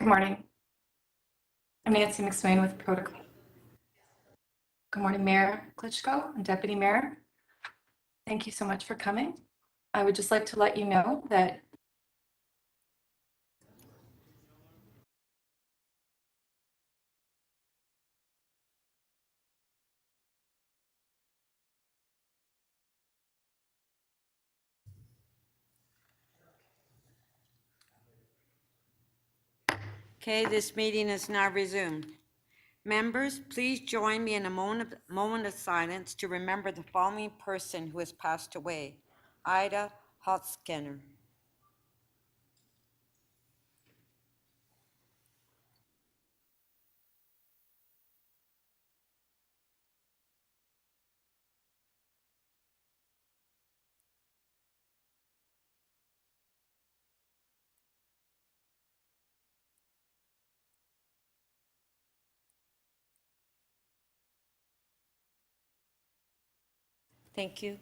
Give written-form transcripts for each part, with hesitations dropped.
Good morning. I'm Nancy McSwain with Protocol. Good morning, Mayor Klitschko and Deputy Mayor. Thank you so much for coming. I would just like to let you know that Okay, this meeting is now resumed. Members, please join me in a moment of silence to remember the following person who has passed away, Ida Hotskenner. Thank you.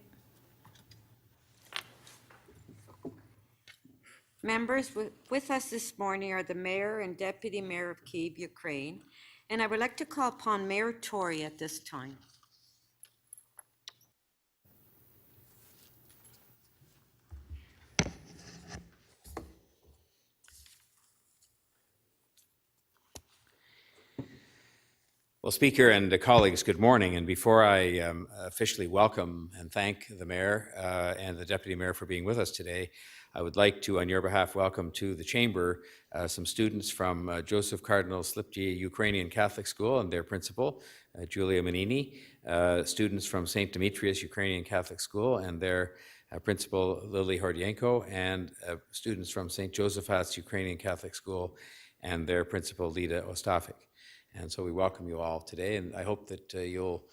Members, with us this morning are the Mayor and Deputy Mayor of Kyiv, Ukraine, and I would like to call upon Mayor Tory at this time. Well, Speaker and colleagues, good morning. And before I officially welcome and thank the Mayor and the Deputy Mayor for being with us today, I would like to, on your behalf, welcome to the Chamber some students from Joseph Cardinal Slipji Ukrainian Catholic School and their principal, Julia Manini, students from St. Demetrius Ukrainian Catholic School and their principal, Lily Hordyenko, and students from St. Joseph's Ukrainian Catholic School and their principal, Lida Ostafik. And so we welcome you all today, and I hope that you'll,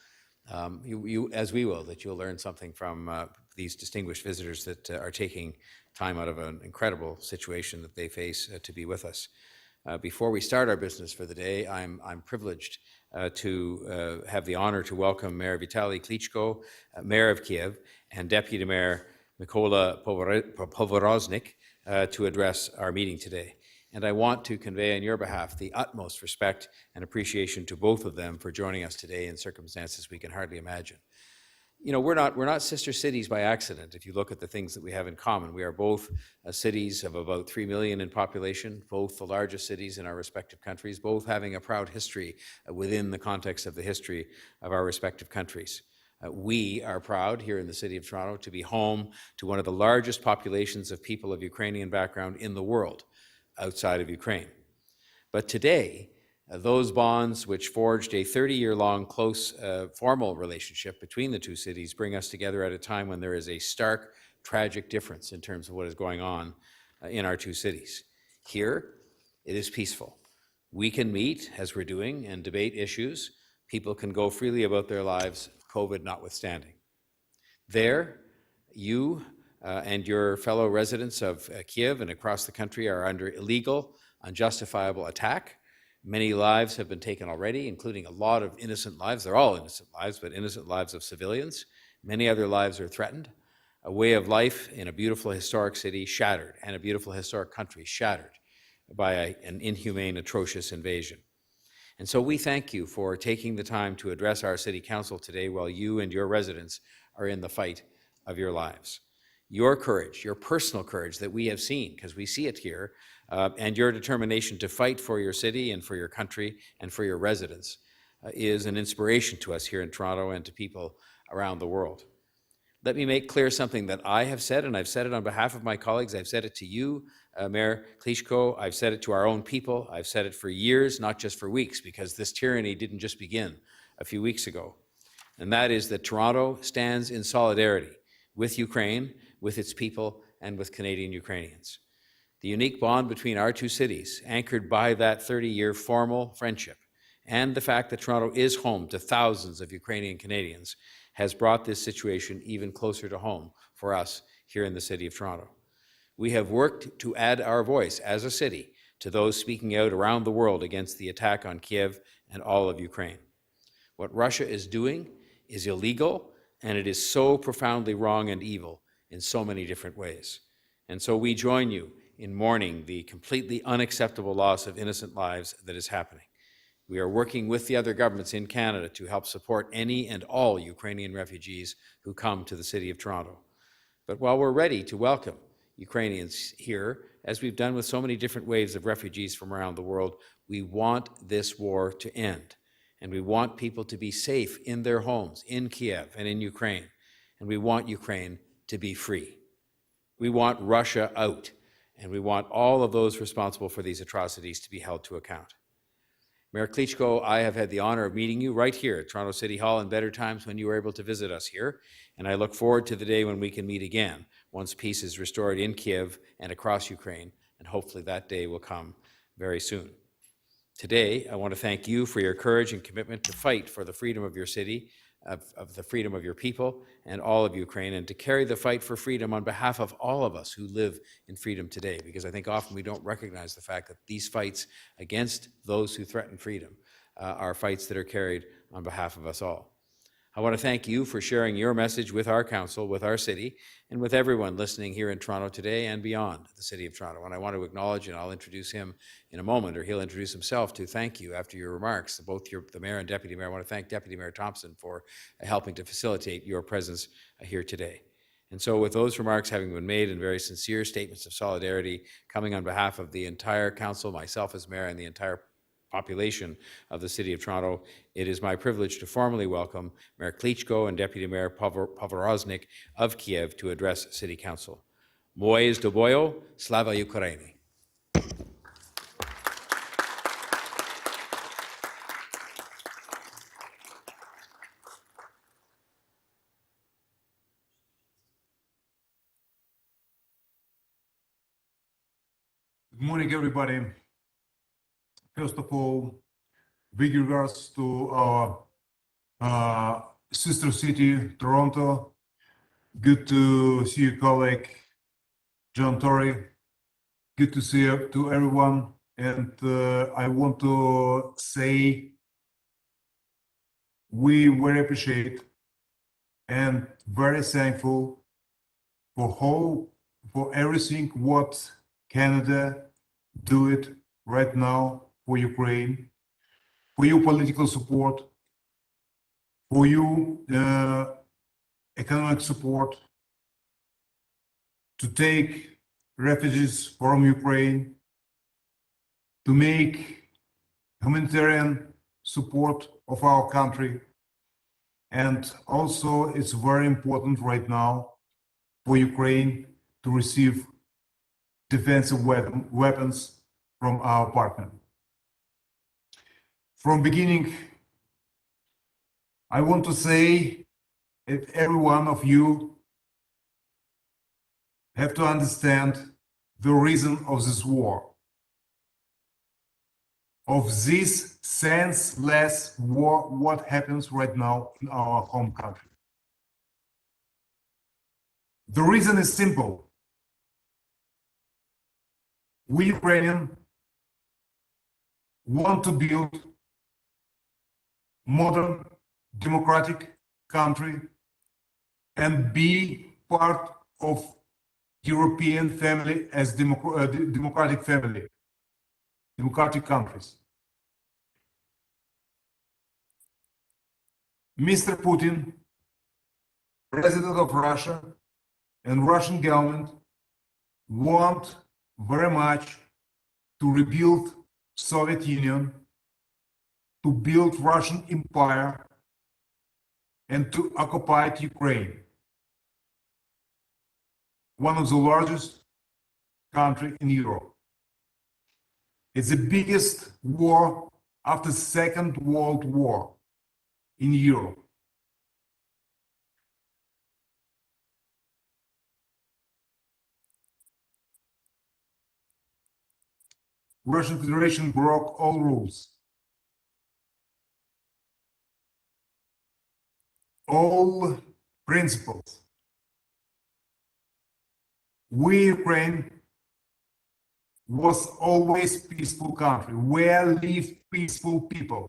as we will, that you'll learn something from these distinguished visitors that are taking time out of an incredible situation that they face to be with us. Before we start our business for the day, I'm privileged to have the honor to welcome Mayor Vitaly Klitschko, Mayor of Kyiv, and Deputy Mayor Mykola Povoroznik to address our meeting today. And I want to convey on your behalf the utmost respect and appreciation to both of them for joining us today in circumstances we can hardly imagine. You know, we're not sister cities by accident. If you look at the things that we have in common, we are both cities of about 3 million in population, both the largest cities in our respective countries, both having a proud history within the context of the history of our respective countries. We are proud here in the city of Toronto to be home to one of the largest populations of people of Ukrainian background in the world, outside of Ukraine. But today, those bonds which forged a 30-year-long close formal relationship between the two cities bring us together at a time when there is a stark, tragic difference in terms of what is going on in our two cities. Here, it is peaceful. We can meet, as we're doing, and debate issues. People can go freely about their lives, COVID notwithstanding. There, you and your fellow residents of Kyiv and across the country are under illegal, unjustifiable attack. Many lives have been taken already, including a lot of innocent lives. They're all innocent lives, but innocent lives of civilians. Many other lives are threatened. A way of life in a beautiful historic city shattered, and a beautiful historic country shattered by an inhumane, atrocious invasion. And so we thank you for taking the time to address our city council today while you and your residents are in the fight of your lives. Your courage, your personal courage that we have seen, because we see it here, and your determination to fight for your city and for your country and for your residents is an inspiration to us here in Toronto and to people around the world. Let me make clear something that I have said, and I've said it on behalf of my colleagues. I've said it to you, Mayor Klitschko. I've said it to our own people. I've said it for years, not just for weeks, because this tyranny didn't just begin a few weeks ago. And that is that Toronto stands in solidarity with Ukraine, with its people, and with Canadian Ukrainians. The unique bond between our two cities, anchored by that 30-year formal friendship, and the fact that Toronto is home to thousands of Ukrainian Canadians, has brought this situation even closer to home for us here in the city of Toronto. We have worked to add our voice as a city to those speaking out around the world against the attack on Kyiv and all of Ukraine. What Russia is doing is illegal, and it is so profoundly wrong and evil in so many different ways. And so we join you in mourning the completely unacceptable loss of innocent lives that is happening. We are working with the other governments in Canada to help support any and all Ukrainian refugees who come to the City of Toronto. But while we're ready to welcome Ukrainians here, as we've done with so many different waves of refugees from around the world, we want this war to end. And we want people to be safe in their homes, in Kiev and in Ukraine. And we want Ukraine to be free. We want Russia out. And we want all of those responsible for these atrocities to be held to account. Mayor Klitschko, I have had the honor of meeting you right here at Toronto City Hall in better times when you were able to visit us here, and I look forward to the day when we can meet again, once peace is restored in Kiev and across Ukraine, and hopefully that day will come very soon. Today, I want to thank you for your courage and commitment to fight for the freedom of your city, of the freedom of your people, and all of Ukraine, and to carry the fight for freedom on behalf of all of us who live in freedom today, because I think often we don't recognize the fact that these fights against those who threaten freedom are fights that are carried on behalf of us all. I want to thank you for sharing your message with our council, with our city, and with everyone listening here in Toronto today and beyond the City of Toronto. And I want to acknowledge, and I'll introduce him in a moment, or he'll introduce himself, to thank you after your remarks, both the Mayor and Deputy Mayor. I want to thank Deputy Mayor Thompson for helping to facilitate your presence here today. And so with those remarks having been made and very sincere statements of solidarity coming on behalf of the entire council, myself as Mayor, and the entire population of the City of Toronto, it is my privilege to formally welcome Mayor Klitschko and Deputy Mayor Povoroznik of Kiev to address City Council. Moje zdobojo, slava Ukraini. Good morning, everybody. First of all, big regards to our sister city, Toronto. Good to see you, colleague John Tory. Good to see you to everyone. And I want to say we very appreciate and very thankful for everything what Canada do it right now for Ukraine, for your political support, for your economic support, to take refugees from Ukraine, to make humanitarian support of our country. And also it's very important right now for Ukraine to receive defensive weapons from our partner. From beginning, I want to say that every one of you have to understand the reason of this war, of this senseless war, what happens right now in our home country. The reason is simple. We Ukrainians want to build modern democratic country and be part of European family as democratic family, democratic countries. Mr. Putin, President of Russia, and Russian government want very much to rebuild Soviet Union, to build Russian Empire, and to occupy Ukraine, one of the largest countries in Europe. It's the biggest war after Second World War in Europe. Russian Federation broke all rules. All principles. We, Ukraine, was always peaceful country, where lived peaceful people.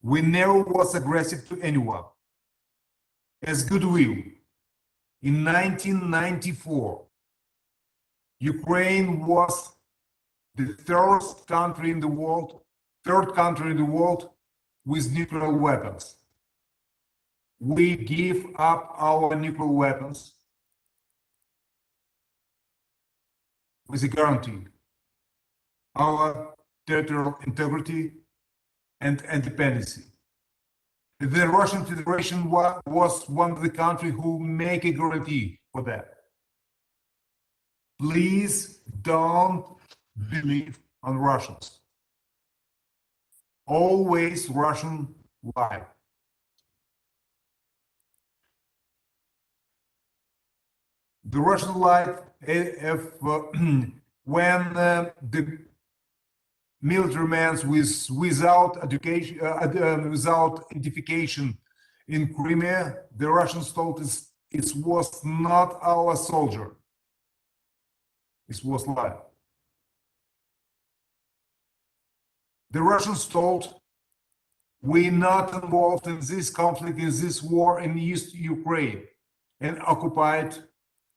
We never was aggressive to anyone. As goodwill, in 1994, Ukraine was the third country in the world with nuclear weapons. We give up our nuclear weapons with a guarantee our territorial integrity and independence. The Russian Federation was one of the countries who make a guarantee for that. Please don't believe on Russians. Always Russian lie. The Russian lie when the military men without education, without identification in Crimea, the Russians told us it was not our soldier. It was lie. The Russians told we're not involved in this conflict, in this war in East Ukraine, and occupied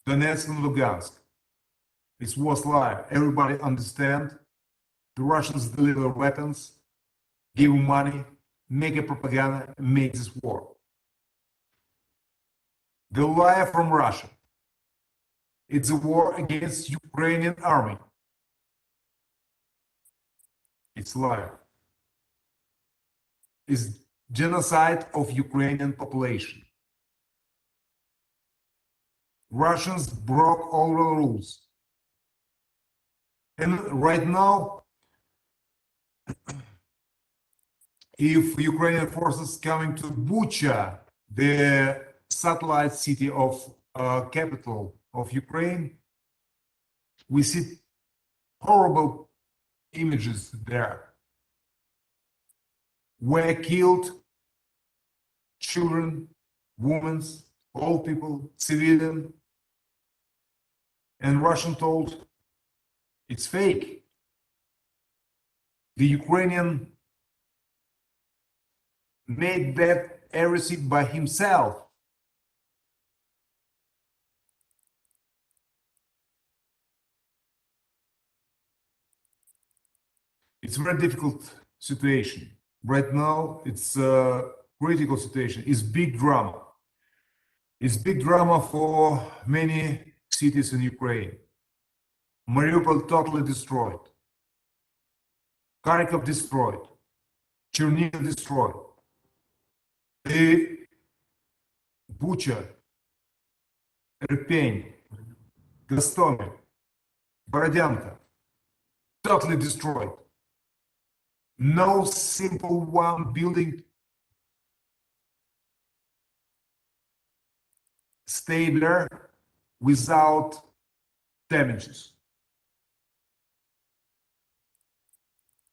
Donetsk and Lugansk. It was lie. Everybody understand. The Russians deliver weapons, give money, make a propaganda, and make this war. The lie from Russia. It's a war against Ukrainian army. It's lie. It's genocide of Ukrainian population. Russians broke all the rules. And right now, if Ukrainian forces coming to Bucha, the satellite city of capital of Ukraine, we see horrible images there. Were killed children, women, old people, civilian, and Russian told it's fake. The Ukrainian made that everything by himself. It's a very difficult situation. Right now, it's a critical situation. It's big drama. It's big drama for many cities in Ukraine. Mariupol totally destroyed. Kharkov destroyed. Chernihiv destroyed. The Bucha, Irpin, Gostomel, Borodyanka, totally destroyed. No simple one building stay there without damages.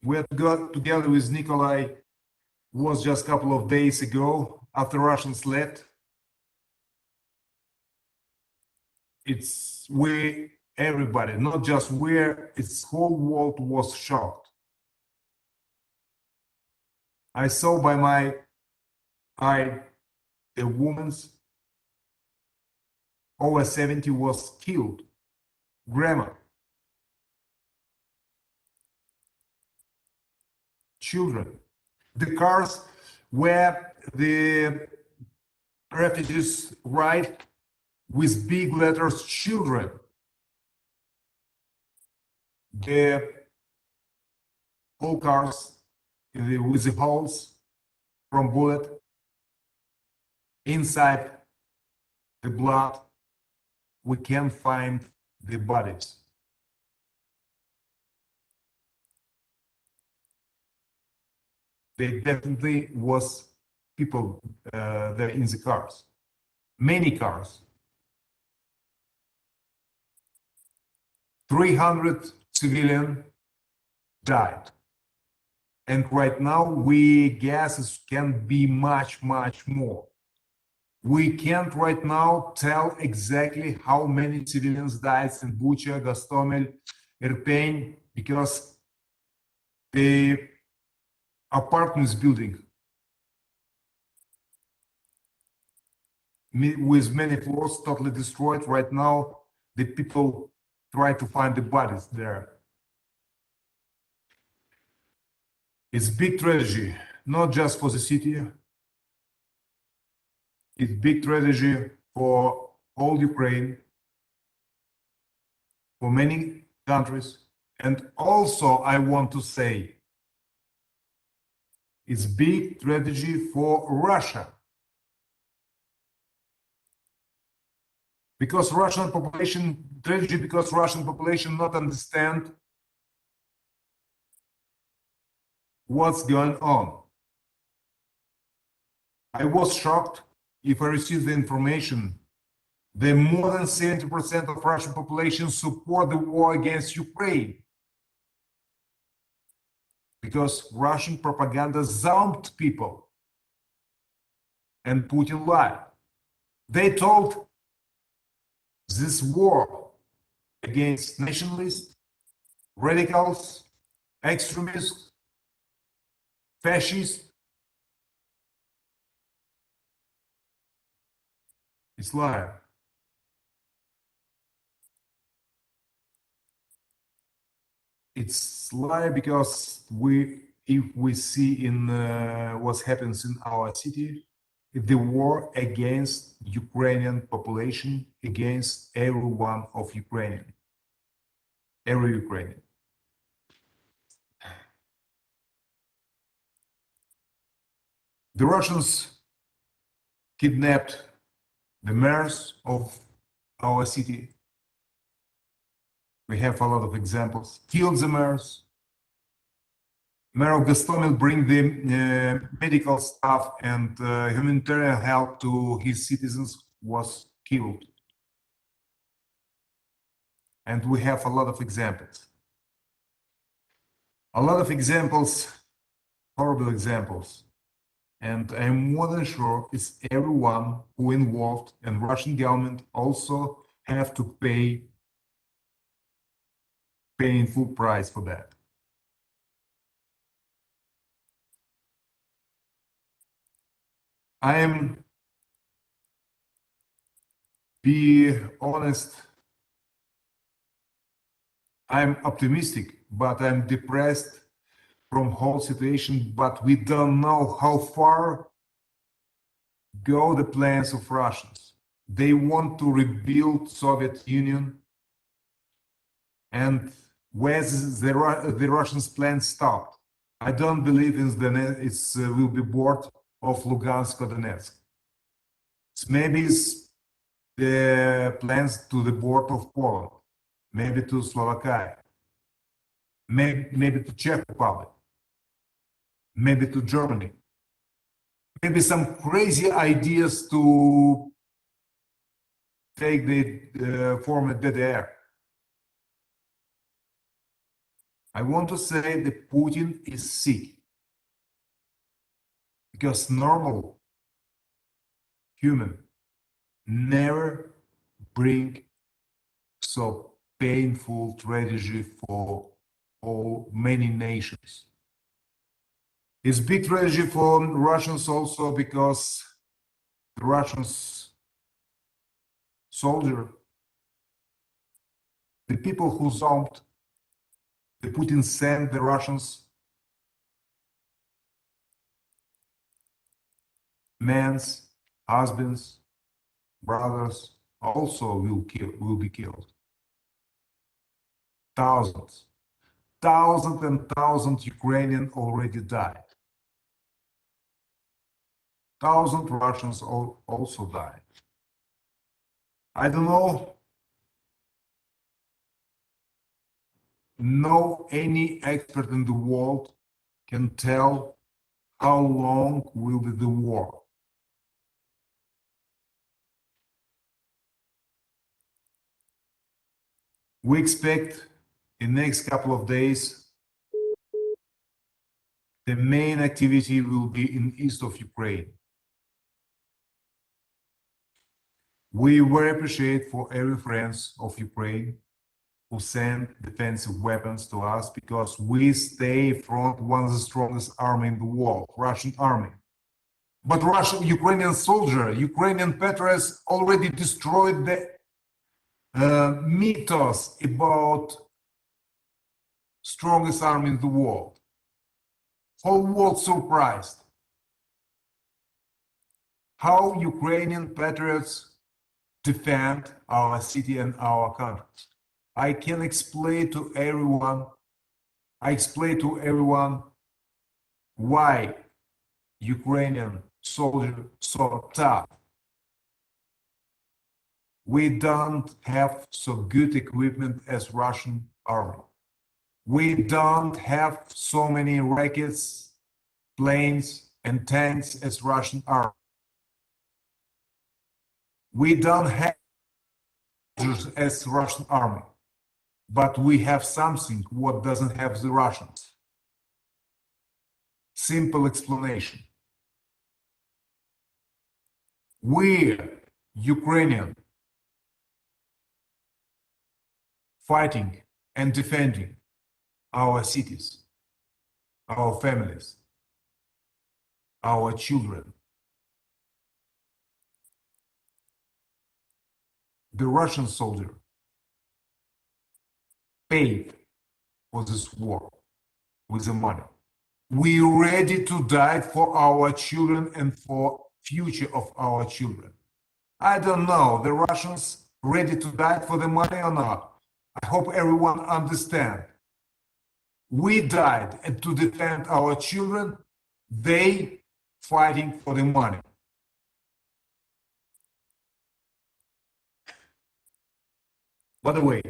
We had got together with Nikolai, was just a couple of days ago after Russians left. It's we, everybody, not just where, its whole world was shocked. I saw by my eye a woman's over 70 was killed, grandma, children. The cars where the refugees ride with big letters, children. The all cars with the holes from bullet inside the blood. We can't find the bodies. There definitely was people there in the cars, many cars. 300 civilians died. And right now, we guess it can be much, much more. We can't right now tell exactly how many civilians died in Bucha, Gostomel, Irpin, because the apartments building with many floors totally destroyed. Right now, the people try to find the bodies there. It's big tragedy, not just for the city. It's big tragedy for all Ukraine, for many countries. And also, I want to say, it's big tragedy for Russia. Because Russian population, tragedy because Russian population not understand what's going on. I was shocked if I received the information that more than 70% of Russian population support the war against Ukraine. Because Russian propaganda zombed people and Putin lied. They told this war against nationalists, radicals, extremists, fascists, it's lie. It's lie because if we see in what happens in our city, the war against Ukrainian population, against every one of Ukrainian, every Ukrainian. The Russians kidnapped the mayors of our city. We have a lot of examples. Killed the mayors. Mayor of Gostomel bring the medical staff and humanitarian help to his citizens was killed. And we have a lot of examples. A lot of examples, horrible examples. And I'm more than sure it's everyone who involved, and Russian government also have to pay full price for that. I am, be honest, I'm optimistic, but I'm depressed from whole situation, but we don't know how far go the plans of Russians. They want to rebuild Soviet Union, and where's the Russians' plan stopped? I don't believe it will be board of Lugansk or Donetsk. Maybe it's the plans to the board of Poland, maybe to Slovakia, maybe to Czech Republic, maybe to Germany, maybe some crazy ideas to take the former DDR. I want to say that Putin is sick, because normal human never bring so painful tragedy for many nations. It's big tragedy for Russians also because the Russians soldier, the people who zombed, the Putin sent the Russians, men, husbands, brothers also will be killed. Thousands and thousands Ukrainians already died. Thousands Russians also died. I don't know. No any expert in the world can tell how long will be the war. We expect in the next couple of days the main activity will be in east of Ukraine. We very appreciate for every friends of Ukraine who send defensive weapons to us, because we stay front one of the strongest army in the world, Russian army. But Ukrainian soldier, Ukrainian patriots already destroyed the mythos about strongest army in the world. Whole world surprised how Ukrainian patriots defend our city and our country. I can explain to everyone. I explain to everyone why Ukrainian soldiers so tough. We don't have so good equipment as Russian army. We don't have so many rockets, planes, and tanks as Russian army. We don't have soldiers as Russian army, but we have something what doesn't have the Russians. Simple explanation. We, Ukrainian, fighting and defending our cities, our families, our children. The Russian soldier paid for this war with the money. We ready to die for our children and for future of our children. I don't know, the Russians ready to die for the money or not. I hope everyone understand. We died and to defend our children, they fighting for the money. By the way,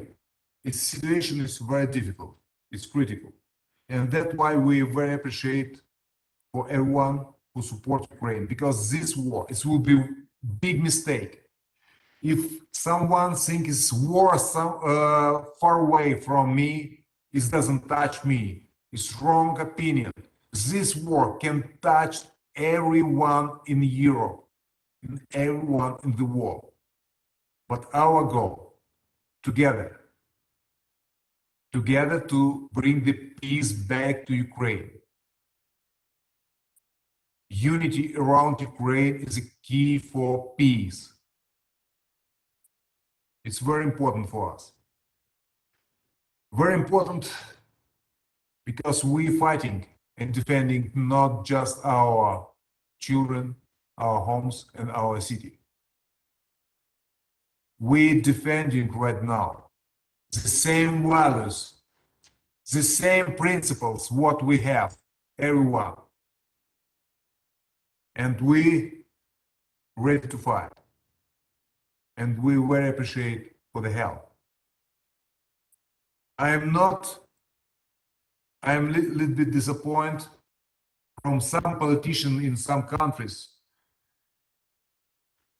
its situation is very difficult, it's critical. And that's why we very appreciate for everyone who supports Ukraine, because this war, it will be big mistake. If someone thinks war far away from me, it doesn't touch me. It's wrong opinion. This war can touch everyone in Europe, and everyone in the world. But our goal, together to bring the peace back to Ukraine. Unity around Ukraine is a key for peace. It's very important for us. Very important because we're fighting and defending not just our children, our homes, and our city. We're defending right now the same values, the same principles, what we have, everyone. And we ready to fight. And we very appreciate for the help. I'm a little bit disappointed from some politicians in some countries.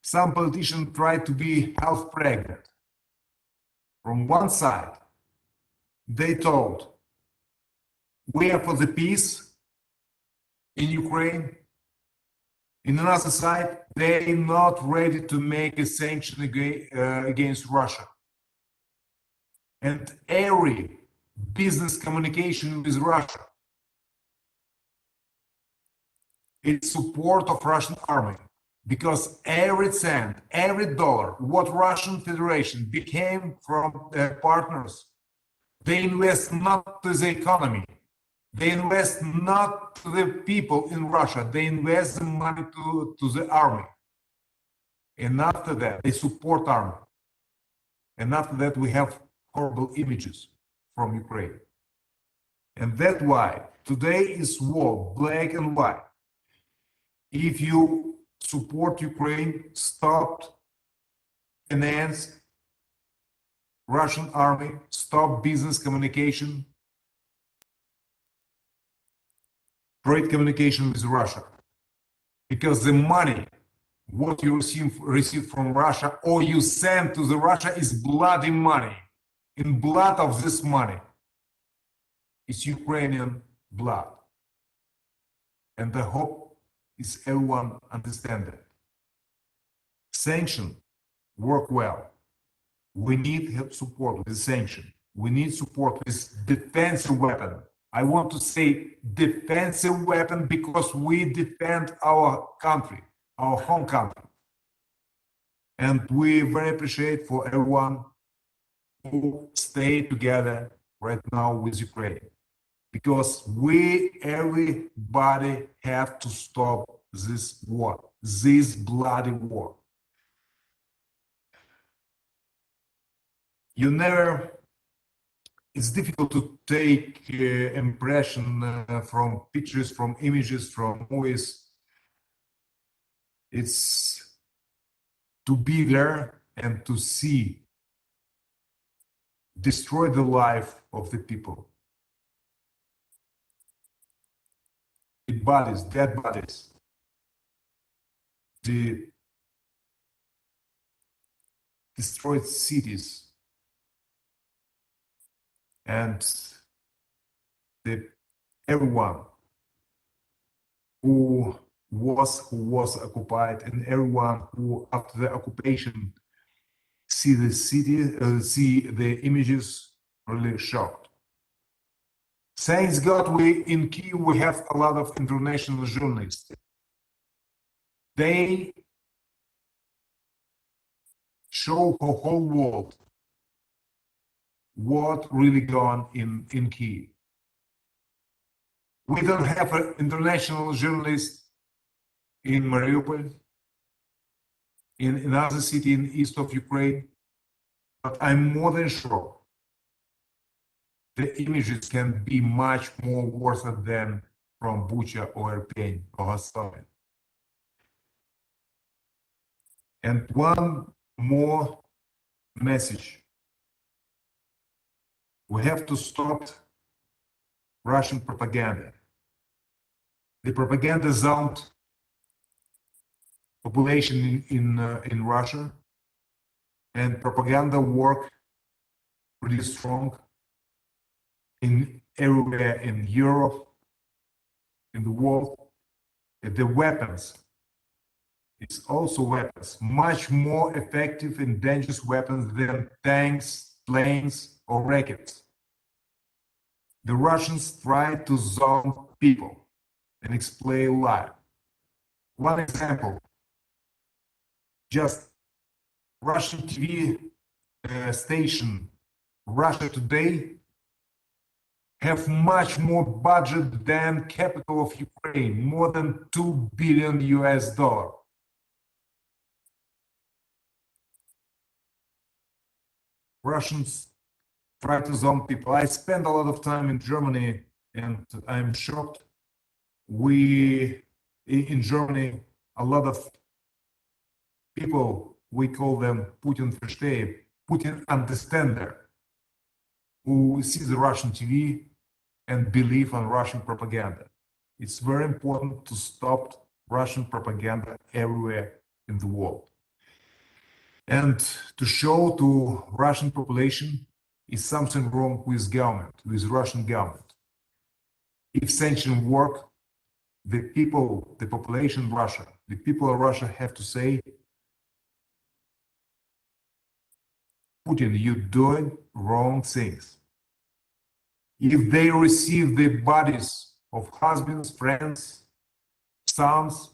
Some politicians try to be half pregnant. From one side, they told, we are for the peace in Ukraine. In another side, they're not ready to make a sanction against Russia. And every business communication with Russia, it's support of Russian army. Because every cent, every dollar, what Russian Federation became from their partners, they invest not to the economy. They invest not to the people in Russia. They invest the money to the army. And after that, they support army. And after that, we have horrible images from Ukraine. And that's why today is war, black and white. If you support Ukraine, stop finance Russian army, stop business communication, trade communication with Russia. Because the money, what you receive from Russia or you send to the Russia is bloody money. In blood of this money, it's Ukrainian blood. And I hope is everyone understand that. Sanction work well. We need help support with sanction. We need support with defensive weapon. I want to say defensive weapon because we defend our country, our home country. And we very appreciate for everyone who stay together right now with Ukraine. Because everybody have to stop this war, this bloody war. It's difficult to take impression from pictures, from images, from movies. It's to be there and to see destroy the life of the people. The bodies, dead bodies, the destroyed cities, and everyone who was occupied, and everyone who after the occupation see the city, see the images, really shocked. Thanks God, in Kyiv we have a lot of international journalists. They show the whole world what really gone in Kyiv. We don't have an international journalist in Mariupol, in another city in east of Ukraine, but I'm more than sure the images can be much more worse than from Bucha or Irpin or Hostomel. And one more message. We have to stop Russian propaganda. The propaganda zoned population in Russia, and propaganda work pretty strong in everywhere in Europe, in the world. The weapons, it's also weapons, much more effective and dangerous weapons than tanks, planes, or rockets. The Russians try to zone people and explain lie. One example, just Russian TV station, Russia Today, have much more budget than capital of Ukraine, more than $2 billion US. Russians try to zone people. I spend a lot of time in Germany, and I'm shocked. In Germany, a lot of people, we call them Putin verstehe, Putin understander, who see the Russian TV and believe on Russian propaganda. It's very important to stop Russian propaganda everywhere in the world. And to show to Russian population is something wrong with government, with Russian government. If sanctions work, the people, the population of Russia, the people of Russia have to say, Putin, you're doing wrong things. If they receive the bodies of husbands, friends, sons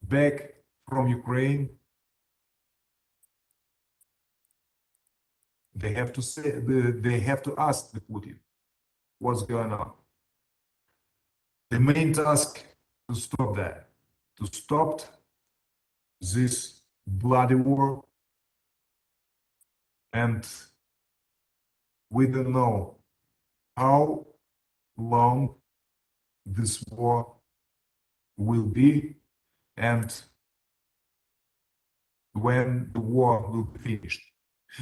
back from Ukraine, they have to say, they have to ask the Putin what's going on. The main task to stop that, to stop this bloody war, and we don't know how long this war will be and when the war will be finished.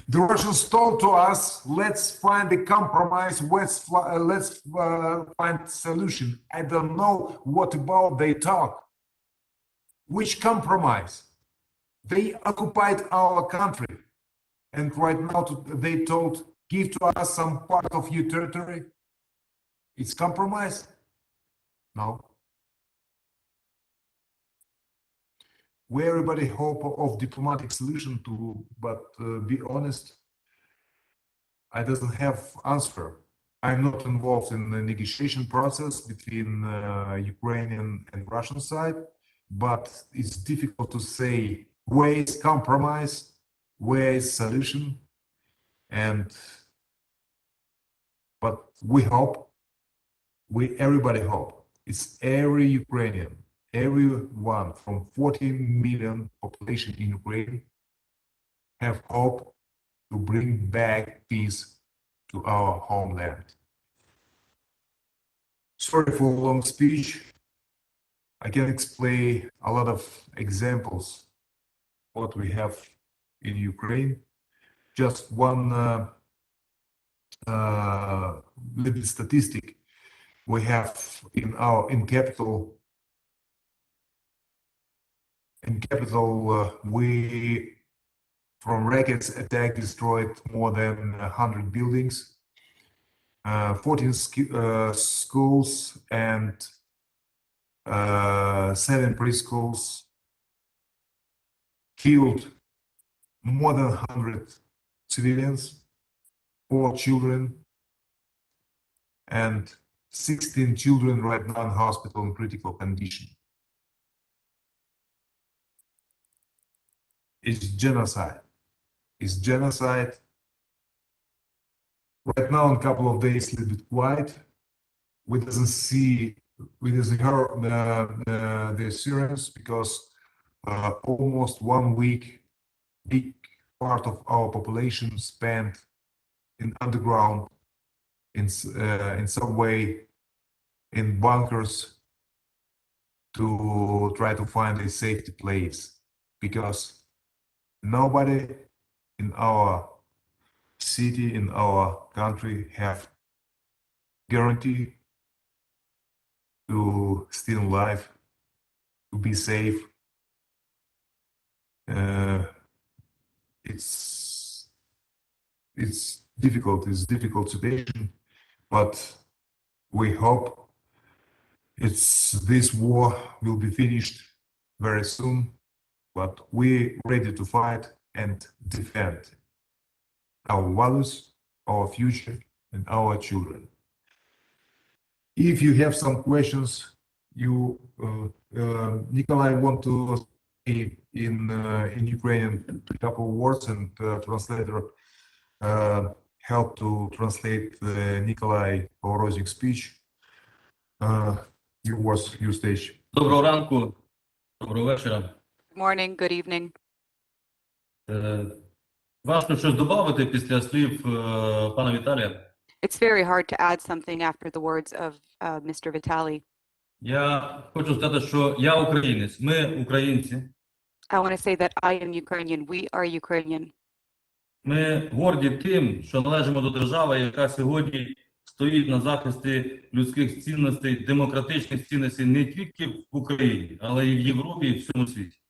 The Russians told to us, let's find a compromise, let's find a solution. I don't know what about they talk. Which compromise? They occupied our country. And right now they told, give to us some part of your territory. It's compromise? No. We everybody hope of diplomatic solution to, but be honest, I doesn't have answer. I'm not involved in the negotiation process between Ukrainian and Russian side, but it's difficult to say ways compromise where is solution, but we hope, everybody hope. It's every Ukrainian, everyone from 14 million population in Ukraine have hope to bring back peace to our homeland. Sorry for a long speech. I can explain a lot of examples what we have in Ukraine. Just one little statistic. We have in capital, we from rockets attack destroyed more than 100 buildings, 14 schools and 7 preschools, killed more than 100 civilians, 4 children, and 16 children right now in hospital in critical condition. It's genocide. It's genocide. Right now, in a couple of days, a little bit quiet. We doesn't hear the sirens because almost 1 week, big part of our population spent in underground, in subway, in bunkers to try to find a safety place, because nobody in our city, in our country, have guarantee to stay alive, to be safe. It's difficult situation, but we hope this war will be finished very soon. But we're ready to fight and defend our values, our future, and our children. If you have some questions, Nikolai want to say in Ukrainian a couple of words, and translator help to translate Nikolai Porozik's speech. Your stage. Доброго ранку, доброго вечора. Good morning, good evening. Важко щось додати після слів пана Віталія. It's very hard to add something after the words of Mr. Vitaly. Я хочу сказати, що я українець, ми українці. I want to say that I am Ukrainian. We are Ukrainian. Ми горді тим, що належимо до держави, яка сьогодні стоїть на захисті людських цінностей, демократичних цінностей не тільки в Україні, але і в Європі, і в всьому світі.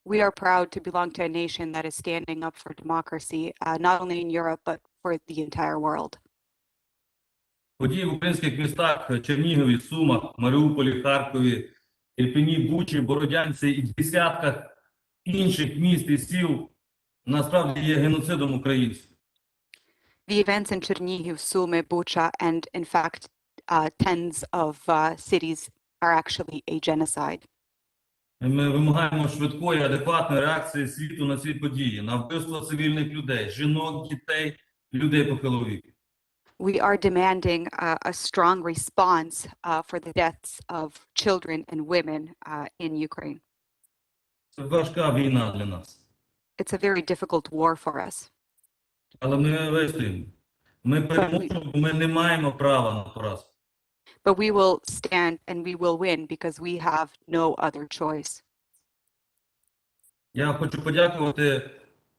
We are proud to belong to a nation that is standing up for democracy, not only in Europe, but for the entire world. Події в українських містах Чернігові, Сумах, Маріуполі, Харкові, Ірпені, Бучі, Бородянці і десятках інших міст і сіл насправді є геноцидом українців. The events in Chernihiv, Sumy, Bucha, and in fact, tens of cities are actually a genocide. Ми вимагаємо швидкої, адекватної реакції світу на ці події, на вбивство цивільних людей, жінок, дітей, людей похилого віку. We are demanding a strong response for the deaths of children and women in Ukraine. Це важка війна для нас. It's a very difficult war for us, Але ми вистоїмо. Ми переможемо, бо ми не маємо права на поразку. but we will stand and we will win because we have no other choice. Я хочу подякувати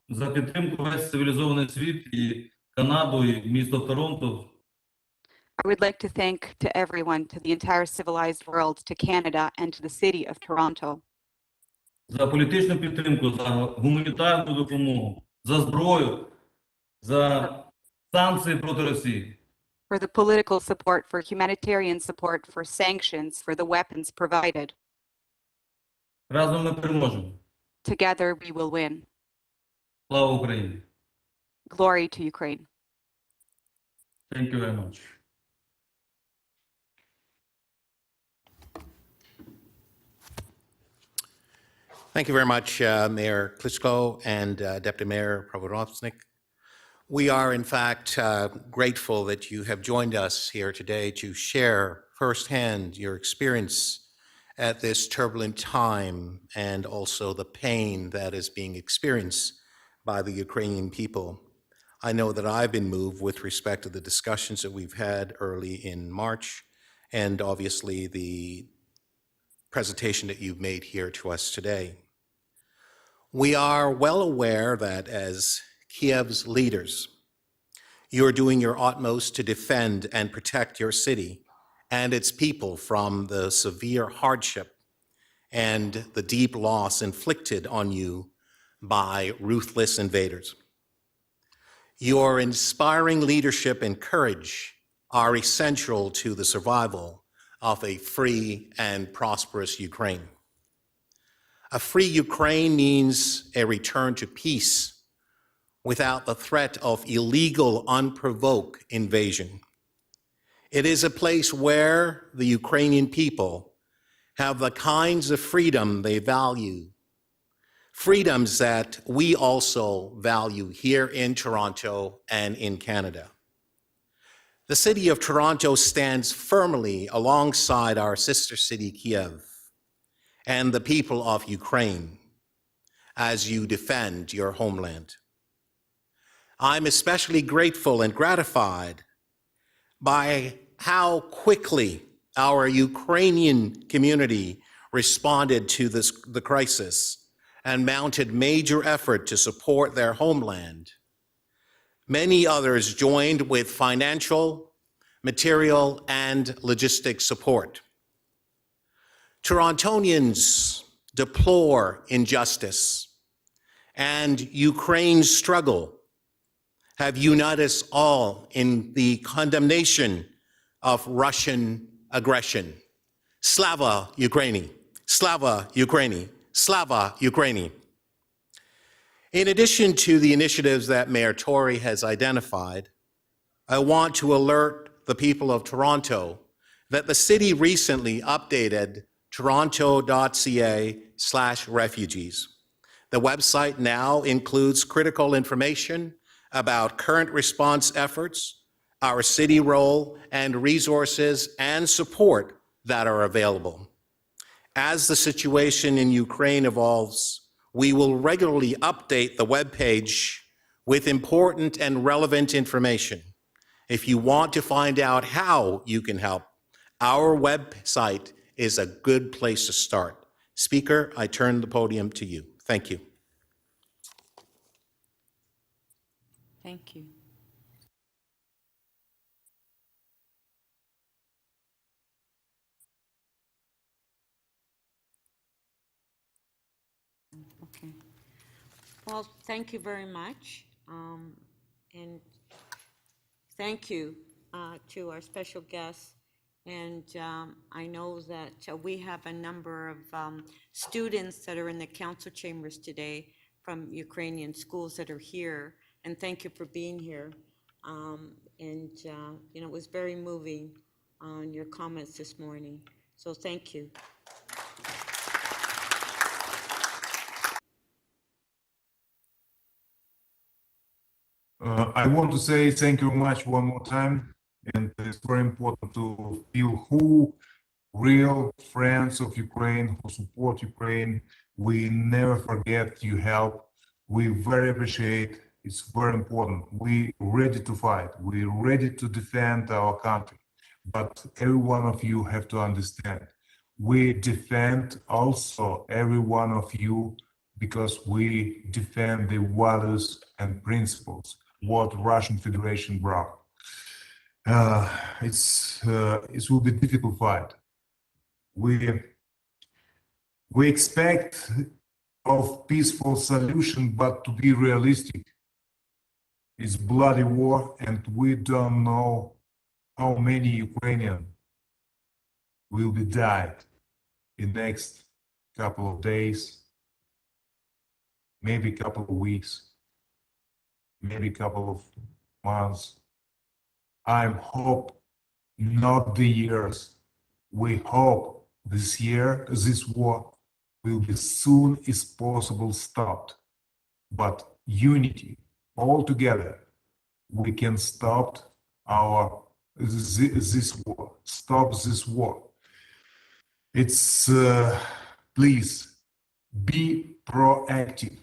за підтримку весь цивілізований світ і Канаду, і місто Торонто. I would like to thank to everyone, to the entire civilized world, to Canada and to the city of Toronto За політичну підтримку, за гуманітарну допомогу, за зброю, за санкції проти Росії. for the political support, for humanitarian support, for sanctions, for the weapons provided. Разом ми переможемо. Together we will win. Слава Україні! Glory to Ukraine. Thank you very much. Thank you very much, Mayor Klitschko and Deputy Mayor Provodovnik. We are, in fact, grateful that you have joined us here today to share firsthand your experience at this turbulent time and also the pain that is being experienced by the Ukrainian people. I know that I've been moved with respect to the discussions that we've had early in March and obviously the presentation that you've made here to us today. We are well aware that as Kiev's leaders, you're doing your utmost to defend and protect your city and its people from the severe hardship and the deep loss inflicted on you by ruthless invaders. Your inspiring leadership and courage are essential to the survival of a free and prosperous Ukraine. A free Ukraine means a return to peace without the threat of illegal, unprovoked invasion. It is a place where the Ukrainian people have the kinds of freedom they value, freedoms that we also value here in Toronto and in Canada. The city of Toronto stands firmly alongside our sister city, Kiev, and the people of Ukraine as you defend your homeland. I'm especially grateful and gratified by how quickly our Ukrainian community responded to the crisis and mounted major effort to support their homeland. Many others joined with financial, material, and logistic support. Torontonians deplore injustice, and Ukraine's struggle have united us all in the condemnation of Russian aggression. Slava Ukraini, Slava Ukraini, Slava Ukraini. In addition to the initiatives that Mayor Tory has identified, I want to alert the people of Toronto that the city recently updated toronto.ca/refugees. The website now includes critical information about current response efforts, our city role, and resources and support that are available. As the situation in Ukraine evolves, we will regularly update the webpage with important and relevant information. If you want to find out how you can help, our website is a good place to start. Speaker, I turn the podium to you. Thank you. Thank you. Okay. Well, thank you very much. And thank you to our special guests. And I know that we have a number of students that are in the council chambers today from Ukrainian schools that are here. And thank you for being here. You know, it was very moving on your comments this morning. So thank you. I want to say thank you very much one more time. And it's very important to feel who real friends of Ukraine who support Ukraine. We never forget your help. We very appreciate. It's very important. We ready to fight. We ready to defend our country. But every one of you have to understand. We defend also every one of you because we defend the values and principles what Russian Federation brought. It will be difficult fight. We expect of peaceful solution, but to be realistic, it's bloody war, and we don't know how many Ukrainians will be died in the next couple of days, maybe a couple of weeks, maybe a couple of months. I hope not the years. We hope this year, this war will be soon as possible stopped. But unity, all together, we can stop this war. Stop this war. It's please be proactive.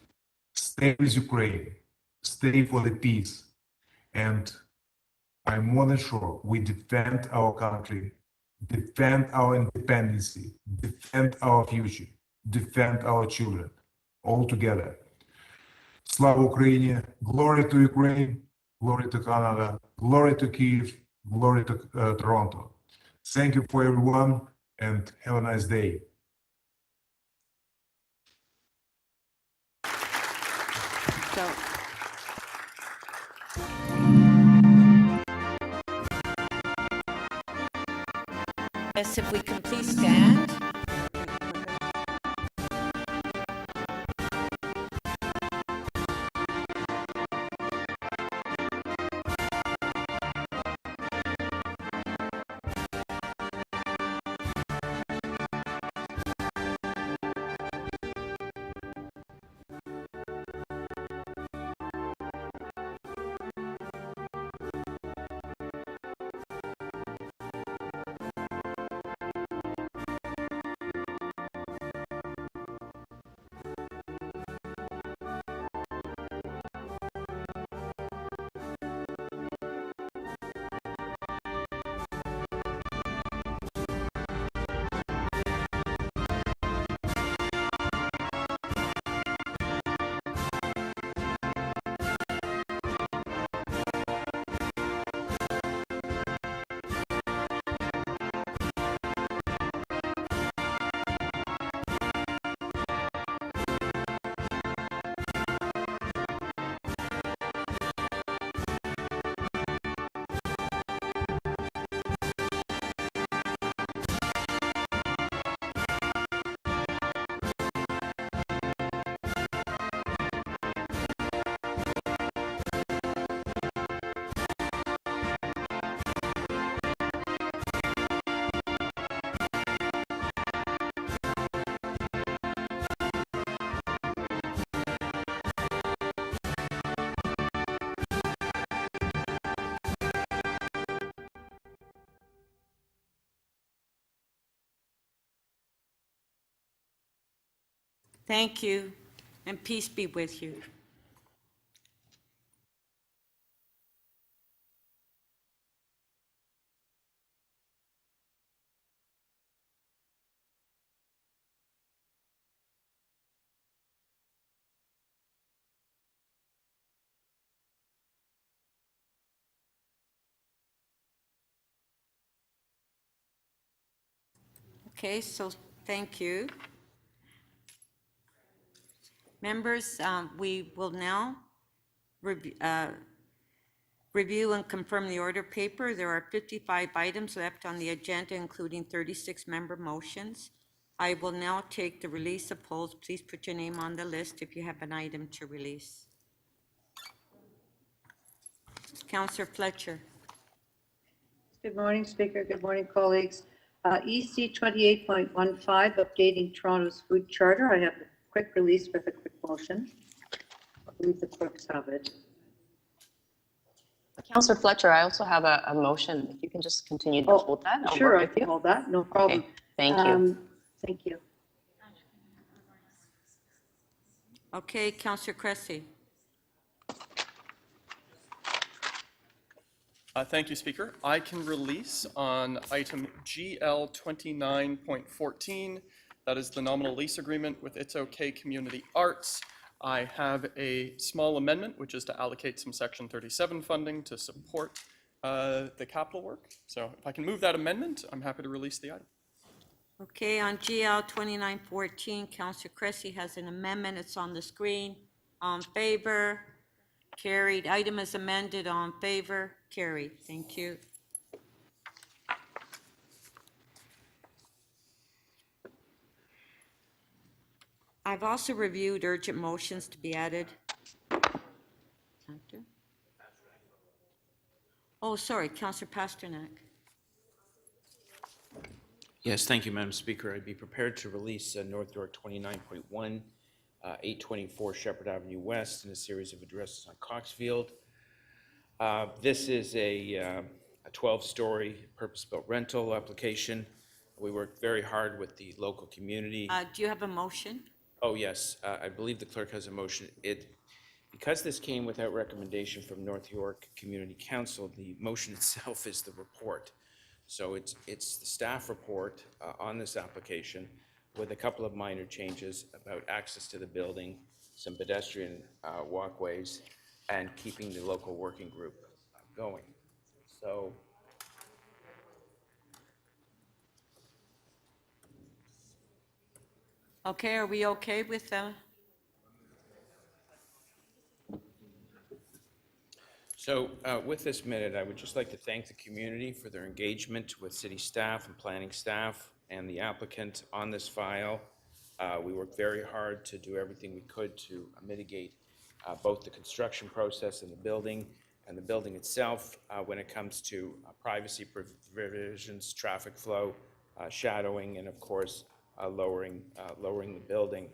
Stay with Ukraine. Stay for the peace. And I'm more than sure we defend our country, defend our independence, defend our future, defend our children, all together. Slava Ukraini, glory to Ukraine, glory to Canada, glory to Kyiv, glory to Toronto. Thank you for everyone and have a nice day. So, yes, if we can please stand. Thank you, and peace be with you. Okay, so thank you. Members, we will now review and confirm the order paper. There are 55 items left on the agenda, including 36 member motions. I will now take the release of polls. Please put your name on the list if you have an item to release. Councillor Fletcher. Good morning, Speaker. Good morning, colleagues. EC 28.15, updating Toronto's food charter. I have a quick release with a quick motion. I believe the clerks have it. Councillor Fletcher, I also have a motion. If you can just continue to hold that, I'll Sure, work I with can you. hold that, no problem. Okay, thank you. Thank you. Okay, Councillor Cressy. Thank you, Speaker. I can release on item GL 29.14. That is the nominal lease agreement with It's OK Community Arts. I have a small amendment, which is to allocate some Section 37 funding to support the capital work. So if I can move that amendment, I'm happy to release the item. Okay, on GL 2914, Councillor Cressy has an amendment. It's on the screen. On favor? Carried. Item is amended. On favor? Carried. Thank you. I've also reviewed urgent motions to be added. Oh, sorry, Councillor Pasternak. Yes, thank you, Madam Speaker. I'd be prepared to release North York 29.1, 824 Shepherd Avenue West, and a series of addresses on Coxfield. This is a 12-story purpose-built rental application. We worked very hard with the local community. Do you have a motion? Oh, yes, I believe the clerk has a motion. Because this came without recommendation from North York Community Council, the motion itself is the report. So it's the staff report on this application with a couple of minor changes about access to the building, some pedestrian walkways, and keeping the local working group going. So Okay, are we okay with with this minute, I would just like to thank the community for their engagement with city staff and planning staff and the applicant on this file. We worked very hard to do everything we could to mitigate both the construction process and the building itself when it comes to privacy provisions, traffic flow, shadowing, and of course, lowering the building.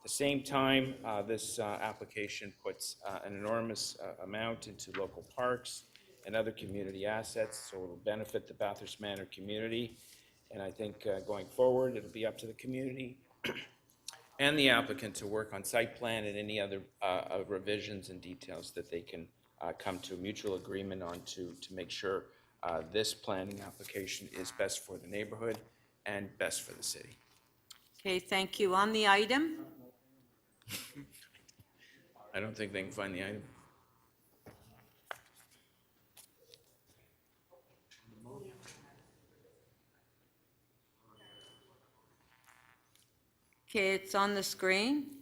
At the same time, this application puts an enormous amount into local parks and other community assets, so it will benefit the Bathurst Manor community. And I think going forward, it'll be up to the community and the applicant to work on site plan and any other revisions and details that they can come to a mutual agreement on to make sure this planning application is best for the neighborhood and best for the city. Okay, thank you. On the item? I don't think they can find the item. Okay, it's on the screen.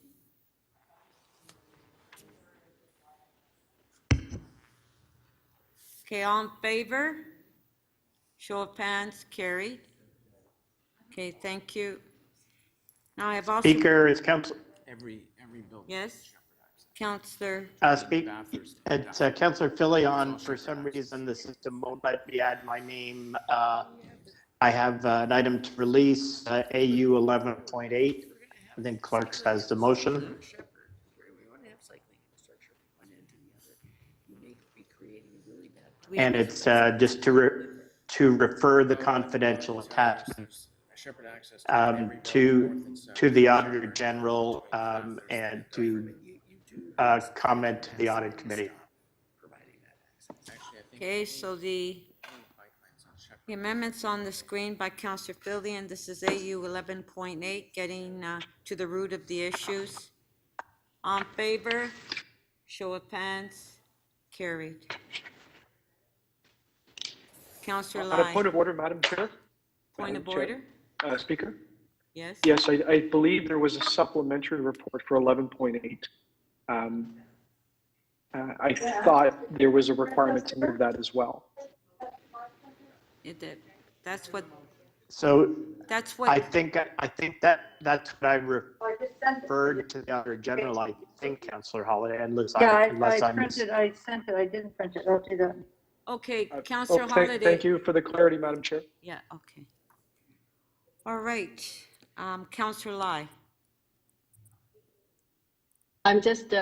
Okay, all in favor? Show of hands, carried. Okay, thank you. Now I have also. Speaker is Council. Every building. Yes, Councillor. It's Councillor Filion. For some reason, the system won't let me add my name. I have an item to release, AU 11.8. I think clerk has the motion. And it's just to refer the confidential attachment to the Auditor General and to comment to the Audit Committee. Okay, so the amendments on the screen by Councillor Filion. This is AU 11.8, getting to the root of the issues. On favor, show of hands, carried. Councillor Lai. Point of order, Madam Chair. Point of order? Speaker? Yes? Yes, I believe there was a supplementary report for 11.8. I thought there was a requirement to move that as well. It did. That's what. So that's what. I think that's what I referred to the Auditor General. I think, Councillor Holiday, unless I sent it. I didn't print it. I'll do that. Okay, Councillor Holiday. Thank you for the clarity, Madam Chair. Yeah, okay. All right, Councillor Lai. I'm just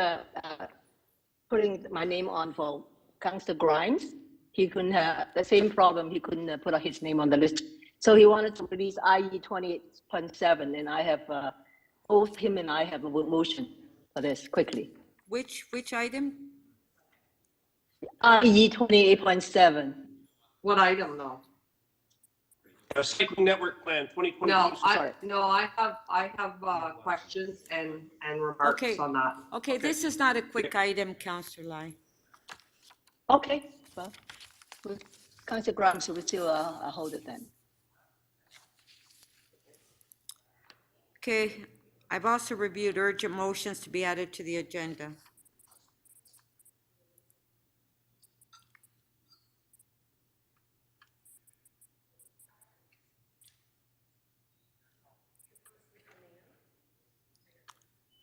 putting my name on for Councillor Grimes. He couldn't have the same problem. He couldn't put his name on the list. So he wanted to release IE 28.7, and I have both him and I have a motion for this quickly. Which item? IE 28.7. What item though? Cycling Network Plan 2020. No, I have questions and remarks on that. Okay, this is not a quick item, Councillor Lai. Okay, well, Councillor Grimes will still hold it then. Okay, I've also reviewed urgent motions to be added to the agenda.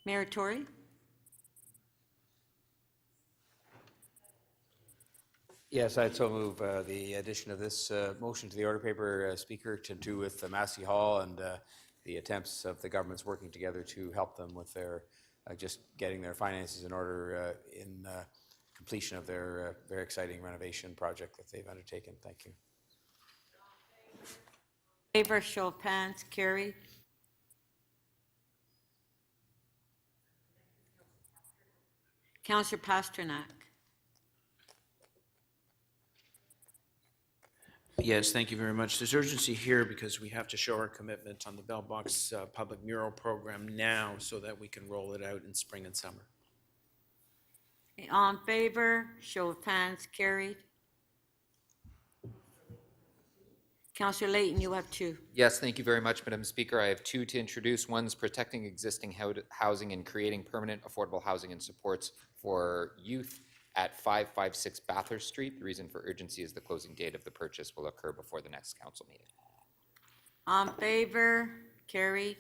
Mayor Tory? Yes, I'd so move the addition of this motion to the order paper, Speaker, to do with Massey Hall and the attempts of the governments working together to help them with their, just getting their finances in order in completion of their very exciting renovation project that they've undertaken. Thank you. Favor, show of hands, carried. Councillor Pasternak. Yes, thank you very much. There's urgency here because we have to show our commitment on the Bell Box public mural program now so that we can roll it out in spring and summer. All in favor, show of hands, carried. Councillor Layton, you have two. Yes, thank you very much, Madam Speaker. I have two to introduce. One's protecting existing housing and creating permanent affordable housing and supports for youth at 556 Bathurst Street. The reason for urgency is the closing date of the purchase will occur before the next council meeting. All in favor, carried.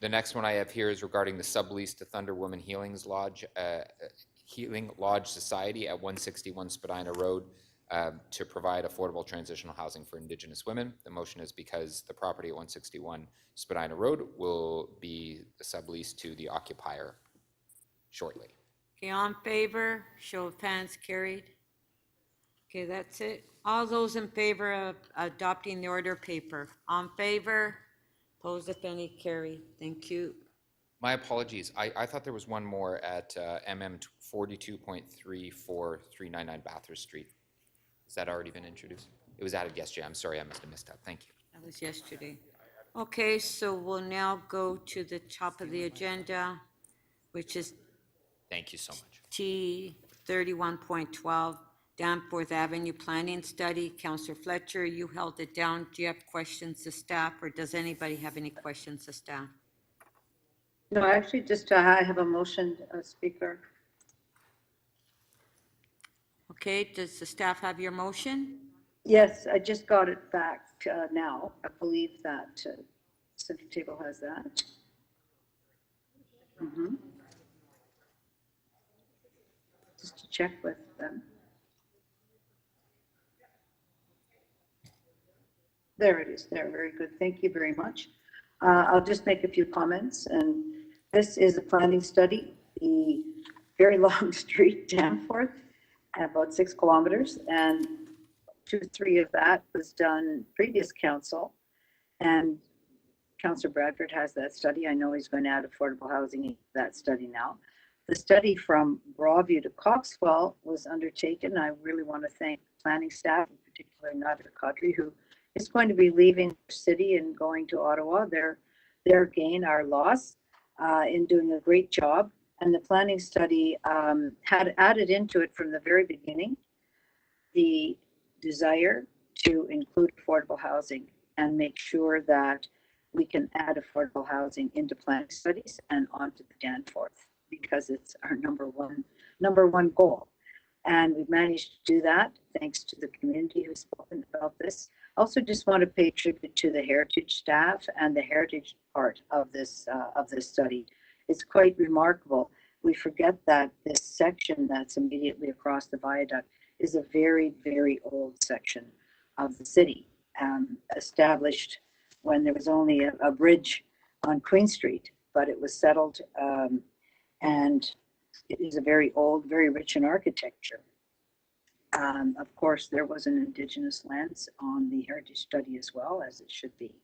The next one I have here is regarding the sublease to Thunder Woman Healing Lodge Society at 161 Spadina Road to provide affordable transitional housing for Indigenous women. The motion is because the property at 161 Spadina Road will be subleased to the occupier shortly. Okay, all in favor, show of hands, carried. Okay, that's it. All those in favor of adopting the order paper, all in favor, opposed if any, carried. Thank you. My apologies. I thought there was one more at MM 42.34399 Bathurst Street. Has that already been introduced? It was added yesterday. I'm sorry, I must have missed that. Thank you. That was yesterday. Okay, so we'll now go to the top of the agenda, which is Thank you so much. T 31.12, Danforth Avenue Planning Study. Councillor Fletcher, you held it down. Do you have questions to staff, or does anybody have any questions to staff? No, I actually just, I have a motion, Speaker. Okay, does the staff have your motion? Yes, I just got it back now. I believe that Center Table has that. Just to check with them. There it is, there, very good. Thank you very much. I'll just make a few comments, and this is a planning study, the very long street, Danforth, about 6 kilometers, and 2-3 of that was done previous council, and Councillor Bradford has that study. I know he's going to add affordable housing in that study now. The study from Broadview to Coxwell was undertaken. I really want to thank planning staff, in particular Nadia Kadri, who is going to be leaving the city and going to Ottawa. Their gain, our loss, in doing a great job. And the planning study had added into it from the very beginning the desire to include affordable housing and make sure that we can add affordable housing into planning studies and onto the Danforth, because it's our number one goal. And we've managed to do that thanks to the community who's spoken about this. Also just want to pay tribute to the heritage staff and the heritage part of this study. It's quite remarkable. We forget that this section that's immediately across the viaduct is a very, very old section of the city, established when there was only a bridge on Queen Street, but it was settled, and it is a very old, very rich in architecture. Of course, there was an Indigenous lens on the heritage study as well, as it should be.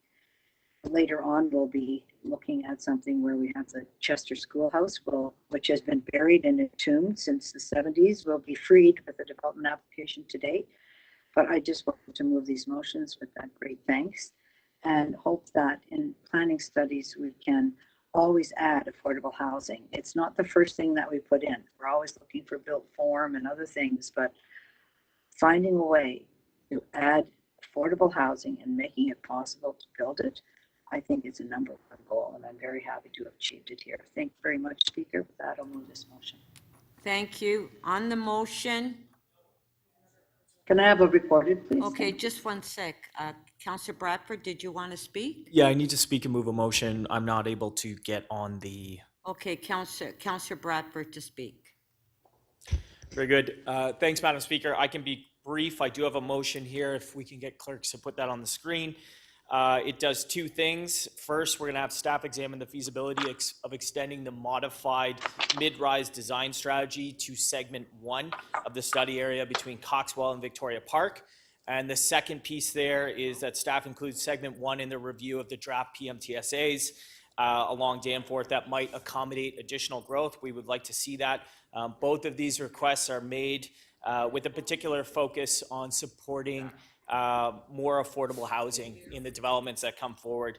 Later on, we'll be looking at something where we have the Chester Schoolhouse, which has been buried and entombed since the 70s, will be freed with a development application today. But I just wanted to move these motions with that great thanks, and hope that in planning studies we can always add affordable housing. It's not the first thing that we put in. We're always looking for built form and other things, but finding a way to add affordable housing and making it possible to build it, I think it's a number one goal, and I'm very happy to have achieved it here. Thank you very much, Speaker. With that, I'll move this motion. Thank you. On the motion. Can I have a recorded, please? Okay, just one sec. Councillor Bradford, did you want to speak? Yeah, I need to speak and move a motion. I'm not able to get on the Okay, Councillor Bradford to speak. Very good. Thanks, Madam Speaker. I can be brief. I do have a motion here. If we can get clerks to put that on the screen. It does two things. First, we're going to have staff examine the feasibility of extending the modified mid-rise design strategy to segment 1 of the study area between Coxwell and Victoria Park. And the second piece there is that staff includes segment 1 in the review of the draft PMTSAs along Danforth that might accommodate additional growth. We would like to see that. Both of these requests are made with a particular focus on supporting more affordable housing in the developments that come forward.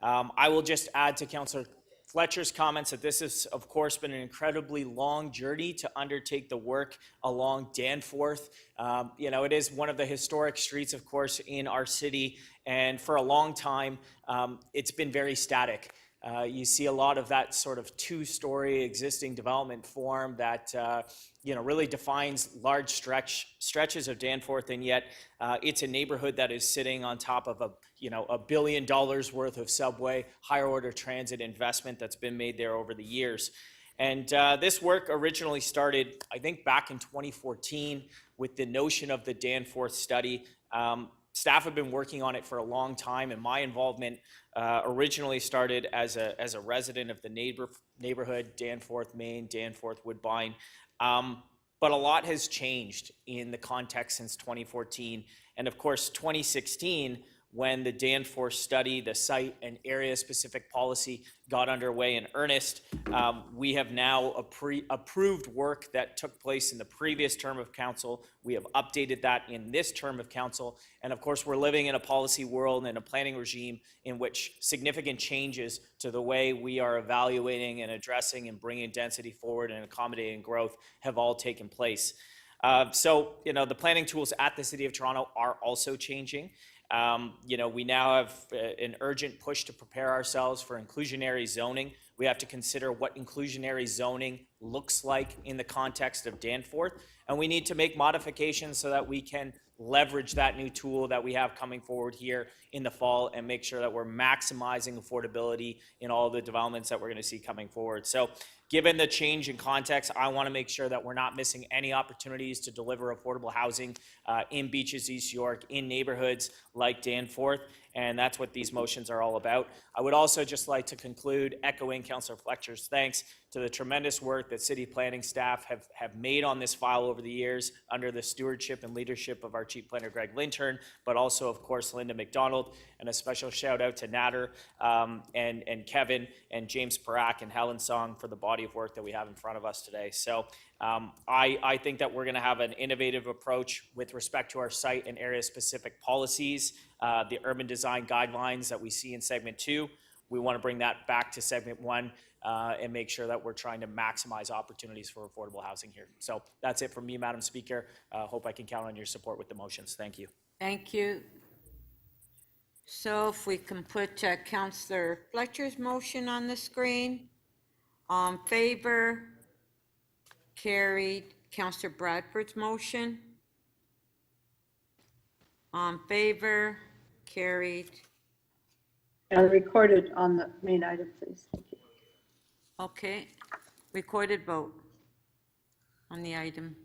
I will just add to Councillor Fletcher's comments that this has, of course, been an incredibly long journey to undertake the work along Danforth. You know, it is one of the historic streets, of course, in our city, and for a long time, it's been very static. You see a lot of that sort of two-story existing development form that you know, really defines large stretches of Danforth, and yet it's a neighborhood that is sitting on top of $1 billion worth of subway, higher order transit investment that's been made there over the years. And this work originally started, I think, back in 2014 with the notion of the Danforth study. Staff have been working on it for a long time, and my involvement originally started as a resident of the neighborhood, Danforth, Maine, Danforth, Woodbine. But a lot has changed in the context since 2014. And of course, 2016, when the Danforth study, the site and area-specific policy got underway in earnest, we have now approved work that took place in the previous term of council. We have updated that in this term of council. And of course, we're living in a policy world and a planning regime in which significant changes to the way we are evaluating and addressing and bringing density forward and accommodating growth have all taken place. So, you know, the planning tools at the City of Toronto are also changing. You know, we now have an urgent push to prepare ourselves for inclusionary zoning. We have to consider what inclusionary zoning looks like in the context of Danforth, and we need to make modifications so that we can leverage that new tool that we have coming forward here in the fall and make sure that we're maximizing affordability in all the developments that we're going to see coming forward. So given the change in context, I want to make sure that we're not missing any opportunities to deliver affordable housing in Beaches, East York, in neighborhoods like Danforth, and that's what these motions are all about. I would also just like to conclude echoing Councillor Fletcher's thanks to the tremendous work that city planning staff have made on this file over the years under the stewardship and leadership of our Chief Planner, Greg Lintern, but also, of course, Linda McDonald, and a special shout out to Nader and Kevin and James Parak and Helen Song for the body of work that we have in front of us today. So I think that we're going to have an innovative approach with respect to our site and area-specific policies, the urban design guidelines that we see in segment 2. We want to bring that back to segment 1 and make sure that we're trying to maximize opportunities for affordable housing here. So that's it from me, Madam Speaker. Hope I can count on your support with the motions. Thank you. Thank you. So if we can put Councillor Fletcher's motion on the screen. On favor? Carried. Councillor Bradford's motion. On favor? Carried. Recorded on the main item, please. Thank you. Okay. Recorded vote on the item.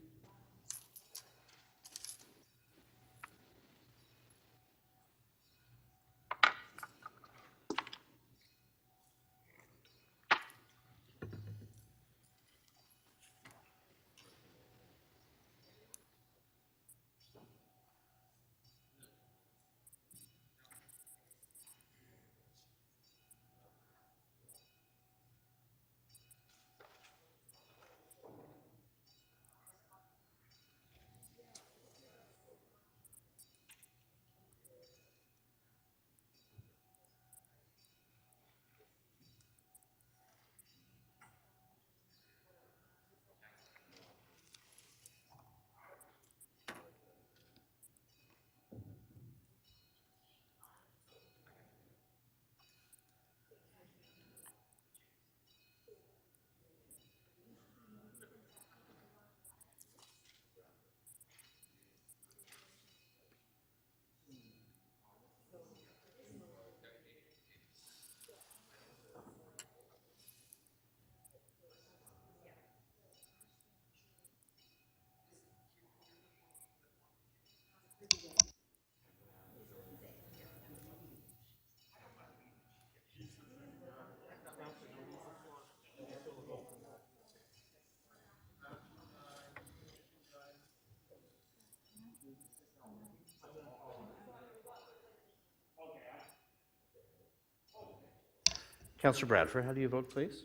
Councillor Bradford, how do you vote, please?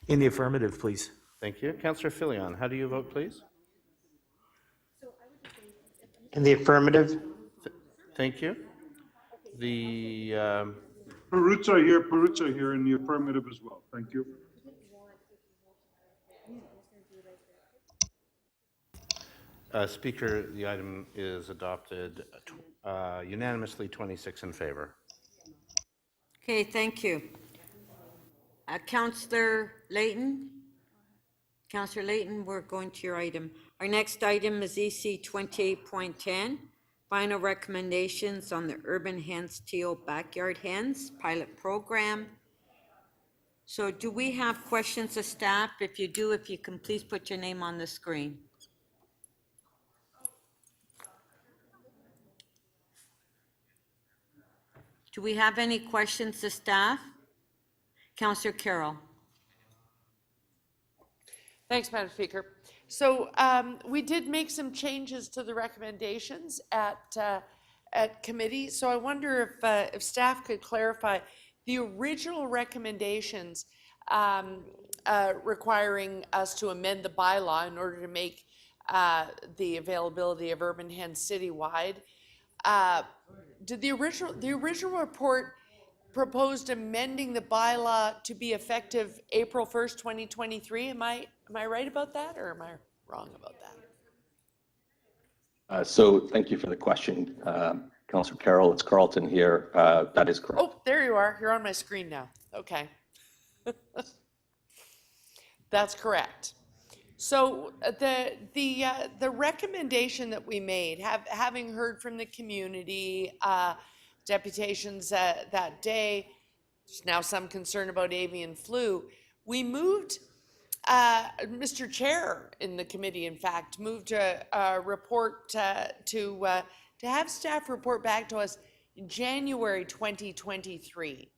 In the affirmative, please. Thank you. Councillor Filion, how do you vote, please? In the affirmative. Thank you. The Peruzza here in the affirmative as well. Thank you. Speaker, the item is adopted unanimously, 26 in favor. Okay, thank you. Councillor Layton? Councillor Layton, we're going to your item. Our next item is EC 28.10, final recommendations on the Urban Hens Teal Backyard Hens pilot program. So do we have questions of staff? If you do, if you can please put your name on the screen. Do we have any questions of staff? Councillor Carroll. Thanks, Madam Speaker. So we did make some changes to the recommendations at committee. So I wonder if staff could clarify the original recommendations requiring us to amend the bylaw in order to make the availability of urban hens citywide. Did the original report proposed amending the bylaw to be effective April 1st, 2023? Am I right about that, or am I wrong about that? So thank you for the question, Councillor Carroll. It's Carlton here. That is correct. Oh, there you are. You're on my screen now. Okay. That's correct. So the recommendation that we made, having heard from the community, deputations that day, there's now some concern about avian flu. We moved, Mr. Chair in the committee, in fact, moved a report to have staff report back to us in January 2023.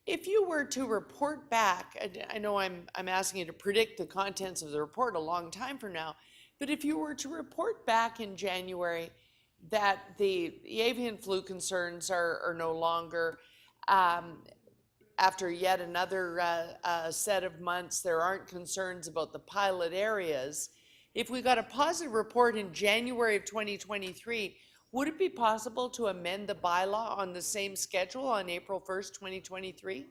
If you were to report back, I know I'm asking you to predict the contents of the report a long time from now, but if you were to report back in January that the avian flu concerns are no longer, after yet another set of months, there aren't concerns about the pilot areas. If we got a positive report in January of 2023, would it be possible to amend the bylaw on the same schedule on April 1st, 2023?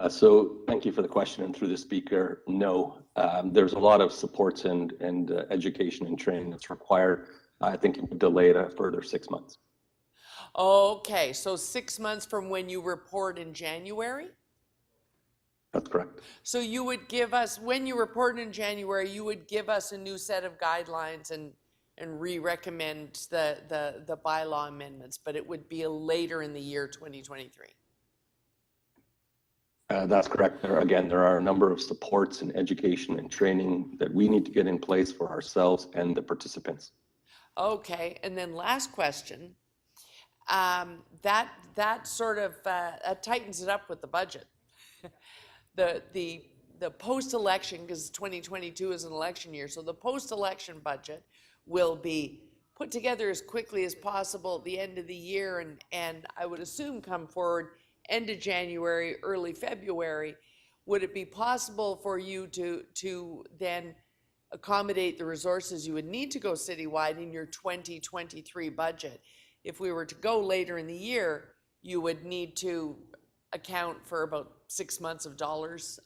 So thank you for the question, and through the speaker, no. There's a lot of supports and education and training that's required. I think it would delay it a further 6 months. Okay, so 6 months from when you report in January? That's correct. So you would give us, when you report in January, you would give us a new set of guidelines and re-recommend the bylaw amendments, but it would be later in the year 2023. That's correct. There are a number of supports and education and training that we need to get in place for ourselves and the participants. Okay, and then last question. That sort of tightens it up with the budget. The post-election, because 2022 is an election year, so the post-election budget will be put together as quickly as possible at the end of the year, and I would assume come forward end of January, early February. Would it be possible for you to then accommodate the resources you would need to go citywide in your 2023 budget? If we were to go later in the year, you would need to account for about 6 months of dollars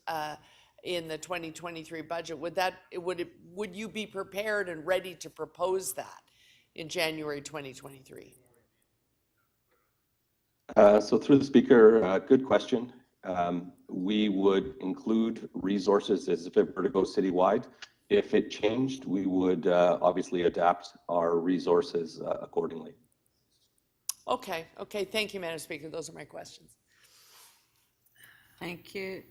in the 2023 budget. Would you be prepared and ready to propose that in January 2023? So through the speaker, good question. We would include resources as if it were to go citywide. If it changed, we would obviously adapt our resources accordingly. Okay, thank you, Madam Speaker. Those are my questions. Thank you.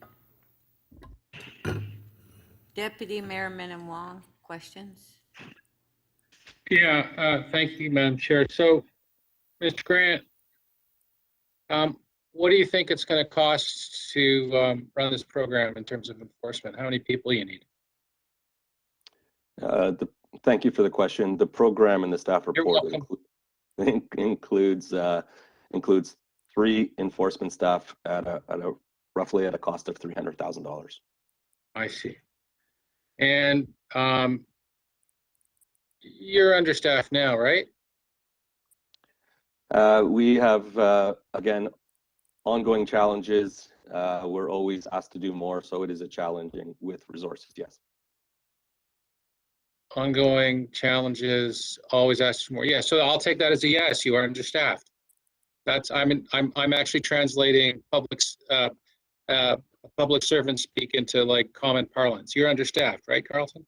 Deputy Mayor Minnan-Wong, questions? Yeah, thank you, Madam Chair. So, Mr. Grant, what do you think it's going to cost to run this program in terms of enforcement? How many people you need? Thank you for the question. The program and the staff report includes 3 enforcement staff at a roughly at a cost of $300,000. I see. And you're understaffed now, right? We have, again, ongoing challenges. We're always asked to do more, so it is a challenging with resources, yes. Ongoing challenges, always ask for more. Yeah, so I'll take that as a yes, you are understaffed. That's, I'm actually translating public servant speak into like common parlance. You're understaffed, right, Carlton?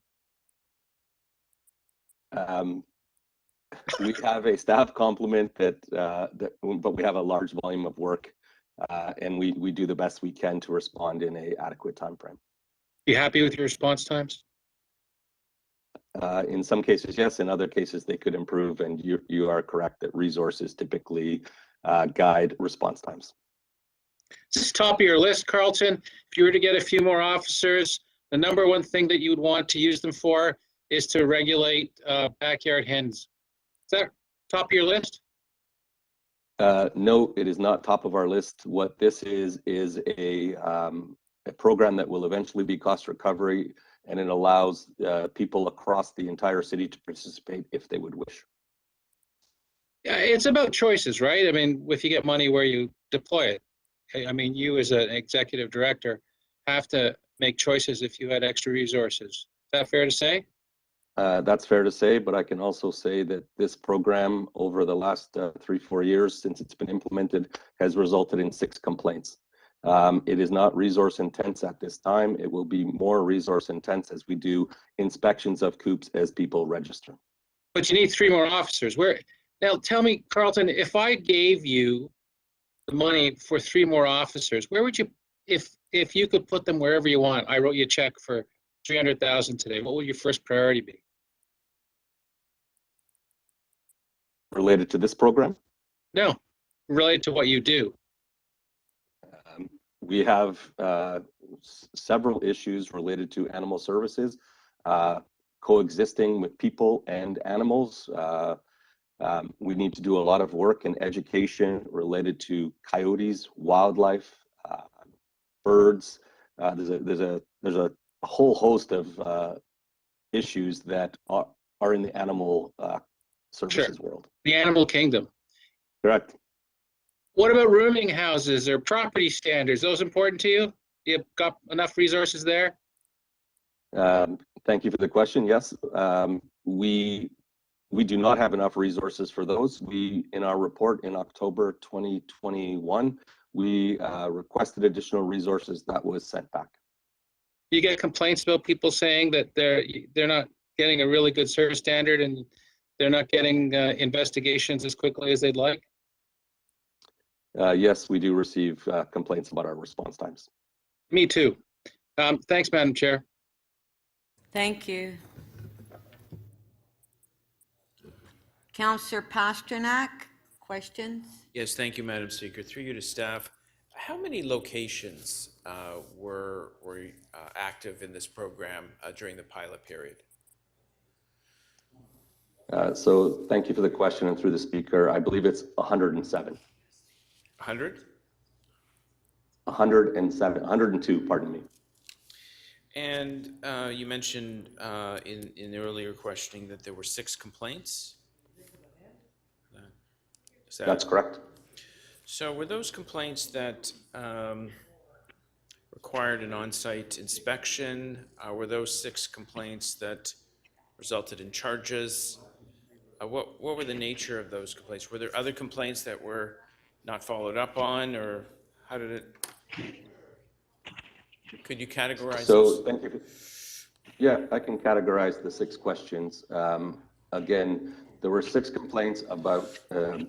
We have a staff complement but we have a large volume of work, and we do the best we can to respond in an adequate time frame. You happy with your response times? In some cases, yes. In other cases, they could improve, and you are correct that resources typically guide response times. This is top of your list, Carlton. If you were to get a few more officers, the number one thing that you would want to use them for is to regulate backyard hens. Is that top of your list? No, it is not top of our list. What this is a program that will eventually be cost recovery, and it allows people across the entire city to participate if they would wish. Yeah, it's about choices, right? I mean, if you get money where you deploy it. I mean, you as an executive director have to make choices if you had extra resources. Is that fair to say? That's fair to say, but I can also say that this program over the last 3-4 years since it's been implemented has resulted in 6 complaints. It is not resource intense at this time. It will be more resource intense as we do inspections of coops as people register. But you need 3 more officers. Now tell me, Carlton, if I gave you the money for 3 more officers, where would you, if you could put them wherever you want? I wrote you a check for $300,000 today. What would your first priority be? Related to this program? No, related to what you do. We have several issues related to animal services, coexisting with people and animals. We need to do a lot of work and education related to coyotes, wildlife, birds. There's a whole host of issues that are in the animal services world. The animal kingdom. Correct. What about rooming houses or property standards? Those important to you? You got enough resources there? Thank you for the question. Yes, we do not have enough resources for those. In our report in October 2021, we requested additional resources that was sent back. You get complaints about people saying that they're not getting a really good service standard and they're not getting investigations as quickly as they'd like? Yes, we do receive complaints about our response times. Me too. Thanks, Madam Chair. Thank you. Councillor Pasternak, questions? Yes, thank you, Madam Speaker. Through you to staff, how many locations were active in this program during the pilot period? So thank you for the question, and through the speaker, I believe it's 107. 100? 107, 102, pardon me. And you mentioned in the earlier questioning that there were 6 complaints? That's correct. So were those complaints that required an on-site inspection? Were those 6 complaints that resulted in charges? What were the nature of those complaints? Were there other complaints that were not followed up on, or how did it? Could you categorize those? Thank you. Yeah, I can categorize the 6 questions. Again, there were 6 complaints about the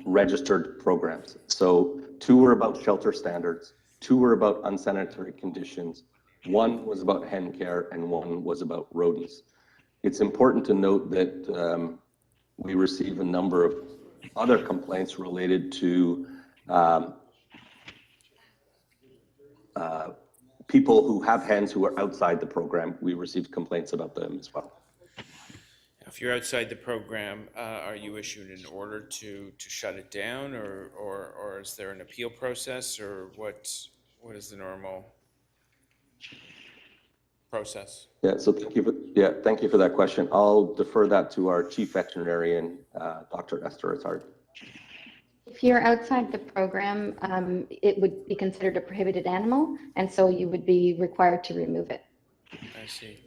registered programs. So 2 were about shelter standards, 2 were about unsanitary conditions, 1 was about hen care, and 1 was about rodents. It's important to note that we receive a number of other complaints related to people who have hens who are outside the program. We received complaints about them as well. If you're outside the program, are you issued an order to shut it down, or is there an appeal process, or what is the normal process? Yeah, so thank you for that question. I'll defer that to our chief veterinarian, Dr. Esther Attard. If you're outside the program, it would be considered a prohibited animal, and so you would be required to remove it. I see.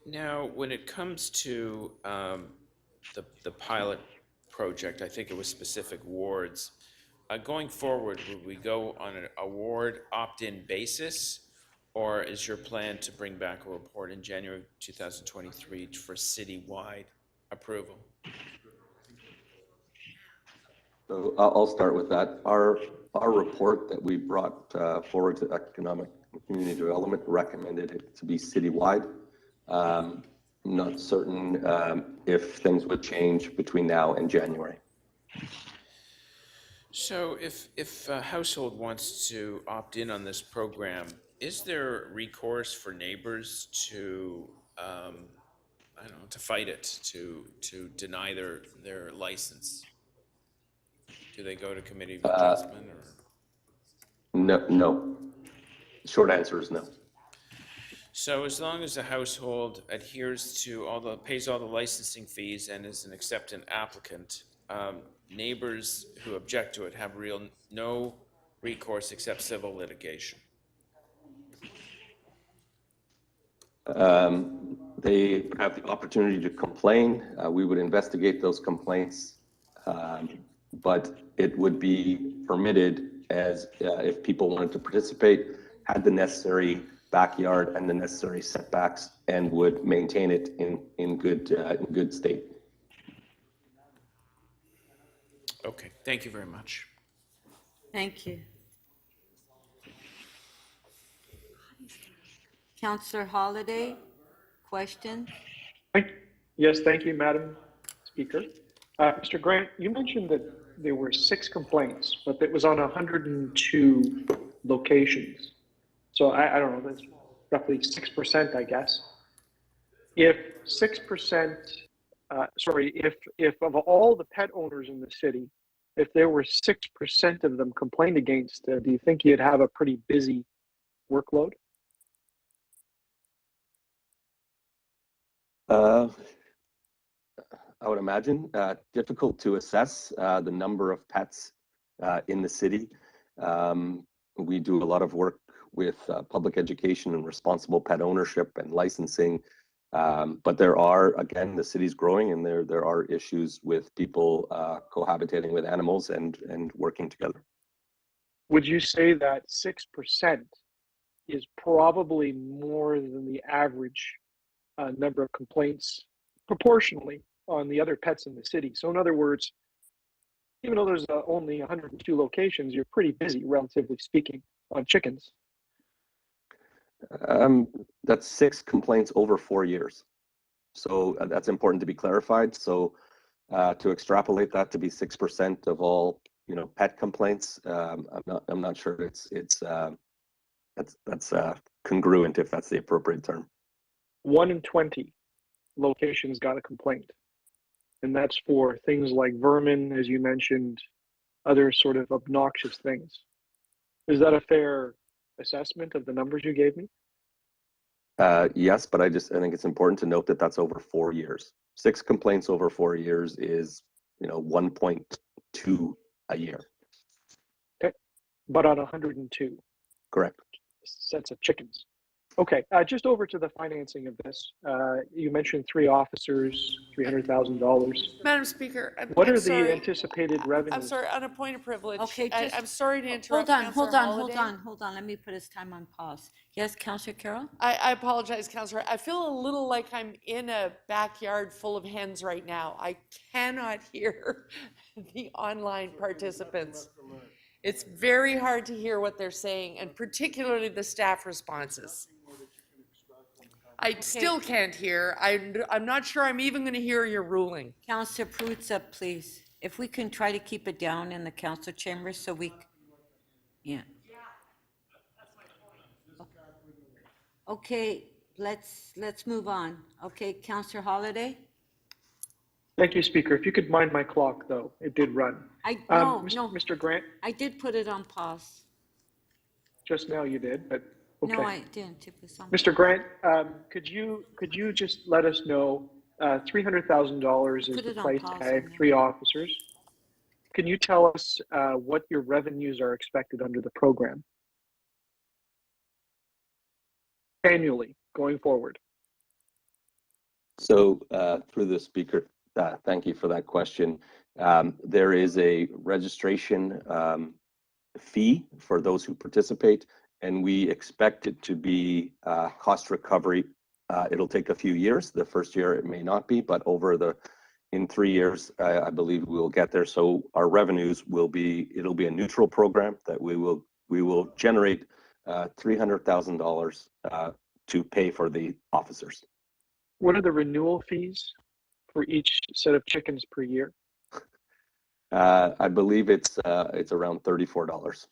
Now, when it comes to the pilot project, I think it was specific wards. Going forward, would we go on a ward opt-in basis, or is your plan to bring back a report in January 2023 for citywide approval? So I'll start with that. Our report that we brought forward to Economic and Community Development recommended it to be citywide. Not certain if things would change between now and January. So if a household wants to opt in on this program, is there recourse for neighbors to, I don't know, to fight it, to deny their license? Do they go to committee of adjustment or? No. Short answer is no. So as long as the household adheres to pays all the licensing fees and is an acceptant applicant, neighbors who object to it have no recourse except civil litigation. They have the opportunity to complain. We would investigate those complaints, but it would be permitted as if people wanted to participate, had the necessary backyard and the necessary setbacks, and would maintain it in good state. Okay, thank you very much. Thank you. Councillor Holliday, question? Yes, thank you, Madam Speaker. Mr. Grant, you mentioned that there were 6 complaints, but it was on 102 locations. So I don't know, that's roughly 6%, I guess. If 6%, if of all the pet owners in the city, if there were 6% of them complained against, do you think you'd have a pretty busy workload? I would imagine difficult to assess the number of pets in the city. We do a lot of work with public education and responsible pet ownership and licensing. But there are, again, the city's growing, and there are issues with people cohabitating with animals and working together. Would you say that 6% is probably more than the average number of complaints proportionally on the other pets in the city? So in other words, even though there's only 102 locations, you're pretty busy, relatively speaking, on chickens. That's 6 complaints over 4 years. So that's important to be clarified. So to extrapolate that to be 6% of all, pet complaints, I'm not sure that's congruent, if that's the appropriate term. 1 in 20 locations got a complaint, and that's for things like vermin, as you mentioned, other sort of obnoxious things. Is that a fair assessment of the numbers you gave me? Yes, but I think it's important to note that that's over 4 years. 6 complaints over 4 years is, 1.2 a year. Okay, but on 102. Correct. Sets of chickens. Okay, just over to the financing of this. You mentioned 3 officers, $300,000. Madam Speaker, What I'm are sorry. the anticipated revenues? I'm sorry, on a point of privilege. Okay, I'm sorry to interrupt. Hold Councillor on. Holladay. Let me put his time on pause. Yes, Councillor Carroll? I apologize, Councillor. I feel a little like I'm in a backyard full of hens right now. I cannot hear the online participants. It's very hard to hear what they're saying, and particularly the staff responses. I still can't hear. I'm not sure I'm even going to hear your ruling. Councillor Perruzza, please. If we can try to keep it down in the council chamber so we, yeah. Okay, let's move on. Okay, Councillor Holliday? Thank you, Speaker. If you could mind my clock, though, it did run. No, Mr. Grant, I did put it on pause. just now you did, but okay. No, I didn't. It was on. Mr. Grant, could you just let us know, $300,000 is Put the it on price pause tag, on there. 3 officers. Can you tell us what your revenues are expected under the program annually going forward? So through the speaker, thank you for that question. There is a registration fee for those who participate, and we expect it to be cost recovery. It'll take a few years. The first year it may not be, but in 3 years, I believe we will get there. So our revenues it'll be a neutral program that we will generate $300,000 to pay for the officers. What are the renewal fees for each set of chickens per year? I believe it's around $34.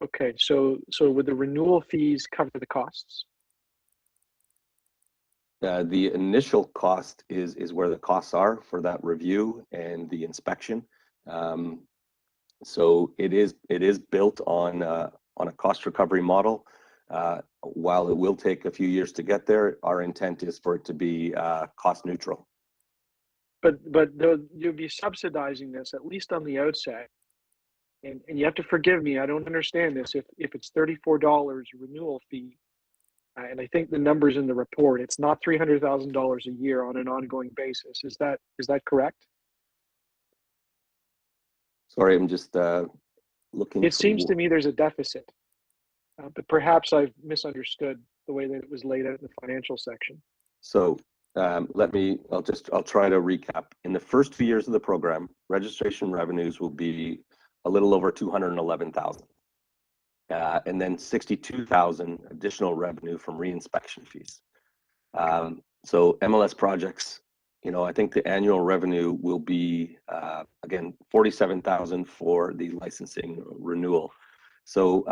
Okay, so would the renewal fees cover the costs? The initial cost is where the costs are for that review and the inspection. So it is built on a cost recovery model. While it will take a few years to get there, our intent is for it to be cost neutral. But you'll be subsidizing this at least on the outset. And you have to forgive me, I don't understand this. If it's $34 renewal fee, and I think the numbers in the report, it's not $300,000 a year on an ongoing basis. Is that correct? Sorry, I'm just looking. It seems to me there's a deficit, but perhaps I've misunderstood the way that it was laid out in the financial section. So I'll try to recap. In the first 2 years of the program, registration revenues will be a little over $211,000. And then 62,000 additional revenue from reinspection fees. So MLS projects, I think the annual revenue will be again 47,000 for the licensing renewal. So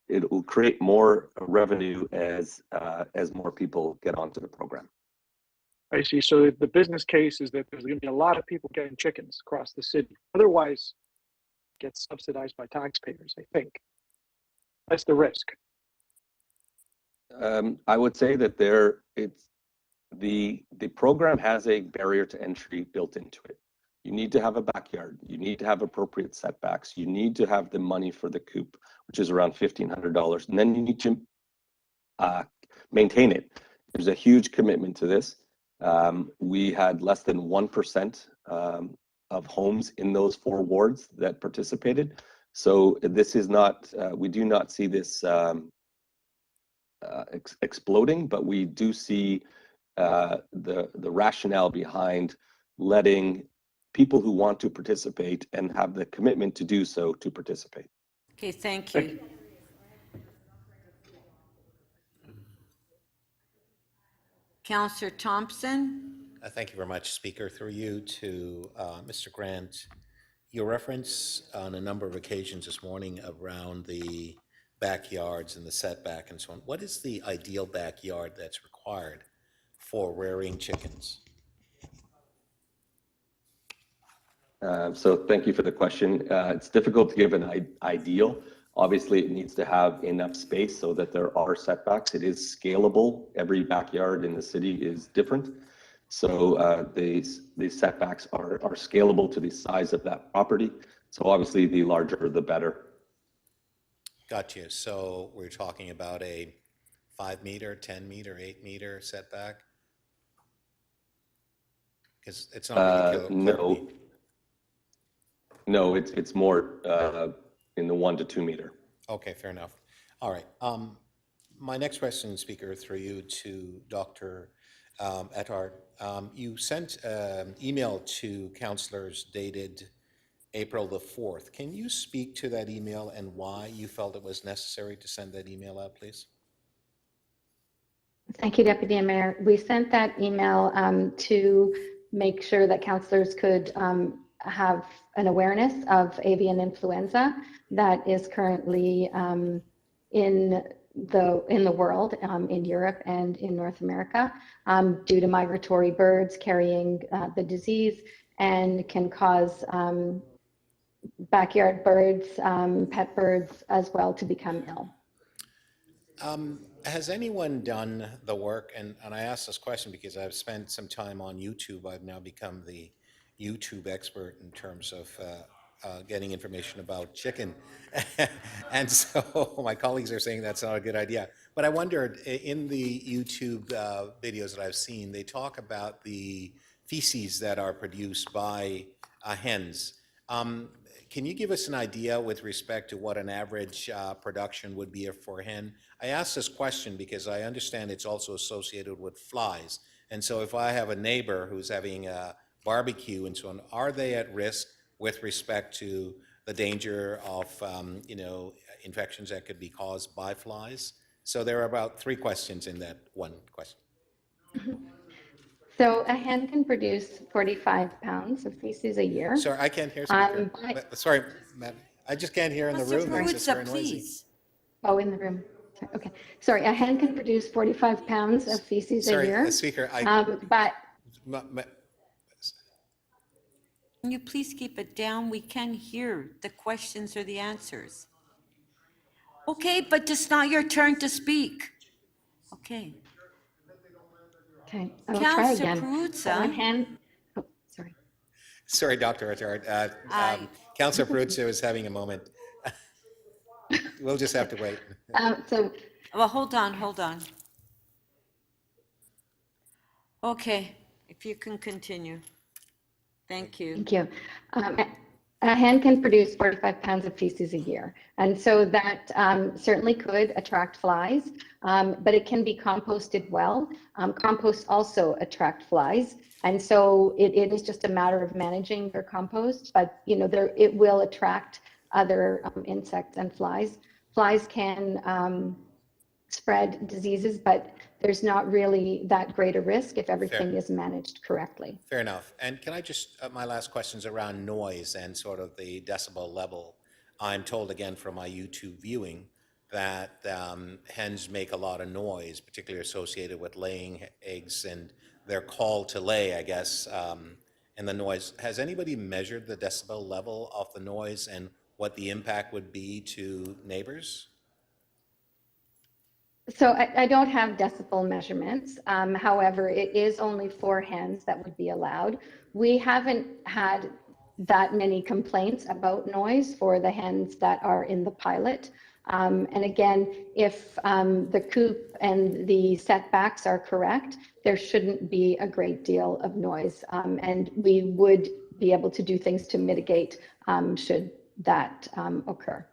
it will create more revenue as more people get onto the program. I see. So the business case is that there's going to be a lot of people getting chickens across the city. Otherwise, it gets subsidized by taxpayers, I think. That's the risk. I would say that the program has a barrier to entry built into it. You need to have a backyard. You need to have appropriate setbacks. You need to have the money for the coop, which is around $1,500, and then you need to maintain it. There's a huge commitment to this. We had less than 1% of homes in those 4 wards that participated. So this is not, we do not see this exploding, but we do see the rationale behind letting people who want to participate and have the commitment to do so to participate. Okay, thank you. Councillor Thompson. Thank you very much, Speaker. Through you to Mr. Grant. Your reference on a number of occasions this morning around the backyards and the setback and so on. What is the ideal backyard that's required for rearing chickens? So thank you for the question. It's difficult to give an ideal. Obviously, it needs to have enough space so that there are setbacks. It is scalable. Every backyard in the city is different. So these setbacks are scalable to the size of that property. So obviously, the larger, the better. Got you. So we're talking about a 5 meter, 10 meter, 8 meter setback? Because it's not really clear. No, it's more in the 1 to 2 meter. Okay, fair enough. All right. My next question, Speaker, through you to Dr. Ettard. You sent an email to councillors dated April the 4th. Can you speak to that email and why you felt it was necessary to send that email out, please? Thank you, Deputy Mayor. We sent that email to make sure that councillors could have an awareness of avian influenza that is currently in in the world, in Europe and in North America, due to migratory birds carrying the disease, and can cause backyard birds, pet birds as well, to become ill. Has anyone done the work, and I ask this question because I've spent some time on YouTube. I've now become the YouTube expert in terms of getting information about chicken. And so my colleagues are saying that's not a good idea. But I wondered, in the YouTube videos that I've seen, they talk about the feces that are produced by hens. Can you give us an idea with respect to what an average production would be for a hen? I ask this question because I understand it's also associated with flies. And so if I have a neighbor who's having a barbecue and so on, are they at risk with respect to the danger of infections that could be caused by flies? So there are about 3 questions in that one question. So a hen can produce 45 pounds of feces a year. Sorry, I can't hear, Speaker. Sorry, Matt. I just can't hear in the room. It's just very noisy. Oh, in the room. Okay. Sorry, a hen can produce 45 pounds of feces a year. Sorry, Speaker. But Can you please keep it down? We can hear the questions or the answers. Okay, but it's not your turn to speak. Okay. Okay, I'll try again. Peruzza. So one hen. Oh, sorry. Sorry, Dr. Richard. Councillor Peruzza is having a moment. We'll just have to wait. Well, hold on. Okay, if you can continue. Thank you. Thank you. A hen can produce 45 pounds of feces a year. And so that certainly could attract flies, but it can be composted well. Compost also attract flies. And so it is just a matter of managing your compost, but it will attract other insects and flies. Flies can spread diseases, but there's not really that great a risk if everything is managed correctly. Fair enough. And can I just, my last question is around noise and sort of the decibel level. I'm told again from my YouTube viewing that hens make a lot of noise, particularly associated with laying eggs and their call to lay, I guess, and the noise. Has anybody measured the decibel level of the noise and what the impact would be to neighbors? So I don't have decibel measurements. However, it is only 4 hens that would be allowed. We haven't had that many complaints about noise for the hens that are in the pilot. And again, if the coop and the setbacks are correct, there shouldn't be a great deal of noise. And we would be able to do things to mitigate should that occur.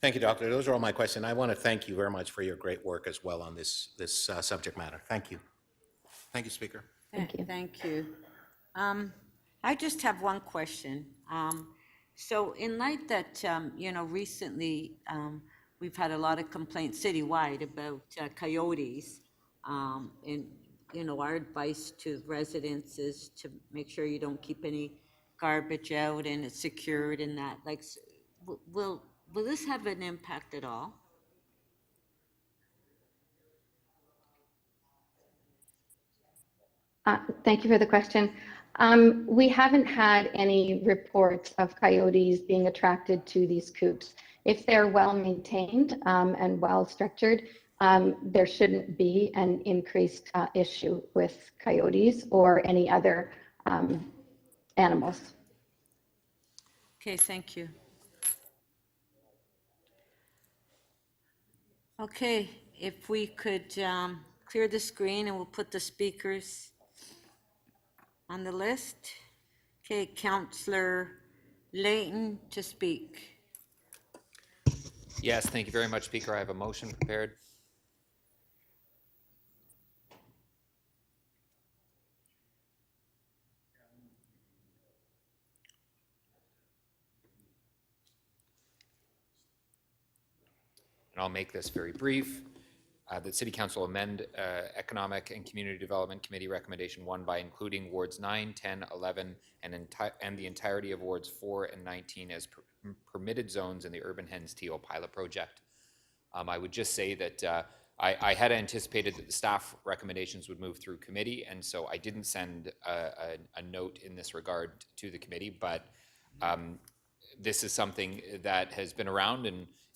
Thank you, Doctor. Those are all my questions. I want to thank you very much for your great work as well on this subject matter. Thank you. Thank you, Speaker. Thank you. I just have one question. So in light that, recently we've had a lot of complaints citywide about coyotes, and, our advice to residents is to make sure you don't keep any garbage out and it's secured and that, like, will this have an impact at all? Thank you for the question. We haven't had any reports of coyotes being attracted to these coops. If they're well maintained and well structured, there shouldn't be an increased issue with coyotes or any other animals. Okay, thank you. Okay, if we could clear the screen and we'll put the speakers on the list. Okay, Councillor Layton to speak. Yes, thank you very much, Speaker. I have a motion prepared. And I'll make this very brief. The City Council amend Economic and Community Development Committee Recommendation 1 by including wards 9, 10, 11, and the entirety of wards 4 and 19 as permitted zones in the Urban Hens TO pilot project. I would just say that I had anticipated that the staff recommendations would move through committee, and so I didn't send a note in this regard to the committee, but this is something that has been around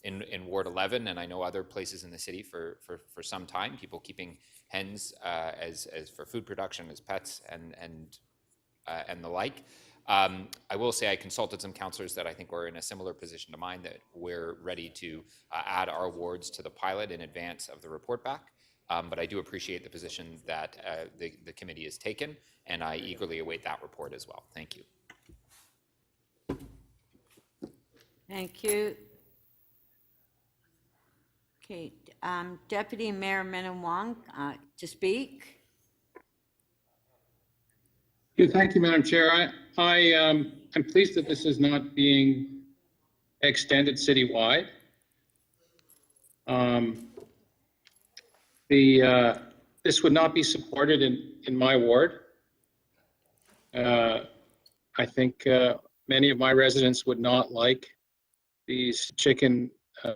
in Ward 11, and I know other places in the city for some time, people keeping hens as for food production, as pets, and the like. I will say I consulted some councillors that I think were in a similar position to mine, that we're ready to add our wards to the pilot in advance of the report back. But I do appreciate the position that the committee has taken, and I eagerly await that report as well. Thank you. Thank you. Okay, Deputy Mayor Minnan-Wong to speak. Yeah, thank you, Madam Chair. I'm pleased that this is not being extended citywide. This would not be supported in my ward. I think many of my residents would not like these chicken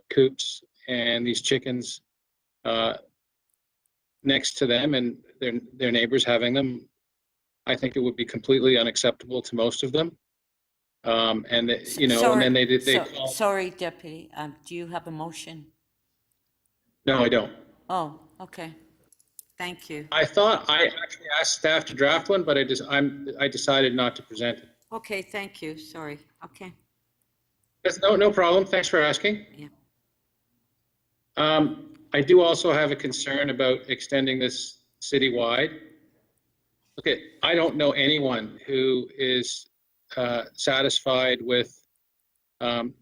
coops and these chickens next to them and their neighbors having them. I think it would be completely unacceptable to most of them. And you know, Sorry, and then they call. Sorry, Deputy. Do you have a motion? No, I don't. Oh, okay. Thank you. I thought I actually asked staff to draft one, but I decided not to present it. Okay, thank you. Sorry. Okay. That's no problem. Thanks for asking. Yeah. I do also have a concern about extending this citywide. Okay, I don't know anyone who is satisfied with, you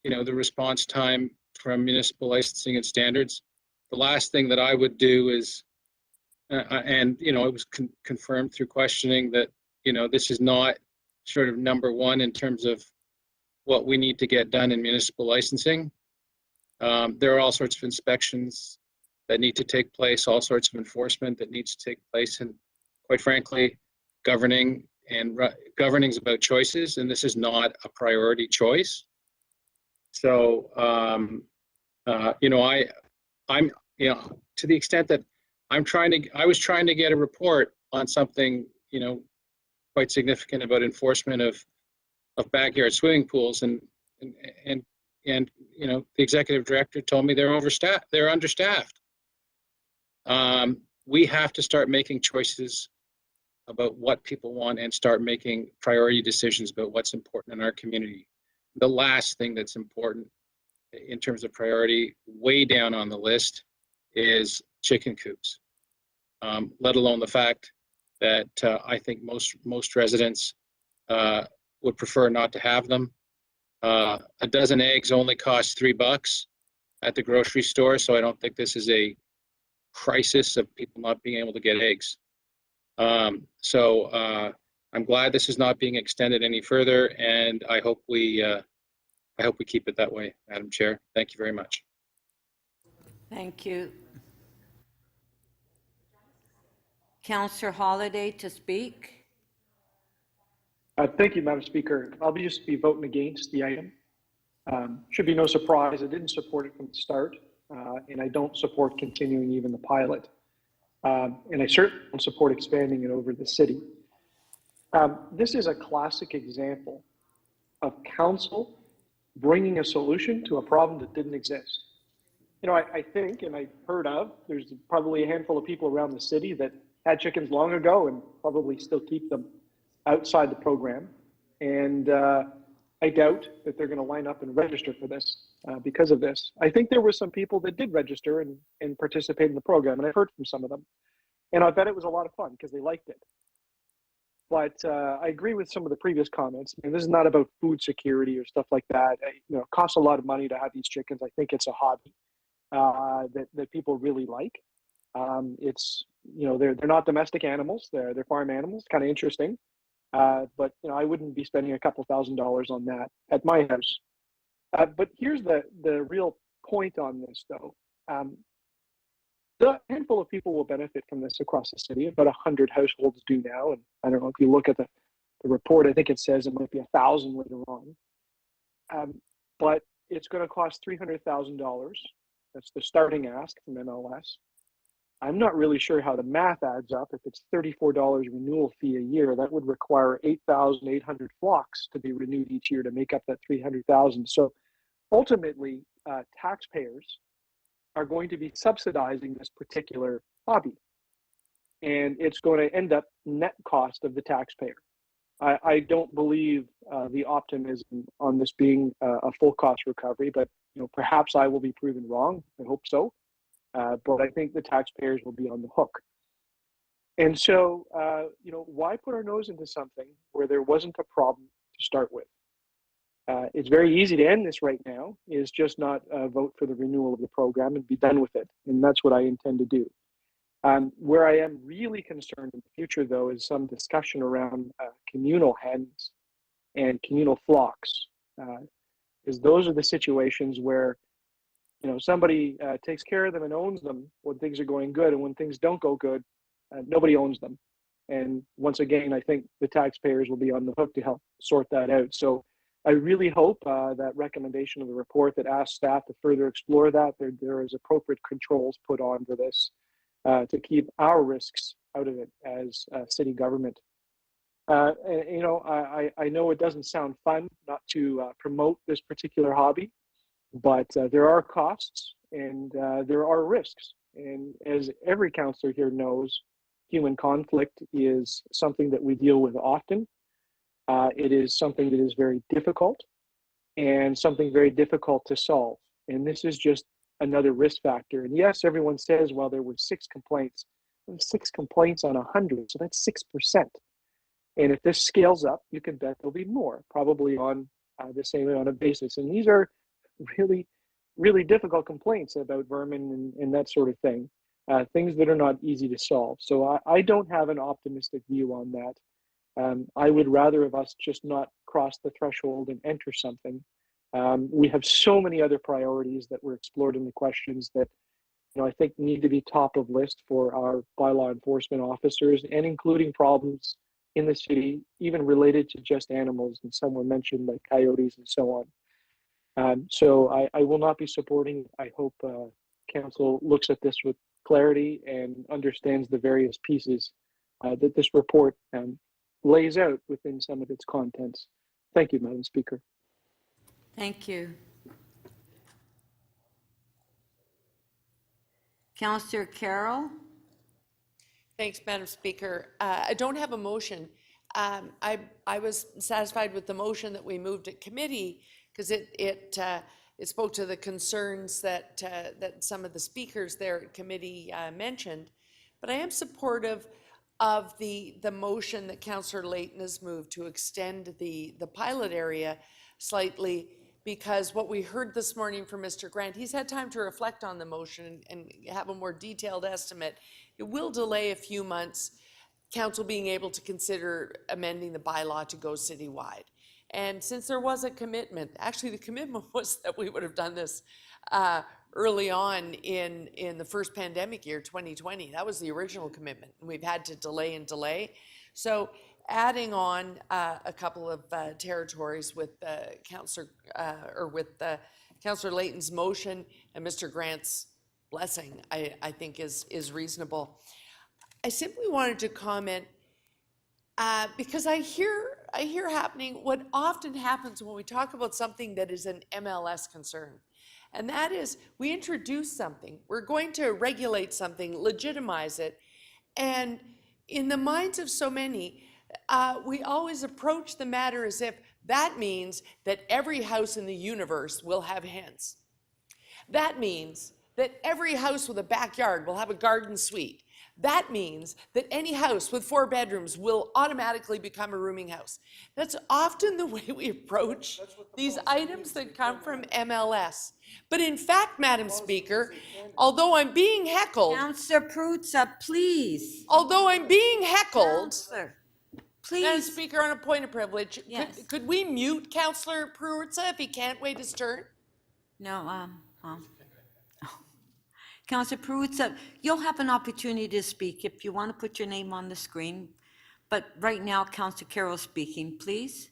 know, the response time from municipal licensing and standards. The last thing that I would do is, and you know, it was confirmed through questioning that, you know, this is not sort of number one in terms of what we need to get done in municipal licensing. There are all sorts of inspections that need to take place, all sorts of enforcement that needs to take place, and quite frankly, governing is about choices, and this is not a priority choice. So, you know, I'm, you know, to the extent that I was trying to get a report on something, you know, quite significant about enforcement of backyard swimming pools, and you know, the executive director told me they're understaffed. We have to start making choices about what people want and start making priority decisions about what's important in our community. The last thing that's important in terms of priority, way down on the list, is chicken coops. Let alone the fact that I think most residents would prefer not to have them. A dozen eggs only costs $3 at the grocery store, so I don't think this is a crisis of people not being able to get eggs. So I'm glad this is not being extended any further, and I hope we keep it that way, Madam Chair. Thank you very much. Thank you. Councillor Holiday to speak. Thank you, Madam Speaker. I'll just be voting against the item. Should be no surprise. I didn't support it from the start, and I don't support continuing even the pilot. And I certainly don't support expanding it over the city. This is a classic example of council bringing a solution to a problem that didn't exist. You know, I think, and I've heard of, there's probably a handful of people around the city that had chickens long ago and probably still keep them outside the program. And I doubt that they're going to line up and register for this because of this. I think there were some people that did register and participate in the program, and I've heard from some of them. And I bet it was a lot of fun because they liked it. But I agree with some of the previous comments. I mean, this is not about food security or stuff like that. You know, it costs a lot of money to have these chickens. I think it's a hobby that people really like. It's, you know, they're not domestic animals. They're farm animals. Kind of interesting. But you know, I wouldn't be spending a couple $1,000s on that at my house. But here's the real point on this, though. A handful of people will benefit from this across the city. About 100 households do now, and I don't know if you look at the report. I think it says it might be 1,000 later on. But it's going to cost $300,000 That's the starting ask from MLS. I'm not really sure how the math adds up. If it's $34 renewal fee a year, that would require 8,800 flocks to be renewed each year to make up that 300,000. So ultimately, taxpayers are going to be subsidizing this particular hobby. And it's going to end up net cost of the taxpayer. I don't believe the optimism on this being a full cost recovery, but perhaps I will be proven wrong. I hope so. But I think the taxpayers will be on the hook. And so, why put our nose into something where there wasn't a problem to start with? It's very easy to end this right now, is just not vote for the renewal of the program and be done with it. And that's what I intend to do. Where I am really concerned in the future, though, is some discussion around communal hens and communal flocks. Because those are the situations where somebody takes care of them and owns them when things are going good, and when things don't go good, nobody owns them. And once again, I think the taxpayers will be on the hook to help sort that out. So I really hope that recommendation of the report that asks staff to further explore that, there is appropriate controls put on for this to keep our risks out of it as city government. I know it doesn't sound fun not to promote this particular hobby, but there are costs and there are risks. And as every councillor here knows, human conflict is something that we deal with often. It is something that is very difficult and something very difficult to solve. And this is just another risk factor. And yes, everyone says, well, there were 6 complaints. 6 complaints on 100, so that's 6%. And if this scales up, you can bet there'll be more, probably on the same amount of basis. And these are really, really difficult complaints about vermin and that sort of thing, things that are not easy to solve. So I don't have an optimistic view on that. I would rather of us just not cross the threshold and enter something. We have so many other priorities that were explored in the questions that I think need to be top of list for our bylaw enforcement officers, and including problems in the city, even related to just animals, and some were mentioned like coyotes and so on. So I will not be supporting. I hope council looks at this with clarity and understands the various pieces that this report lays out within some of its contents. Thank you, Madam Speaker. Thank you. Councillor Carroll. Thanks, Madam Speaker. I don't have a motion. I was satisfied with the motion that we moved at committee because it spoke to the concerns that some of the speakers there at committee mentioned. But I am supportive of the motion that Councillor Layton has moved to extend the pilot area slightly, because what we heard this morning from Mr. Grant, he's had time to reflect on the motion and have a more detailed estimate. It will delay a few months, council being able to consider amending the bylaw to go citywide. And since there was a commitment, actually the commitment was that we would have done this early on in the first pandemic year, 2020. That was the original commitment. And we've had to delay and delay. So adding on a couple of territories with Councillor Layton's motion and Mr. Grant's blessing, I think is reasonable. I simply wanted to comment because I hear happening what often happens when we talk about something that is an MLS concern. And that is, we introduce something, we're going to regulate something, legitimize it, and in the minds of so many, we always approach the matter as if that means that every house in the universe will have hens. That means that every house with a backyard will have a garden suite. That means that any house with 4 bedrooms will automatically become a rooming house. That's often the way we approach these items that come from MLS. But in fact, Madam Speaker, although I'm being heckled... Councillor Prutza, please. Although I'm being heckled... Councillor, please. Madam Speaker, on a point of privilege, yes. could we mute Councillor Prutza if he can't wait his turn? No, Councillor Prutza, you'll have an opportunity to speak if you want to put your name on the screen. But right now, Councillor Carroll speaking, please.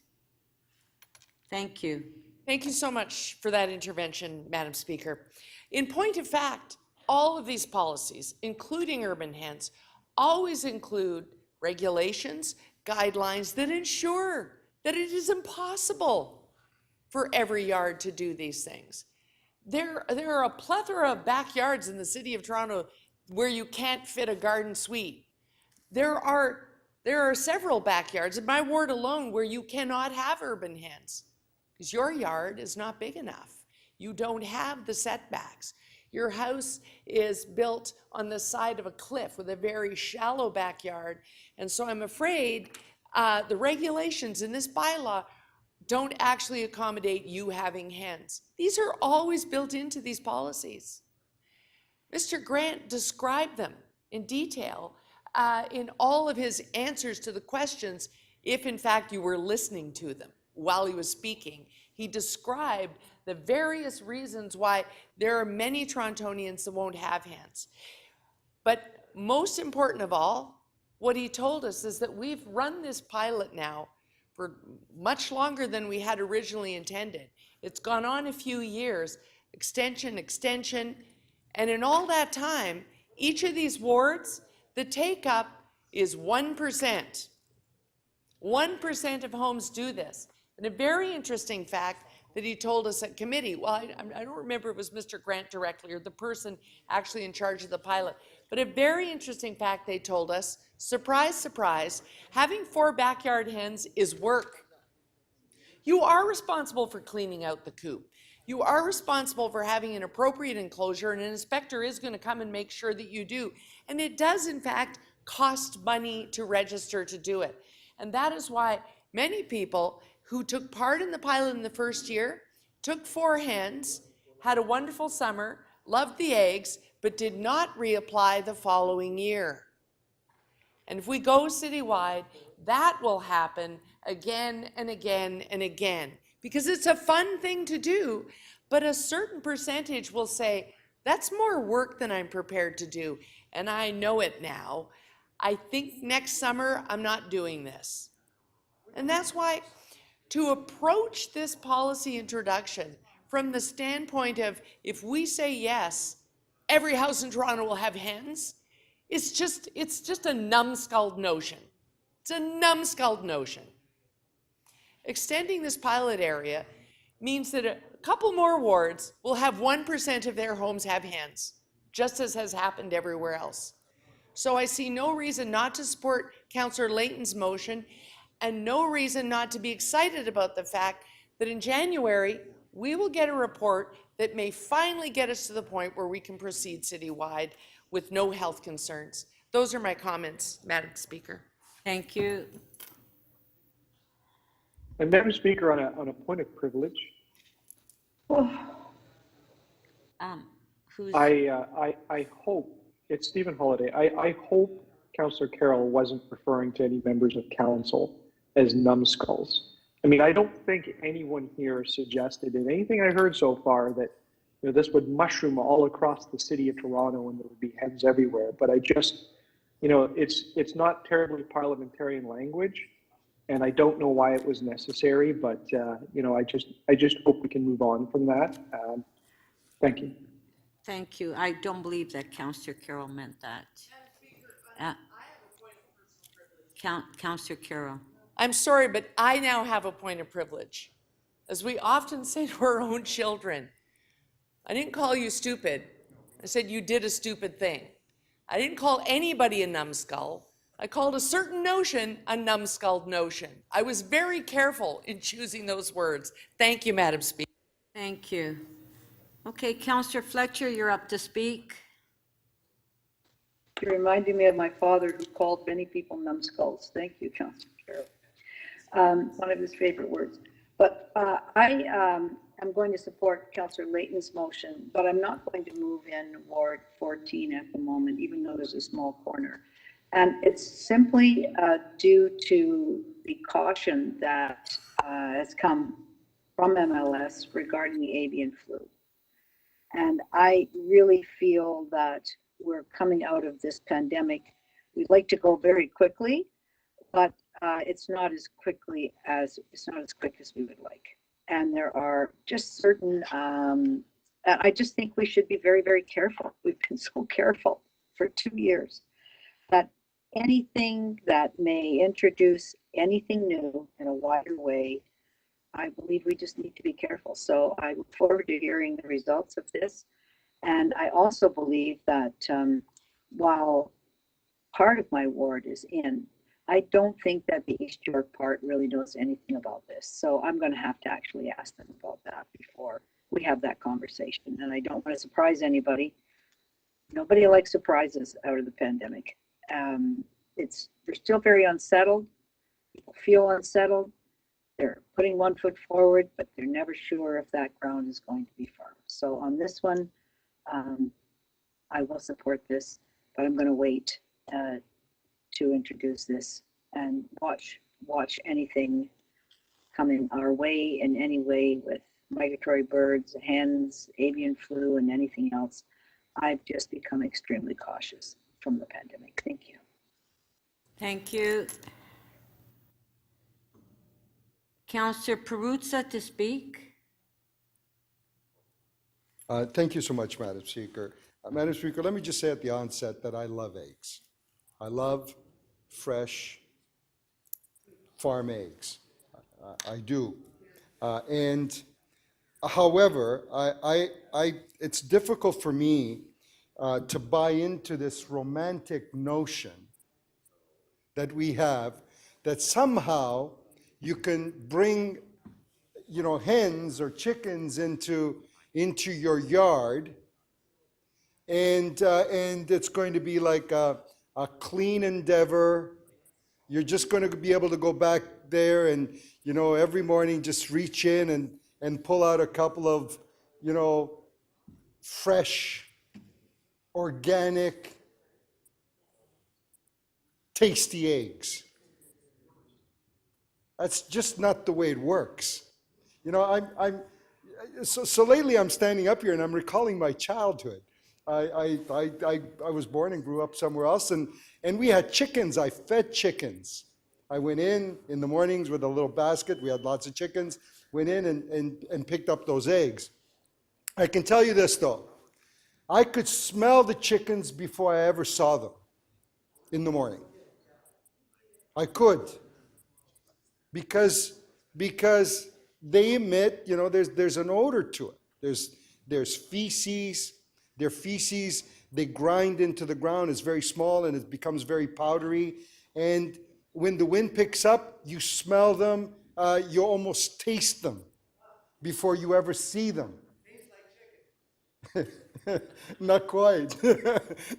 Thank you. Thank you so much for that intervention, Madam Speaker. In point of fact, all of these policies, including urban hens, always include regulations, guidelines that ensure that it is impossible for every yard to do these things. There are a plethora of backyards in the city of Toronto where you can't fit a garden suite. There are several backyards in my ward alone where you cannot have urban hens because your yard is not big enough. You don't have the setbacks. Your house is built on the side of a cliff with a very shallow backyard. And so I'm afraid the regulations in this bylaw don't actually accommodate you having hens. These are always built into these policies. Mr. Grant described them in detail in all of his answers to the questions, if in fact you were listening to them while he was speaking. He described the various reasons why there are many Torontonians that won't have hens. But most important of all, what he told us is that we've run this pilot now for much longer than we had originally intended. It's gone on a few years, extension, and in all that time, each of these wards, the take-up is 1%. 1% of homes do this. And a very interesting fact that he told us at committee, well, I don't remember if it was Mr. Grant directly or the person actually in charge of the pilot, but a very interesting fact they told us, surprise, surprise, having 4 backyard hens is work. You are responsible for cleaning out the coop. You are responsible for having an appropriate enclosure, and an inspector is going to come and make sure that you do. And it does, in fact, cost money to register to do it. And that is why many people who took part in the pilot in the first year took 4 hens, had a wonderful summer, loved the eggs, but did not reapply the following year. And if we go citywide, that will happen again and again and again, because it's a fun thing to do, but a certain percentage will say, that's more work than I'm prepared to do, and I know it now. I think next summer I'm not doing this. And that's why to approach this policy introduction from the standpoint of, if we say yes, every house in Toronto will have hens, it's just a numbskulled notion. It's a numbskulled notion. Extending this pilot area means that a couple more wards will have 1% of their homes have hens, just as has happened everywhere else. So I see no reason not to support Councillor Layton's motion, and no reason not to be excited about the fact that in January, we will get a report that may finally get us to the point where we can proceed citywide with no health concerns. Those are my comments, Madam Speaker. Thank you. And Madam Speaker, on a point of privilege, Who's? I hope, it's Stephen Holiday, I hope Councillor Carroll wasn't referring to any members of council as numbskulls. I mean, I don't think anyone here suggested in anything I heard so far that this would mushroom all across the city of Toronto and there would be hens everywhere. But I just, it's not terribly parliamentarian language, and I don't know why it was necessary. But I just hope we can move on from that. Thank you. Thank you. I don't believe that Councillor Carroll meant that. Councillor Carroll. I'm sorry, but I now have a point of privilege. As we often say to our own children, I didn't call you stupid. I said you did a stupid thing. I didn't call anybody a numbskull. I called a certain notion a numbskulled notion. I was very careful in choosing those words. Thank you, Madam Speaker. Thank you. Okay, Councillor Fletcher, you're up to speak. You reminded me of my father, who called many people numbskulls. Thank you, Councillor Carroll. One of his favorite words. But I am going to support Councillor Layton's motion, but I'm not going to move in Ward 14 at the moment, even though there's a small corner. And it's simply due to the caution that has come from MLS regarding the avian flu. And I really feel that we're coming out of this pandemic. We'd like to go very quickly, but it's not as quick as we would like. And there are just certain, I just think we should be very, very careful. We've been so careful for 2 years that anything that may introduce anything new in a wider way, I believe we just need to be careful. So I look forward to hearing the results of this. And I also believe that while part of my ward is in, I don't think that the East York part really knows anything about this. So I'm going to have to actually ask them about that before we have that conversation. And I don't want to surprise anybody. Nobody likes surprises out of the pandemic. They're still very unsettled. People feel unsettled. They're putting one foot forward, but they're never sure if that ground is going to be firm. So on this one, I will support this, but I'm going to wait to introduce this and watch anything coming our way in any way with migratory birds, hens, avian flu, and anything else. I've just become extremely cautious from the pandemic. Thank you. Thank you. Councillor Perruzza to speak. Thank you so much, Madam Speaker. Madam Speaker, let me just say at the onset that I love eggs. I love fresh farm eggs. I do. And however, it's difficult for me to buy into this romantic notion that we have that somehow you can bring, hens or chickens into your yard, and it's going to be like a clean endeavor. You're just going to be able to go back there and, every morning just reach in and pull out a couple of, fresh, organic, tasty eggs. That's just not the way it works. So lately I'm standing up here and I'm recalling my childhood. I was born and grew up somewhere else, and we had chickens. I fed chickens. I went in the mornings with a little basket. We had lots of chickens. Went in and picked up those eggs. I can tell you this, though. I could smell the chickens before I ever saw them in the morning. I could. Because they emit, there's an odor to it. There's feces. Their feces, they grind into the ground. It's very small and it becomes very powdery. And when the wind picks up, you smell them. You almost taste them before you ever see them. Not quite.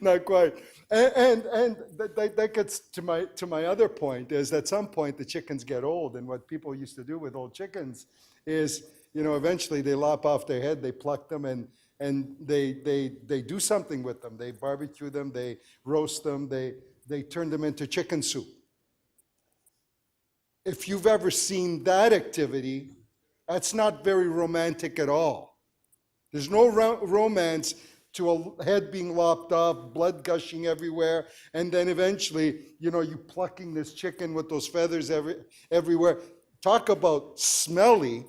Not quite. And that gets to my other point, is at some point the chickens get old, and what people used to do with old chickens is, eventually they lop off their head, they pluck them, and they do something with them. They barbecue them, they roast them, they turn them into chicken soup. If you've ever seen that activity, that's not very romantic at all. There's no romance to a head being lopped off, blood gushing everywhere, and then eventually, you plucking this chicken with those feathers everywhere. Talk about smelly.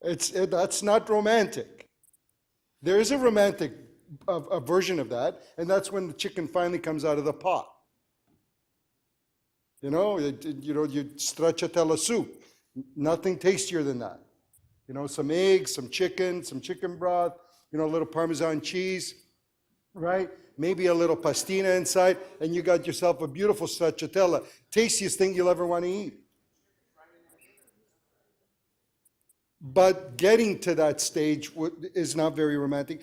That's not romantic. There is a romantic version of that, and that's when the chicken finally comes out of the pot. You stracciatella soup. Nothing tastier than that. Some eggs, some chicken broth, a little Parmesan cheese, right? Maybe a little pastina inside, and you got yourself a beautiful stracciatella. Tastiest thing you'll ever want to eat. But getting to that stage is not very romantic.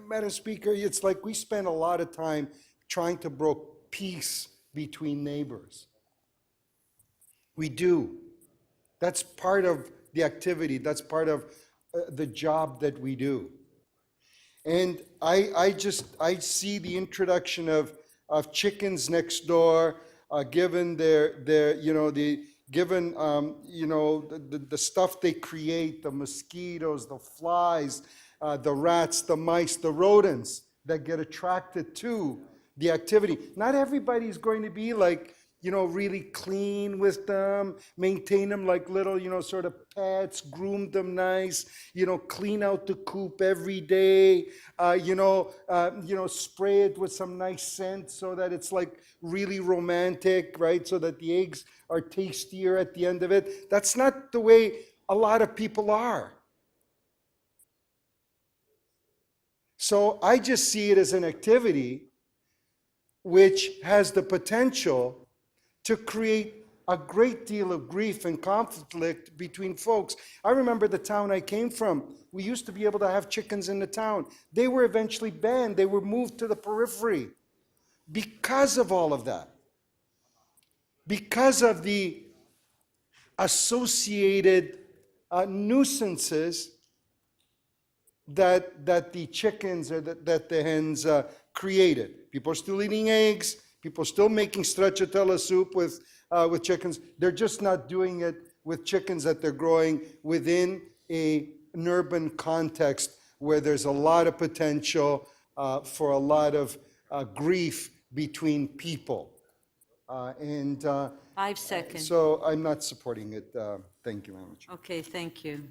Madam Speaker, it's like we spend a lot of time trying to broker peace between neighbors. We do. That's part of the activity. That's part of the job that we do. And I see the introduction of chickens next door, given the stuff they create, the mosquitoes, the flies, the rats, the mice, the rodents that get attracted to the activity. Not everybody's going to be like, really clean with them, maintain them like little, sort of pets, groom them nice, clean out the coop every day, spray it with some nice scent so that it's like really romantic, right? So that the eggs are tastier at the end of it. That's not the way a lot of people are. So I just see it as an activity which has the potential to create a great deal of grief and conflict between folks. I remember the town I came from. We used to be able to have chickens in the town. They were eventually banned. They were moved to the periphery because of all of that. Because of the associated nuisances that the chickens or that the hens created. People are still eating eggs. People are still making stracciatella soup with chickens. They're just not doing it with chickens that they're growing within an urban context where there's a lot of potential for a lot of grief between people. 5 seconds. So I'm not supporting it. Thank you, Madam Chair. Okay, thank you.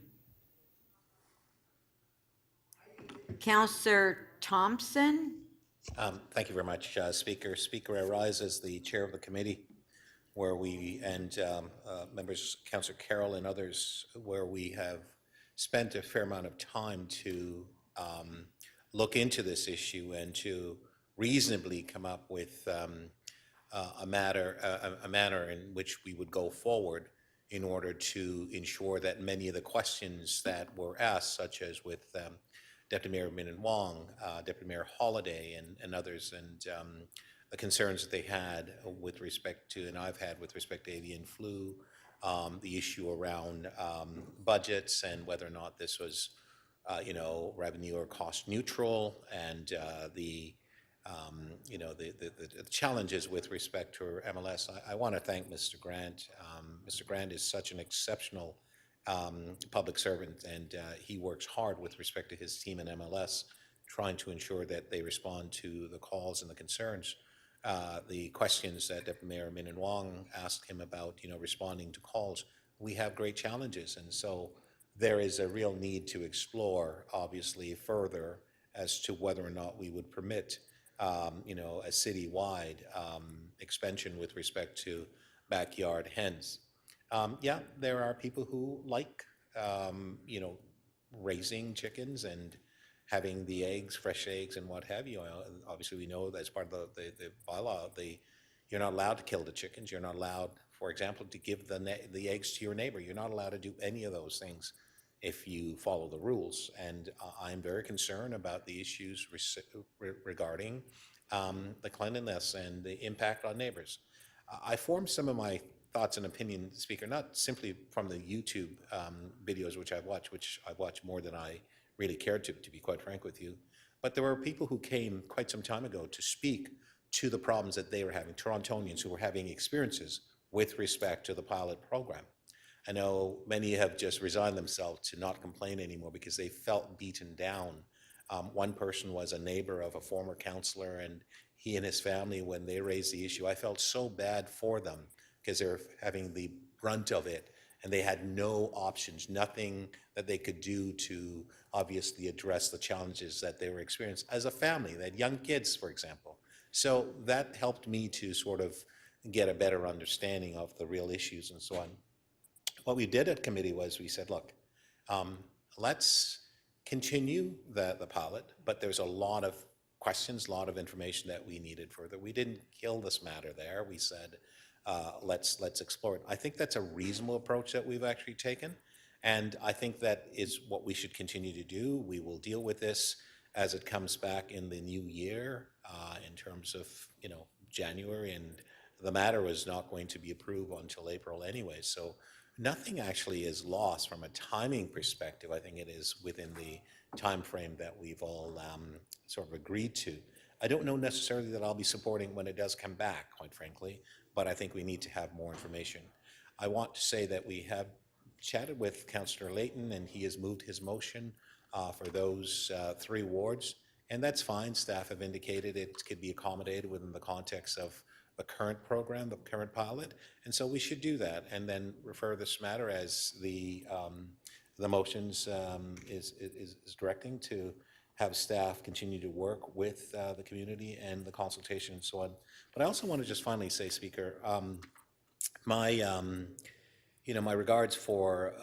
Councillor Thompson? Thank you very much, Speaker. Speaker, I rise as the chair of the committee where we, and members, Councillor Carroll and others, where we have spent a fair amount of time to look into this issue and to reasonably come up with a manner in which we would go forward in order to ensure that many of the questions that were asked, such as with Deputy Mayor Min Wong, Deputy Mayor Holliday, and others, and the concerns that they had with respect to, and I've had with respect to avian flu, the issue around budgets and whether or not this was, revenue or cost neutral, and the challenges with respect to MLS. I want to thank Mr. Grant. Mr. Grant is such an exceptional public servant, and he works hard with respect to his team in MLS, trying to ensure that they respond to the calls and the concerns. The questions that Deputy Mayor Min Wong asked him about, responding to calls, we have great challenges, and so there is a real need to explore, obviously, further as to whether or not we would permit a citywide expansion with respect to backyard hens. Yeah, there are people who like, raising chickens and having the eggs, fresh eggs, and what have you. Obviously, we know that as part of the bylaw, you're not allowed to kill the chickens. You're not allowed, for example, to give the eggs to your neighbor. You're not allowed to do any of those things if you follow the rules. And I'm very concerned about the issues regarding the cleanliness and the impact on neighbors. I formed some of my thoughts and opinions, Speaker, not simply from the YouTube videos which I've watched more than I really cared to be quite frank with you, but there were people who came quite some time ago to speak to the problems that they were having, Torontonians who were having experiences with respect to the pilot program. I know many have just resigned themselves to not complain anymore because they felt beaten down. One person was a neighbor of a former councillor, and he and his family, when they raised the issue, I felt so bad for them because they were having the brunt of it, and they had no options, nothing that they could do to obviously address the challenges that they were experiencing as a family. They had young kids, for example. So that helped me to sort of get a better understanding of the real issues and so on. What we did at committee was we said, look, let's continue the pilot, but there's a lot of questions, a lot of information that we needed further. We didn't kill this matter there. We said, let's explore it. I think that's a reasonable approach that we've actually taken, and I think that is what we should continue to do. We will deal with this as it comes back in the new year in terms of, January, and the matter was not going to be approved until April anyway. So nothing actually is lost from a timing perspective. I think it is within the time frame that we've all sort of agreed to. I don't know necessarily that I'll be supporting when it does come back, quite frankly, but I think we need to have more information. I want to say that we have chatted with Councillor Layton, and he has moved his motion for those 3 wards, and that's fine. Staff have indicated it could be accommodated within the context of the current program, the current pilot, and so we should do that, and then refer this matter as the motions is directing to have staff continue to work with the community and the consultation and so on. But I also want to just finally say, Speaker, my my regards for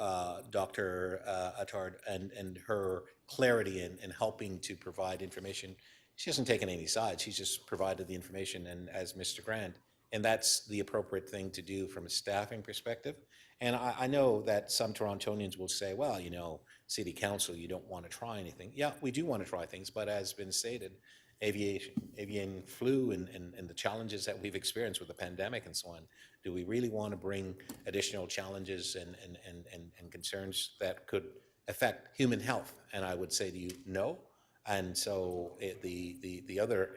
Dr. Attard and her clarity in helping to provide information. She hasn't taken any sides. She's just provided the information, and as Mr. Grant, and that's the appropriate thing to do from a staffing perspective. And I know that some Torontonians will say, well, City Council, you don't want to try anything. Yeah, we do want to try things, but as been stated, avian flu and the challenges that we've experienced with the pandemic and so on, do we really want to bring additional challenges and concerns that could affect human health? And I would say to you, no. And so the other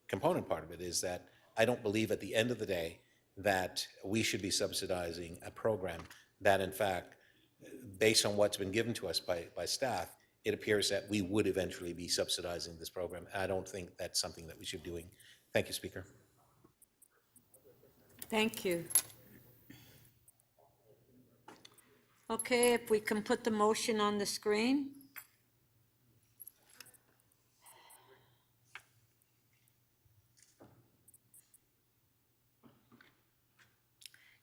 component part of it is that I don't believe at the end of the day that we should be subsidizing a program that, in fact, based on what's been given to us by staff, it appears that we would eventually be subsidizing this program. I don't think that's something that we should be doing. Thank you, Speaker. Thank you. Okay, if we can put the motion on the screen.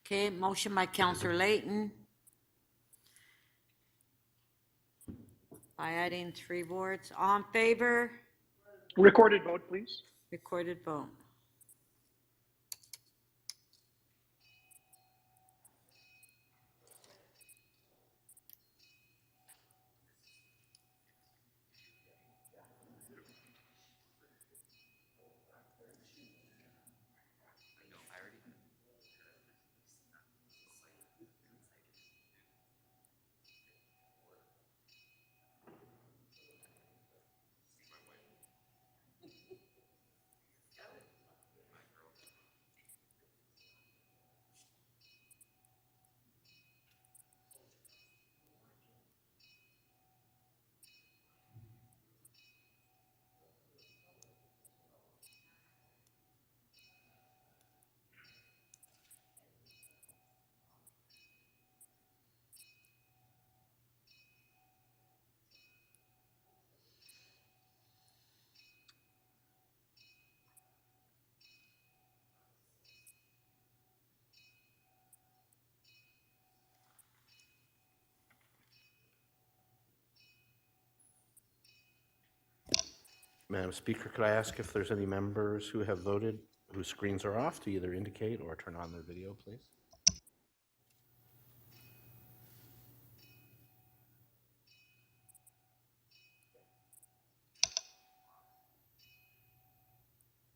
Okay, motion by Councillor Layton. By adding 3 words. All in favor? Recorded vote, please. Recorded vote. Madam Speaker, could I ask if there's any members who have voted whose screens are off to either indicate or turn on their video, please?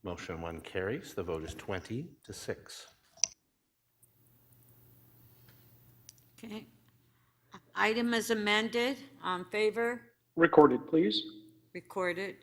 Motion 1 carries. The vote is 20-6. Okay. Item is amended. On favor? Recorded, please. Recorded.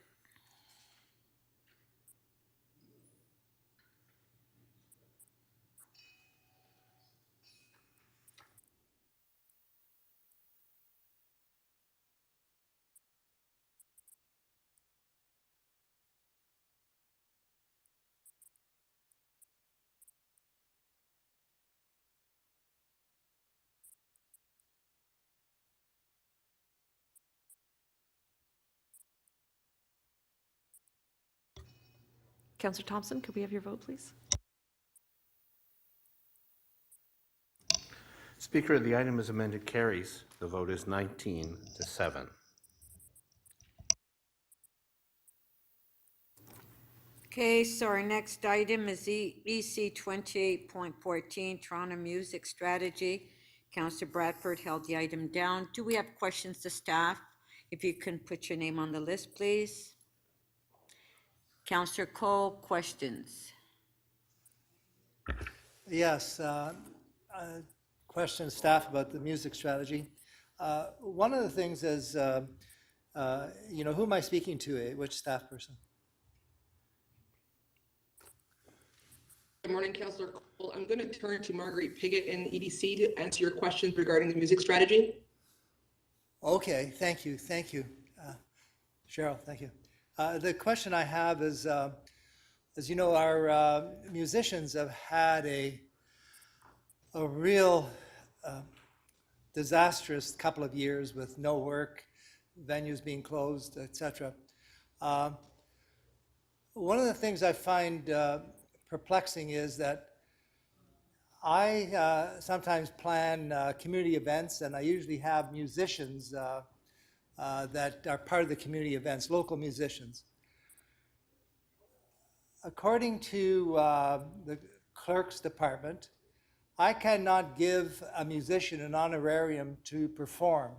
Councillor Thompson, could we have your vote, please? Speaker, the item is amended carries. The vote is 19-7. Okay, so our next item is EC 28.14, Toronto Music Strategy. Councillor Bradford held the item down. Do we have questions to staff? If you can put your name on the list, please. Councillor Cole, questions? Yes, question staff about the music strategy. One of the things is, who am I speaking to? Which staff person? Good morning, Councillor Cole. I'm going to turn to Marguerite Pigott in EDC to answer your questions regarding the music strategy. Okay, thank you. Cheryl, thank you. The question I have is, As you know, our musicians have had a real disastrous couple of years with no work, venues being closed, etc. One of the things I find perplexing is that I sometimes plan community events, and I usually have musicians that are part of the community events, local musicians. According to the clerk's department, I cannot give a musician an honorarium to perform.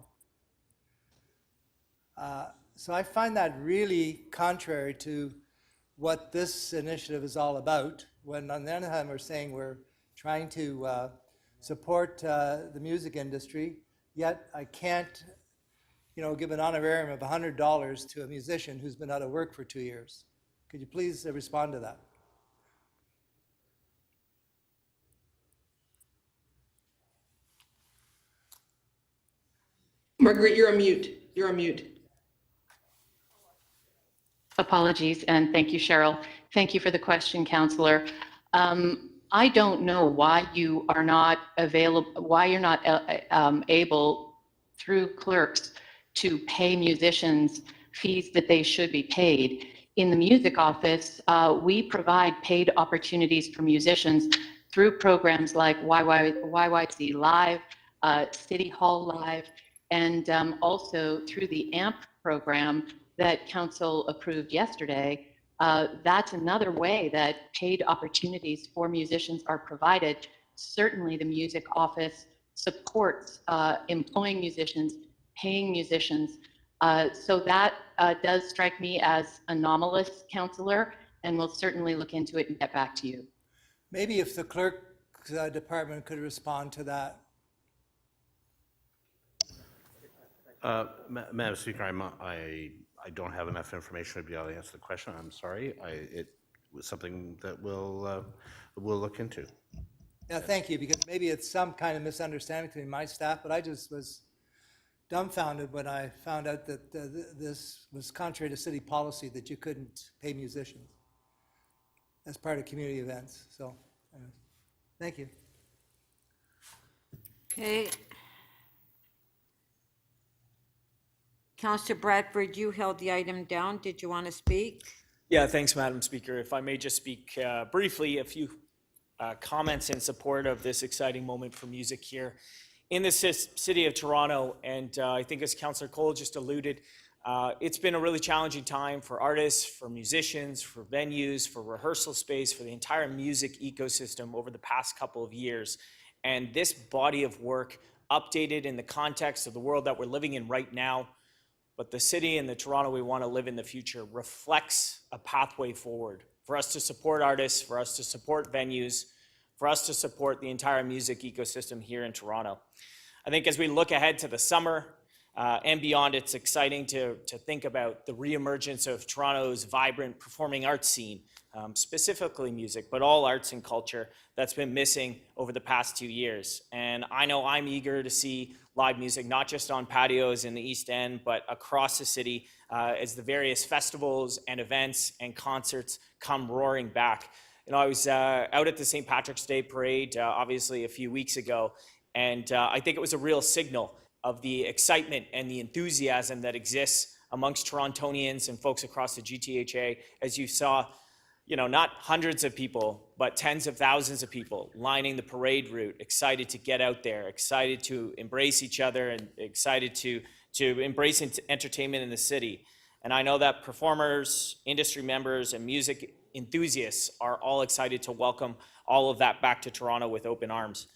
So I find that really contrary to what this initiative is all about, when on the other hand we're saying we're trying to support the music industry, yet I can't, give an honorarium of $100 to a musician who's been out of work for 2 years. Could you please respond to that? Margaret, you're on mute. You're on mute. Apologies, and thank you, Cheryl. Thank you for the question, Councillor. I don't know why you are not available, why you're not able through clerks to pay musicians fees that they should be paid. In the music office, we provide paid opportunities for musicians through programs like YYC Live, City Hall Live, and also through the AMP program that Council approved yesterday. That's another way that paid opportunities for musicians are provided. Certainly the music office supports employing musicians, paying musicians. So that does strike me as anomalous, Councillor, and we'll certainly look into it and get back to you. Maybe if the clerk's department could respond to that. Madam Speaker, I don't have enough information to be able to answer the question. I'm sorry. It was something that we'll look into. Yeah, thank you, because maybe it's some kind of misunderstanding between my staff, but I just was dumbfounded when I found out that this was contrary to city policy, that you couldn't pay musicians as part of community events. So, thank you. Okay. Councillor Bradford, you held the item down. Did you want to speak? Yeah, thanks, Madam Speaker. If I may just speak briefly, a few comments in support of this exciting moment for music here in the city of Toronto. And I think as Councillor Cole just alluded, it's been a really challenging time for artists, for musicians, for venues, for rehearsal space, for the entire music ecosystem over the past couple of years. And this body of work, updated in the context of the world that we're living in right now, but the city and the Toronto we want to live in the future, reflects a pathway forward for us to support artists, for us to support venues, for us to support the entire music ecosystem here in Toronto. I think as we look ahead to the summer and beyond, it's exciting to think about the reemergence of Toronto's vibrant performing arts scene, specifically music, but all arts and culture that's been missing over the past 2 years. And I know I'm eager to see live music, not just on patios in the East End, but across the city as the various festivals and events and concerts come roaring back. I was out at the St. Patrick's Day Parade, obviously a few weeks ago, and I think it was a real signal of the excitement and the enthusiasm that exists amongst Torontonians and folks across the GTHA as you saw, not hundreds of people, but tens of thousands of people lining the parade route, excited to get out there, excited to embrace each other, and excited to embrace entertainment in the city. And I know that performers, industry members, and music enthusiasts are all excited to welcome all of that back to Toronto with open arms.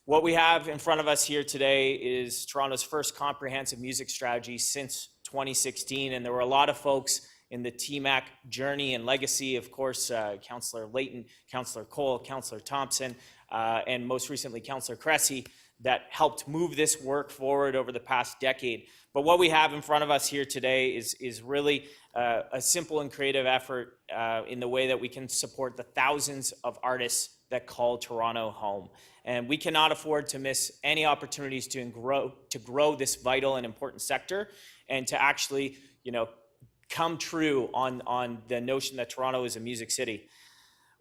What we have in front of us here today is Toronto's first comprehensive music strategy since 2016, and there were a lot of folks in the TMAC journey and legacy, of course, Councillor Layton, Councillor Cole, Councillor Thompson, and most recently Councillor Cressy, that helped move this work forward over the past decade. But what we have in front of us here today is really a simple and creative effort in the way that we can support the thousands of artists that call Toronto home. And we cannot afford to miss any opportunities to grow this vital and important sector, and to actually, come true on the notion that Toronto is a music city.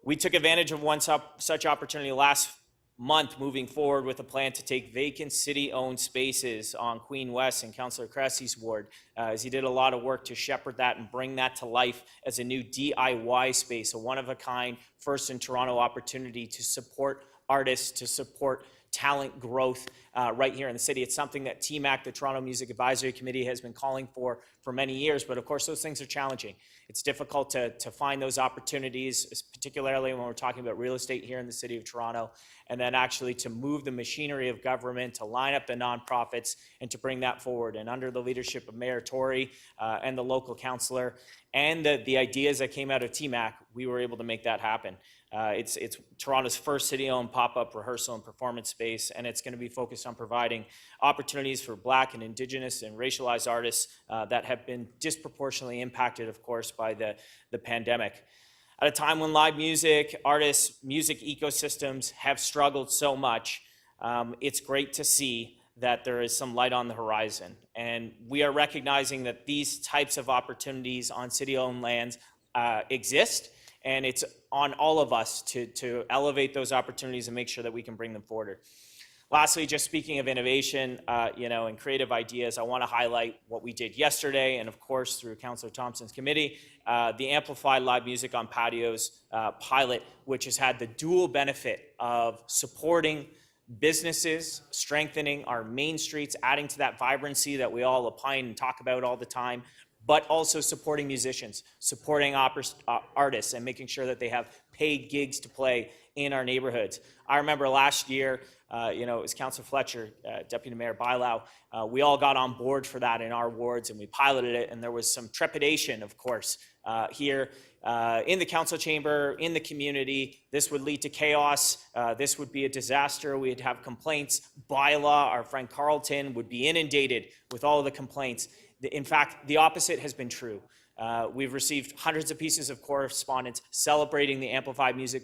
We took advantage of one such opportunity last month, moving forward with a plan to take vacant city-owned spaces on Queen West and Councillor Cressy's ward, as he did a lot of work to shepherd that and bring that to life as a new DIY space, a one-of-a-kind, first in Toronto opportunity to support artists, to support talent growth right here in the city. It's something that TMAC, the Toronto Music Advisory Committee, has been calling for many years, but of course those things are challenging. It's difficult to find those opportunities, particularly when we're talking about real estate here in the city of Toronto, and then actually to move the machinery of government, to line up the nonprofits, and to bring that forward. And under the leadership of Mayor Tory and the local councillor, and the ideas that came out of TMAC, we were able to make that happen. It's Toronto's first city-owned pop-up rehearsal and performance space, and it's going to be focused on providing opportunities for Black and Indigenous and racialized artists that have been disproportionately impacted, of course, by the pandemic. At a time when live music, artists, music ecosystems have struggled so much, it's great to see that there is some light on the horizon. And we are recognizing that these types of opportunities on city-owned lands exist, and it's on all of us to elevate those opportunities and make sure that we can bring them forward. Lastly, just speaking of innovation, and creative ideas, I want to highlight what we did yesterday, and of course through Councillor Thompson's committee, the Amplified Live Music on Patios pilot, which has had the dual benefit of supporting businesses, strengthening our main streets, adding to that vibrancy that we all opine and talk about all the time, but also supporting musicians, supporting artists, and making sure that they have paid gigs to play in our neighborhoods. I remember last year, it was Councillor Fletcher, Deputy Mayor Bylau, we all got on board for that in our wards, and we piloted it, and there was some trepidation, of course, here in the council chamber, in the community. This would lead to chaos. This would be a disaster. We'd have complaints. Bylaw, our friend Carlton, would be inundated with all of the complaints. In fact, the opposite has been true. We've received hundreds of pieces of correspondence celebrating the Amplified Music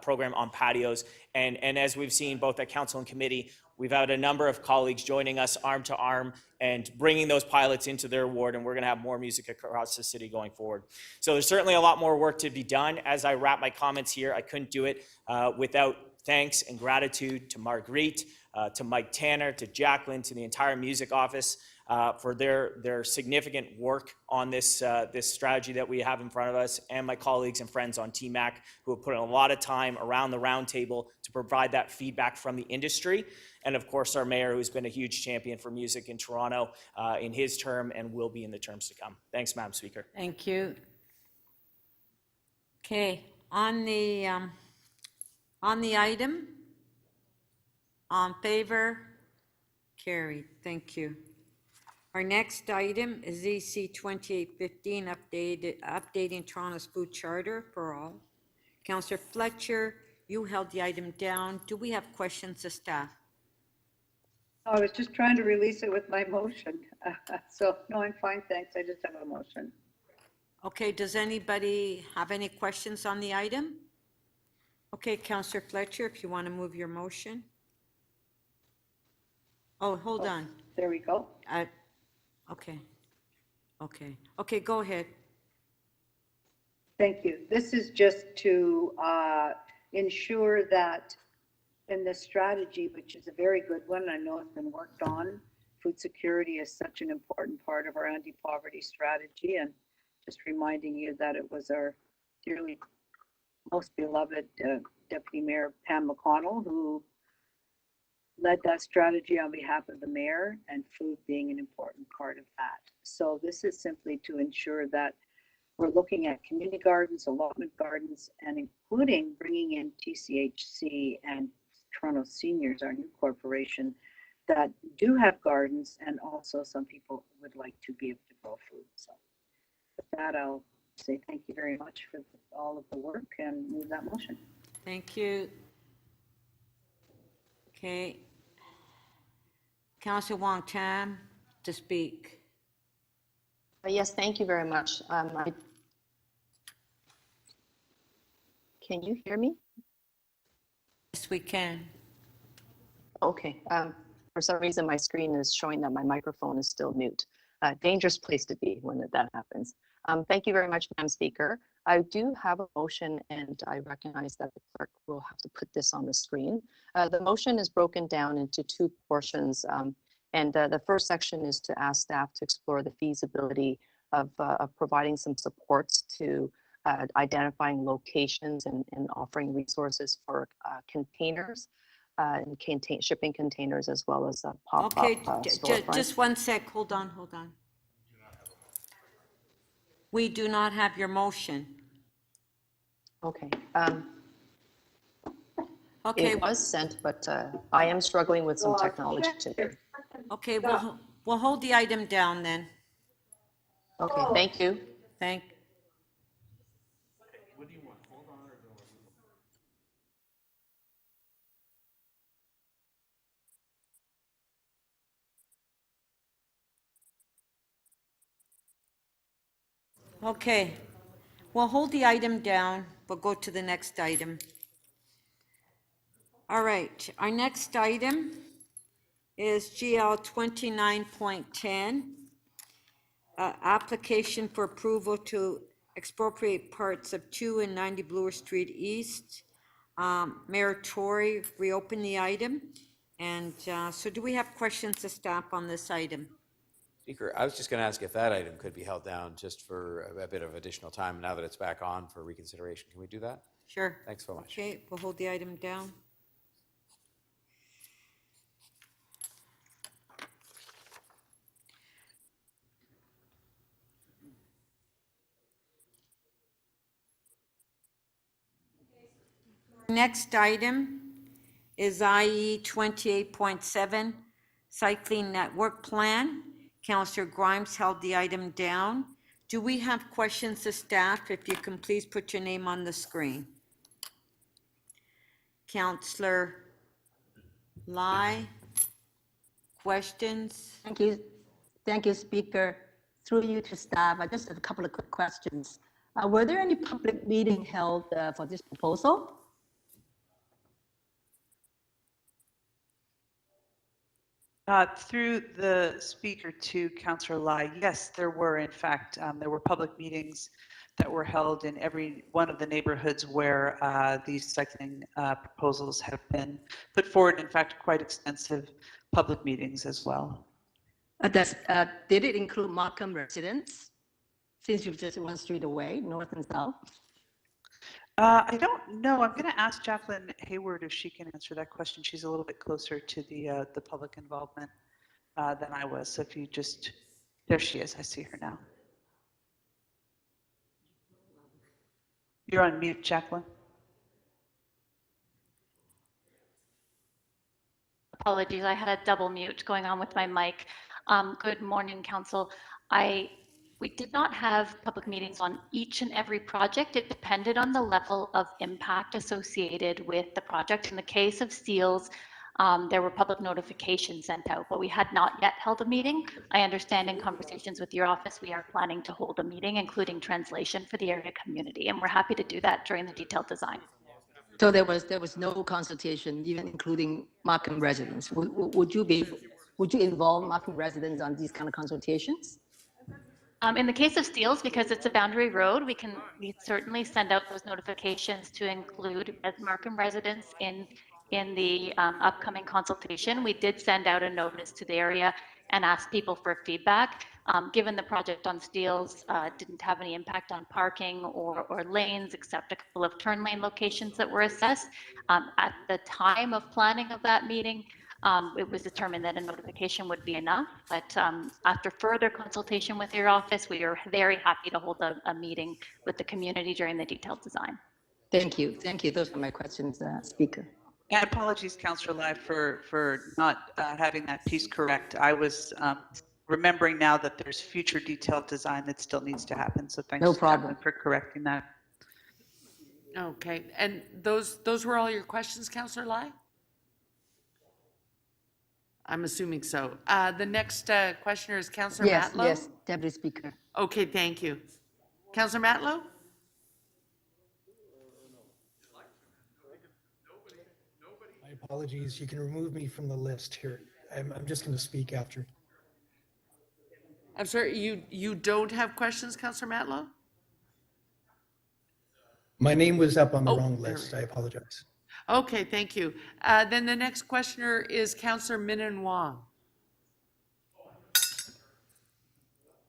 program on patios. And as we've seen both at council and committee, we've had a number of colleagues joining us arm to arm and bringing those pilots into their ward, and we're going to have more music across the city going forward. So there's certainly a lot more work to be done. As I wrap my comments here, I couldn't do it without thanks and gratitude to Marguerite, to Mike Tanner, to Jacqueline, to the entire music office for their significant work on this strategy that we have in front of us, and my colleagues and friends on TMAC who have put in a lot of time around the round table to provide that feedback from the industry. And of course, our mayor, who's been a huge champion for music in Toronto in his term and will be in the terms to come. Thanks, Madam Speaker. Thank you. Okay, on the item, on favor, carried. Thank you. Our next item is EC 2815, updating Toronto's food charter for all. Councillor Fletcher, you held the item down. Do we have questions of staff? I was just trying to release it with my motion. So, no, I'm fine, thanks. I just have a motion. Okay, does anybody have any questions on the item? Okay, Councillor Fletcher, if you want to move your motion. Oh, hold on. There we go. Okay, go ahead. Thank you. This is just to ensure that in this strategy, which is a very good one, I know it's been worked on, food security is such an important part of our anti-poverty strategy, and just reminding you that it was our dearly most beloved Deputy Mayor Pam McConnell who led that strategy on behalf of the mayor, and food being an important part of that. So this is simply to ensure that we're looking at community gardens, allotment gardens, and including bringing in TCHC and Toronto Seniors, our new corporation, that do have gardens, and also some people would like to be able to grow food. So with that, I'll say thank you very much for all of the work and move that motion. Thank you. Okay. Councillor Wong Tam to speak. Yes, thank you very much. Can you hear me? Yes, we can. Okay. For some reason, my screen is showing that my microphone is still mute. Dangerous place to be when that happens. Thank you very much, Madam Speaker. I do have a motion, and I recognize that the clerk will have to put this on the screen. The motion is broken down into two portions. And the first section is to ask staff to explore the feasibility of providing some supports to identifying locations and offering resources for containers and shipping containers, as well as pop-up Okay, storefronts. just one sec, hold on. We do not have your motion. Okay. Okay. It was sent, but I am struggling with some technology today. Okay, we'll hold the item down then. Okay, thank you. Okay, we'll hold the item down. We'll go to the next item. All right, our next item is GL 29.10. Application for approval to expropriate parts of 2 and 90 Bloor Street East. Mayor Tory reopened the item. And so do we have questions to staff on this item? Speaker, I was just going to ask if that item could be held down just for a bit of additional time now that it's back on for reconsideration. Can we do that? Sure. Thanks so much. Okay, we'll hold the item down. Next item is IE 28.7, Cycling Network Plan. Councillor Grimes held the item down. Do we have questions to staff? If you can please put your name on the screen. Councillor Lai, questions? Thank you, Speaker. Through you to staff, I just have a couple of quick questions. Were there any public meeting held for this proposal? Through the speaker to Councillor Lai, yes, there were, in fact, there were public meetings that were held in every one of the neighborhoods where these cycling proposals have been put forward. In fact, quite extensive public meetings as well. Did it include Markham residents, since you're just one street away, north and south? I don't know. I'm going to ask Jacqueline Hayward if she can answer that question. She's a little bit closer to the public involvement than I was. So if you just, there she is. I see her now. You're on mute, Jacqueline. Apologies, I had a double mute going on with my mic. Good morning, Council. We did not have public meetings on each and every project. It depended on the level of impact associated with the project. In the case of Steeles, there were public notifications sent out, but we had not yet held a meeting. I understand in conversations with your office, we are planning to hold a meeting, including translation for the area community, and we're happy to do that during the detailed design. So there was no consultation, even including Markham residents. Would you involve Markham residents on these kind of consultations? In the case of Steeles, because it's a boundary road, we certainly send out those notifications to include Markham residents in the upcoming consultation. We did send out a notice to the area and ask people for feedback. Given the project on Steeles didn't have any impact on parking or lanes, except a couple of turn lane locations that were assessed, at the time of planning of that meeting, it was determined that a notification would be enough. But after further consultation with your office, we are very happy to hold a meeting with the community during the detailed design. Thank you. Thank you. Those are my questions, Speaker. And apologies, Councillor Lai, for not having that piece correct. I was remembering now that there's future detailed design that still needs to happen. So thanks, No problem, for correcting that. Okay, and those were all your questions, Councillor Lai? I'm assuming so. The next questioner is Councillor Matlow? Yes, Deputy Speaker. Okay, thank you. Councillor Matlow? My apologies. You can remove me from the list here. I'm just going to speak after. I'm sorry, you don't have questions, Councillor Matlow? My name was up on the Oh, wrong there list. I apologize. Okay, thank you. Then the next questioner is Councillor Minnan Wong.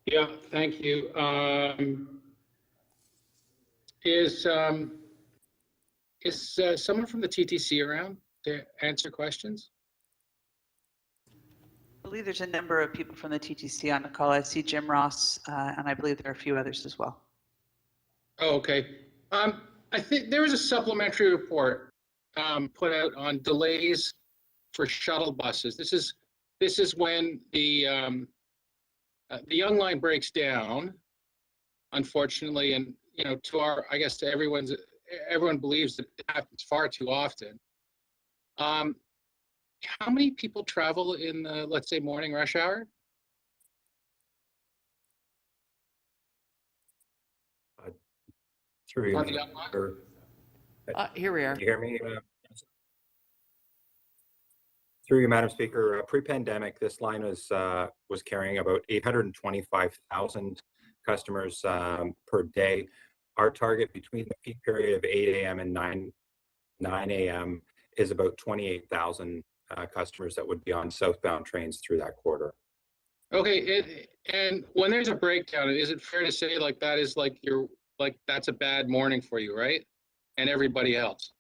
Yeah, thank you. Is someone from the TTC around to answer questions? I believe there's a number of people from the TTC on the call. I see Jim Ross, and I believe there are a few others as well. Oh, okay. I think there was a supplementary report put out on delays for shuttle buses. This is when the Young Line breaks down, unfortunately, and to I guess to everyone believes that it happens far too often. How many people travel in the, let's say, morning rush hour? Through you, On the Madam Young Line? Speaker. Here we are. Can you hear me? Through you, Madam Speaker. Pre-pandemic, this line was carrying about 825,000 customers per day. Our target between the peak period of 8 a.m. and 9 a.m. is about 28,000 customers that would be on southbound trains through that quarter. Okay, and when there's a breakdown, is it fair to say like that is like that's a bad morning for you, right? And everybody else.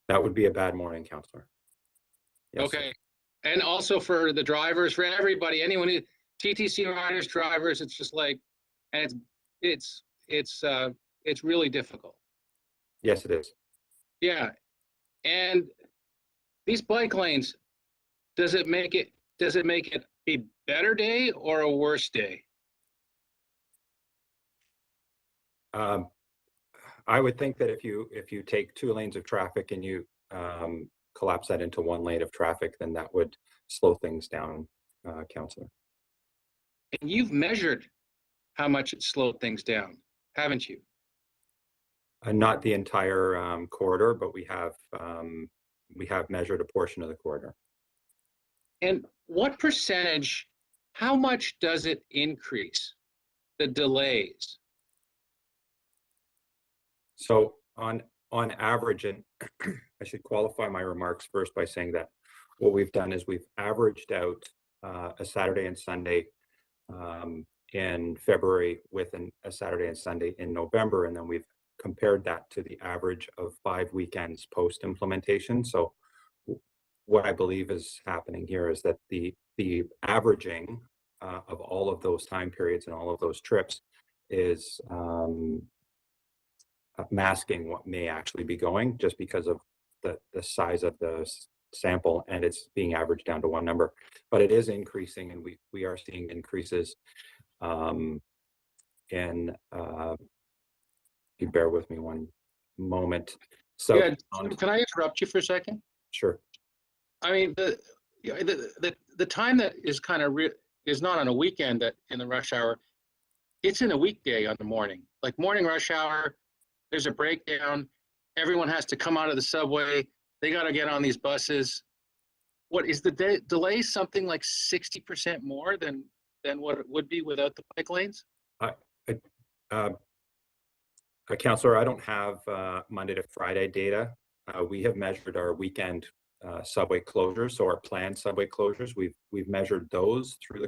That would be a bad morning, Councillor. Yes, okay, sir. And also for the drivers, for everybody, anyone who TTC riders, drivers, it's just like, and it's really difficult. Yes, it is. Yeah, and these bike lanes, does it make it a better day or a worse day? I would think that if you take 2 lanes of traffic and you collapse that into 1 lane of traffic, then that would slow things down, Councillor. And you've measured how much it slowed things down, haven't you? Not the entire corridor, but we have measured a portion of the corridor. And what percentage, how much does it increase the delays? So on average, and I should qualify my remarks first by saying that what we've done is we've averaged out a Saturday and Sunday in February with a Saturday and Sunday in November, and then we've compared that to the average of 5 weekends post-implementation. So what I believe is happening here is that the averaging of all of those time periods and all of those trips is masking what may actually be going, just because of the size of the sample, and it's being averaged down to 1 number. But it is increasing, and we are seeing increases in you bear with me 1 moment. So yeah, can I interrupt you for a second? Sure. I mean, the time that is kind of is not on a weekend that in the rush hour, it's in a weekday on the morning. Like morning rush hour, there's a breakdown. Everyone has to come out of the subway. They got to get on these buses. What is the delay? Something like 60% more than what it would be without the bike lanes? Councillor, I don't have Monday to Friday data. We have measured our weekend subway closures, so our planned subway closures. We've measured those through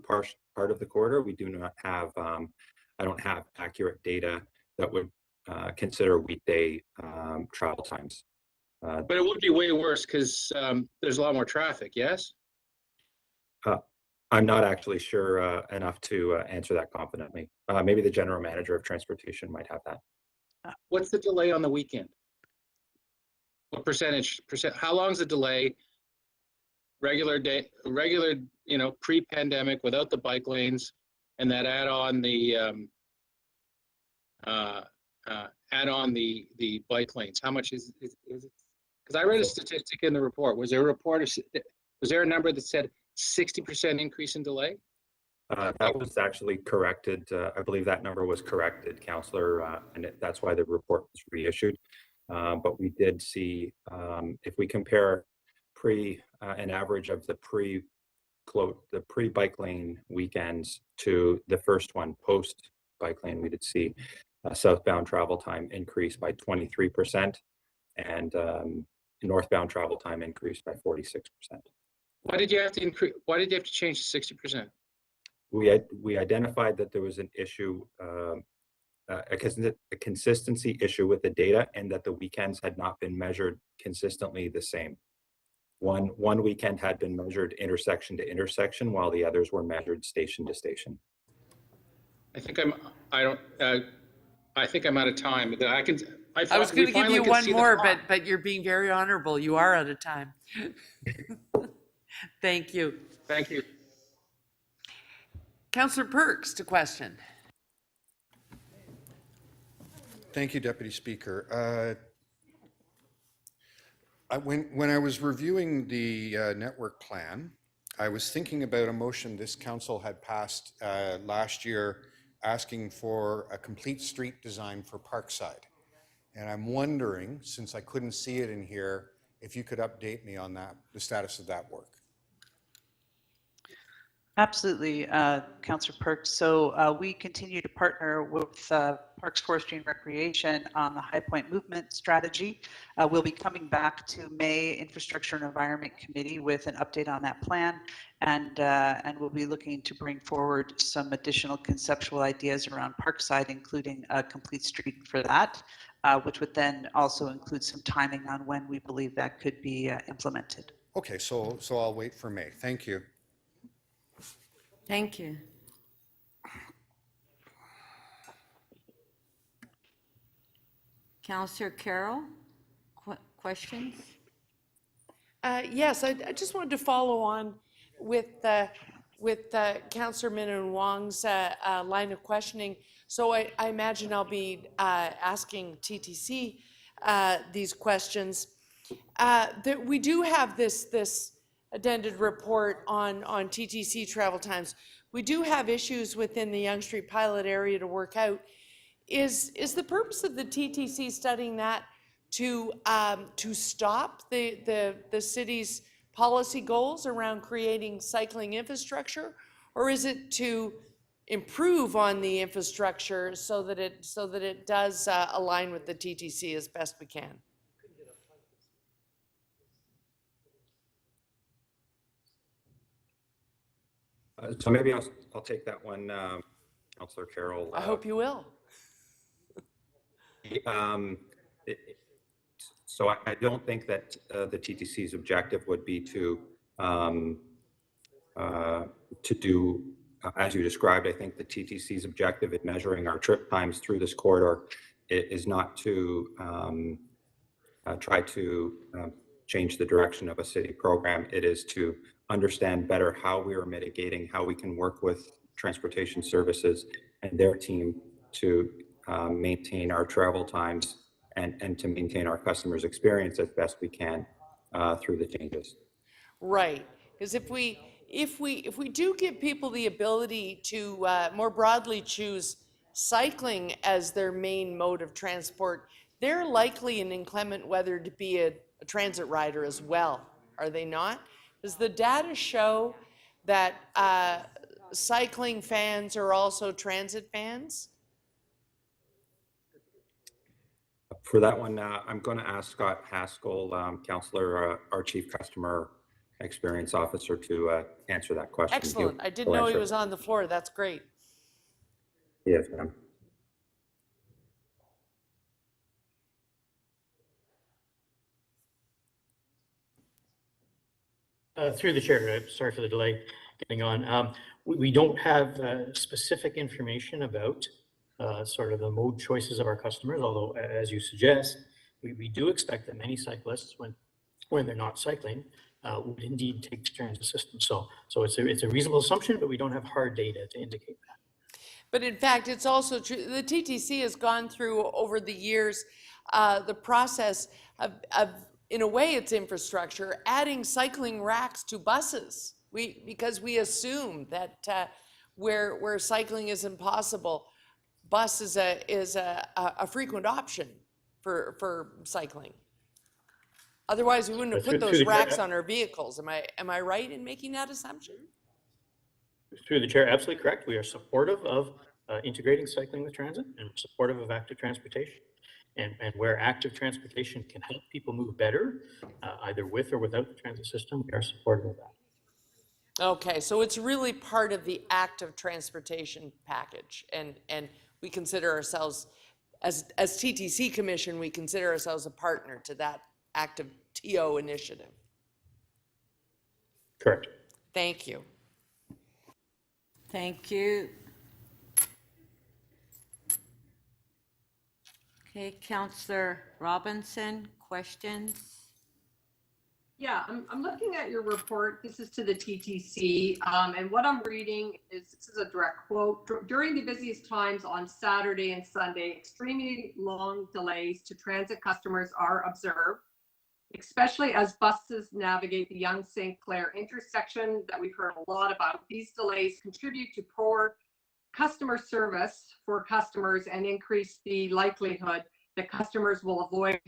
part of the corridor. We do not have. I don't have accurate data that would consider weekday travel times. But it would be way worse because there's a lot more traffic. Yes. I'm not actually sure enough to answer that confidently. Maybe the general manager of transportation might have that. What's the delay on the weekend? What percentage? How long is the delay? Regular day, pre-pandemic without the bike lanes, and that add on the bike lanes. How much is it? Because I read a statistic in the report. Was there a report? Was there a number that said 60% increase in delay? That was actually corrected. I believe that number was corrected, Councillor, and that's why the report was reissued. But we did see, if we compare an average of the pre-bike lane weekends to the first one post-bike lane, we did see Southbound travel time increased by 23%, and northbound travel time increased by 46%. Why did you have to increase? Why did you have to change to 60%? We identified that there was an issue, a consistency issue with the data, and that the weekends had not been measured consistently the same. One weekend had been measured intersection to intersection, while the others were measured station to station. I think I'm out of time. I was going to give you one more, but you're being very honorable. You are out of time. Thank you. Thank you. Councillor Perks to question. Thank you, Deputy Speaker. When I was reviewing the network plan, I was thinking about a motion this council had passed last year asking for a complete street design for Parkside. And I'm wondering, since I couldn't see it in here, if you could update me on that, the status of that work. Absolutely, Councillor Perks. So we continue to partner with Parks, Forestry and Recreation on the High Point Movement Strategy. We'll be coming back to May Infrastructure and Environment Committee with an update on that plan, and we'll be looking to bring forward some additional conceptual ideas around Parkside, including a complete street for that, which would then also include some timing on when we believe that could be implemented. Okay, so I'll wait for May. Thank you. Thank you. Councillor Carroll, questions? Yes, I just wanted to follow on with Councillor Min Wong's line of questioning. So I imagine I'll be asking TTC these questions. We do have this addended report on TTC travel times. We do have issues within the Yonge Street pilot area to work out. Is the purpose of the TTC studying that to stop the city's policy goals around creating cycling infrastructure, or is it to improve on the infrastructure so that it does align with the TTC as best we can? So maybe I'll take that one, Councillor Carroll. I hope you will. So I don't think that the TTC's objective would be to do as you described. I think the TTC's objective in measuring our trip times through this corridor is not to try to change the direction of a city program. It is to understand better how we are mitigating, how we can work with transportation services and their team to maintain our travel times and to maintain our customers' experience as best we can through the changes. Right, because if we do give people the ability to more broadly choose cycling as their main mode of transport, they're likely in inclement weather to be a transit rider as well, are they not? Does the data show that cycling fans are also transit fans? For that one, I'm going to ask Scott Haskell, Councillor, our Chief Customer Experience Officer, to answer that question. Excellent. I didn't know he was on the floor. That's great. Yes, ma'am. Through the chair, sorry for the delay getting on. We don't have specific information about sort of the mode choices of our customers, although as you suggest, we do expect that many cyclists, when they're not cycling, would indeed take the transit system. So it's a reasonable assumption, but we don't have hard data to indicate that. But in fact, it's also true. The TTC has gone through over the years the process of in a way, it's infrastructure, adding cycling racks to buses. Because we assume that where cycling is impossible, bus is a frequent option for cycling. Otherwise, we wouldn't have put those racks on our vehicles. Am I right in making that assumption? Through the chair, absolutely correct. We are supportive of integrating cycling with transit and supportive of active transportation. And where active transportation can help people move better, either with or without the transit system, we are supportive of that. Okay, so it's really part of the active transportation package, and we consider ourselves, as TTC Commission, we consider ourselves a partner to that active TO initiative. Correct. Thank you. Thank you. Okay, Councillor Robinson, questions? Yeah, I'm looking at your report. This is to the TTC, and what I'm reading is, this is a direct quote. During the busiest times on Saturday and Sunday, extremely long delays to transit customers are observed, especially as buses navigate the Yonge St. Clair intersection that we've heard a lot about. These delays contribute to poor customer service for customers and increase the likelihood that customers will avoid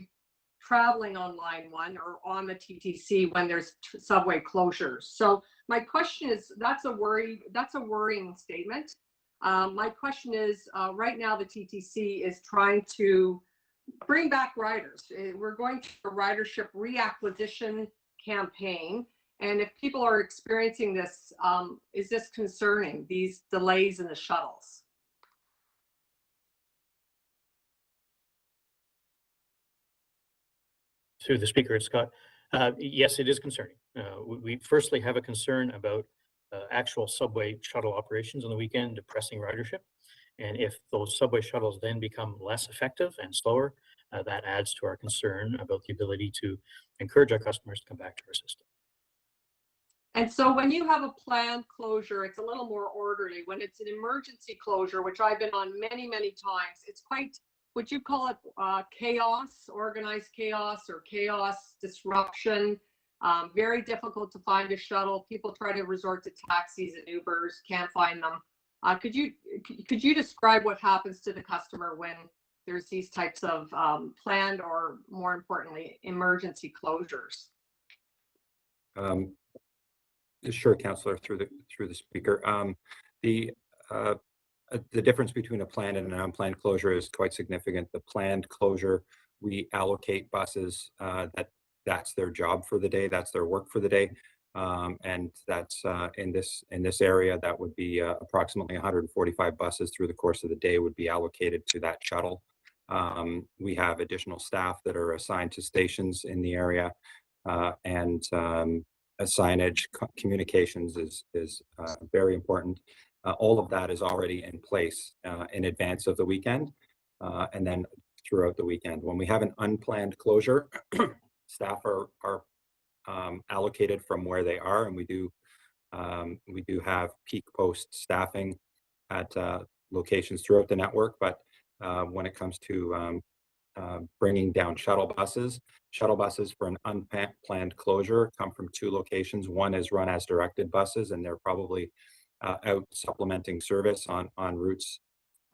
traveling on line 1 or on the TTC when there's subway closures. So my question is, that's a worrying statement. My question is, right now the TTC is trying to bring back riders. We're going through a ridership reacquisition campaign. And if people are experiencing this, is this concerning, these delays in the shuttles? Through the speaker, Scott. Yes, it is concerning. We firstly have a concern about actual subway shuttle operations on the weekend, depressing ridership. And if those subway shuttles then become less effective and slower, that adds to our concern about the ability to encourage our customers to come back to our system. And so when you have a planned closure, it's a little more orderly. When it's an emergency closure, which I've been on many, many times, it's quite, would you call it chaos, organized chaos, or chaos disruption? Very difficult to find a shuttle. People try to resort to taxis and Ubers, can't find them. Could you describe what happens to the customer when there's these types of planned, or more importantly, emergency closures? Sure, Councillor, through the speaker. The difference between a planned and an unplanned closure is quite significant. The planned closure, we allocate buses that's their job for the day, that's their work for the day, and that's in this area that would be approximately 145 buses through the course of the day would be allocated to that shuttle. We have additional staff that are assigned to stations in the area, and signage, communications is very important. All of that is already in place in advance of the weekend, and then throughout the weekend. When we have an unplanned closure, staff are allocated from where they are, and we do have peak post staffing at locations throughout the network. But when it comes to bringing down shuttle buses for an unplanned closure come from 2 locations. One is run as directed buses, and they're probably out supplementing service on routes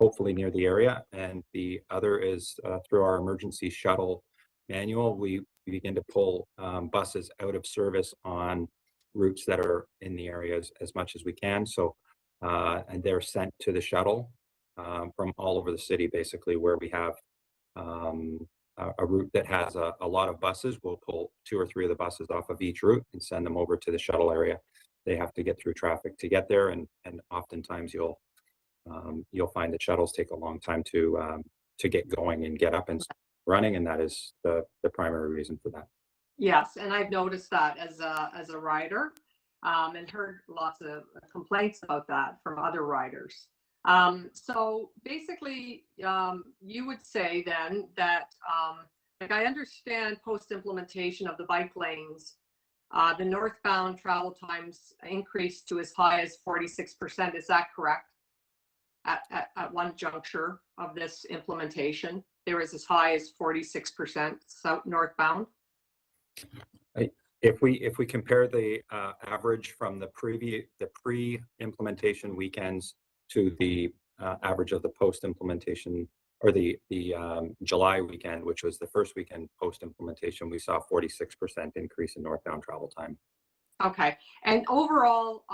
hopefully near the area. And the other is through our emergency shuttle manual, we begin to pull buses out of service on routes that are in the areas as much as we can. So and they're sent to the shuttle from all over the city, basically, where we have a route that has a lot of buses. We'll pull 2 or 3 of the buses off of each route and send them over to the shuttle area. They have to get through traffic to get there, and oftentimes you'll find that shuttles take a long time to get going and get up and running, and that is the primary reason for that. Yes, and I've noticed that as a rider, and heard lots of complaints about that from other riders. So basically, you would say then that, like, I understand post-implementation of the bike lanes, the northbound travel times increased to as high as 46%. Is that correct? At one juncture of this implementation, there was as high as 46% south northbound. If we compare the average from the pre-implementation weekends to the average of the post-implementation, or the July weekend, which was the first weekend post-implementation, we saw a 46% increase in northbound travel time. Okay, and overall,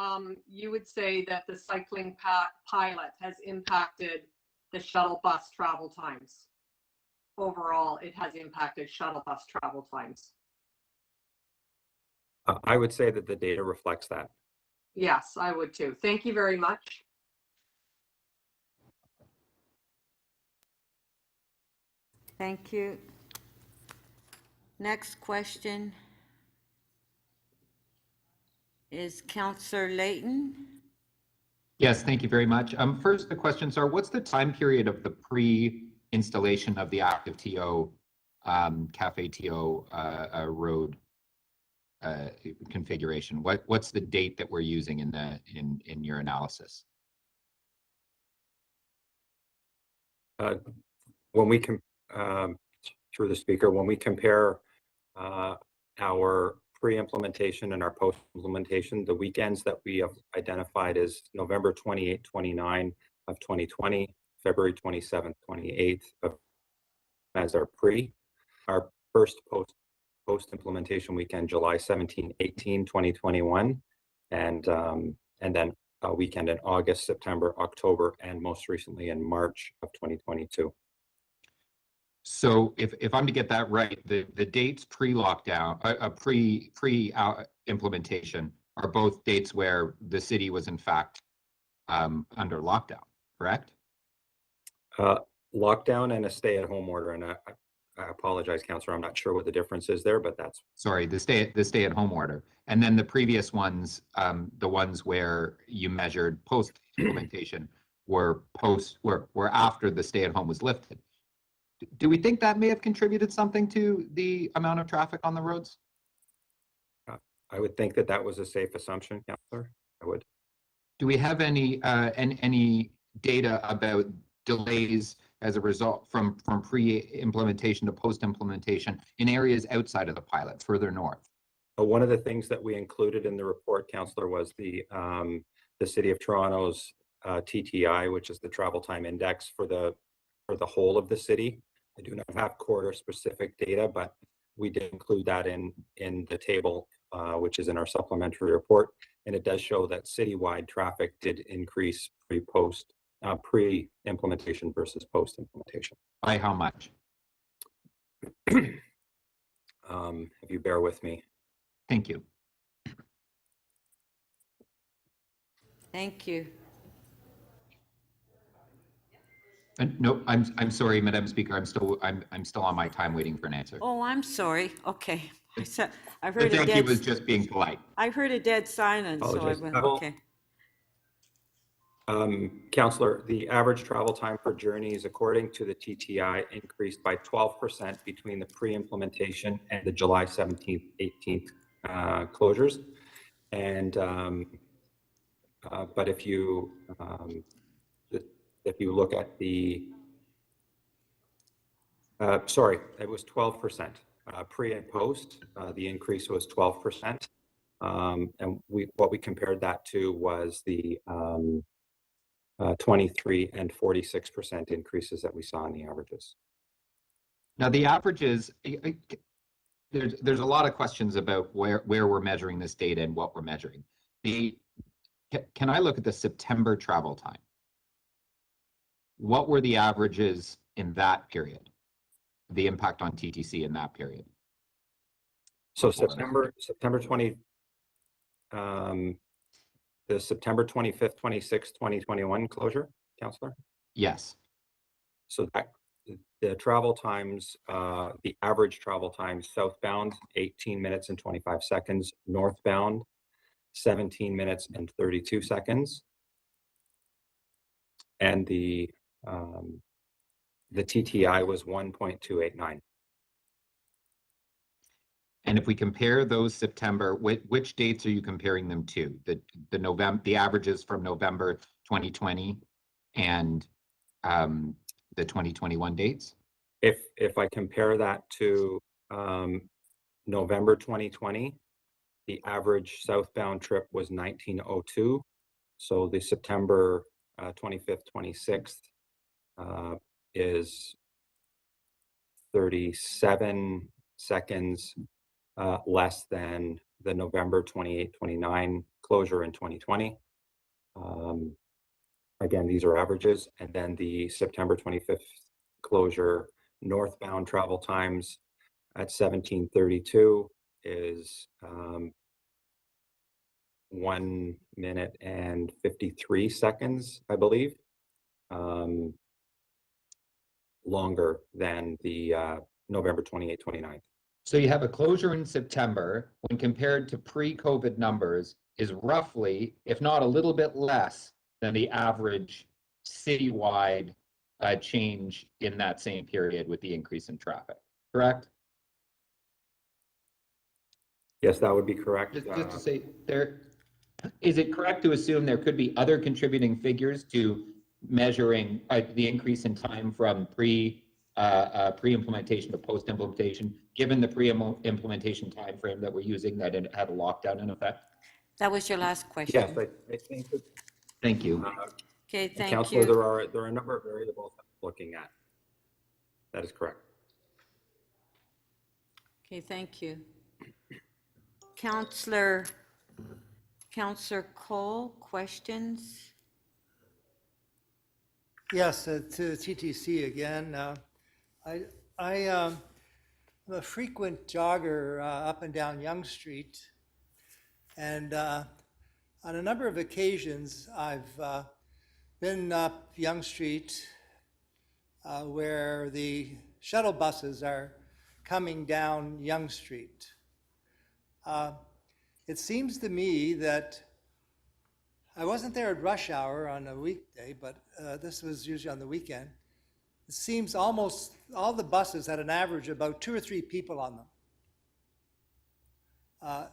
you would say that the cycling pilot has impacted the shuttle bus travel times? Overall, it has impacted shuttle bus travel times. I would say that the data reflects that. Yes, I would too. Thank you very much. Thank you. Next question is Councillor Layton. Yes, thank you very much. First, the questions are, what's the time period of the pre-installation of the active TO, Cafe TO road configuration? What's the date that we're using in your analysis? When we through the speaker, when we compare our pre-implementation and our post-implementation, the weekends that we have identified is November 28, 29 of 2020, February 27th, 28th as our pre. Our first post-implementation weekend, July 17, 18, 2021, and then a weekend in August, September, October, and most recently in March of 2022. So if I'm to get that right, the dates pre-lockdown, implementation are both dates where the city was in fact under lockdown, correct? Lockdown and a stay-at-home order, and I apologize, Councillor, I'm not sure what the difference is there, but that's sorry, the stay-at-home order, and then the previous ones, the ones where you measured post-implementation were after the stay-at-home was lifted. Do we think that may have contributed something to the amount of traffic on the roads? I would think that was a safe assumption, Councillor. I would. Do we have any data about delays as a result from pre-implementation to post-implementation in areas outside of the pilot, further north? One of the things that we included in the report, Councillor, was the City of Toronto's TTI, which is the travel time index for the whole of the city. I do not have quarter-specific data, but we did include that in the table, which is in our supplementary report, and it does show that citywide traffic did increase pre-implementation versus post-implementation. By how much? If you bear with me. Thank you. Thank you. No, I'm sorry, Madam Speaker. I'm still on my time waiting for an answer. Oh, I'm sorry. Okay. I heard The a thank you dead. was just being polite. I heard a dead silence, so I Apologize. went, okay. Councillor, the average travel time for journeys, according to the TTI, increased by 12% between the pre-implementation and the July 17th, 18th closures. And but if you look at the sorry, it was 12%. Pre and post, the increase was 12%. And what we compared that to was the 23 and 46% increases that we saw in the averages. Now the averages, there's a lot of questions about where we're measuring this data and what we're measuring. Can I look at the September travel time? What were the averages in that period? The impact on TTC in that period? So September 20, the September 25th, 26th, 2021 closure, Councillor? Yes. So that the travel times, the average travel time southbound, 18 minutes and 25 seconds, northbound, 17 minutes and 32 seconds. And the TTI was 1.289. And if we compare those September, which dates are you comparing them to? The averages from November 2020 and the 2021 dates? If I compare that to November 2020, the average southbound trip was 1902. So the September 25th, 26th is 37 seconds less than the November 28, 29 closure in 2020. Again, these are averages. And then the September 25th closure, northbound travel times at 17:32 is 1 minute and 53 seconds, I believe. Longer than the November 28, 29. So you have a closure in September when compared to pre-COVID numbers is roughly, if not a little bit less than the average citywide change in that same period with the increase in traffic, correct? Yes, that would be correct. Just to say, is it correct to assume there could be other contributing figures to measuring the increase in time from pre-implementation to post-implementation, given the pre-implementation timeframe that we're using, that it had a lockdown in effect? That was your last question. Yes, I think that, Thank you. Okay, thank Councillor, you. there are a number of variables I'm looking at. That is correct. Okay, thank you. Councillor Cole, questions? Yes, to TTC again. I'm a frequent jogger up and down Yonge Street, and on a number of occasions I've been up Yonge Street where the shuttle buses are coming down Yonge Street. It seems to me that I wasn't there at rush hour on a weekday, but this was usually on the weekend. It seems almost all the buses had an average of about 2 or 3 people on them.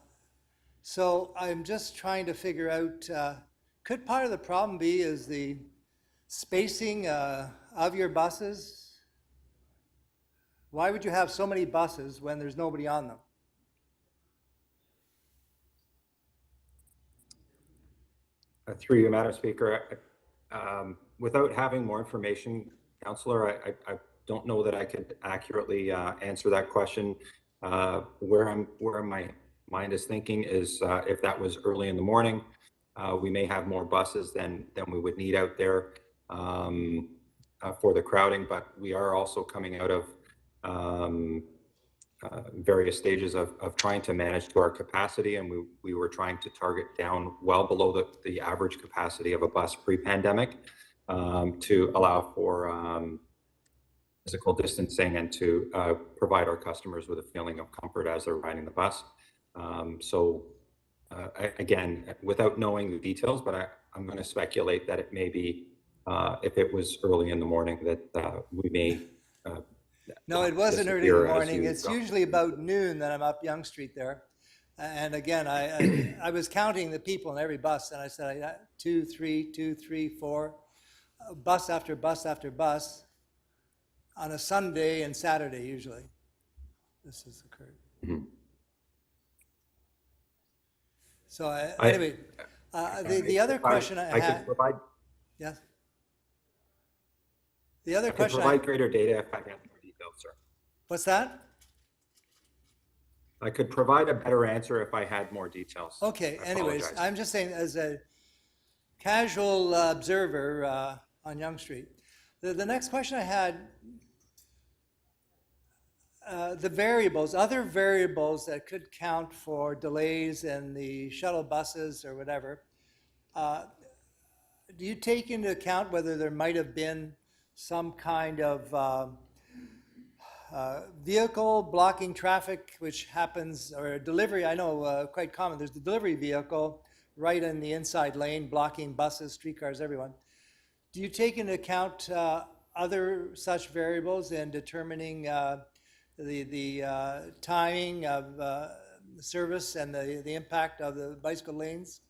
So I'm just trying to figure out, could part of the problem be is the spacing of your buses? Why would you have so many buses when there's nobody on them? Through you, Madam Speaker, without having more information, Councillor, I don't know that I could accurately answer that question. Where my mind is thinking is if that was early in the morning, we may have more buses than we would need out there for the crowding, but we are also coming out of various stages of trying to manage to our capacity, and we were trying to target down well below the average capacity of a bus pre-pandemic to allow for physical distancing and to provide our customers with a feeling of comfort as they're riding the bus. Again, without knowing the details, but I'm going to speculate that it may be, if it was early in the morning, that we may No, it wasn't early in the morning. It's usually about noon that I'm up Yonge Street there. And again, I was counting the people in every bus, and I said, I got 2, 3, 2, 3, 4, bus after bus after bus on a Sunday and Saturday usually. This has occurred. Mm-hmm. So anyway, the other question I had. Could provide. Yes. The other I could question. Provide greater data if I had more details, sir. What's that? I could provide a better answer if I had more details. Okay. Anyways, I'm just saying, as a casual observer on Yonge Street, the next question I had. The variables, other variables that could count for delays in the shuttle buses or whatever, do you take into account whether there might have been some kind of vehicle blocking traffic, which happens, or a delivery? I know quite common. There's the delivery vehicle right in the inside lane blocking buses, streetcars, everyone. Do you take into account other such variables in determining the timing of the service and the impact of the bicycle lanes?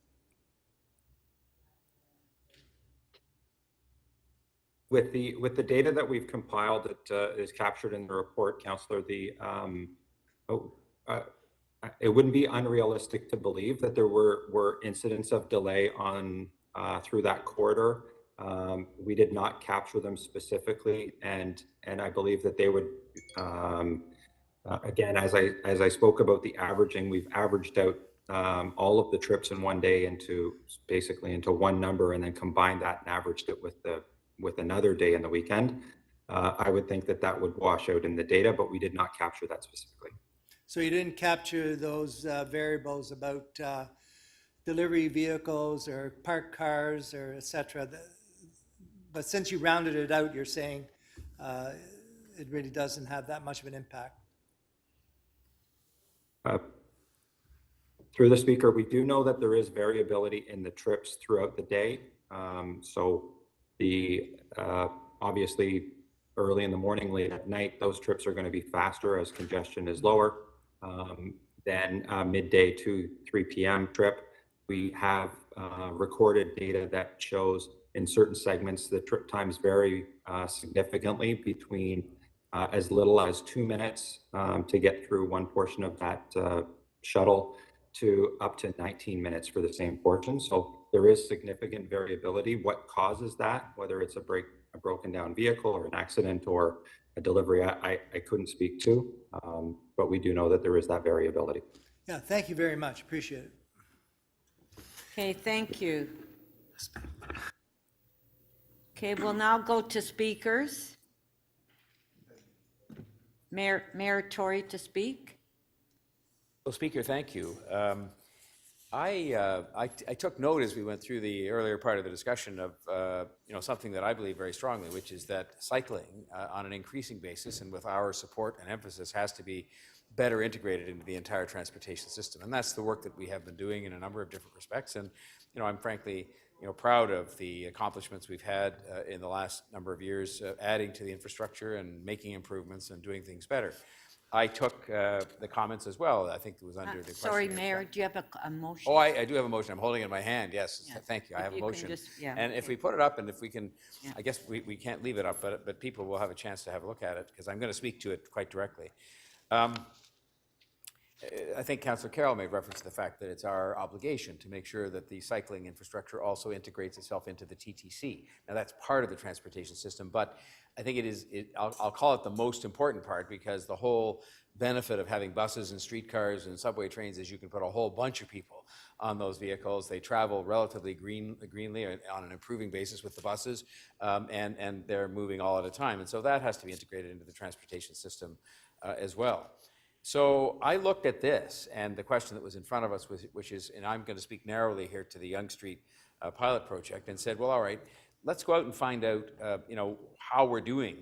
With the data that we've compiled that is captured in the report, Councillor, it wouldn't be unrealistic to believe that there were incidents of delay on through that corridor. We did not capture them specifically, and I believe that they would Again, as I spoke about the averaging, we've averaged out all of the trips in one day into one number, and then combined that and averaged it with another day in the weekend. I would think that would wash out in the data, but we did not capture that specifically. So you didn't capture those variables about delivery vehicles or parked cars or et cetera. But since you rounded it out, you're saying it really doesn't have that much of an impact. Through the speaker, we do know that there is variability in the trips throughout the day. So obviously early in the morning, late at night, those trips are going to be faster as congestion is lower. Then midday to 3 p.m. trip, we have recorded data that shows in certain segments the trip times vary significantly between as little as 2 minutes to get through one portion of that shuttle to up to 19 minutes for the same portion. So there is significant variability. What causes that, whether it's a broken down vehicle or an accident or a delivery, I couldn't speak to, but we do know that there is that variability. Yeah, thank you very much. Appreciate it. Okay, thank you. Okay, we'll now go to speakers. Mayor Tory to speak. Well, Speaker, thank you. I took note as we went through the earlier part of the discussion of something that I believe very strongly, which is that cycling on an increasing basis and with our support and emphasis has to be better integrated into the entire transportation system. And that's the work that we have been doing in a number of different respects. And I'm frankly proud of the accomplishments we've had in the last number of years, adding to the infrastructure and making improvements and doing things better. I took the comments as well. I think it was under the question. Sorry, Mayor, do you have a motion? Oh, I do have a motion. I'm holding it in my hand. Yes, Yeah. thank you. I If have a you can motion. just- yeah, And if okay. we put it up and if we can, Yeah. I guess we can't leave it up, but people will have a chance to have a look at it because I'm going to speak to it quite directly. I think Councillor Carroll made reference to the fact that it's our obligation to make sure that the cycling infrastructure also integrates itself into the TTC. Now, that's part of the transportation system, but I think I'll call it the most important part because the whole benefit of having buses and streetcars and subway trains is you can put a whole bunch of people on those vehicles. They travel relatively greenly on an improving basis with the buses, and they're moving all at a time. And so that has to be integrated into the transportation system as well. So I looked at this and the question that was in front of us, which is, and I'm going to speak narrowly here to the Yonge Street pilot project, and said, well, all right, let's go out and find out, how we're doing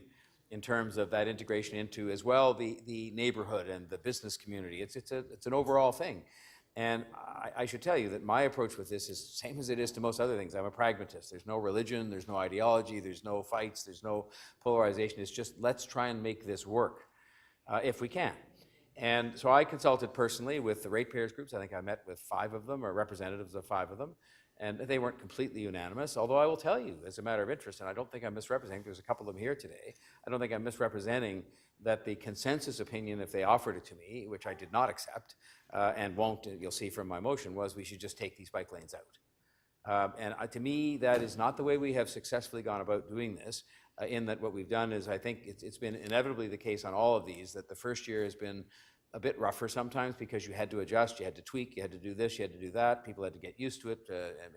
in terms of that integration into as well the neighborhood and the business community. It's an overall thing. And I should tell you that my approach with this is the same as it is to most other things. I'm a pragmatist. There's no religion, there's no ideology, there's no fights, there's no polarization. It's just let's try and make this work if we can. And so I consulted personally with the ratepayers groups. I think I met with 5 of them, or representatives of 5 of them, and they weren't completely unanimous, although I will tell you, as a matter of interest, and I don't think I'm misrepresenting, there's a couple of them here today, I don't think I'm misrepresenting that the consensus opinion, if they offered it to me, which I did not accept, and won't, you'll see from my motion, was we should just take these bike lanes out. And to me, that is not the way we have successfully gone about doing this, in that what we've done is, I think it's been inevitably the case on all of these, that the first year has been a bit rougher sometimes because you had to adjust, you had to tweak, you had to do this, you had to do that, people had to get used to it,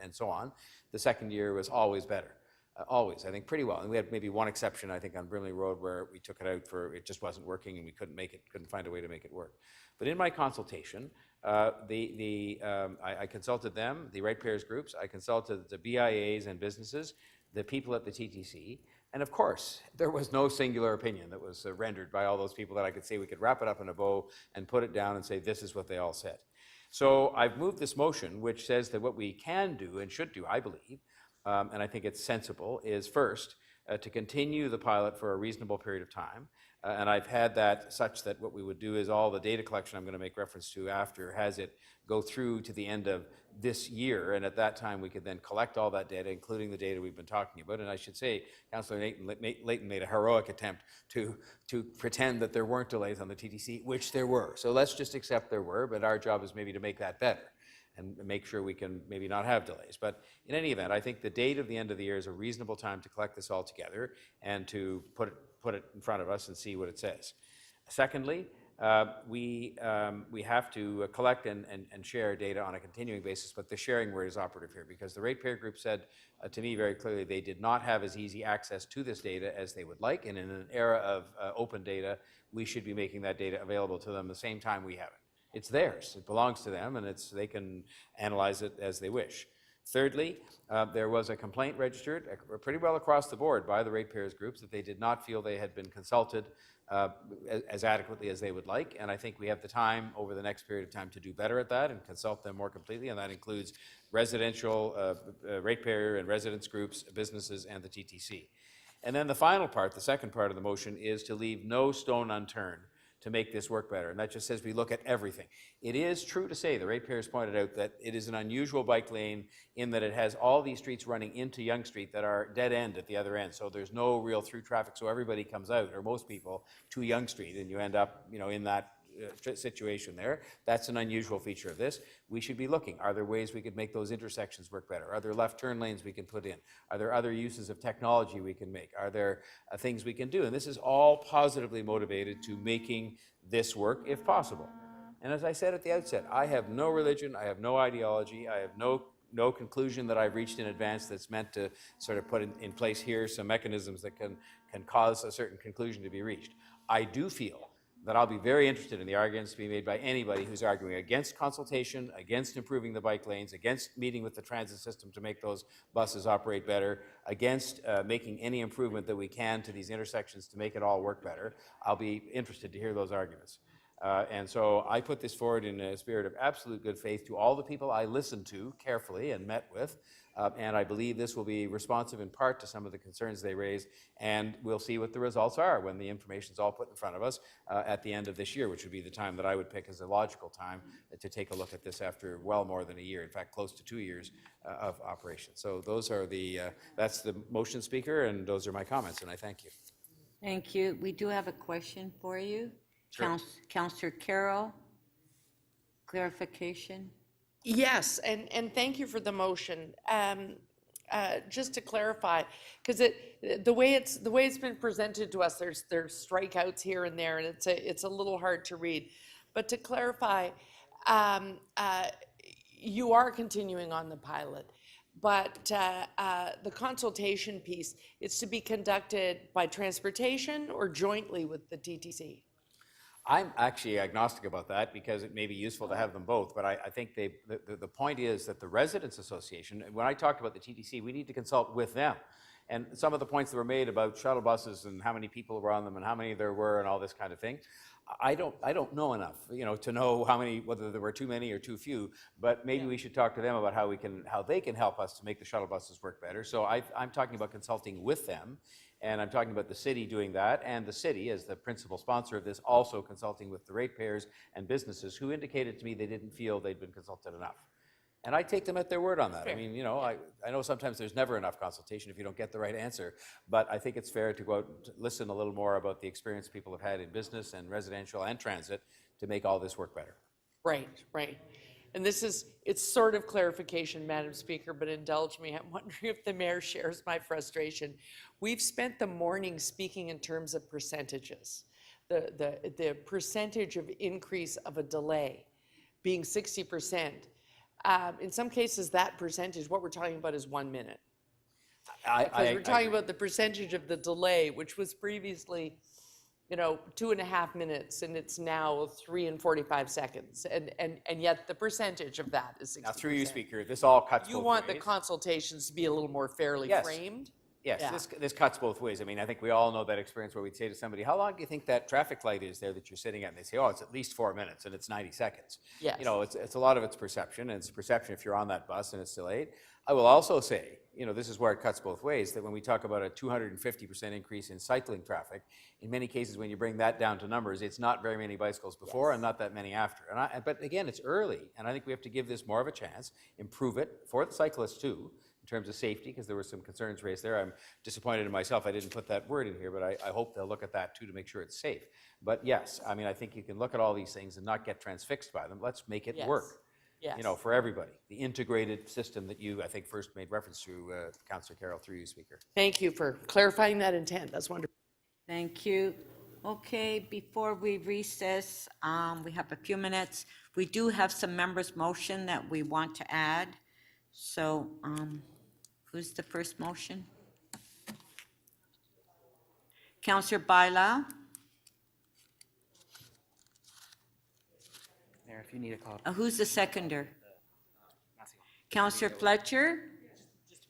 and so on. The second year was always better. Always, I think, pretty well. And we had maybe one exception, I think, on Brimley Road where we took it out for, it just wasn't working and we couldn't find a way to make it work. But in my consultation, I consulted them, the ratepayers groups, I consulted the BIAs and businesses, the people at the TTC, and of course, there was no singular opinion that was rendered by all those people that I could say we could wrap it up in a bow and put it down and say this is what they all said. So I've moved this motion, which says that what we can do and should do, I believe, and I think it's sensible, is first to continue the pilot for a reasonable period of time. And I've had that such that what we would do is all the data collection I'm going to make reference to after has it go through to the end of this year. And at that time, we could then collect all that data, including the data we've been talking about. And I should say, Councillor Layton made a heroic attempt to pretend that there weren't delays on the TTC, which there were. So let's just accept there were, but our job is maybe to make that better and make sure we can maybe not have delays. But in any event, I think the date of the end of the year is a reasonable time to collect this all together and to put it in front of us and see what it says. Secondly, we have to collect and share data on a continuing basis, but the sharing word is operative here because the ratepayer group said to me very clearly they did not have as easy access to this data as they would like, and in an era of open data, we should be making that data available to them the same time we have it. It's theirs, it belongs to them, and they can analyze it as they wish. Thirdly, there was a complaint registered pretty well across the board by the ratepayers groups that they did not feel they had been consulted as adequately as they would like, and I think we have the time over the next period of time to do better at that and consult them more completely, and that includes residential, ratepayer and residents groups, businesses, and the TTC. And then the final part, the second part of the motion, is to leave no stone unturned to make this work better, and that just says we look at everything. It is true to say, the ratepayers pointed out, that it is an unusual bike lane in that it has all these streets running into Yonge Street that are dead end at the other end, so there's no real through traffic, so everybody comes out, or most people, to Yonge Street, and you end up, in that situation there. That's an unusual feature of this. We should be looking, are there ways we could make those intersections work better? Are there left turn lanes we can put in? Are there other uses of technology we can make? Are there things we can do? And this is all positively motivated to making this work if possible. And as I said at the outset, I have no religion, I have no ideology, I have no conclusion that I've reached in advance that's meant to sort of put in place here some mechanisms that can cause a certain conclusion to be reached. I do feel that I'll be very interested in the arguments to be made by anybody who's arguing against consultation, against improving the bike lanes, against meeting with the transit system to make those buses operate better, against making any improvement that we can to these intersections to make it all work better. I'll be interested to hear those arguments. And so I put this forward in a spirit of absolute good faith to all the people I listened to carefully and met with, and I believe this will be responsive in part to some of the concerns they raised, and we'll see what the results are when the information's all put in front of us at the end of this year, which would be the time that I would pick as a logical time to take a look at this after well more than a year, in fact, close to 2 years of operation. So those are that's the motion, Speaker, and those are my comments, and I thank you. Thank you. We do have a question for you. Sure. Councillor Carroll, clarification. Yes, and thank you for the motion. Just to clarify, because the way it's been presented to us, there's strikeouts here and there, and it's a little hard to read. But to clarify, you are continuing on the pilot, but the consultation piece is to be conducted by transportation or jointly with the TTC? I'm actually agnostic about that because it may be useful to have them both, but I think the point is that the Residents Association, when I talked about the TTC, we need to consult with them. And some of the points that were made about shuttle buses and how many people were on them and how many there were and all this kind of thing, I don't know enough, to know whether there were too many or too few, but maybe we should talk to them about how they can help us to make the shuttle buses work better. So I'm talking about consulting with them. And I'm talking about the city doing that, and the city, as the principal sponsor of this, also consulting with the ratepayers and businesses who indicated to me they didn't feel they'd been consulted enough. And I take them at their word on that. Fair. I mean, I know sometimes there's never enough consultation if you don't get the right answer, but I think it's fair to go out and listen a little more about the experience people have had in business and residential and transit to make all this work better. Right. And it's sort of clarification, Madam Speaker, but indulge me. I'm wondering if the mayor shares my frustration. We've spent the morning speaking in terms of percentages. The percentage of increase of a delay being 60%. In some cases, that percentage, what we're talking about is 1 minute. Because we're talking about the percentage of the delay, which was previously 2.5 minutes, and it's now 3 and 45 seconds, and yet the percentage of that is 60%. Now, through you, Speaker, this all cuts both ways. You want the consultations to be a little more fairly framed? Yes, yeah. This cuts both ways. I mean, I think we all know that experience where we'd say to somebody, how long do you think that traffic light is there that you're sitting at? And they say, oh, it's at least 4 minutes, and it's 90 seconds. Yes. It's a lot of it's perception, and it's perception if you're on that bus and it's delayed. I will also say, this is where it cuts both ways, that when we talk about a 250% increase in cycling traffic, in many cases when you bring that down to numbers, it's not very many bicycles before and not that many after. But again, it's early, and I think we have to give this more of a chance, improve it for the cyclists too, in terms of safety, because there were some concerns raised there. I'm disappointed in myself I didn't put that word in here, but I hope they'll look at that too to make sure it's safe. But yes, I mean, I think you can look at all these things and not get transfixed by them. Let's make it work. Yes. For everybody. The integrated system that you, I think, first made reference to, Councillor Carroll, through you, Speaker. Thank you for clarifying that intent. That's wonderful. Thank you. Okay, before we recess, we have a few minutes. We do have some members' motion that we want to add. So, who's the first motion? Counselor Bailao? Mayor, if you need a copy. Who's the seconder? Counselor Fletcher?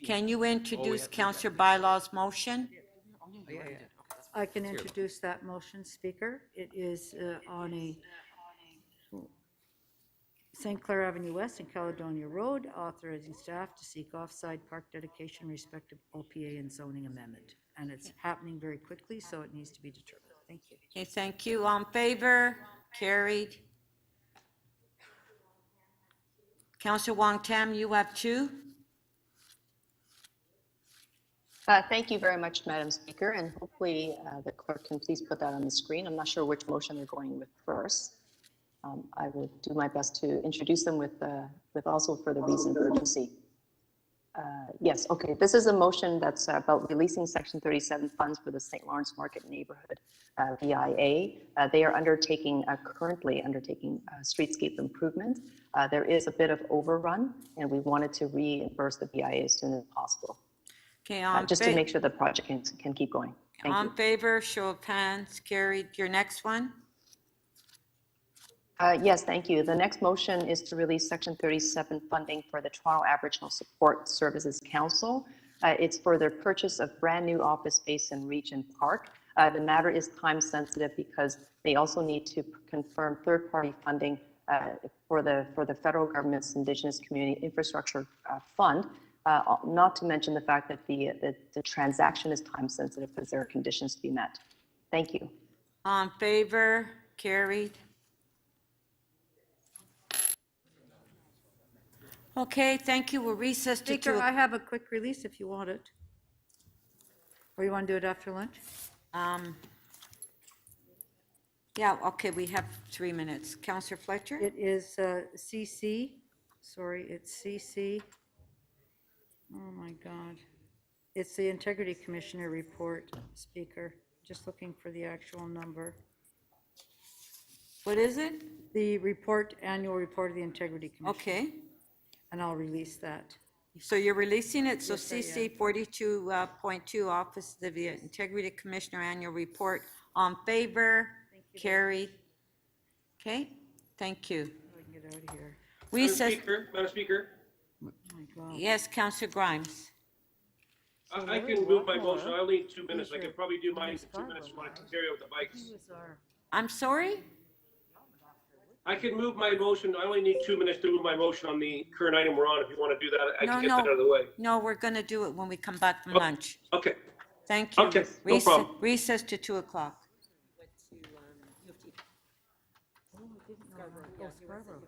Can you introduce Counselor Bailaw's motion? I can introduce that motion, Speaker. It is on a St. Clair Avenue West and Caledonia Road, authorizing staff to seek offside park dedication respective OPA and zoning amendment. And it's happening very quickly, so it needs to be determined. Thank you. Okay, thank you. All in favor? Carried. Counselor Wong Tam, you have two. Thank you very much, Madam Speaker, and hopefully the clerk can please put that on the screen. I'm not sure which motion they're going with first. I will do my best to introduce them with also for the reason for urgency. Yes, okay, this is a motion that's about releasing Section 37 funds for the St. Lawrence Market Neighborhood VIA. They are currently undertaking streetscape improvement. There is a bit of overrun, and we wanted to reimburse the VIA as soon as possible. Okay, Just to make sure the project can keep going. Thank you. On favor, show of hands, carried. Your next one? Yes, thank you. The next motion is to release Section 37 funding for the Toronto Aboriginal Support Services Council. It's for their purchase of brand new office space in Regent Park. The matter is time sensitive because they also need to confirm third-party funding for the federal government's Indigenous Community Infrastructure Fund. Not to mention the fact that the transaction is time sensitive because there are conditions to be met. Thank you. On favor, carried. Okay, thank you. We'll recess to Speaker, I have a quick release if you want it. Or you want to do it after lunch? Yeah, okay, we have 3 minutes. Counselor Fletcher? It is CC, sorry, it's CC. Oh, my God. It's the Integrity Commissioner report, Speaker. Just looking for the actual number. What is it? The report, annual report of the Integrity Commission. Okay. And I'll release that. So you're releasing it, so Yes, I CC am. 42.2, Office of the Integrity Commissioner Annual Report. On favor, carried. Okay, thank you. I can get out of here. Recess. Madam Speaker, Oh, my God. Yes, Counselor Grimes. I can move my motion. I only need 2 minutes. I can probably do mine in 2 minutes when I can carry out the bikes. I'm sorry? I can move my motion. I only need 2 minutes to move my motion on the current item we're on. If you want to do that, I No, can get no. that out of the way. No, we're going to do it when we come back from lunch. Okay. Thank you. Okay, no problem. Recess to 2 o'clock. Oh, Scarborough.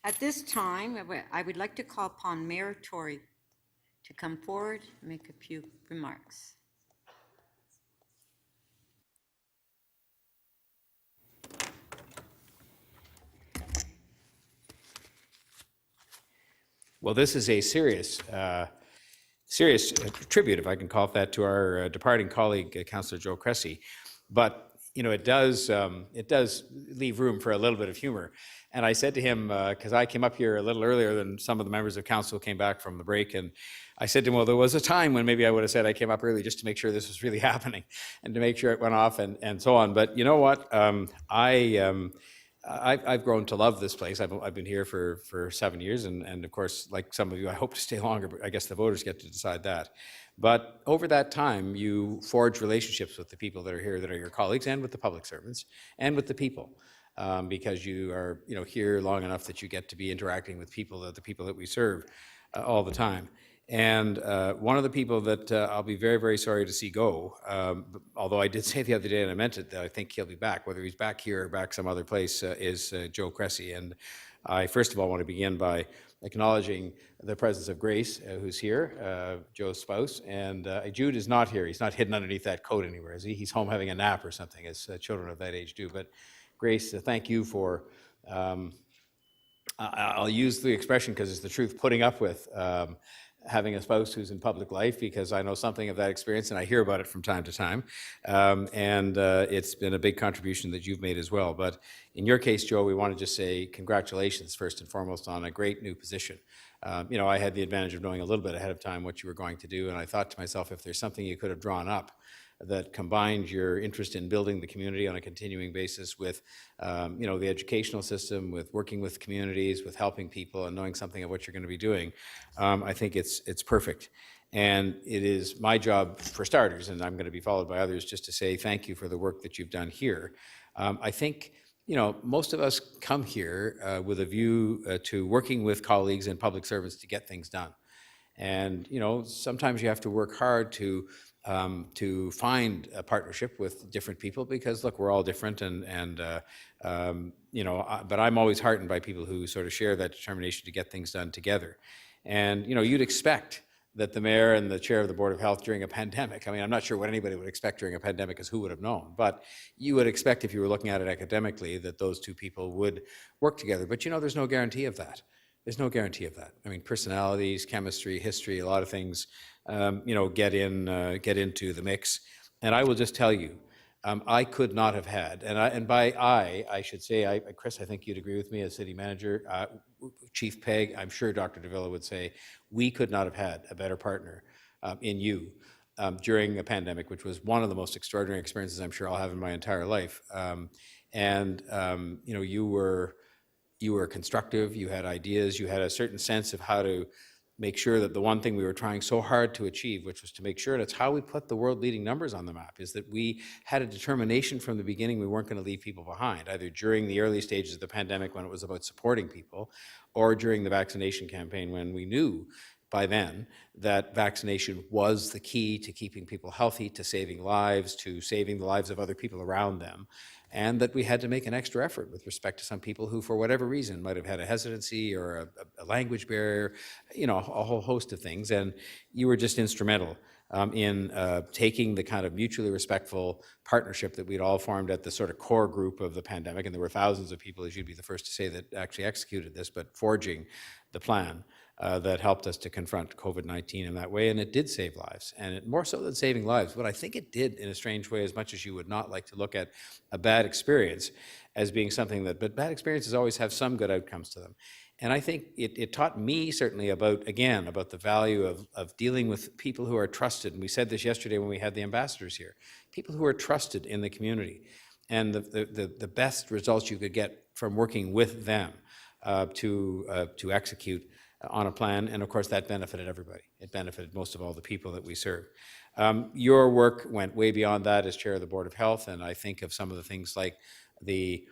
At this time, I would like to call upon Mayor Tory to come forward and make a few remarks. Well, this is a serious tribute, if I can call it that, to our departing colleague, Councillor Joe Cressy. But it does leave room for a little bit of humor. And I said to him, because I came up here a little earlier than some of the members of council came back from the break, and I said to him, well, there was a time when maybe I would have said I came up early just to make sure this was really happening and to make sure it went off and so on. But you know what? I've grown to love this place. I've been here for 7 years, and of course, like some of you, I hope to stay longer, but I guess the voters get to decide that. But over that time, you forge relationships with the people that are here, that are your colleagues, and with the public servants, and with the people, because you are here long enough that you get to be interacting with people, the people that we serve all the time. And one of the people that I'll be very, very sorry to see go, although I did say the other day, and I meant it, that I think he'll be back, whether he's back here or back some other place, is Joe Cressy. And I first of all want to begin by acknowledging the presence of Grace, who's here, Joe's spouse. And Jude is not here. He's not hidden underneath that coat anywhere, is he? He's home having a nap or something, as children of that age do. But Grace, thank you for, I'll use the expression because it's the truth, putting up with having a spouse who's in public life, because I know something of that experience and I hear about it from time to time. It's been a big contribution that you've made as well. But in your case, Joe, we want to just say congratulations first and foremost on a great new position. I had the advantage of knowing a little bit ahead of time what you were going to do, and I thought to myself, if there's something you could have drawn up that combined your interest in building the community on a continuing basis with, the educational system, with working with communities, with helping people and knowing something of what you're going to be doing, I think it's perfect. And it is my job, for starters, and I'm going to be followed by others, just to say thank you for the work that you've done here. I think, most of us come here with a view to working with colleagues and public servants to get things done. And, sometimes you have to work hard to find a partnership with different people, because look, we're all different, but I'm always heartened by people who sort of share that determination to get things done together. And, you'd expect that the mayor and the chair of the Board of Health during a pandemic, I mean, I'm not sure what anybody would expect during a pandemic, because who would have known? But you would expect, if you were looking at it academically, that those two people would work together. But, there's no guarantee of that. There's no guarantee of that. I mean, personalities, chemistry, history, a lot of things, get into the mix. And I will just tell you, I could not have had, and by I should say, Chris, I think you'd agree with me as city manager, Chief Pegg, I'm sure Dr. Davila would say, we could not have had a better partner in you during a pandemic, which was one of the most extraordinary experiences I'm sure I'll have in my entire life. You were constructive, you had ideas, you had a certain sense of how to make sure that the one thing we were trying so hard to achieve, which was to make sure, and it's how we put the world-leading numbers on the map, is that we had a determination from the beginning we weren't going to leave people behind, either during the early stages of the pandemic when it was about supporting people, or during the vaccination campaign when we knew by then that vaccination was the key to keeping people healthy, to saving lives, to saving the lives of other people around them, and that we had to make an extra effort with respect to some people who, for whatever reason, might have had a hesitancy or a language barrier, a whole host of things. And you were just instrumental in taking the kind of mutually respectful partnership that we'd all formed at the sort of core group of the pandemic, and there were thousands of people, as you'd be the first to say, that actually executed this, but forging the plan that helped us to confront COVID-19 in that way, and it did save lives. And it, more so than saving lives, what I think it did in a strange way, as much as you would not like to look at a bad experience as being something that, but bad experiences always have some good outcomes to them. And I think it taught me certainly about the value of dealing with people who are trusted. And we said this yesterday when we had the ambassadors here, people who are trusted in the community, and the best results you could get from working with them to execute on a plan. And of course, that benefited everybody. It benefited most of all the people that we serve. Your work went way beyond that as chair of the Board of Health. And I think of some of the things like the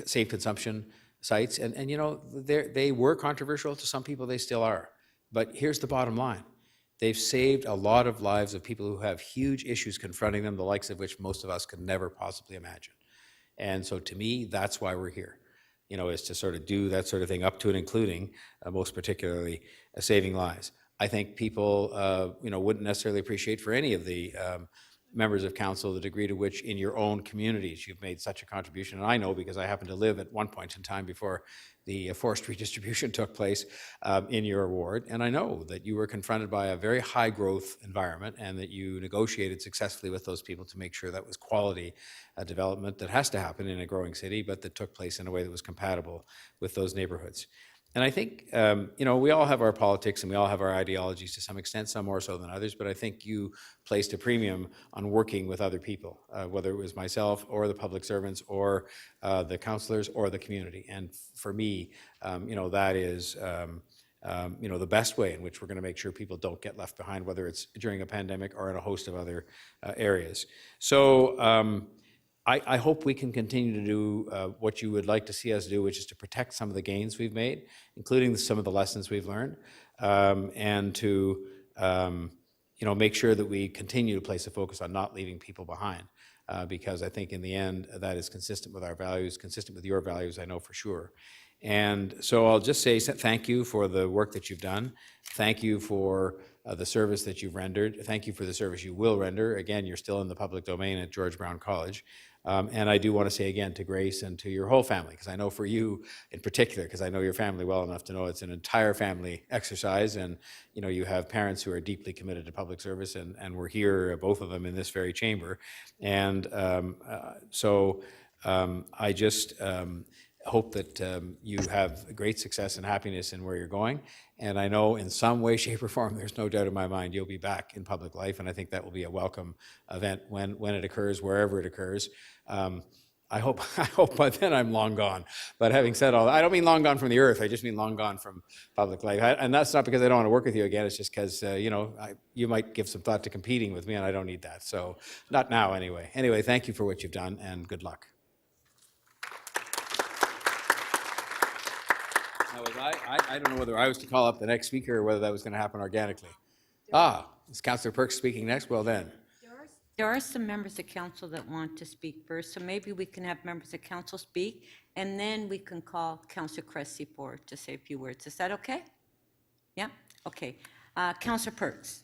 safe consumption sites. And they were controversial to some people, they still are. But here's the bottom line. They've saved a lot of lives of people who have huge issues confronting them, the likes of which most of us could never possibly imagine. And so to me, that's why we're here. is to sort of do that sort of thing up to and including, most particularly, saving lives. I think people, wouldn't necessarily appreciate for any of the members of council the degree to which in your own communities you've made such a contribution. And I know because I happened to live at one point in time before the forest redistribution took place in your ward. And I know that you were confronted by a very high growth environment and that you negotiated successfully with those people to make sure that was quality development that has to happen in a growing city, but that took place in a way that was compatible with those neighborhoods. And I think, we all have our politics and we all have our ideologies to some extent, some more so than others, but I think you placed a premium on working with other people, whether it was myself or the public servants or the councillors or the community. And for me, that is, the best way in which we're going to make sure people don't get left behind, whether it's during a pandemic or in a host of other areas. So, I hope we can continue to do what you would like to see us do, which is to protect some of the gains we've made, including some of the lessons we've learned, and to make sure that we continue to place a focus on not leaving people behind, because I think in the end that is consistent with our values, consistent with your values, I know for sure. And so I'll just say thank you for the work that you've done. Thank you for the service that you've rendered. Thank you for the service you will render. Again, you're still in the public domain at George Brown College. And I do want to say again to Grace and to your whole family, because I know for you in particular, because I know your family well enough to know it's an entire family exercise, and you have parents who are deeply committed to public service, and we're here, both of them, in this very chamber. And so I just hope that you have great success and happiness in where you're going. And I know in some way, shape, or form, there's no doubt in my mind you'll be back in public life, and I think that will be a welcome event when it occurs, wherever it occurs. I hope by then I'm long gone. But having said all that, I don't mean long gone from the earth. I just mean long gone from public life. And that's not because I don't want to work with you again. It's just because you might give some thought to competing with me, and I don't need that. So not now, anyway. Anyway, thank you for what you've done, and good luck. Now, I don't know whether I was to call up the next speaker or whether that was going to happen organically. Is Councillor Perks speaking next? Well then. There are some members of council that want to speak first, so maybe we can have members of council speak, and then we can call Councillor Cressy forward to say a few words. Is that okay? Yeah? Okay. Councillor Perks.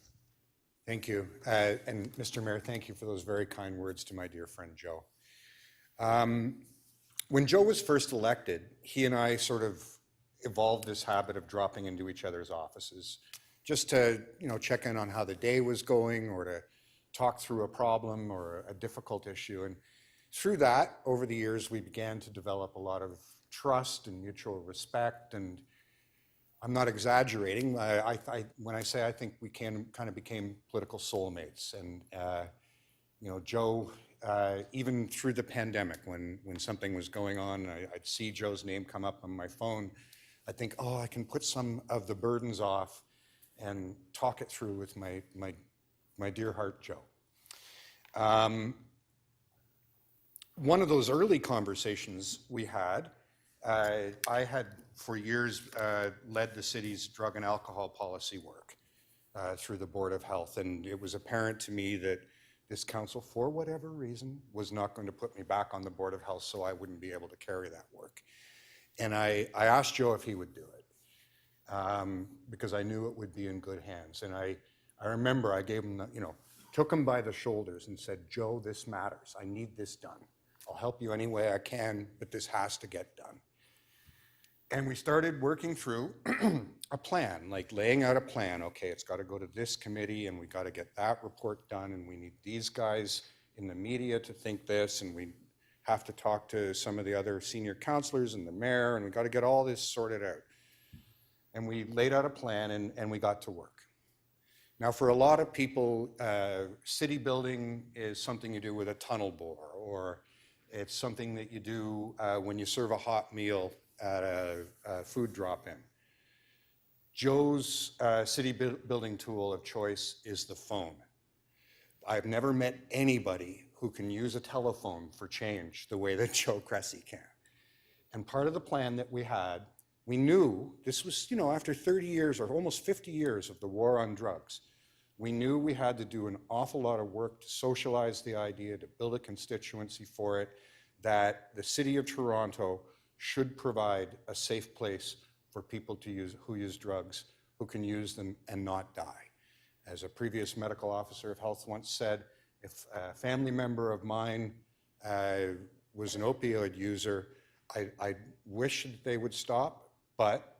Thank you. And Mr. Mayor, thank you for those very kind words to my dear friend Joe. When Joe was first elected, he and I sort of evolved this habit of dropping into each other's offices just to, check in on how the day was going, or to talk through a problem or a difficult issue. And through that, over the years, we began to develop a lot of trust and mutual respect. And I'm not exaggerating. When I say I think we kind of became political soulmates. And, Joe, even through the pandemic, when something was going on, I'd see Joe's name come up on my phone. I'd think, I can put some of the burdens off and talk it through with my dear heart, Joe. One of those early conversations we had, I had for years led the city's drug and alcohol policy work through the Board of Health, and it was apparent to me that this council, for whatever reason, was not going to put me back on the Board of Health, so I wouldn't be able to carry that work. And I asked Joe if he would do it, because I knew it would be in good hands. And I remember I gave him, took him by the shoulders and said, Joe, this matters. I need this done. I'll help you any way I can, but this has to get done. And we started working through a plan, like laying out a plan. Okay, it's got to go to this committee, and we got to get that report done, and we need these guys in the media to think this, and we have to talk to some of the other senior councillors and the mayor, and we got to get all this sorted out. And we laid out a plan, and we got to work. Now, for a lot of people, city building is something you do with a tunnel bore, or it's something that you do when you serve a hot meal at a food drop-in. Joe's city building tool of choice is the phone. I've never met anybody who can use a telephone for change the way that Joe Cressy can. And part of the plan that we had, we knew this was, after 30 years or almost 50 years of the war on drugs, we knew we had to do an awful lot of work to socialize the idea, to build a constituency for it, that the city of Toronto should provide a safe place for people to use who use drugs, who can use them and not die. As a previous medical officer of health once said, if a family member of mine was an opioid user, I wish that they would stop, but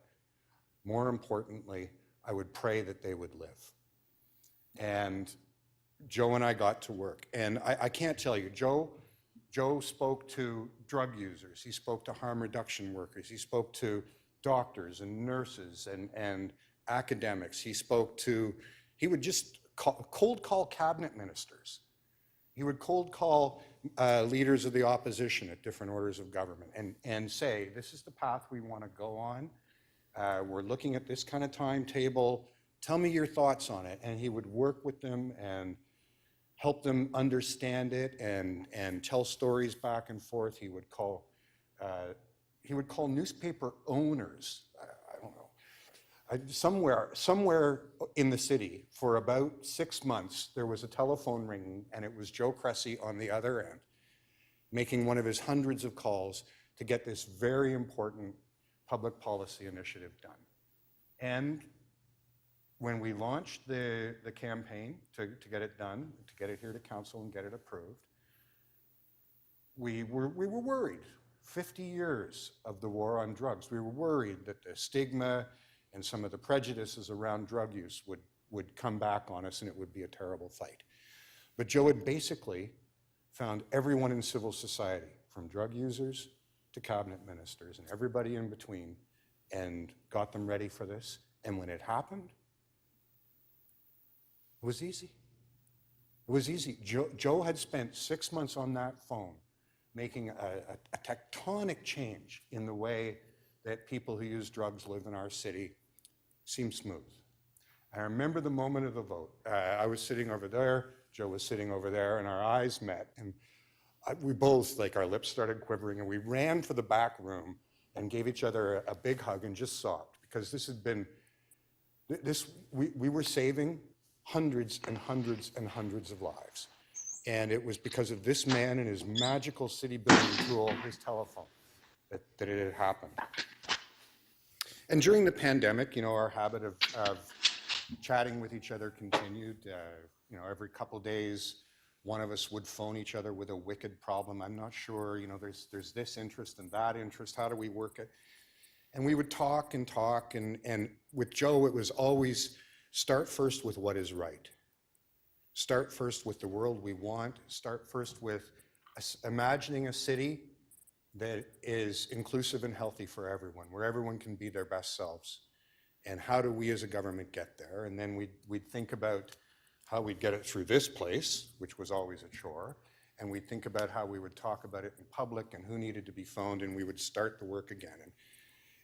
more importantly, I would pray that they would live. And Joe and I got to work. And I can't tell you, Joe spoke to drug users. He spoke to harm reduction workers. He spoke to doctors and nurses and academics. He would just cold call cabinet ministers. He would cold call leaders of the opposition at different orders of government and say, this is the path we want to go on. We're looking at this kind of timetable. Tell me your thoughts on it. And he would work with them and help them understand it and tell stories back and forth. He would call newspaper owners. I don't know. Somewhere in the city for about 6 months, there was a telephone ringing, and it was Joe Cressy on the other end, making one of his hundreds of calls to get this very important public policy initiative done. And when we launched the campaign to get it done, to get it here to council and get it approved, we were worried. 50 years of the war on drugs. We were worried that the stigma and some of the prejudices around drug use would come back on us and it would be a terrible fight. But Joe had basically found everyone in civil society, from drug users to cabinet ministers and everybody in between, and got them ready for this. And when it happened, it was easy. It was easy. Joe had spent 6 months on that phone making a tectonic change in the way that people who use drugs live in our city. Seemed smooth. I remember the moment of the vote. I was sitting over there, Joe was sitting over there, and our eyes met. And we both, our lips started quivering, and we ran for the back room and gave each other a big hug and just sobbed, because we were saving hundreds and hundreds and hundreds of lives. And it was because of this man and his magical city building tool, his telephone, that it had happened. And during the pandemic, our habit of chatting with each other continued. Every couple days, one of us would phone each other with a wicked problem. I'm not sure, there's this interest and that interest. How do we work it? And we would talk and talk. And with Joe, it was always start first with what is right. Start first with the world we want. Start first with imagining a city that is inclusive and healthy for everyone, where everyone can be their best selves. And how do we as a government get there? And then we'd think about how we'd get it through this place, which was always a chore. And we'd think about how we would talk about it in public and who needed to be phoned, and we would start the work again. And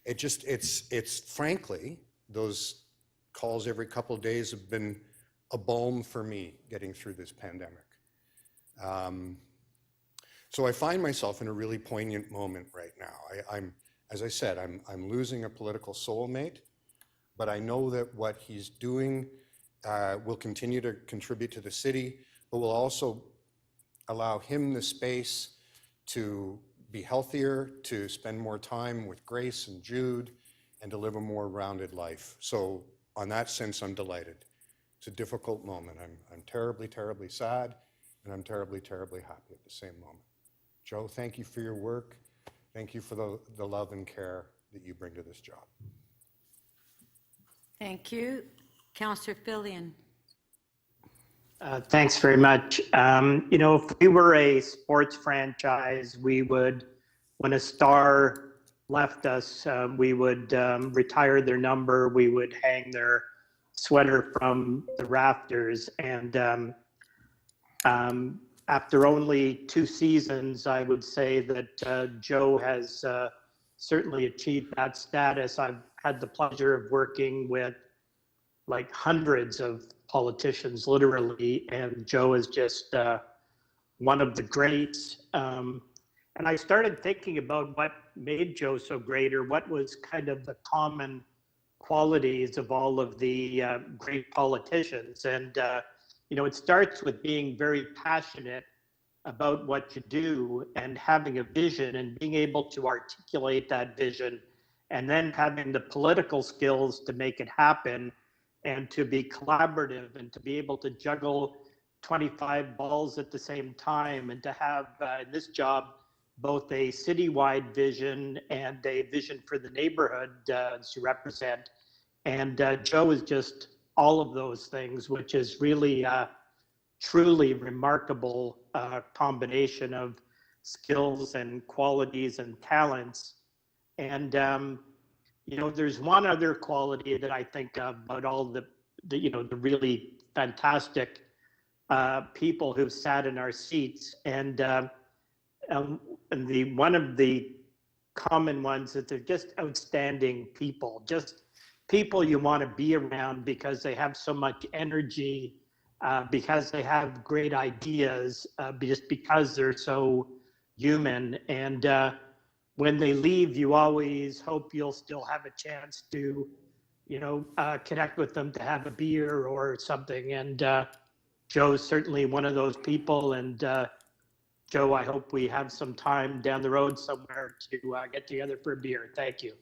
it's frankly, those calls every couple of days have been a balm for me getting through this pandemic. So I find myself in a really poignant moment right now. As I said, I'm losing a political soulmate, but I know that what he's doing will continue to contribute to the city, but will also allow him the space to be healthier, to spend more time with Grace and Jude, and to live a more rounded life. So on that sense, I'm delighted. It's a difficult moment. I'm terribly, terribly sad, and I'm terribly, terribly happy at the same moment. Joe, thank you for your work. Thank you for the love and care that you bring to this job. Thank you. Councillor Fillion. Thanks very much. If we were a sports franchise, we would, when a star left us, we would retire their number, we would hang their sweater from the rafters. And after only 2 seasons, I would say that Joe has certainly achieved that status. I've had the pleasure of working with hundreds of politicians, literally, and Joe is just one of the greats. And I started thinking about what made Joe so great, or what was kind of the common qualities of all of the great politicians. And, it starts with being very passionate about what you do and having a vision and being able to articulate that vision and then having the political skills to make it happen and to be collaborative and to be able to juggle 25 balls at the same time and to have in this job both a citywide vision and a vision for the neighborhood to represent. And Joe is just all of those things, which is really truly remarkable combination of skills and qualities and talents. And you know, there's one other quality that I think of about all the you know, the really fantastic people who've sat in our seats, and the one of the common ones that they're just outstanding people, just people you want to be around because they have so much energy, because they have great ideas, just because they're so human. And when they leave, you always hope you'll still have a chance to, you know, connect with them, to have a beer or something. And Joe's certainly one of those people. And Joe, I hope we have some time down the road somewhere to get together for a beer. Thank you.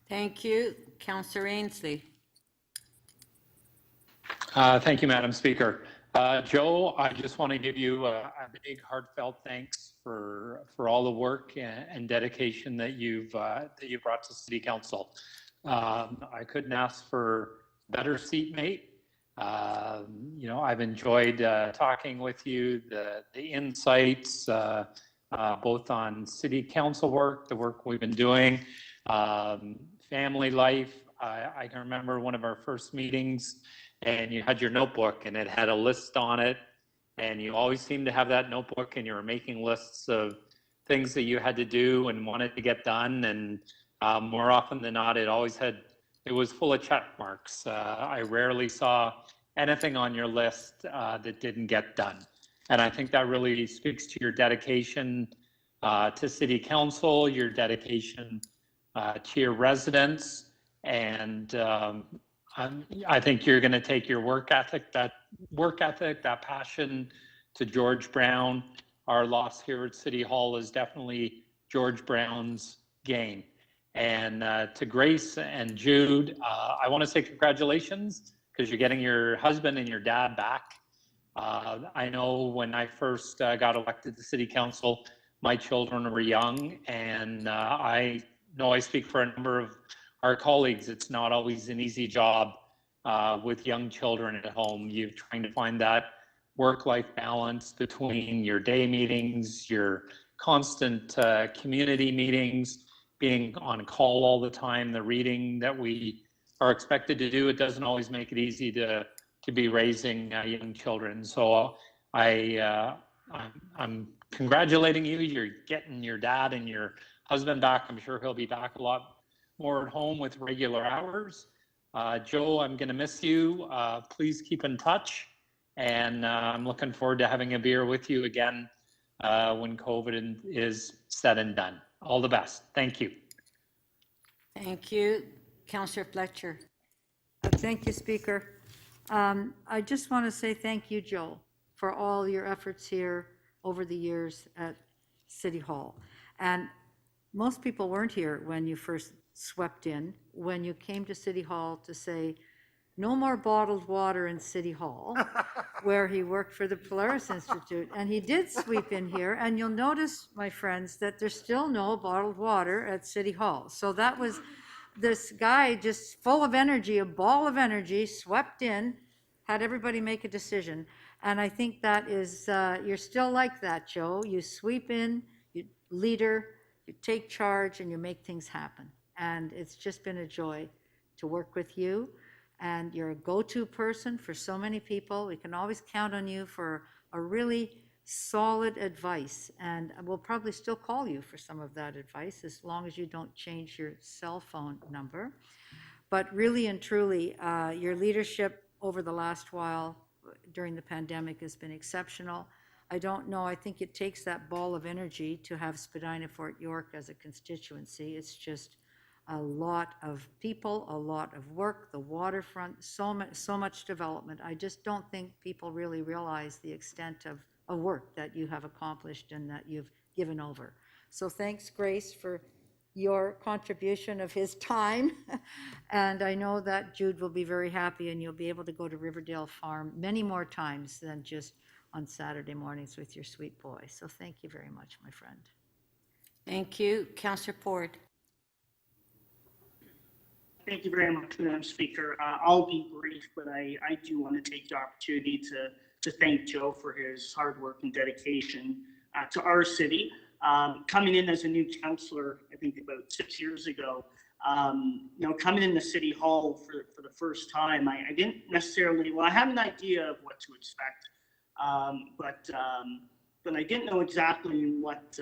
Thank you. Councillor Ainsley. Thank you, Madam Speaker. Joe, I just want to give you a big heartfelt thanks for all the work and dedication that you've brought to City Council. I couldn't ask for a better seatmate. You know, I've enjoyed talking with you, the insights, both on City Council work, the work we've been doing, family life. I can remember one of our first meetings, and you had your notebook and it had a list on it, and you always seemed to have that notebook and you were making lists of things that you had to do and wanted to get done, and more often than not it was full of check marks. I rarely saw anything on your list that didn't get done, and I think that really speaks to your dedication to City Council, your dedication to your residents, and I think you're going to take your work ethic, that passion to George Brown. Our loss here at City Hall is definitely George Brown's gain. And to Grace and Jude, I want to say congratulations, because you're getting your husband and your dad back. I know when I first got elected to City Council, my children were young, and I know I speak for a number of our colleagues. It's not always an easy job with young children at home. You're trying to find that work-life balance between your day meetings, your constant community meetings, being on call all the time, the reading that we are expected to do. It doesn't always make it easy to be raising young children. So I'm congratulating you. You're getting your dad and your husband back. I'm sure he'll be back a lot more at home with regular hours. Joe, I'm going to miss you. Please keep in touch. And I'm looking forward to having a beer with you again when COVID is said and done. All the best. Thank you. Thank you. Councillor Fletcher. Thank you, Speaker. I just want to say thank you, Joe, for all your efforts here over the years at City Hall. And most people weren't here when you first swept in, when you came to City Hall to say, no more bottled water in City Hall, where he worked for the Polaris Institute. And he did sweep in here, and you'll notice, my friends, that there's still no bottled water at City Hall. So that was this guy just full of energy, a ball of energy, swept in, had everybody make a decision. And I think that is, you're still like that, Joe. You sweep in, you leader, you take charge, and you make things happen. And it's just been a joy to work with you. And you're a go-to person for so many people. We can always count on you for a really solid advice. And we'll probably still call you for some of that advice, as long as you don't change your cell phone number. But really and truly, your leadership over the last while during the pandemic has been exceptional. I don't know, I think it takes that ball of energy to have Spadina Fort York as a constituency. It's just a lot of people, a lot of work, the waterfront, so much development. I just don't think people really realize the extent of work that you have accomplished and that you've given over. So thanks, Grace, for your contribution of his time. And I know that Jude will be very happy, and you'll be able to go to Riverdale Farm many more times than just on Saturday mornings with your sweet boy. So thank you very much, my friend. Thank you. Councillor Ford. Thank you very much, Madam Speaker. I'll be brief, but I do want to take the opportunity to thank Joe for his hard work and dedication to our city. Coming in as a new councillor, I think about 6 years ago, coming in the City Hall for the first time, I didn't necessarily, well, I had an idea of what to expect, but I didn't know exactly what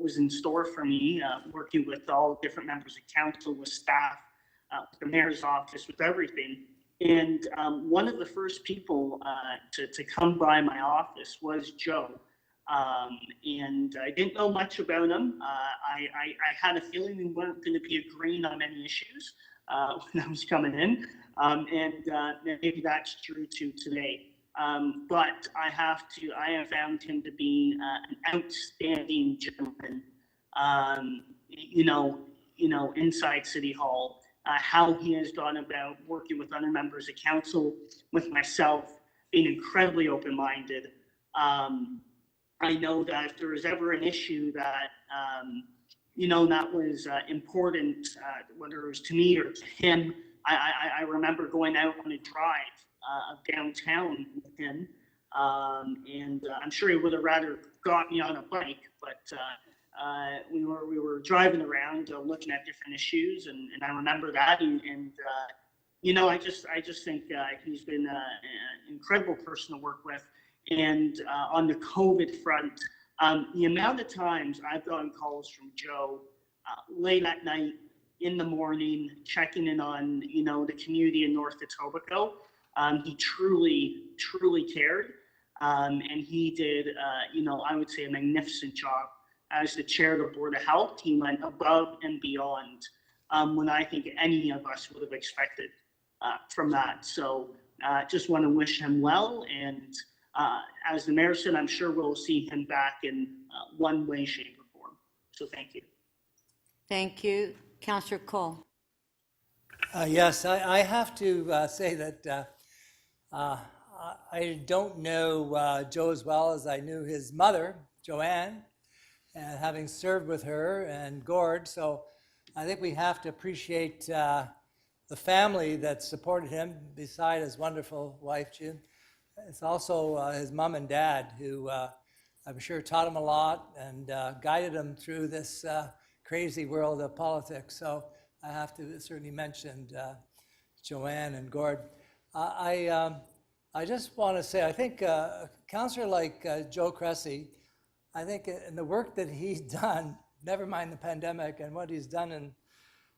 was in store for me, working with all different members of council, with staff, the mayor's office, with everything. And one of the first people to come by my office was Joe. And I didn't know much about him. I had a feeling we weren't going to be agreeing on many issues when I was coming in. And maybe that's true too today. But I have found him to be an outstanding gentleman, inside City Hall, how he has gone about working with other members of council, with myself, being incredibly open-minded. I know that if there was ever an issue that, that was important, whether it was to me or to him, I remember going out on a drive of downtown with him, and I'm sure he would have rather got me on a bike, but we were driving around looking at different issues, and I remember that, and I just think he's been an incredible person to work with. And on the COVID front, the amount of times I've gotten calls from Joe late at night, in the morning, checking in on, the community in North Etobicoke. He truly cared. And he did, I would say a magnificent job as the chair of the Board of Health. He went above and beyond when I think any of us would have expected from that. So just want to wish him well. And as the mayor said, I'm sure we'll see him back in one way, shape, or form. So thank you. Thank you. Councillor Cole. Yes, I have to say that I don't know Joe as well as I knew his mother, Joanne, and having served with her and Gord. So I think we have to appreciate the family that supported him beside his wonderful wife, June. It's also his mom and dad who I'm sure taught him a lot and guided him through this crazy world of politics. So I have to certainly mention Joanne and Gord. I just want to say, I think a councillor like Joe Cressy, I think in the work that he's done, never mind the pandemic, and what he's done in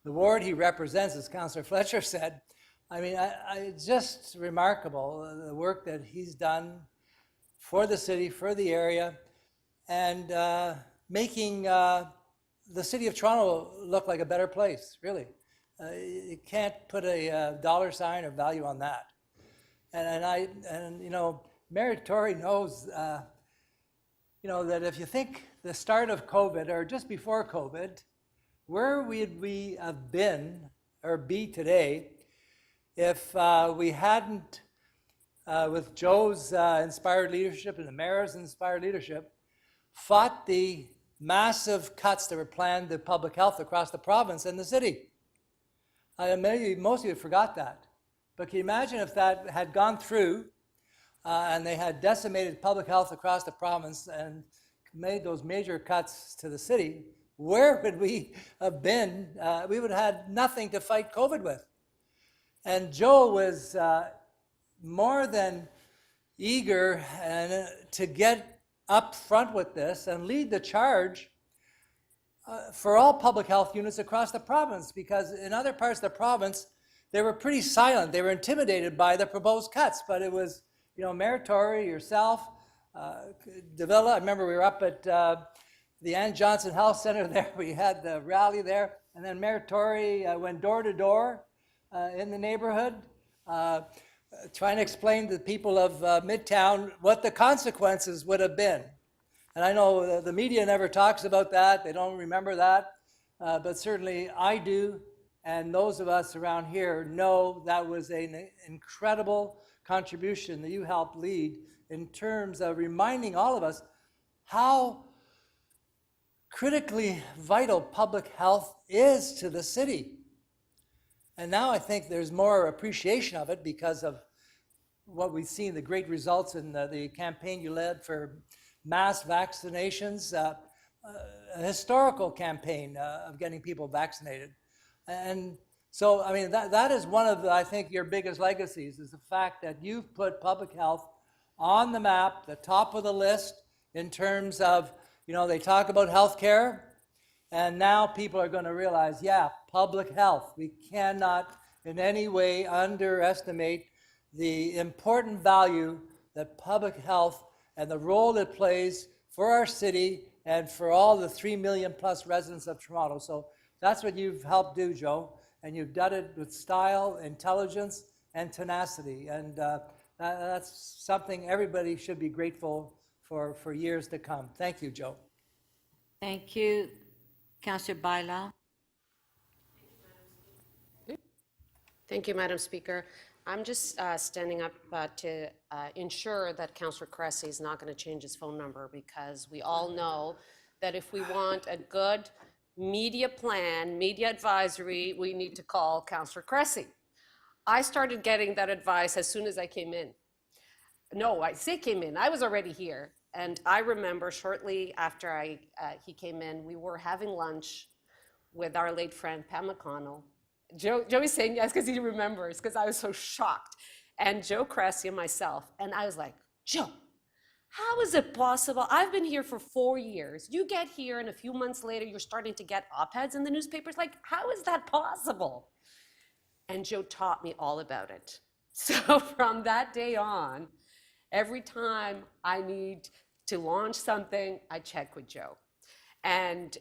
the ward he represents, as Councillor Fletcher said, I mean, it's just remarkable, the work that he's done for the city, for the area, and making the city of Toronto look like a better place, really. You can't put a dollar sign or value on that. And Mayor Tory knows, that if you think the start of COVID or just before COVID, where would we have been or be today if we hadn't, with Joe's inspired leadership and the mayor's inspired leadership, fought the massive cuts that were planned to public health across the province and the city. Maybe most of you forgot that. But can you imagine if that had gone through and they had decimated public health across the province and made those major cuts to the city, where would we have been? We would have had nothing to fight COVID with. And Joe was more than eager to get up front with this and lead the charge for all public health units across the province, because in other parts of the province, they were pretty silent. They were intimidated by the proposed cuts, but it was, Mayor Tory, yourself, Davila. I remember we were up at the Ann Johnson Health Center there. We had the rally there, And then Mayor Tory went door to door in the neighborhood, trying to explain to the people of Midtown what the consequences would have been. And I know the media never talks about that. They don't remember that. But certainly I do. And those of us around here know that was an incredible contribution that you helped lead in terms of reminding all of us how critically vital public health is to the city. And now I think there's more appreciation of it because of what we've seen, the great results in the campaign you led for mass vaccinations, a historical campaign of getting people vaccinated. And so, I mean, that is one of, I think, your biggest legacies is the fact that you've put public health on the map, the top of the list in terms of, you know, they talk about healthcare, and now people are going to realize, yeah, public health. We cannot in any way underestimate the important value that public health and the role it plays for our city and for all the 3 million plus residents of Toronto. So that's what you've helped do, Joe, and you've done it with style, intelligence, and tenacity. And that's something everybody should be grateful for years to come. Thank you, Joe. Thank you. Councillor Bailão. Thank you, Madam Speaker. I'm just standing up to ensure that Councillor Cressy is not going to change his phone number, because we all know that if we want a good media plan, media advisory, we need to call Councillor Cressy. I started getting that advice as soon as I came in. No, I say came in, I was already here. And I remember shortly after he came in, we were having lunch with our late friend Pam McConnell. Joey's saying yes because he remembers, because I was so shocked. And Joe Cressy and myself, and I was like, Joe, how is it possible? I've been here for 4 years. You get here and a few months later, you're starting to get op-eds in the newspapers. Like, how is that possible? And Joe taught me all about it. So from that day on, every time I need to launch something, I check with Joe. And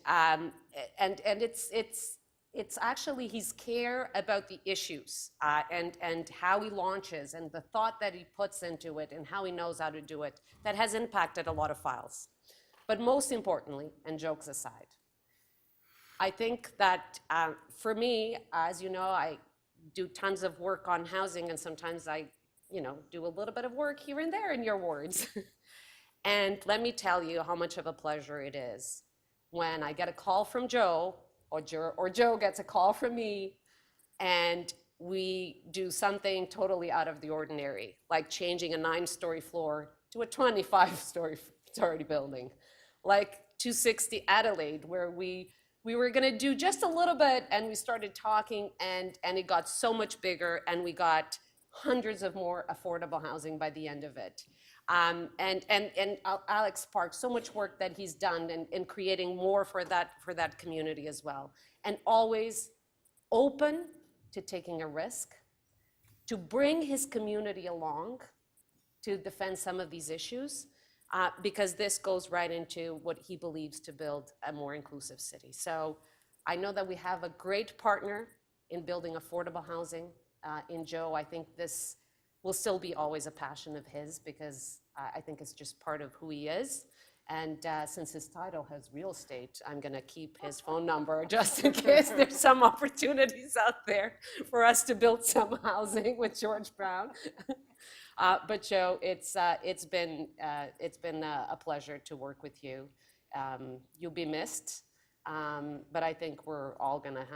it's actually his care about the issues and how he launches and the thought that he puts into it and how he knows how to do it that has impacted a lot of files. But most importantly, and jokes aside, I think that for me, as you know, I do tons of work on housing, and sometimes I, do a little bit of work here and there in your wards. And let me tell you how much of a pleasure it is when I get a call from Joe, or Joe gets a call from me, and we do something totally out of the ordinary, like changing a 9-story floor to a 25-story building, like 260 Adelaide, where we were going to do just a little bit, and we started talking, and it got so much bigger, and we got hundreds of more affordable housing by the end of it. And Alex Park, so much work that he's done in creating more for that community as well. And always open to taking a risk, to bring his community along to defend some of these issues, because this goes right into what he believes to build a more inclusive city. So I know that we have a great partner in building affordable housing in Joe. I think this will still be always a passion of his, because I think it's just part of who he is. And since his title has real estate, I'm going to keep his phone number just in case there's some opportunities out there for us to build some housing with George Brown. But Joe, it's been a pleasure to work with you. You'll be missed. But I think we're all going to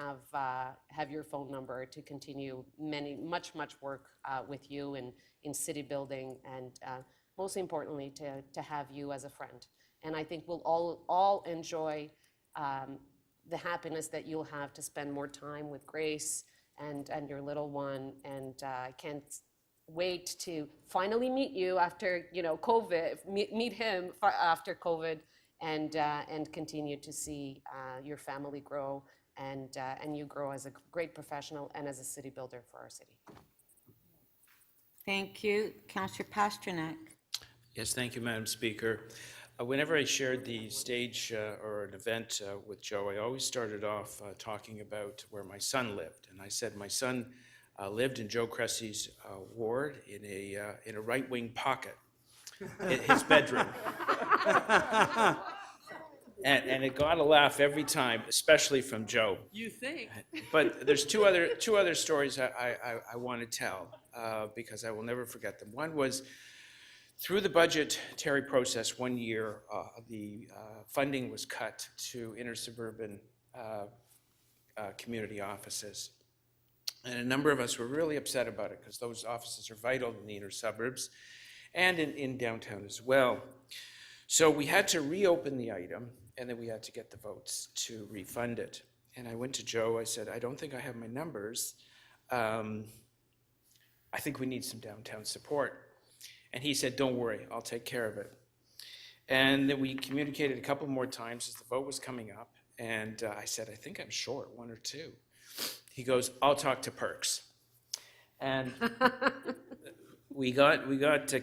have your phone number to continue much work with you in city building, and most importantly, to have you as a friend. And I think we'll all enjoy the happiness that you'll have to spend more time with Grace and your little one. And I can't wait to finally meet you after COVID, meet him after COVID. And continue to see your family grow and you grow as a great professional and as a city builder for our city. Thank you. Councillor Pasternak. Yes, thank you, Madam Speaker. Whenever I shared the stage or an event with Joe, I always started off talking about where my son lived. And I said my son lived in Joe Cressy's ward in a right-wing pocket in his bedroom. And it got a laugh every time, especially from Joe. You think? But there's two other stories I want to tell because I will never forget them. One was through the budgetary process one year, the funding was cut to intersuburban community offices. And a number of us were really upset about it because those offices are vital in the inner suburbs and in downtown as well. So we had to reopen the item, and then we had to get the votes to refund it. And I went to Joe, I said, I don't think I have my numbers. I think we need some downtown support. And he said, don't worry, I'll take care of it. And then we communicated a couple more times as the vote was coming up. And I said, I think I'm short, one or two. He goes, I'll talk to Perks. And we got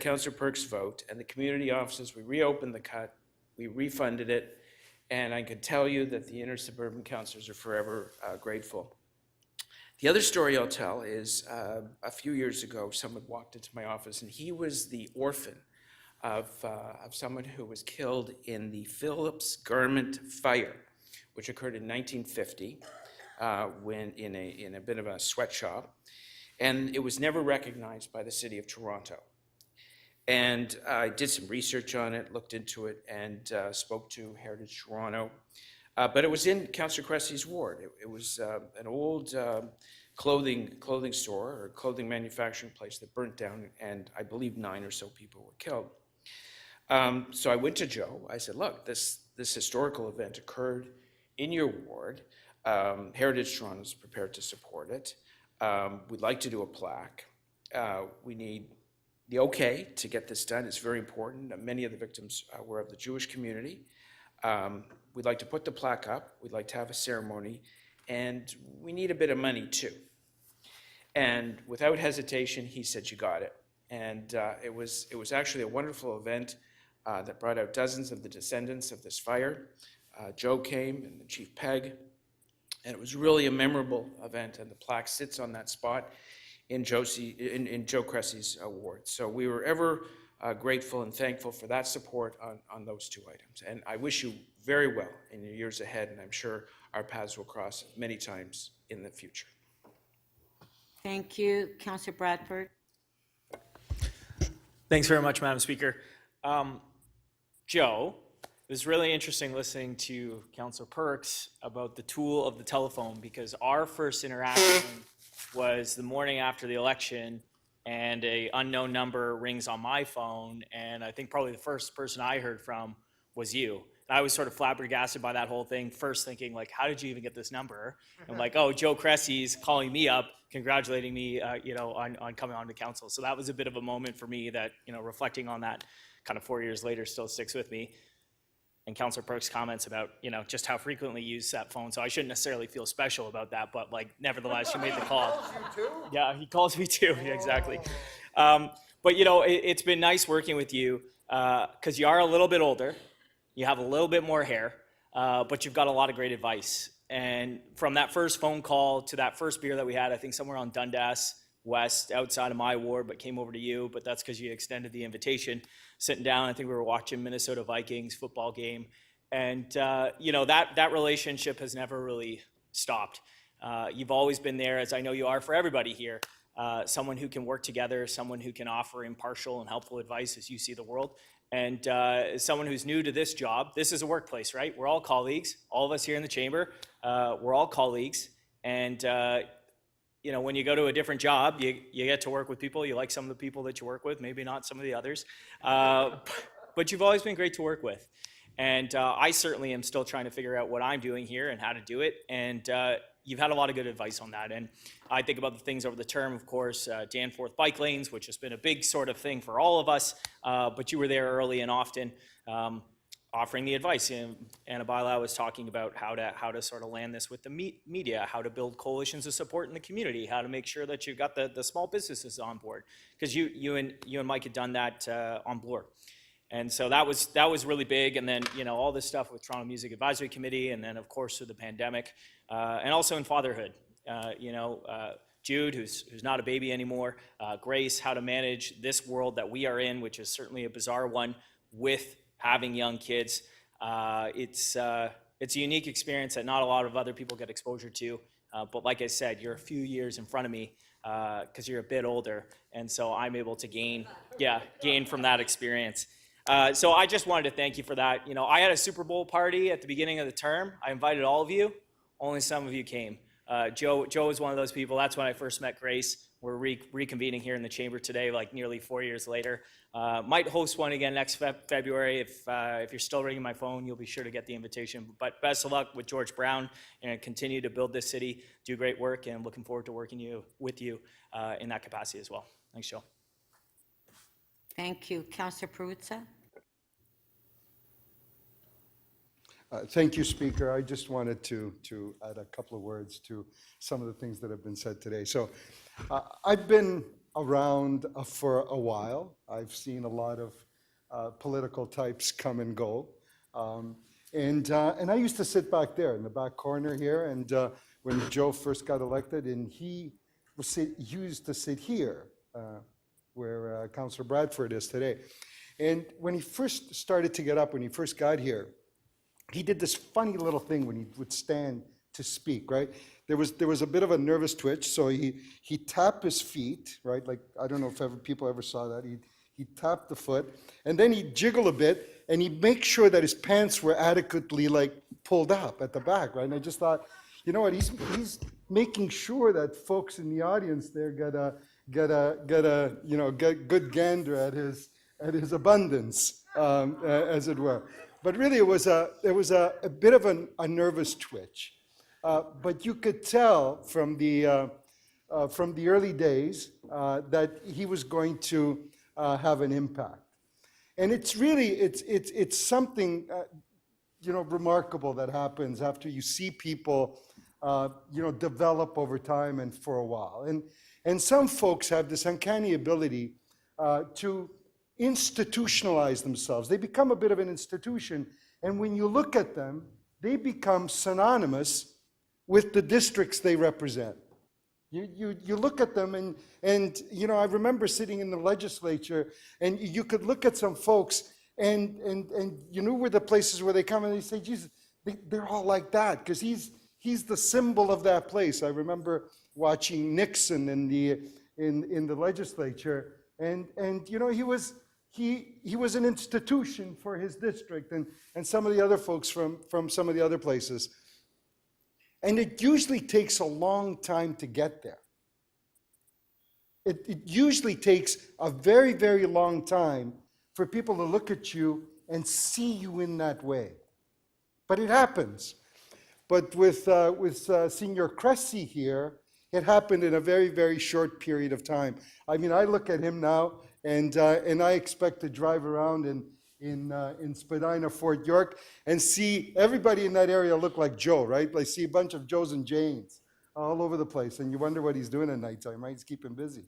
Councillor Perks' vote, and the community offices, we reopened the cut, we refunded it, and I can tell you that the inner suburban councillors are forever grateful. The other story I'll tell is a few years ago, someone walked into my office, and he was the orphan of someone who was killed in the Phillips Garment Fire, which occurred in 1950 when in a bit of a sweatshop. And it was never recognized by the City of Toronto. And I did some research on it, looked into it, and spoke to Heritage Toronto. But it was in Councillor Cressy's ward. It was an old clothing store or clothing manufacturing place that burnt down, and I believe 9 or so people were killed. So I went to Joe. I said, look, this historical event occurred in your ward. Heritage Toronto is prepared to support it. We'd like to do a plaque. We need the okay to get this done. It's very important. Many of the victims were of the Jewish community. We'd like to put the plaque up. We'd like to have a ceremony. And we need a bit of money too. And without hesitation, he said, you got it. And it was actually a wonderful event that brought out dozens of the descendants of this fire. Joe came and the Chief Peg. And it was really a memorable event, and the plaque sits on that spot in Joe Cressy's ward. So we were ever grateful and thankful for that support on those two items. And I wish you very well in your years ahead, and I'm sure our paths will cross many times in the future. Thank you. Councillor Bradford. Thanks very much, Madam Speaker. Joe, it was really interesting listening to Councillor Perks about the tool of the telephone, because our first interaction was the morning after the election, and an unknown number rings on my phone, and I think probably the first person I heard from was you. And I was sort of flabbergasted by that whole thing, first thinking, like, how did you even get this number? I'm like, oh, Joe Cressy's calling me up, congratulating me, on coming on to council. So that was a bit of a moment for me that, reflecting on that kind of 4 years later still sticks with me. And Councillor Perks' comments about, just how frequently you use that phone. So I shouldn't necessarily feel special about that, but nevertheless, you made the call. He calls you too? Yeah, he calls me too, yeah, exactly. But it's been nice working with you because you are a little bit older. You have a little bit more hair, but you've got a lot of great advice. And from that first phone call to that first beer that we had, I think somewhere on Dundas West, outside of my ward, but came over to you, but that's because you extended the invitation. Sitting down, I think we were watching Minnesota Vikings football game. And, that relationship has never really stopped. You've always been there, as I know you are for everybody here, someone who can work together, someone who can offer impartial and helpful advice as you see the world. And as someone who's new to this job, this is a workplace, right? We're all colleagues. All of us here in the chamber, we're all colleagues. And, when you go to a different job, you get to work with people. You like some of the people that you work with, maybe not some of the others. But you've always been great to work with. And I certainly am still trying to figure out what I'm doing here and how to do it. And you've had a lot of good advice on that. And I think about the things over the term, of course, Danforth bike lanes, which has been a big sort of thing for all of us. But you were there early and often. Offering the advice. Anna Bailao was talking about how to sort of land this with the media, how to build coalitions of support in the community, how to make sure that you've got the small businesses on board. Because you and Mike had done that on Bloor. And so that was really big. And then, you know, all this stuff with Toronto Music Advisory Committee, and then of course through the pandemic, and also in fatherhood, you know, Jude, who's not a baby anymore, Grace, how to manage this world that we are in, which is certainly a bizarre one, with having young kids. It's a unique experience that not a lot of other people get exposure to. But like I said, you're a few years in front of me because you're a bit older. And so I'm able to gain from that experience. So I just wanted to thank you for that. You know, I had a Super Bowl party at the beginning of the term. I invited all of you. Only some of you came. Joe was one of those people. That's when I first met Grace. We're reconvening here in the chamber today, like nearly 4 years later. Might host one again next February. If you're still ringing my phone, you'll be sure to get the invitation. But best of luck with George Brown, and continue to build this city, do great work, and I'm looking forward to working with you in that capacity as well. Thanks, Joe. Thank you. Councillor Perruzza? Thank you, Speaker. I just wanted to add a couple of words to some of the things that have been said today. So I've been around for a while. I've seen a lot of political types come and go. And I used to sit back there in the back corner here, and when Joe first got elected, and he used to sit here where Councillor Bradford is today. And when he first started to get up, when he first got here, he did this funny little thing when he would stand to speak, right? There was a bit of a nervous twitch, so he tapped his feet, right? Like, I don't know if people ever saw that. He tapped the foot, and then he'd jiggle a bit, and he'd make sure that his pants were adequately like pulled up at the back, right? And I just thought, you know what? He's making sure that folks in the audience there get a good gander at his abundance, as it were. But really, it was a bit of a nervous twitch. But you could tell from the early days that he was going to have an impact. And it's something remarkable that happens after you see people develop over time and for a while. And some folks have this uncanny ability to institutionalize themselves. They become a bit of an institution, and when you look at them, they become synonymous with the districts they represent. You look at them, and I remember sitting in the legislature, and you could look at some folks, and you knew where the places where they come, and they say, Jesus, they're all like that, because he's the symbol of that place. I remember watching Nixon in the legislature, and he was an institution for his district, and some of the other folks from some of the other places. And it usually takes a long time to get there. It usually takes a very, very long time for people to look at you and see you in that way. But it happens. But with Senior Cressy here, it happened in a very, very short period of time. I mean, I look at him now, and I expect to drive around in Spadina, Fort York, and see everybody in that area look like Joe, right? I see a bunch of Joes and Janes all over the place, and you wonder what he's doing at nighttime, right? He's keeping busy.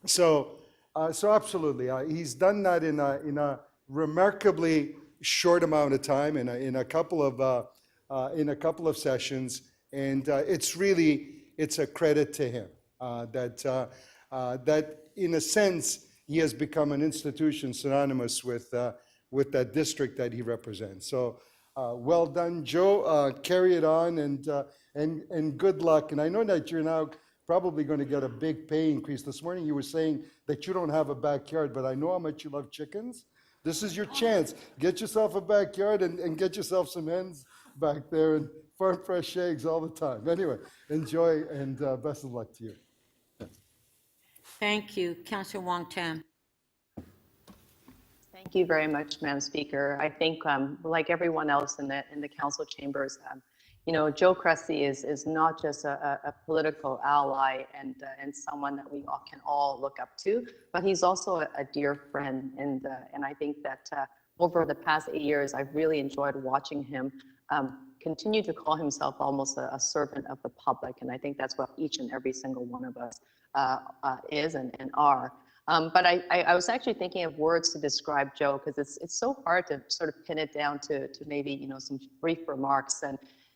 So absolutely, he's done that in a remarkably short amount of time, in a couple of sessions, and it's a credit to him that in a sense he has become an institution synonymous with that district that he represents. So well done, Joe. Carry it on, and good luck. And I know that you're now probably going to get a big pay increase. This morning you were saying that you don't have a backyard, but I know how much you love chickens. This is your chance. Get yourself a backyard and get yourself some hens back there and farm fresh eggs all the time. Anyway, enjoy, and best of luck to you. Thank you. Councillor Wong-Tam. Thank you very much, Madam Speaker. I think, like everyone else in the council chambers, Joe Cressy is not just a political ally and someone that we can all look up to, but he's also a dear friend. And I think that over the past 8 years, I've really enjoyed watching him continue to call himself almost a servant of the public. And I think that's what each and every single one of us is and are. But I was actually thinking of words to describe Joe, because it's so hard to sort of pin it down to maybe, you know, some brief remarks.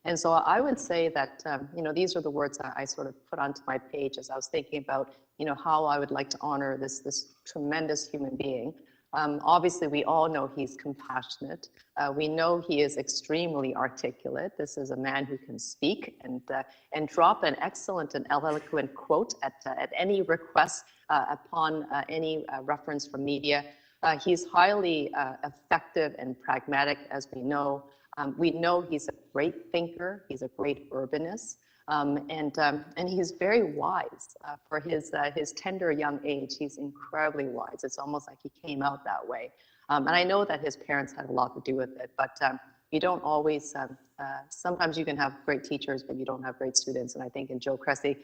And so I would say that, you know, these are the words I sort of put onto my page as I was thinking about, you know, how I would like to honor this tremendous human being. Obviously, we all know he's compassionate. We know he is extremely articulate. This is a man who can speak and drop an excellent and eloquent quote at any request upon any reference from media. He's highly effective and pragmatic, as we know. We know he's a great thinker. He's a great urbanist. And he's very wise for his tender young age. He's incredibly wise. It's almost like he came out that way. And I know that his parents had a lot to do with it, but you don't always, sometimes you can have great teachers, but you don't have great students. And I think in Joe Cressy,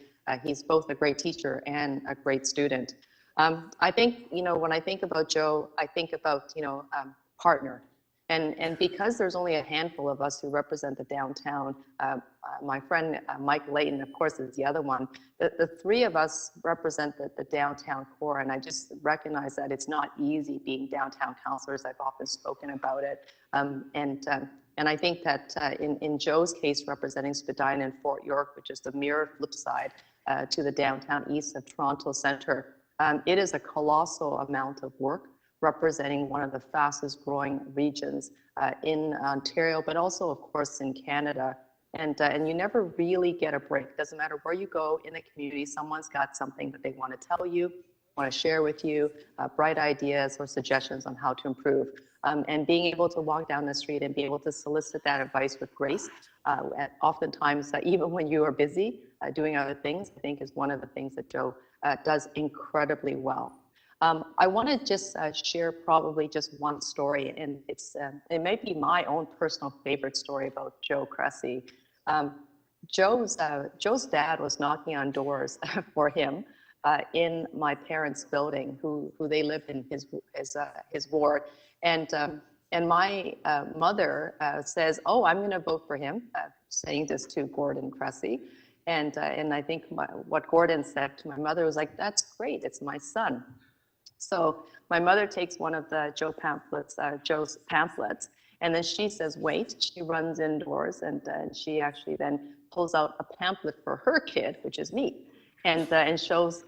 he's both a great teacher and a great student. I think, you know, when I think about Joe, I think about, you know, partner. And because there's only a handful of us who represent the downtown, my friend Mike Layton, of course, is the other one. The three of us represent the downtown core, and I just recognize that it's not easy being downtown councilors. I've often spoken about it. And I think that in Joe's case, representing Spadina and Fort York, which is the mirror flip side to the downtown east of Toronto Centre, it is a colossal amount of work, representing one of the fastest growing regions in Ontario, but also, of course, in Canada. And you never really get a break. Doesn't matter where you go in the community, someone's got something that they want to tell you, want to share with you, bright ideas or suggestions on how to improve. And being able to walk down the street and be able to solicit that advice with grace, oftentimes, even when you are busy doing other things, I think is one of the things that Joe does incredibly well. I want to just share probably just one story, and it may be my own personal favorite story about Joe Cressy. Joe's dad was knocking on doors for him in my parents' building, who they lived in his ward, and my mother says, "Oh, I'm going to vote for him," saying this to Gordon Cressy, and I think what Gordon said to my mother was like, "That's great, it's my son." So my mother takes one of the Joe's pamphlets, and then she says, "Wait." She runs indoors, and she actually then pulls out a pamphlet for her kid, which is me, and shows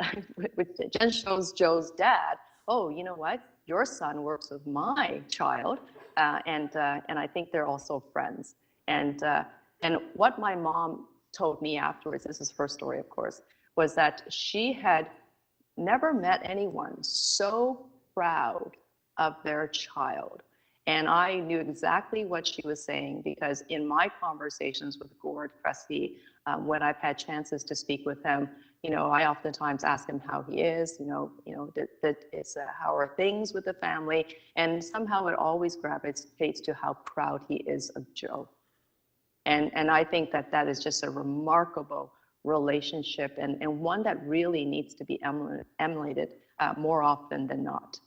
Joe's dad, "Oh, you know what? Your son works with my child, and I think they're also friends." And what my mom told me afterwards, this is her story, of course, was that she had never met anyone so proud of their child. And I knew exactly what she was saying, because in my conversations with Gord Cressy, when I've had chances to speak with him, you know, I oftentimes ask him how he is, how are things with the family? And somehow it always gravitates to how proud he is of Joe. And I think that is just a remarkable relationship, and one that really needs to be emulated more often than not.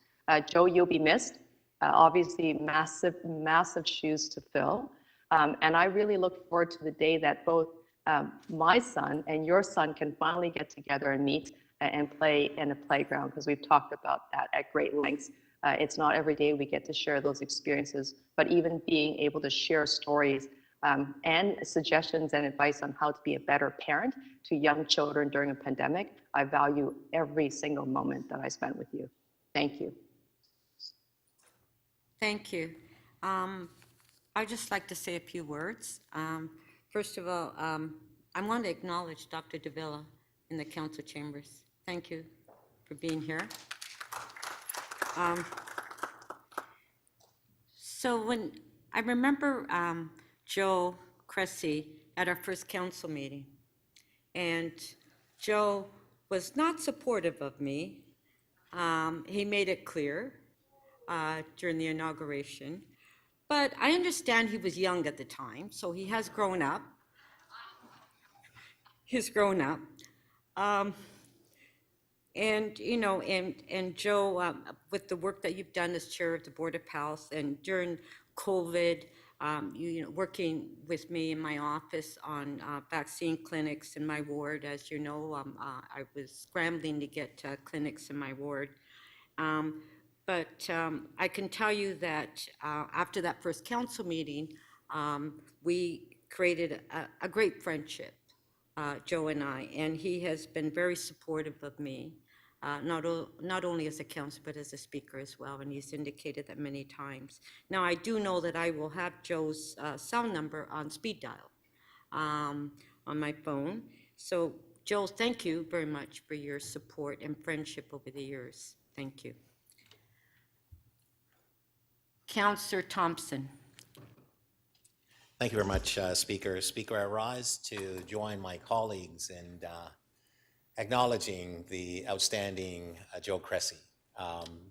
Joe, you'll be missed. Obviously, massive shoes to fill. And I really look forward to the day that both my son and your son can finally get together and meet and play in a playground, because we've talked about that at great lengths. It's not every day we get to share those experiences, but even being able to share stories and suggestions and advice on how to be a better parent to young children during a pandemic. I value every single moment that I spent with you. Thank you. Thank you. I'd just like to say a few words. First of all, I want to acknowledge Dr. Davila in the council chambers. Thank you for being here. So when I remember Joe Cressy at our first council meeting, and Joe was not supportive of me. He made it clear during the inauguration, but I understand he was young at the time, so he has grown up. He's grown up. And, you know, and Joe, with the work that you've done as chair of the Board of Health, and during COVID, you know, working with me in my office on vaccine clinics in my ward. As you know, I was scrambling to get clinics in my ward. But I can tell you that after that first council meeting, we created a great friendship, Joe and I, and he has been very supportive of me, not only as a council, but as a speaker as well, and he's indicated that many times. Now, I do know that I will have Joe's cell number on speed dial on my phone. So, Joe, thank you very much for your support and friendship over the years. Thank you. Councillor Thompson. Thank you very much, Speaker. Speaker, I rise to join my colleagues in acknowledging the outstanding Joe Cressy,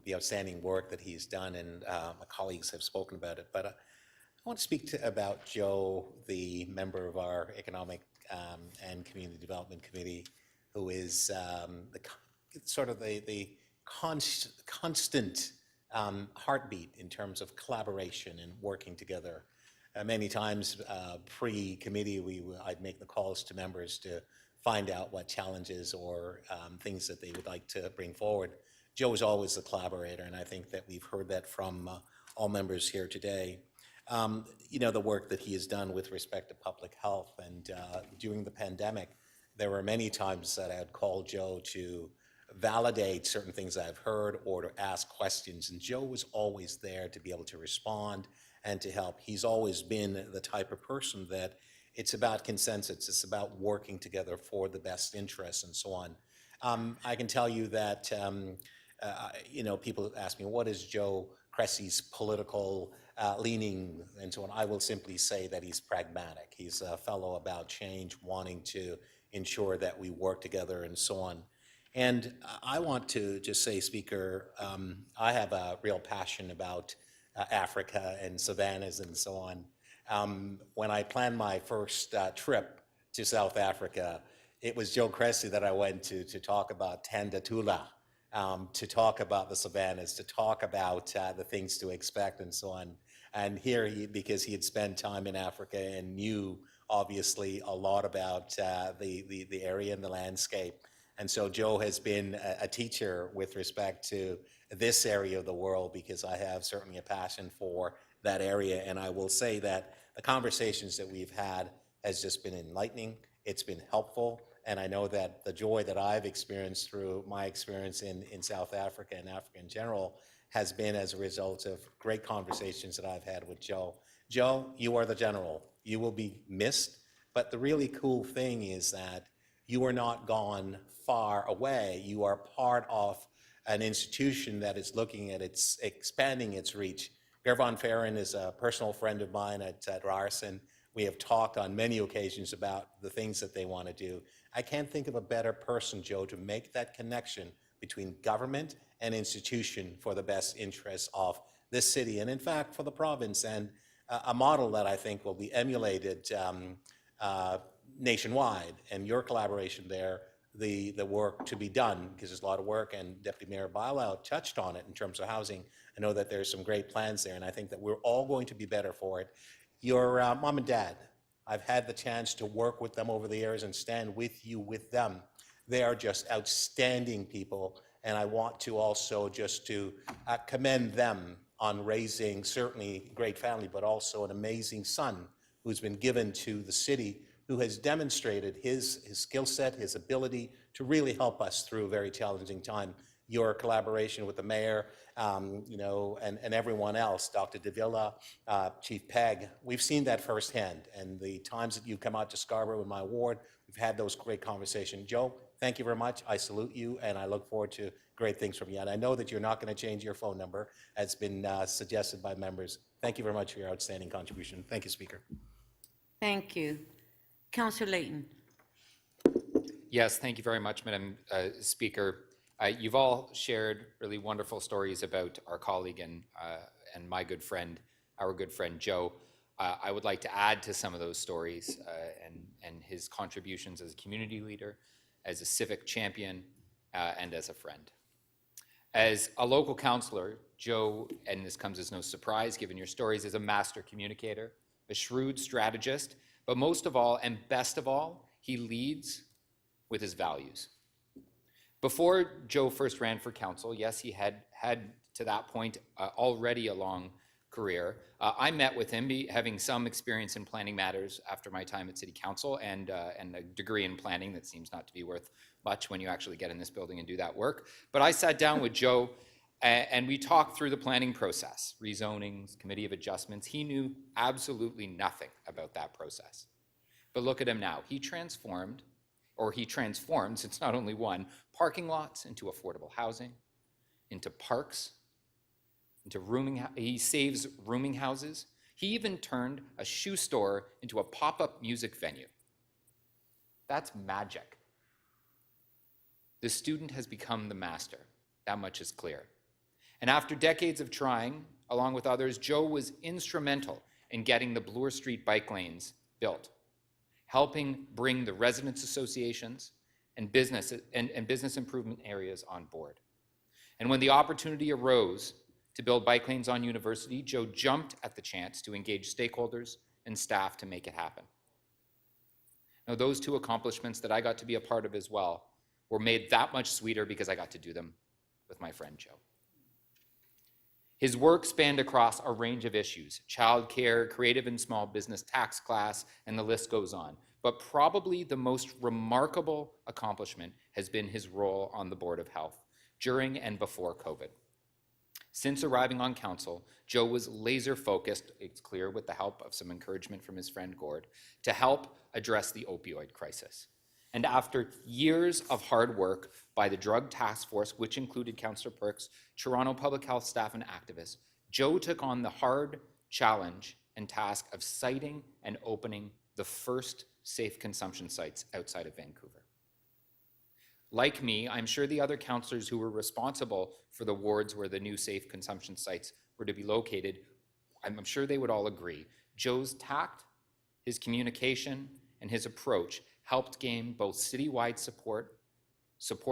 the outstanding work that he's done, and my colleagues have spoken about it. But I want to speak about Joe, the member of our Economic and Community Development Committee, who is the constant heartbeat in terms of collaboration and working together. Many times pre-committee, I'd make the calls to members to find out what challenges or things that they would like to bring forward. Joe is always the collaborator, and I think that we've heard that from all members here today. The work that he has done with respect to public health, and during the pandemic, there were many times that I had called Joe to validate certain things I've heard or to ask questions, and Joe was always there to be able to respond and to help. He's always been the type of person that it's about consensus, it's about working together for the best interests and so on. I can tell you that, people ask me, what is Joe Cressy's political leaning and so on? I will simply say that he's pragmatic. He's a fellow about change, wanting to ensure that we work together and so on. And I want to just say, Speaker, I have a real passion about Africa and savannas and so on. When I planned my first trip to South Africa, it was Joe Cressy that I went to talk about Tandatula, to talk about the savannas, to talk about the things to expect and so on. And here, because he had spent time in Africa and knew, obviously, a lot about the area and the landscape. And so Joe has been a teacher with respect to this area of the world, because I have certainly a passion for that area. And I will say that the conversations that we've had has just been enlightening. It's been helpful. And I know that the joy that I've experienced through my experience in South Africa and Africa in general has been as a result of great conversations that I've had with Joe. Joe, you are the general. You will be missed. But the really cool thing is that you are not gone far away. You are part of an institution that is looking at expanding its reach. Gervon Farron is a personal friend of mine at Ryerson. We have talked on many occasions about the things that they want to do. I can't think of a better person, Joe, to make that connection between government and institution for the best interests of this city, and in fact, for the province, and a model that I think will be emulated nationwide. And your collaboration there, the work to be done, because there's a lot of work, and Deputy Mayor Bilau touched on it in terms of housing. I know that there's some great plans there, and I think that we're all going to be better for it. Your mom and dad, I've had the chance to work with them over the years and stand with you with them. They are just outstanding people, and I want to also just to commend them on raising certainly a great family, but also an amazing son who's been given to the city, who has demonstrated his skill set, his ability to really help us through a very challenging time. Your collaboration with the mayor, and everyone else, Dr. Davila, Chief Pegg, we've seen that firsthand. And the times that you've come out to Scarborough in my ward, we've had those great conversations. Joe, thank you very much. I salute you, and I look forward to great things from you. And I know that you're not going to change your phone number, as been suggested by members. Thank you very much for your outstanding contribution. Thank you, Speaker. Thank you. Councillor Layton. Yes, thank you very much, Madam Speaker. You've all shared really wonderful stories about our colleague and my good friend, our good friend Joe. I would like to add to some of those stories and his contributions as a community leader, as a civic champion, and as a friend. As a local councillor, Joe, and this comes as no surprise given your stories, is a master communicator, a shrewd strategist, but most of all and best of all, he leads with his values. Before Joe first ran for council, yes, he had to that point already a long career. I met with him, having some experience in planning matters after my time at City Council and a degree in planning that seems not to be worth much when you actually get in this building and do that work. But I sat down with Joe and we talked through the planning process, rezonings, committee of adjustments. He knew absolutely nothing about that process. But look at him now. He transforms, it's not only one, parking lots into affordable housing, into parks, into rooming. He saves rooming houses. He even turned a shoe store into a pop-up music venue. That's magic. The student has become the master. That much is clear. And after decades of trying, along with others, Joe was instrumental in getting the Bloor Street bike lanes built, helping bring the residents associations and business improvement areas on board. And when the opportunity arose to build bike lanes on University, Joe jumped at the chance to engage stakeholders and staff to make it happen. Now, those two accomplishments that I got to be a part of as well were made that much sweeter because I got to do them with my friend Joe. His work spanned across a range of issues: childcare, creative and small business tax class, and the list goes on. But probably the most remarkable accomplishment has been his role on the Board of Health during and before COVID. Since arriving on council, Joe was laser focused, it's clear with the help of some encouragement from his friend Gord, to help address the opioid crisis. And after years of hard work by the Drug Task Force, which included Councillor Perks, Toronto Public Health staff and activists, Joe took on the hard challenge and task of siting and opening the first safe consumption sites outside of Vancouver. Like me, I'm sure the other councillors who were responsible for the wards where the new safe consumption sites were to be located, I'm sure they would all agree. Joe's tact, his communication, and his approach helped gain both citywide support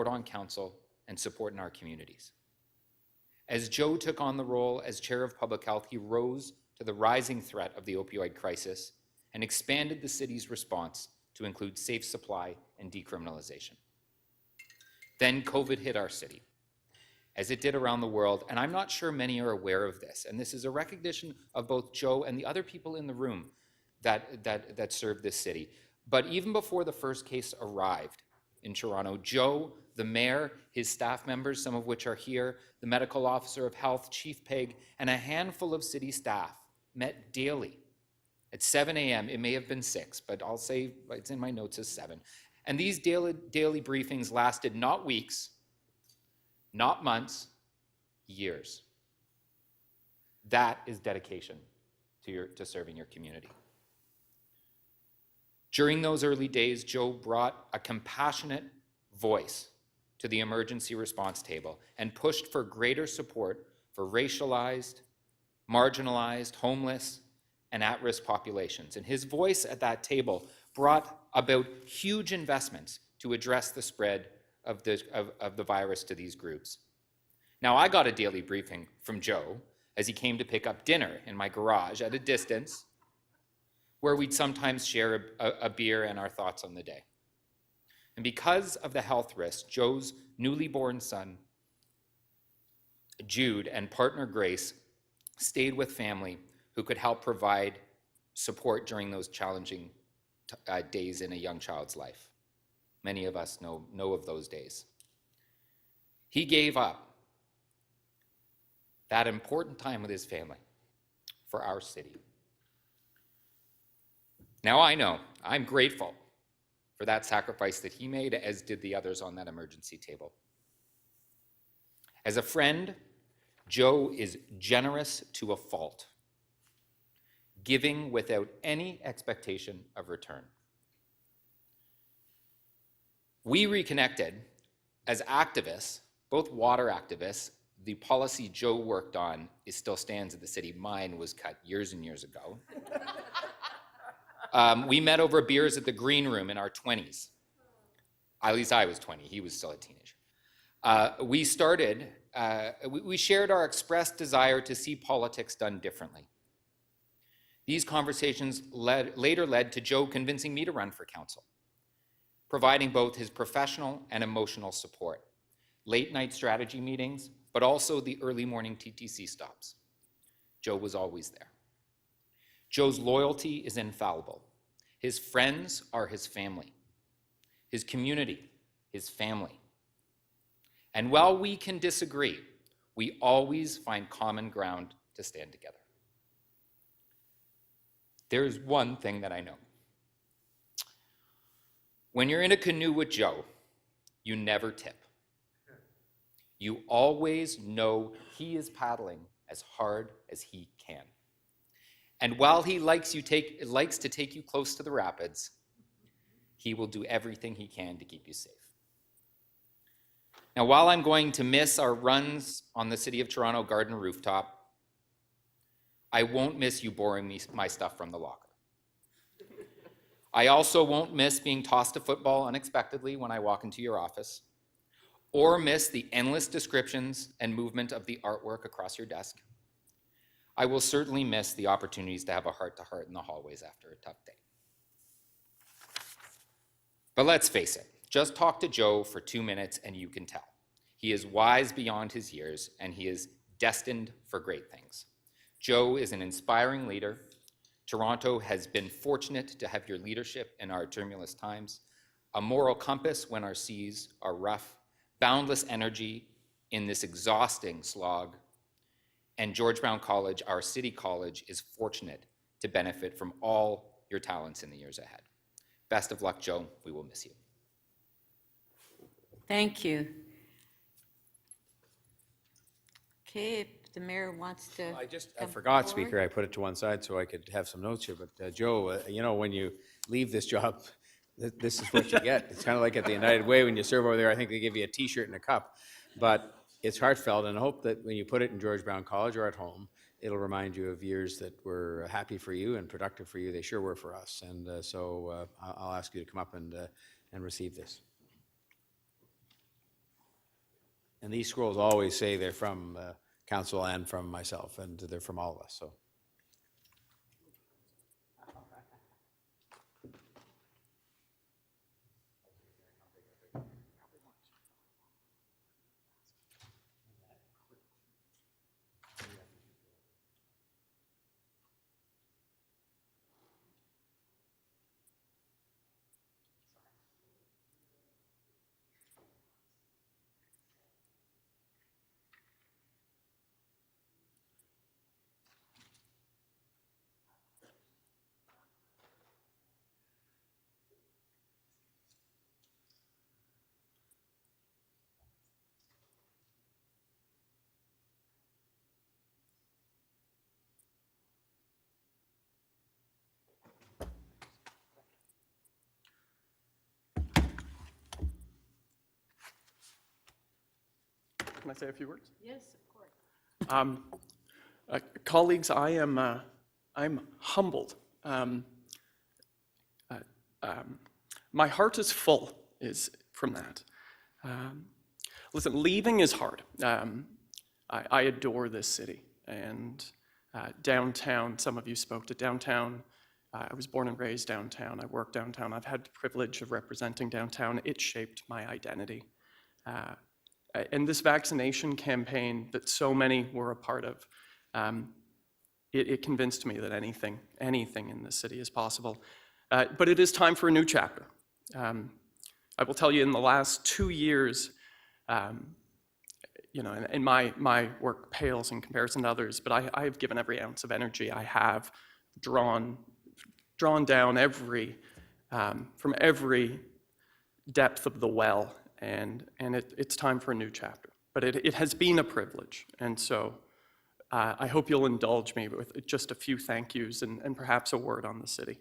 on council, and support in our communities. As Joe took on the role as chair of public health, he rose to the rising threat of the opioid crisis and expanded the city's response to include safe supply and decriminalization. Then COVID hit our city, as it did around the world, and I'm not sure many are aware of this, and this is a recognition of both Joe and the other people in the room that serve this city. But even before the first case arrived in Toronto, Joe, the mayor, his staff members, some of which are here, the medical officer of health, Chief Peg, and a handful of city staff met daily at 7 a.m. It may have been 6, but I'll say it's in my notes as 7. And these daily briefings lasted not weeks, not months, years. That is dedication to serving your community. During those early days, Joe brought a compassionate voice to the emergency response table and pushed for greater support for racialized, marginalized, homeless, and at-risk populations. And his voice at that table brought about huge investments to address the spread of the virus to these groups. Now, I got a daily briefing from Joe as he came to pick up dinner in my garage at a distance, where we'd sometimes share a beer and our thoughts on the day. And because of the health risks, Joe's newly born son, Jude, and partner Grace stayed with family who could help provide support during those challenging days in a young child's life. Many of us know of those days. He gave up that important time with his family for our city. Now I know, I'm grateful for that sacrifice that he made, as did the others on that emergency table. As a friend, Joe is generous to a fault, giving without any expectation of return. We reconnected as activists, both water activists. The policy Joe worked on still stands at the city. Mine was cut years and years ago. We met over beers at the Green Room in our 20s. At least I was 20, he was still a teenager. We shared our expressed desire to see politics done differently. These conversations later led to Joe convincing me to run for council, providing both his professional and emotional support. late night strategy meetings, but also the early morning TTC stops. Joe was always there. Joe's loyalty is infallible. His friends are his family. His community, his family. And while we can disagree, we always find common ground to stand together. There's one thing that I know. When you're in a canoe with Joe, you never tip. You always know he is paddling as hard as he can. And while he likes to take you close to the rapids, he will do everything he can to keep you safe. Now, while I'm going to miss our runs on the City of Toronto Garden rooftop, I won't miss you borrowing me my stuff from the locker. I also won't miss being tossed a football unexpectedly when I walk into your office, or miss the endless descriptions and movement of the artwork across your desk. I will certainly miss the opportunities to have a heart-to-heart in the hallways after a tough day. But let's face it, just talk to Joe for 2 minutes and you can tell. He is wise beyond his years and he is destined for great things. Joe is an inspiring leader. Toronto has been fortunate to have your leadership in our tumultuous times, a moral compass when our seas are rough, boundless energy in this exhausting slog. And George Brown College, our city college, is fortunate to benefit from all your talents in the years ahead. Best of luck, Joe. We will miss you. Thank you. Okay, if the mayor wants to. I forgot, Speaker, I put it to one side so I could have some notes here, but Joe, you know, when you leave this job, this is what you get. It's kind of like at the United Way when you serve over there, I think they give you a t-shirt and a cup, but it's heartfelt, and I hope that when you put it in George Brown College or at home, it'll remind you of years that were happy for you and productive for you. They sure were for us, and so I'll ask you to come up and receive this. And these scrolls always say they're from council and from myself, and they're from all of us, so. Can I say a few words? Yes, of course. Colleagues, I'm humbled. My heart is full from that. Listen, leaving is hard. I adore this city, and downtown, some of you spoke to downtown. I was born and raised downtown. I work downtown. I've had the privilege of representing downtown. It shaped my identity. And this vaccination campaign that so many were a part of, it convinced me that anything in this city is possible. But it is time for a new chapter. I will tell you, in the last 2 years, you know, and my work pales in comparison to others, but I have given every ounce of energy I have, drawn down from every depth of the well, and it's time for a new chapter. But it has been a privilege, and so I hope you'll indulge me with just a few thank yous and perhaps a word on the city.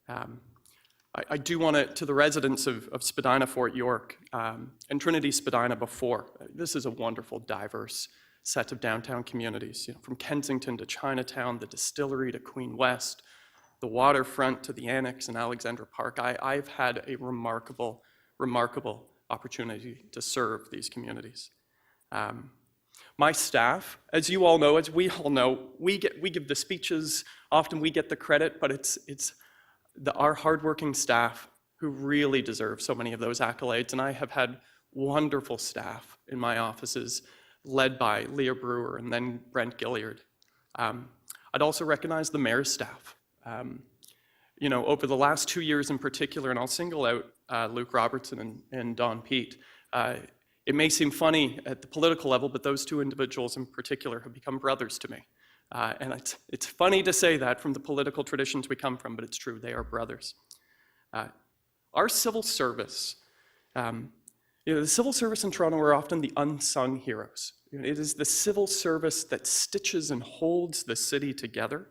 I do want to the residents of Spadina, Fort York, and Trinity Spadina before, this is a wonderful, diverse set of downtown communities, you know, from Kensington to Chinatown, the Distillery to Queen West, the waterfront to the Annex and Alexandra Park. I've had a remarkable opportunity to serve these communities. My staff, as you all know, as we all know, we give the speeches, often we get the credit, but it's our hardworking staff who really deserve so many of those accolades, and I have had wonderful staff in my offices, led by Leah Brewer and then Brent Gilliard. I'd also recognize the mayor's staff. Over the last 2 years in particular, and I'll single out Luke Robertson and Don Pete, it may seem funny at the political level, but those two individuals in particular have become brothers to me. And it's funny to say that from the political traditions we come from, but it's true, they are brothers. Our civil service, the civil service in Toronto are often the unsung heroes. It is the civil service that stitches and holds the city together.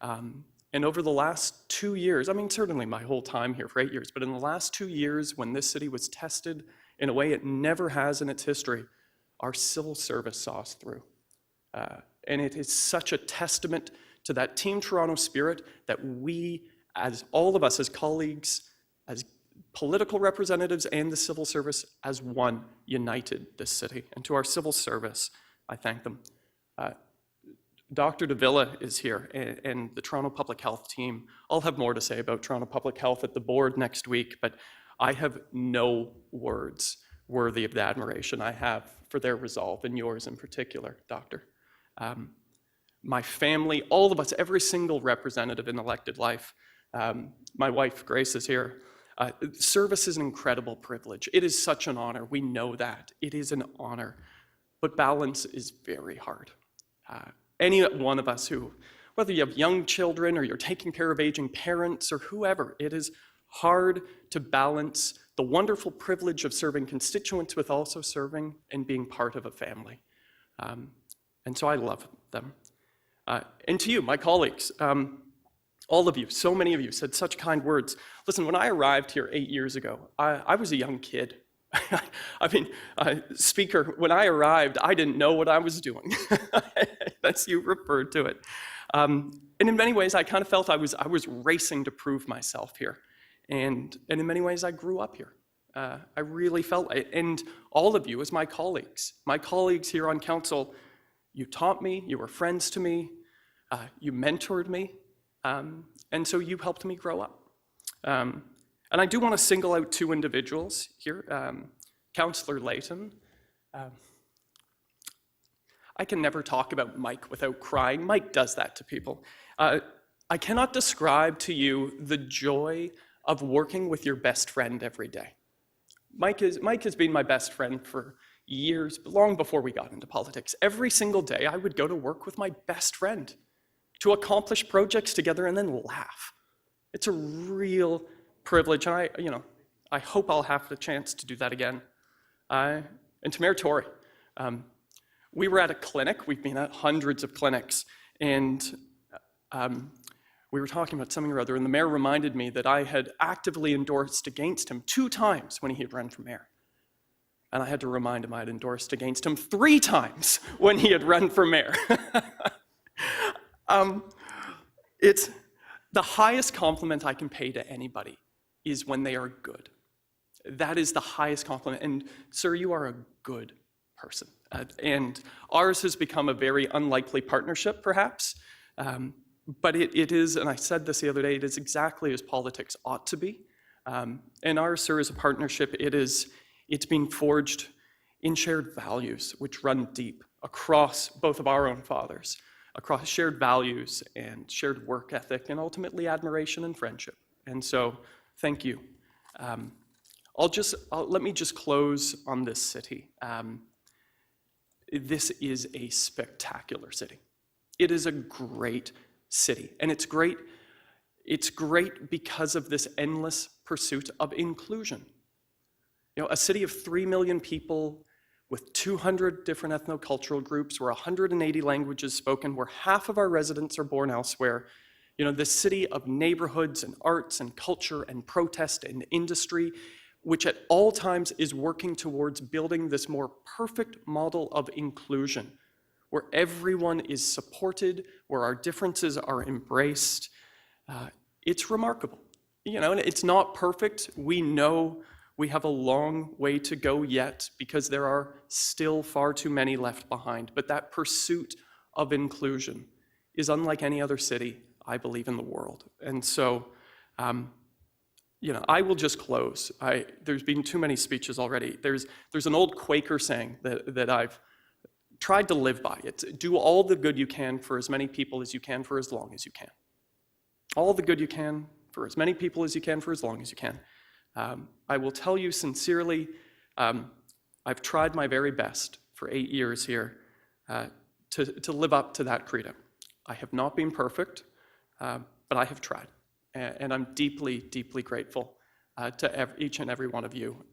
And over the last 2 years, certainly my whole time here for 8 years, but in the last 2 years when this city was tested in a way it never has in its history, our civil service saw us through. And it is such a testament to that Team Toronto spirit that we, as all of us as colleagues, as political representatives and the civil service as one, united this city. And to our civil service, I thank them. Dr. Davila is here and the Toronto Public Health team. I'll have more to say about Toronto Public Health at the board next week, but I have no words worthy of the admiration I have for their resolve, and yours in particular, Doctor. My family, all of us, every single representative in elected life, my wife, Grace, is here. Service is an incredible privilege. It is such an honor. We know that. It is an honor. But balance is very hard. Any one of us who, whether you have young children or you're taking care of aging parents or whoever, it is hard to balance the wonderful privilege of serving constituents with also serving and being part of a family. And so I love them. And to you, my colleagues, all of you, so many of you said such kind words. Listen, when I arrived here 8 years ago, I was a young kid. Speaker, when I arrived, I didn't know what I was doing, as you referred to it. And in many ways, I kind of felt I was racing to prove myself here. And in many ways, I grew up here. I really felt it. And all of you as my colleagues here on council, you taught me, you were friends to me, you mentored me, and so you helped me grow up. And I do want to single out two individuals here. Councillor Layton. I can never talk about Mike without crying. Mike does that to people. I cannot describe to you the joy of working with your best friend every day. Mike has been my best friend for years, long before we got into politics. Every single day I would go to work with my best friend to accomplish projects together and then laugh. It's a real privilege, and I hope I'll have the chance to do that again. And to Mayor Tory, we were at a clinic. We've been at hundreds of clinics, and we were talking about something or other, and the mayor reminded me that I had actively endorsed against him 2 times when he had run for mayor. And I had to remind him I had endorsed against him 3 times when he had run for mayor. It's the highest compliment I can pay to anybody is when they are good. That is the highest compliment. And sir, you are a good person. And ours has become a very unlikely partnership, perhaps. But it is, and I said this the other day, it is exactly as politics ought to be. And ours, sir, is a partnership. It's been forged in shared values, which run deep across both of our own fathers, across shared values and shared work ethic, and ultimately admiration and friendship. And so, thank you. Let me just close on this city. This is a spectacular city. It is a great city, and it's great because of this endless pursuit of inclusion. A city of 3 million people with 200 different ethnocultural groups, where 180 languages spoken, where half of our residents are born elsewhere. This city of neighborhoods and arts and culture and protest and industry, which at all times is working towards building this more perfect model of inclusion, where everyone is supported, where our differences are embraced. It's remarkable. And it's not perfect. We know we have a long way to go yet because there are still far too many left behind. But that pursuit of inclusion is unlike any other city, I believe, in the world. And so, I will just close. There's been too many speeches already. There's an old Quaker saying that I've tried to live by. It's do all the good you can for as many people as you can for as long as you can. All the good you can for as many people as you can for as long as you can. I will tell you sincerely, I've tried my very best for 8 years here to live up to that credo. I have not been perfect, but I have tried. And I'm deeply, deeply grateful to each and every one of you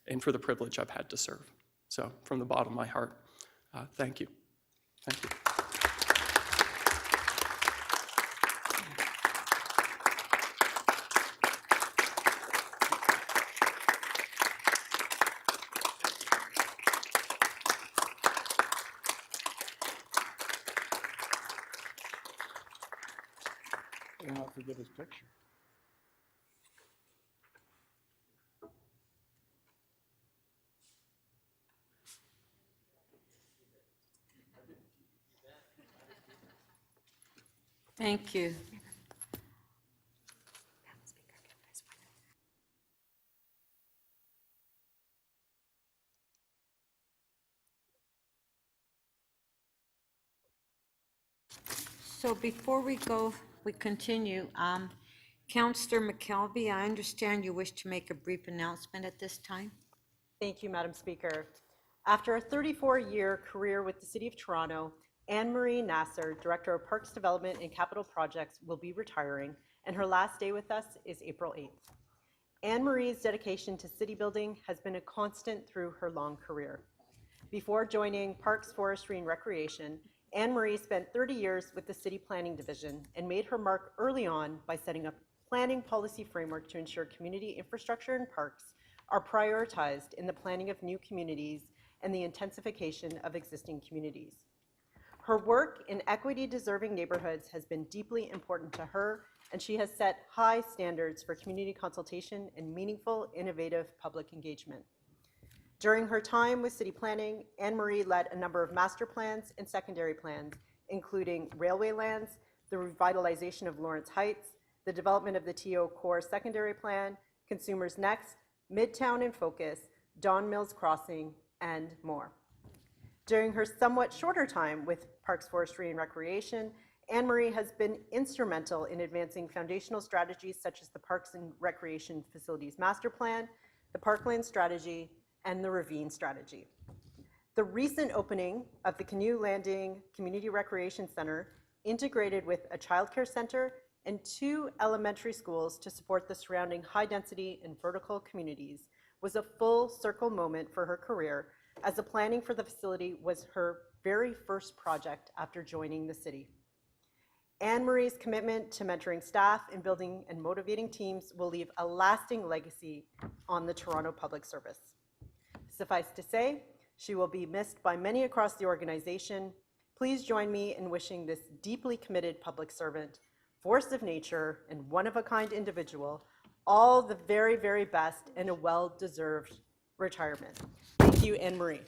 and for the privilege I've had to serve. So from the bottom of my heart, thank you. Thank you. Better not forget his picture. Thank you. So before we continue, Councillor McKelvey, I understand you wish to make a brief announcement at this time. Thank you, Madam Speaker. After a 34-year career with the City of Toronto, Anne-Marie Nasser, Director of Parks Development and Capital Projects, will be retiring, and her last day with us is April 8th. Anne-Marie's dedication to city building has been a constant through her long career. Before joining Parks, Forestry, and Recreation, Anne-Marie spent 30 years with the City Planning Division and made her mark early on by setting up planning policy framework to ensure community infrastructure and parks are prioritized in the planning of new communities and the intensification of existing communities. Her work in equity-deserving neighborhoods has been deeply important to her, and she has set high standards for community consultation and meaningful, innovative public engagement. During her time with City Planning, Anne-Marie led a number of master plans and secondary plans, including railway lands, the revitalization of Lawrence Heights, the development of the TO Core Secondary Plan, Consumers Next, Midtown in Focus, Don Mills Crossing, and more. During her somewhat shorter time with Parks, Forestry, and Recreation, Anne-Marie has been instrumental in advancing foundational strategies such as the Parks and Recreation Facilities Master Plan, the Parkland Strategy, and the Ravine Strategy. The recent opening of the Canoe Landing Community Recreation Center, integrated with a childcare center and 2 elementary schools to support the surrounding high-density and vertical communities, was a full circle moment for her career, as the planning for the facility was her very first project after joining the city. Anne-Marie's commitment to mentoring staff and building and motivating teams will leave a lasting legacy on the Toronto Public Service. Suffice to say, she will be missed by many across the organization. Please join me in wishing this deeply committed public servant, force of nature, and one-of-a-kind individual all the very, very best and a well-deserved retirement. Thank you, Anne-Marie.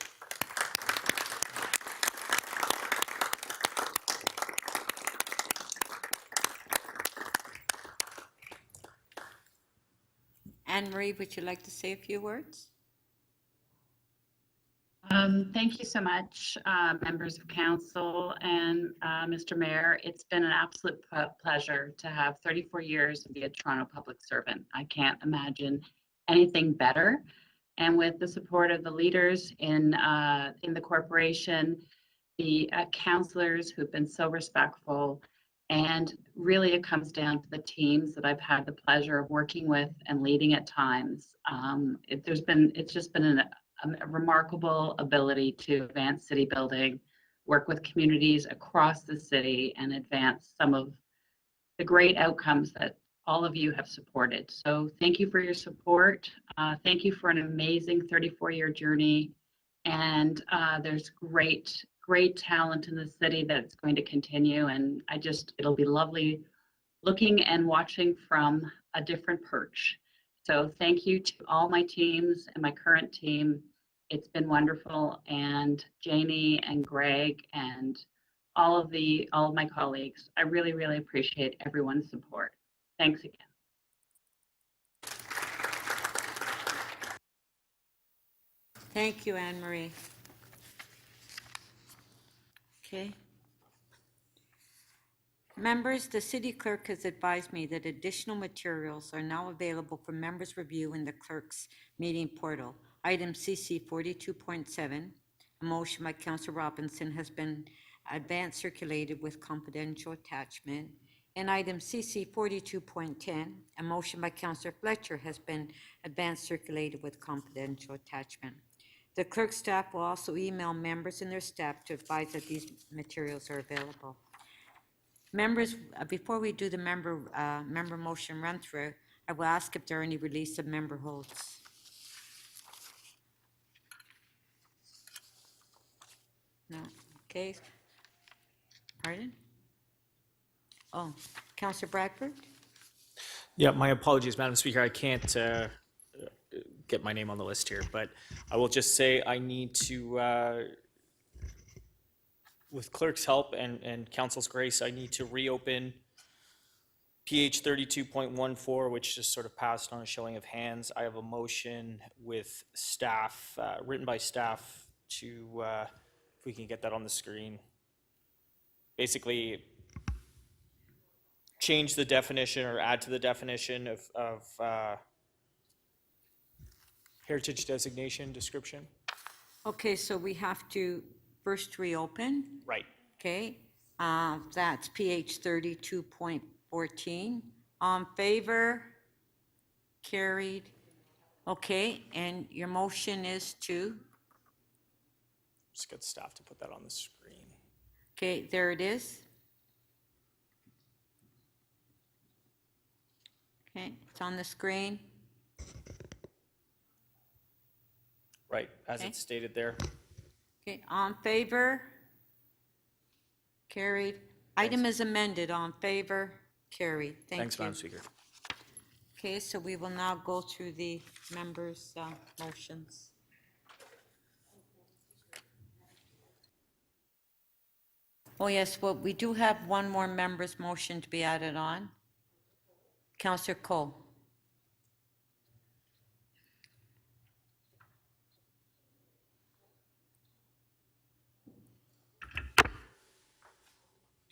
Anne-Marie, would you like to say a few words? Thank you so much, members of council and Mr. Mayor. It's been an absolute pleasure to have 34 years and be a Toronto public servant. I can't imagine anything better. And with the support of the leaders in the corporation, the councillors who've been so respectful, and really it comes down to the teams that I've had the pleasure of working with and leading at times. It's just been a remarkable ability to advance city building, work with communities across the city, and advance some of the great outcomes that all of you have supported. So thank you for your support. Thank you for an amazing 34-year journey. And there's great talent in the city that's going to continue. And it'll be lovely looking and watching from a different perch. So thank you to all my teams and my current team. It's been wonderful. And Janie and Greg and all of my colleagues, I really, really appreciate everyone's support. Thanks again. Thank you, Anne Marie. Okay. Members, the city clerk has advised me that additional materials are now available for members' review in the clerk's meeting portal. Item CC 42.7, a motion by Councillor Robinson, has been advance circulated with confidential attachment. And item CC 42.10, a motion by Councillor Fletcher, has been advance circulated with confidential attachment. The clerk's staff will also email members and their staff to advise that these materials are available. Members, before we do the member motion run through, I will ask if there are any release of member holds. No. Okay. Pardon? Oh, Councillor Bradford? Yeah, my apologies, Madam Speaker. I can't get my name on the list here, but I will just say I need to, with clerk's help and council's grace, I need to reopen PH 32.14, which just sort of passed on a showing of hands. I have a motion with staff, written by staff to, if we can get that on the screen, basically change the definition or add to the definition of heritage designation description. Okay, so we have to first reopen. Right. Okay, that's PH 32.14. On favor? Carried. Okay, and your motion is to? Just get staff to put that on the screen. Okay, there it is. Okay, it's on the screen. Right, as Okay. it's stated there. Okay, on favor? Carried. Item is amended. On favor? Carried. Thank you. Thanks, Madam Speaker. Okay, so we will now go through the members' motions. Oh, yes, well, we do have one more member's motion to be added on. Councillor Cole.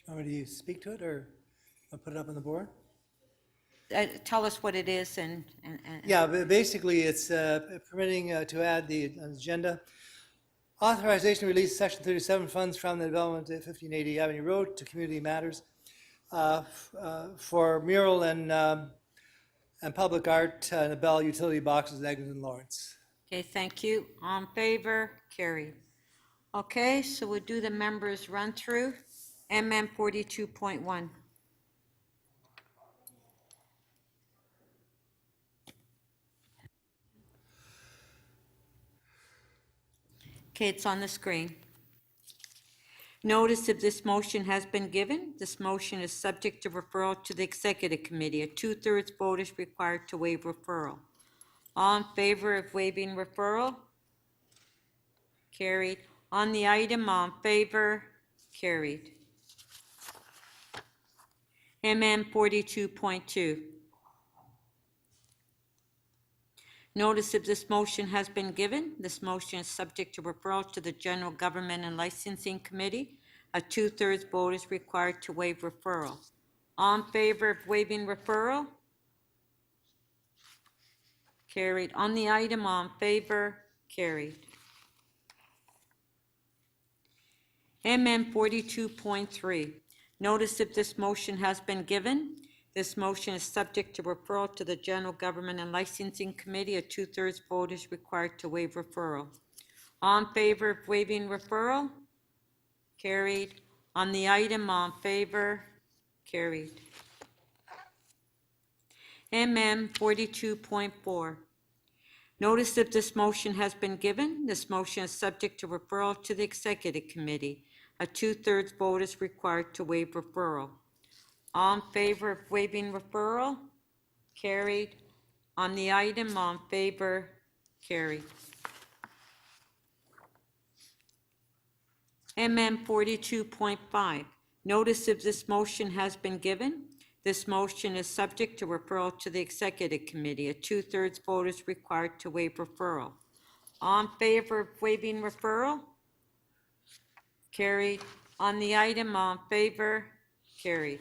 Do you want me to speak to it, or I'll put it up on the board? Tell us what it is and. Yeah, but basically, it's permitting to add the agenda. Authorization to release Section 37 funds from the development at 1580 Avenue Road to community matters for mural and public art in the Bell utility boxes in Eglinton, Lawrence. Okay, thank you. On favor? Carried. Okay, so we'll do the members run through. MM 42.1. Okay, it's on the screen. Notice of this motion has been given. This motion is subject to referral to the Executive Committee. A 2/3 vote is required to waive referral. All in favor of waiving referral? Carried. On the item, all in favor? Carried. MM 42.2. Notice of this motion has been given. This motion is subject to referral to the General Government and Licensing Committee. A 2/3 vote is required to waive referral. All in favor of waiving referral? Carried. On the item, all in favor? Carried. MM 42.3. Notice of this motion has been given. This motion is subject to referral to the General Government and Licensing Committee. A 2/3 vote is required to waive referral. All in favor of waiving referral? Carried. On the item, all in favor? Carried. MM 42.4. Notice of this motion has been given. This motion is subject to referral to the Executive Committee. A 2/3 vote is required to waive referral. All in favor of waiving referral? Carried. On the item, all in favor? Carried. MM 42.5. Notice of this motion has been given. This motion is subject to referral to the Executive Committee. A 2/3 vote is required to waive referral. All in favor of waiving referral? Carried. On the item, all in favor? Carried.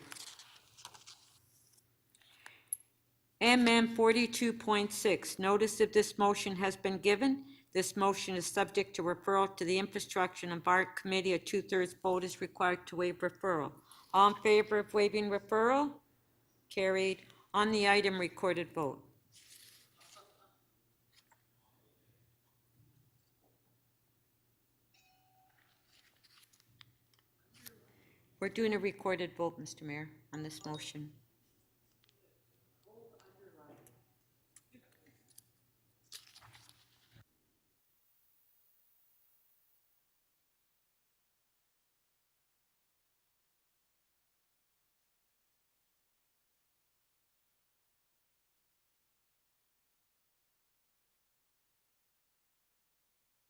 MM 42.6, notice of this motion has been given. This motion is subject to referral to the Infrastructure and Environment Committee. A two-thirds vote is required to waive referral. All in favor of waiving referral? Carried. On the item, recorded vote. We're doing a recorded vote, Mr. Mayor, on this motion.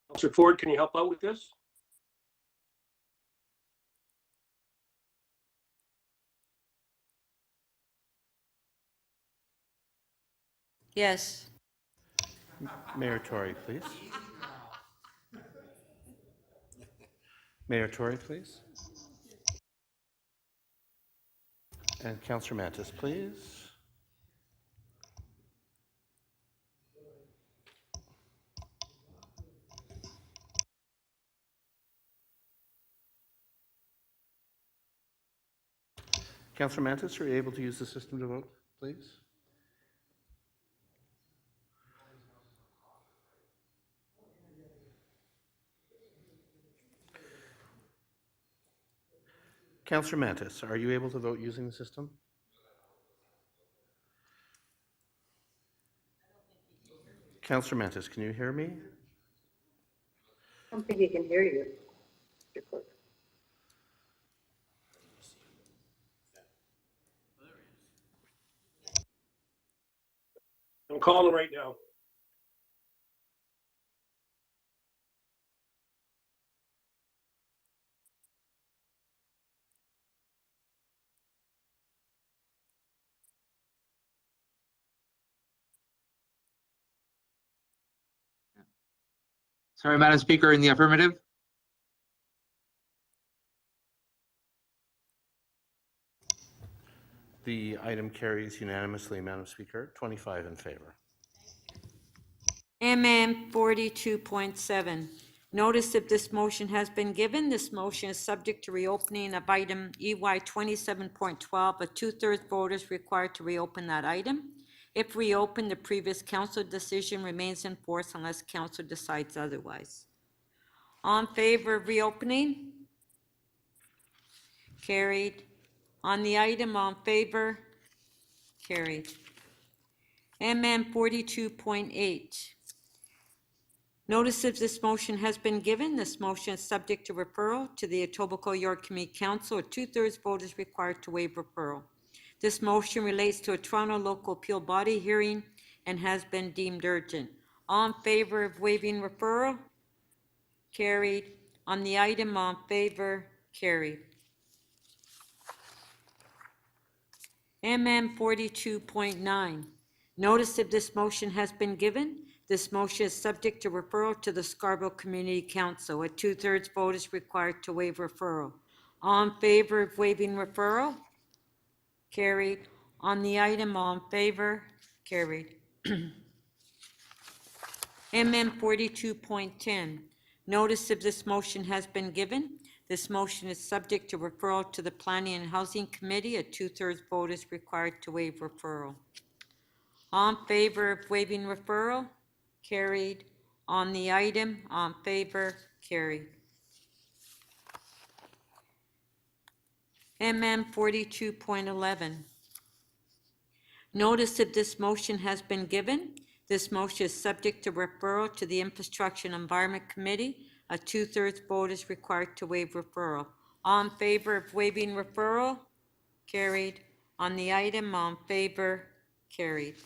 Councillor Ford, can you help out with this? Yes. Mayor Tory, please. Mayor Tory, please. And Councillor Mantis, please. Councillor Mantis, are you able to use the system to vote, please? Councillor Mantis, are you able to vote using the system? Councillor Mantis, can you hear me? I don't think he can hear you. Mr. Clerk. I'm calling right now. Sorry, Madam Speaker, in the affirmative? The item carries unanimously, Madam Speaker, 25 in favor. MM 42.7, notice of this motion has been given. This motion is subject to reopening of item EY 27.12. A two-thirds vote is required to reopen that item. If reopened, the previous council decision remains in force unless council decides otherwise. All in favor of reopening? Carried. On the item, all in favor? Carried. MM 42.8. Notice of this motion has been given. This motion is subject to referral to the Etobicoke York Community Council. A two-thirds vote is required to waive referral. This motion relates to a Toronto local appeal body hearing and has been deemed urgent. All in favor of waiving referral? Carried. On the item, all in favor? Carried. MM 42.9. Notice of this motion has been given. This motion is subject to referral to the Scarborough Community Council. A two-thirds vote is required to waive referral. All in favor of waiving referral? Carried. On the item, all in favor? Carried. MM 42.10. Notice of this motion has been given. This motion is subject to referral to the Planning and Housing Committee. A two-thirds vote is required to waive referral. All in favor of waiving referral? Carried. On the item, all in favor? Carried. MM 42.11. Notice of this motion has been given. This motion is subject to referral to the Infrastructure and Environment Committee. A two-thirds vote is required to waive referral. All in favor of waiving referral? Carried. On the item, all in favor? Carried.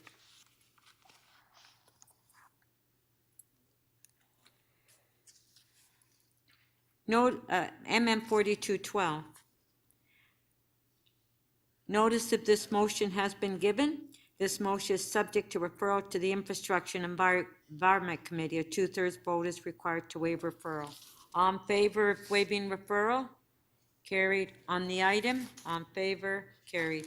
Note, MM 4212. Notice of this motion has been given. This motion is subject to referral to the Infrastructure and Environment Committee. A two-thirds vote is required to waive referral. All in favor of waiving referral? Carried. On the item? All in favor? Carried.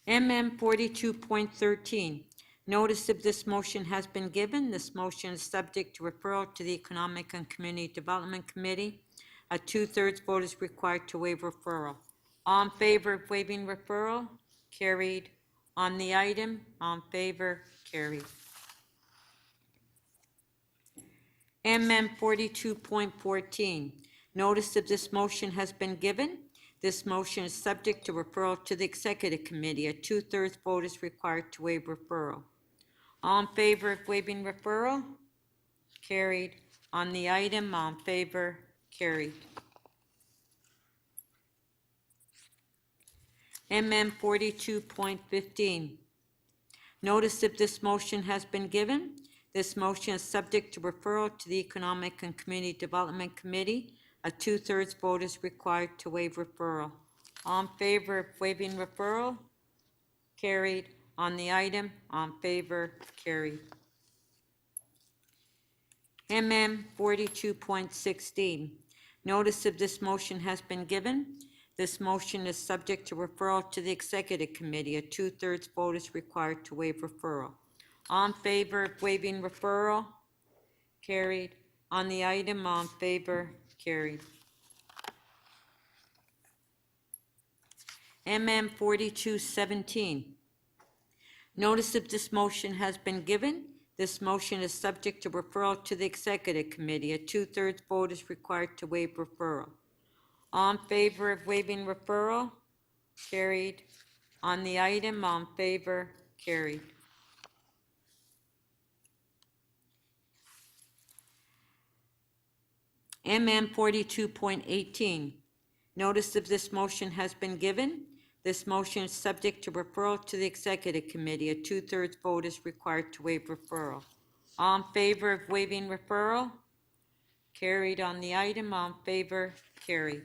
MM 42.13. Notice of this motion has been given. This motion is subject to referral to the Economic and Community Development Committee. A two-thirds vote is required to waive referral. All in favor of waiving referral? Carried. On the item? All in favor? Carried. MM 42.14. Notice of this motion has been given. This motion is subject to referral to the Executive Committee. A two-thirds vote is required to waive referral. All in favor of waiving referral? Carried. On the item, all in favor? Carried. MM 42.15. Notice of this motion has been given. This motion is subject to referral to the Economic and Community Development Committee. A two-thirds vote is required to waive referral. All in favor of waiving referral? Carried. On the item, all in favor? Carried. MM 42.16. Notice of this motion has been given. This motion is subject to referral to the Executive Committee. A two-thirds vote is required to waive referral. All in favor of waiving referral? Carried. On the item, all in favor? Carried. MM 42.17. Notice of this motion has been given. This motion is subject to referral to the Executive Committee. A two-thirds vote is required to waive referral. All in favor of waiving referral? Carried. On the item, all in favor? Carried. MM 42.18. Notice of this motion has been given. This motion is subject to referral to the Executive Committee. A two-thirds vote is required to waive referral. All in favor of waiving referral? Carried. On the item, all in favor? Carried.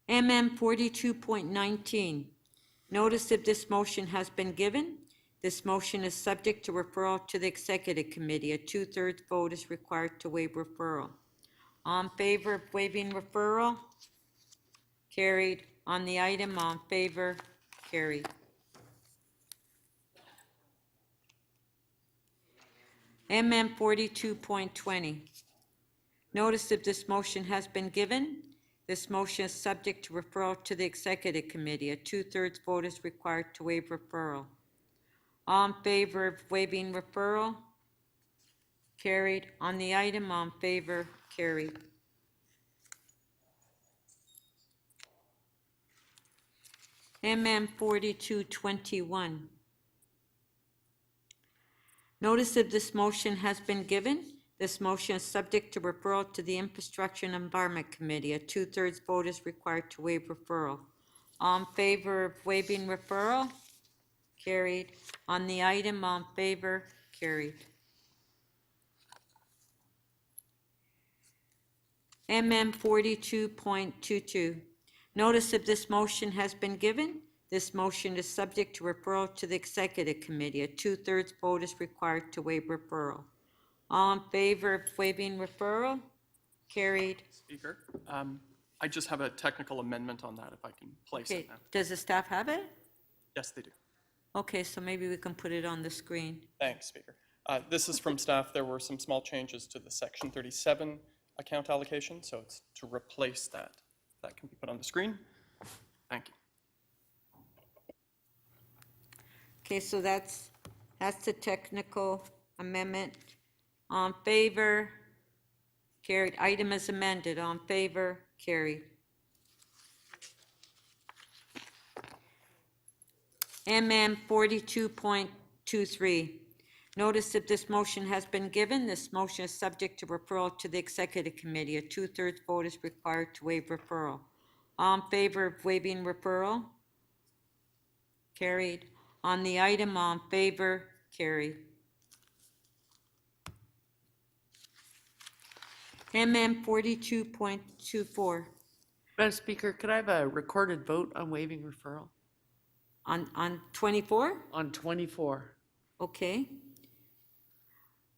MM 42.19. Notice of this motion has been given. This motion is subject to referral to the Executive Committee. A two-thirds vote is required to waive referral. All in favor of waiving referral? Carried. On the item, all in favor? Carried. MM 42.20. Notice of this motion has been given. This motion is subject to referral to the Executive Committee. A two-thirds vote is required to waive referral. All in favor of waiving referral? Carried. On the item, all in favor? Carried. MM 42.21. Notice of this motion has been given. This motion is subject to referral to the Infrastructure and Environment Committee. A two-thirds vote is required to waive referral. All in favor of waiving referral? Carried. On the item, all in favor? Carried. MM 42.22. Notice of this motion has been given. This motion is subject to referral to the Executive Committee. A two-thirds vote is required to waive referral. All in favor of waiving referral? Carried. Speaker, I just have a technical amendment on that, if I can place Okay, it now. does the staff have it? Yes, they do. Okay, so maybe we can put it on the screen. Thanks, Speaker. This is from staff. There were some small changes to the Section 37 account allocation, so it's to replace that. That can be put on the screen. Thank you. Okay, so that's the technical amendment. All in favor? Carried. Item is amended. All in favor? Carried. MM 42.23. Notice that this motion has been given. This motion is subject to referral to the Executive Committee. A two-thirds vote is required to waive referral. All in favor of waiving referral? Carried. On the item, all in favor? Carried. MM 42.24. Madam Speaker, could I have a recorded vote on waiving referral? On 24? On 24. Okay.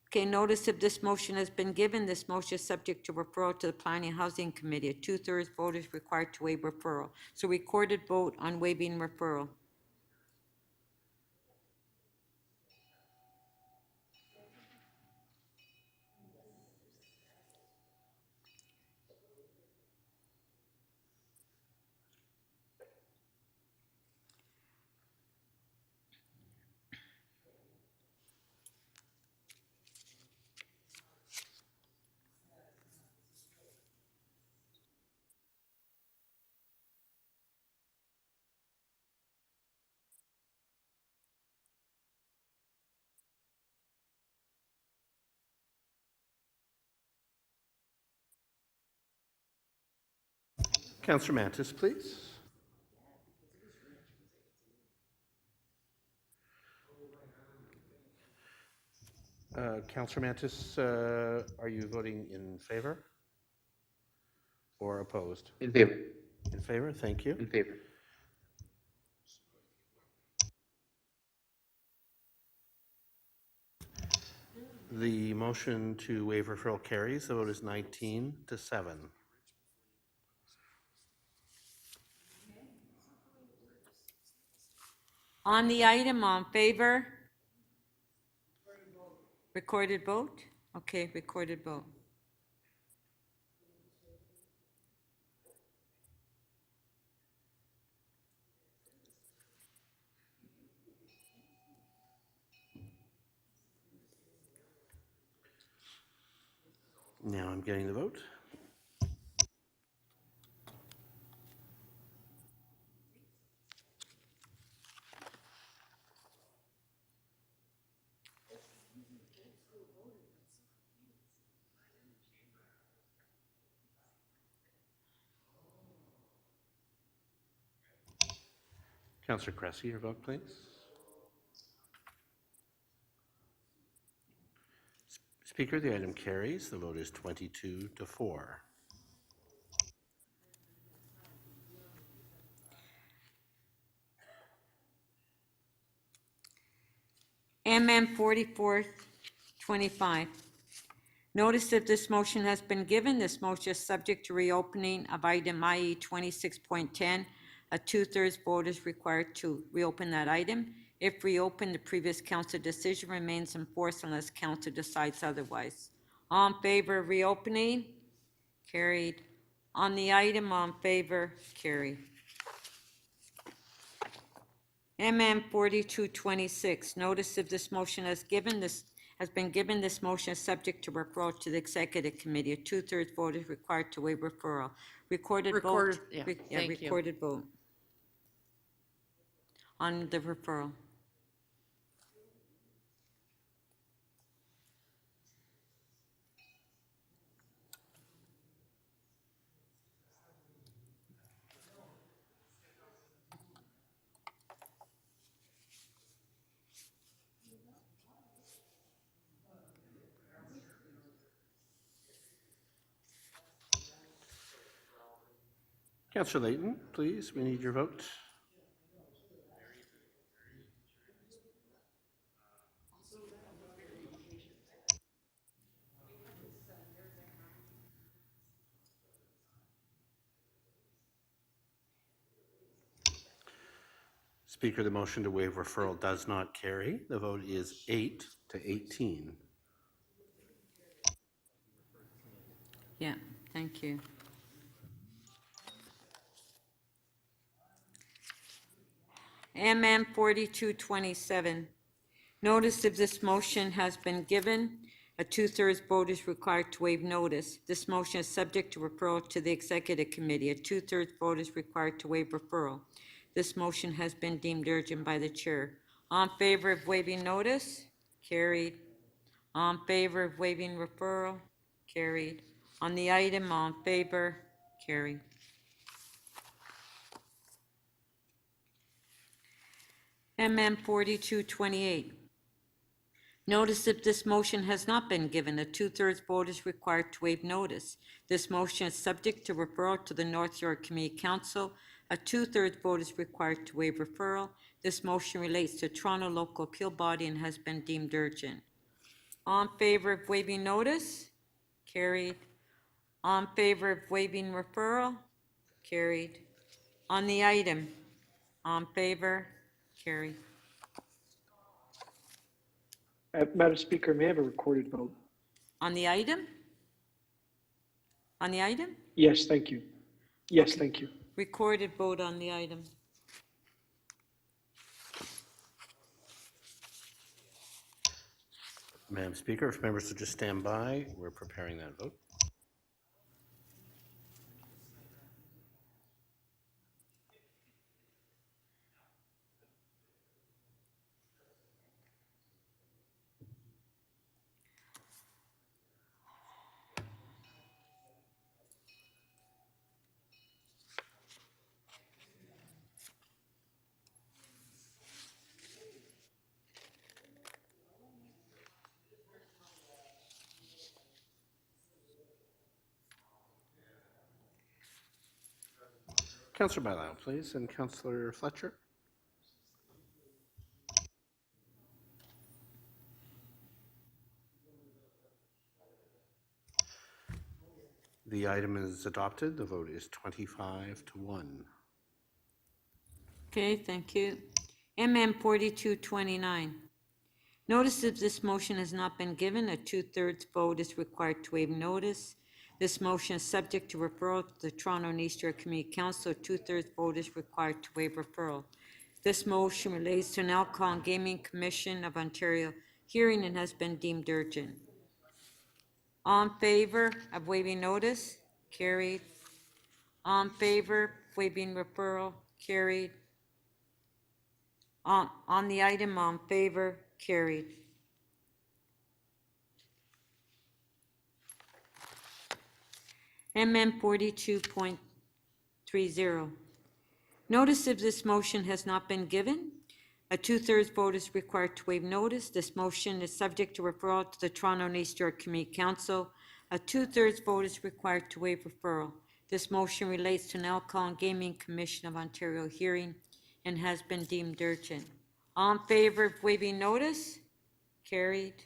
Okay, notice of this motion has been given. This motion is subject to referral to the Planning and Housing Committee. A 2/3 vote is required to waive referral. So recorded vote on waiving referral. Councillor Mantis, please. Councillor Mantis, are you voting in favor or opposed? In favor. In favor, thank you. In favor. The motion to waive referral carries. The vote is 19-7. On the item, on favor? Recorded vote? Okay, recorded vote. Now I'm getting the vote. Councillor Cressy, your vote, please. Speaker, the item carries. The vote is 22-4. MM 4425. Notice that this motion has been given. This motion is subject to reopening of item IE 26.10. A 2/3 vote is required to reopen that item. If reopened, the previous council decision remains in force unless council decides otherwise. All in favor of reopening? Carried. On the item, all in favor? Carried. MM 4226, notice of this motion has been given. This motion is subject to referral to the Executive Committee. A 2/3 vote is required to waive referral. Recorded vote? Yeah, Yeah, thank you. recorded vote on the referral. Councillor Layton, please, we need your vote. Speaker, the motion to waive referral does not carry. The vote is 8-18. Yeah, thank you. MM 4227. Notice of this motion has been given. A 2/3 vote is required to waive notice. This motion is subject to referral to the Executive Committee. A 2/3 vote is required to waive referral. This motion has been deemed urgent by the chair. All in favor of waiving notice? Carried. All in favor of waiving referral? Carried. On the item, all in favor? Carried. MM 4228. Notice if this motion has not been given, a two-thirds vote is required to waive notice. This motion is subject to referral to the North York Community Council. A two-thirds vote is required to waive referral. This motion relates to Toronto Local Appeal Body and has been deemed urgent. All in favor of waiving notice? Carried. All in favor of waiving referral? Carried. On the item? All in favor? Carried. Madam Speaker, may I have a recorded vote? On the item? On the item? Yes, thank you. Yes, thank you. Recorded vote on the item. Madam Speaker, if members would just stand by, we're preparing that vote. Councillor Bailão, please, and Councillor Fletcher. The item is adopted. The vote is 25-1. Okay, thank you. MM 4229. Notice if this motion has not been given, a two-thirds vote is required to waive notice. This motion is subject to referral to the Toronto and East York Community Council. A two-thirds vote is required to waive referral. This motion relates to an Alcohol and Gaming Commission of Ontario hearing and has been deemed urgent. All in favor of waiving notice? Carried. All in favor of waiving referral? Carried. On the item, all in favor? Carried. MM 42.30. Notice if this motion has not been given, a two-thirds vote is required to waive notice. This motion is subject to referral to the Toronto and East York Community Council. A two-thirds vote is required to waive referral. This motion relates to an Alcohol and Gaming Commission of Ontario hearing and has been deemed urgent. All in favor of waiving notice? Carried.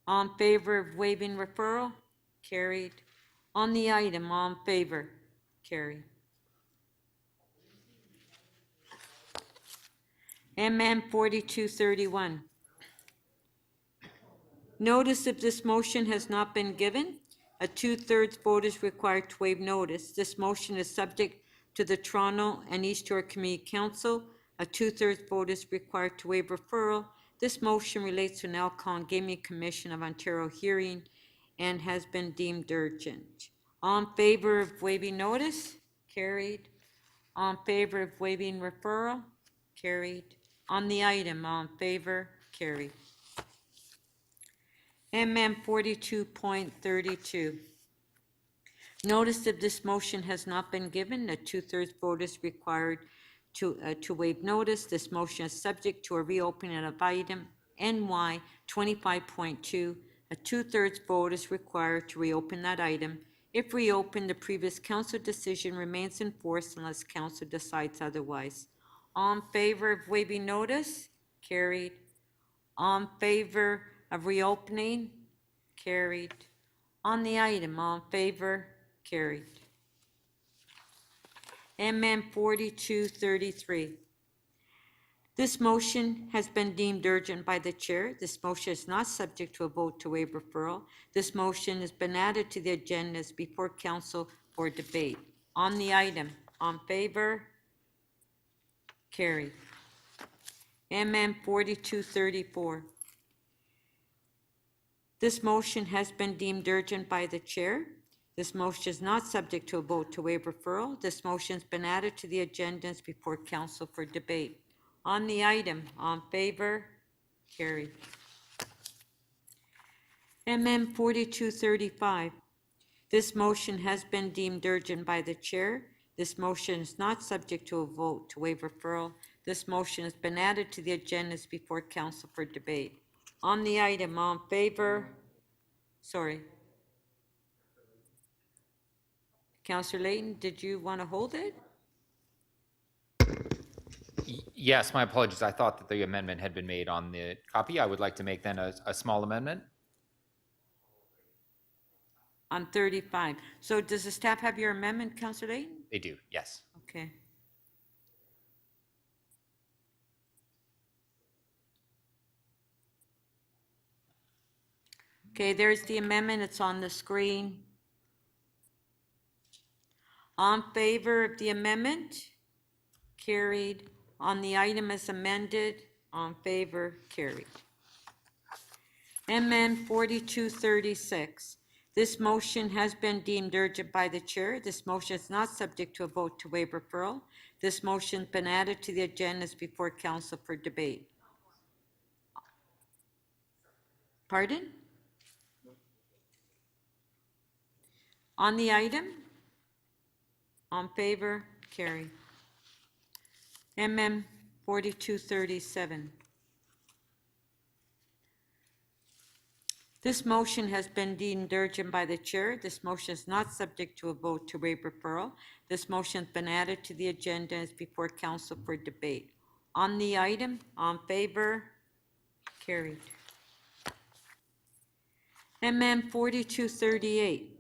All in favor of waiving referral? Carried. On the item, all in favor? Carried. MM 4231. Notice if this motion has not been given, a two-thirds vote is required to waive notice. This motion is subject to the Toronto and East York Community Council. A two-thirds vote is required to waive referral. This motion relates to an Alcohol and Gaming Commission of Ontario hearing and has been deemed urgent. All in favor of waiving notice? Carried. All in favor of waiving referral? Carried. On the item, all in favor? Carried. MM 42.32. Notice if this motion has not been given, a two-thirds vote is required to waive notice. This motion is subject to a reopening of item NY 25.2. A two-thirds vote is required to reopen that item. If reopened, the previous council decision remains in force unless council decides otherwise. All in favor of waiving notice? Carried. All in favor of reopening? Carried. On the item, all in favor? Carried. MM 4233. This motion has been deemed urgent by the chair. This motion is not subject to a vote to waive referral. This motion has been added to the agendas before council for debate. On the item, on favor? Carried. MM 4234. This motion has been deemed urgent by the chair. This motion is not subject to a vote to waive referral. This motion has been added to the agendas before council for debate. On the item, on favor? Carried. MM 4235. This motion has been deemed urgent by the chair. This motion is not subject to a vote to waive referral. This motion has been added to the agendas before council for debate. On the item, all in favor? Sorry. Counselor Layton, did you want to hold it? Yes, my apologies. I thought that the amendment had been made on the copy. I would like to make then a small amendment. On 35. So does the staff have your amendment, Counselor Layton? They do, yes. Okay. Okay, there's the amendment. It's on the screen. On favor of the amendment? Carried. On the item as amended? On favor? Carried. Amendment 4236. This motion has been deemed urgent by the chair. This motion is not subject to a vote to waive referral. This motion's been added to the agenda before council for debate. Pardon? On the item? On favor? Carry. MM 4237. This motion has been deemed urgent by the chair. This motion is not subject to a vote to waive referral. This motion has been added to the agenda and is before council for debate. On the item, on favor? Carried. MM 4238.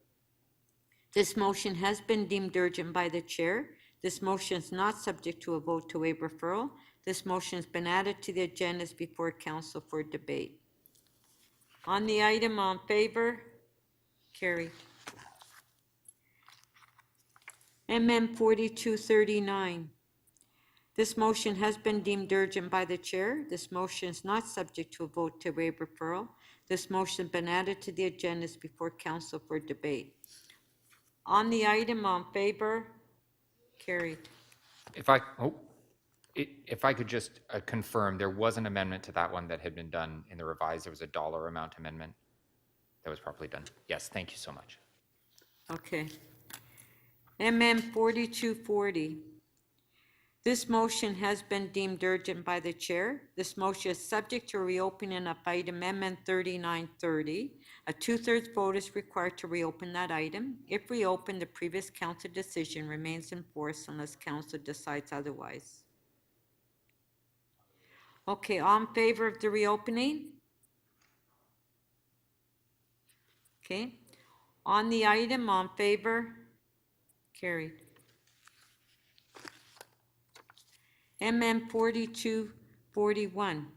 This motion has been deemed urgent by the chair. This motion is not subject to a vote to waive referral. This motion has been added to the agenda before council for debate. On the item, on favor? Carried. MM 4239. This motion has been deemed urgent by the chair. This motion is not subject to a vote to waive referral. This motion has been added to the agenda before council for debate. On the item, on favor? Carried. If I could just confirm, there was an amendment to that one that had been done in the revised. There was a dollar amount amendment that was properly done. Yes, thank you so much. Okay. MM 4240. This motion has been deemed urgent by the chair. This motion is subject to reopening of item amendment 3930. A 2/3 vote is required to reopen that item. If reopened, the previous council decision remains in force unless council decides otherwise. Okay, all in favor of the reopening? Okay. On the item, on favor? Carried. MM 4241.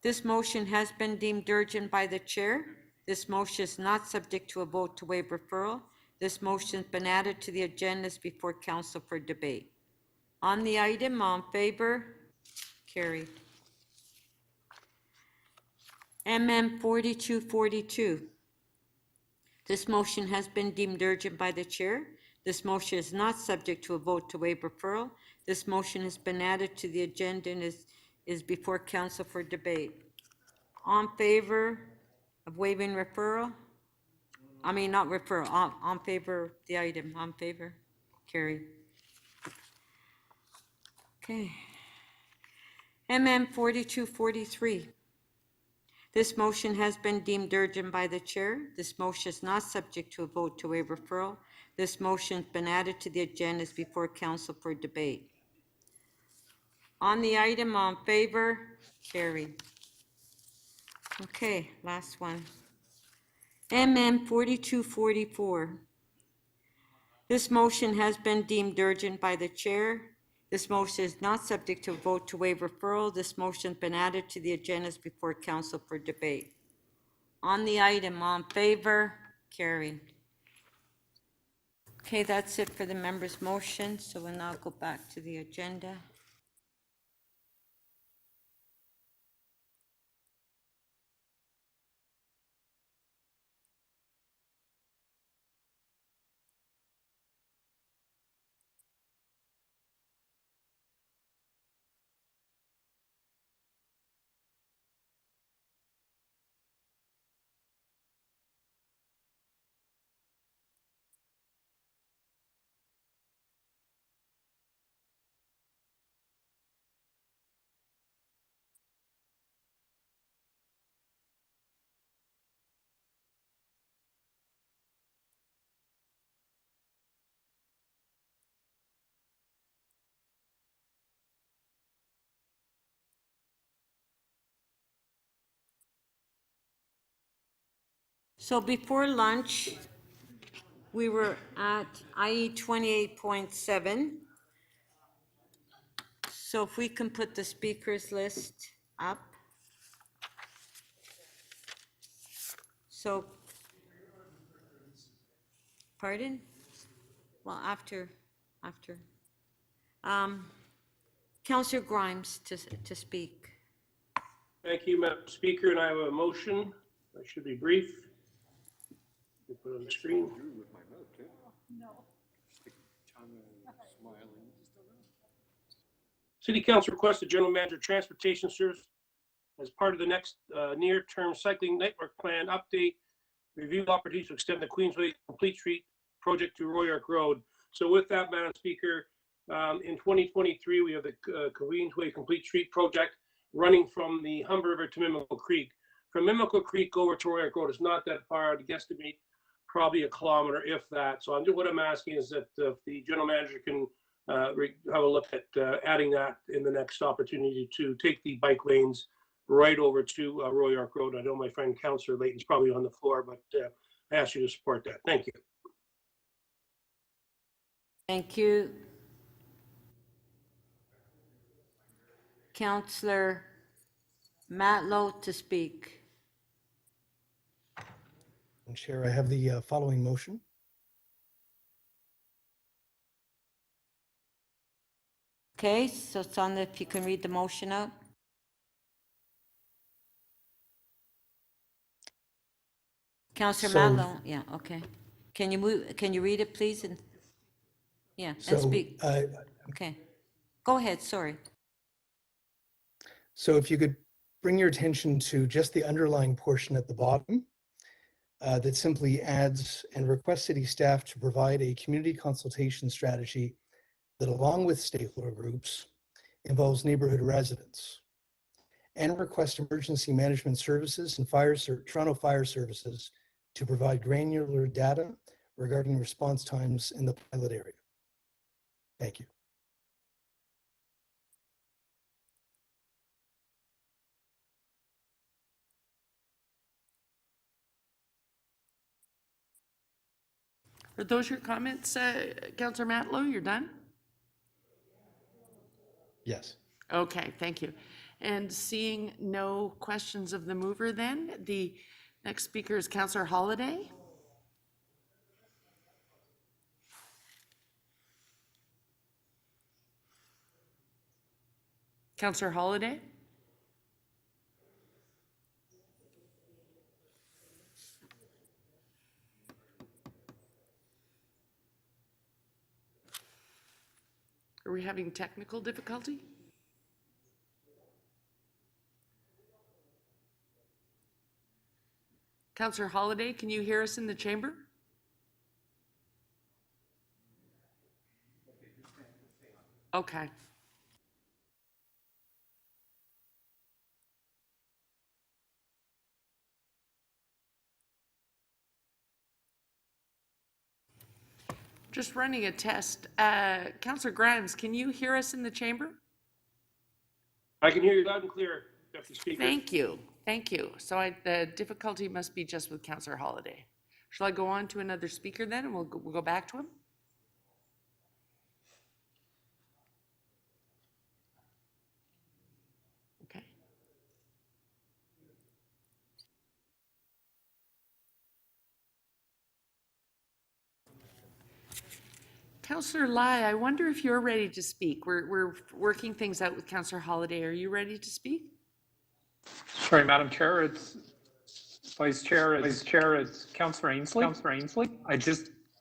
This motion has been deemed urgent by the chair. This motion is not subject to a vote to waive referral. This motion has been added to the agenda before council for debate. On the item, on favor? Carried. MM 4242. This motion has been deemed urgent by the chair. This motion is not subject to a vote to waive referral. This motion has been added to the agenda and is before council for debate. On favor of waiving referral? I mean, not referral, on favor of the item, on favor? Carried. Okay. MM 4243. This motion has been deemed urgent by the chair. This motion is not subject to a vote to waive referral. This motion has been added to the agenda before council for debate. On the item, on favor? Carried. Okay, last one. MM 4244. This motion has been deemed urgent by the chair. This motion is not subject to a vote to waive referral. This motion has been added to the agenda before council for debate. On the item, on favor? Carried. Okay, that's it for the members' motion, so we'll now go back to the agenda. So before lunch, we were at IE 28.7. So if we can put the speakers list up. So, pardon? Well, after. Councillor Grimes to speak. Thank you, Madam Speaker, and I have a motion. I should be brief. You put it on the screen. City Council requests the General Manager of Transportation Service as part of the next near-term cycling network plan update, review opportunities to extend the Queensway Complete Street project to Roy York Road. So with that, Madam Speaker, in 2023, we have the Queensway Complete Street project running from the Humber River to Mimico Creek. From Mimico Creek over to Roy York Road is not that far. I'd guesstimate probably a kilometer, if that. So what I'm asking is that if the General Manager can have a look at adding that in the next opportunity to take the bike lanes right over to Roy York Road. I know my friend Councillor Layton's probably on the floor, but I ask you to support that. Thank you. Thank you. Councillor Matlow to speak. Chair, I have the following motion. Okay, so Sandra, if you can read the motion out. Councillor Matlow, yeah, okay. Can you read it, please? And yeah, and speak. Okay. Go ahead, sorry. So if you could bring your attention to just the underlying portion at the bottom that simply adds and requests city staff to provide a community consultation strategy that, along with stakeholder groups, involves neighborhood residents, and request emergency management services and Toronto Fire Services to provide granular data regarding response times in the pilot area. Thank you. Are those your comments, Councillor Matlow? You're done? Yes. Okay, thank you. And seeing no questions of the mover then, the next speaker is Councillor Holiday. Councillor Holiday? Are we having technical difficulty? Councillor Holiday, can you hear us in the chamber? Okay. Just running a test. Councillor Grimes, can you hear us in the chamber? I can hear you loud and clear, Deputy Speaker. Thank you. Thank you. So the difficulty must be just with Councillor Holiday. Shall I go on to another speaker then and we'll go back to him? Okay. Councillor Lai, I wonder if you're ready to speak. We're working things out with Councillor Holiday. Are you ready to speak? Sorry, Madam Chair, it's Vice Chair, it's Councillor Ainsley.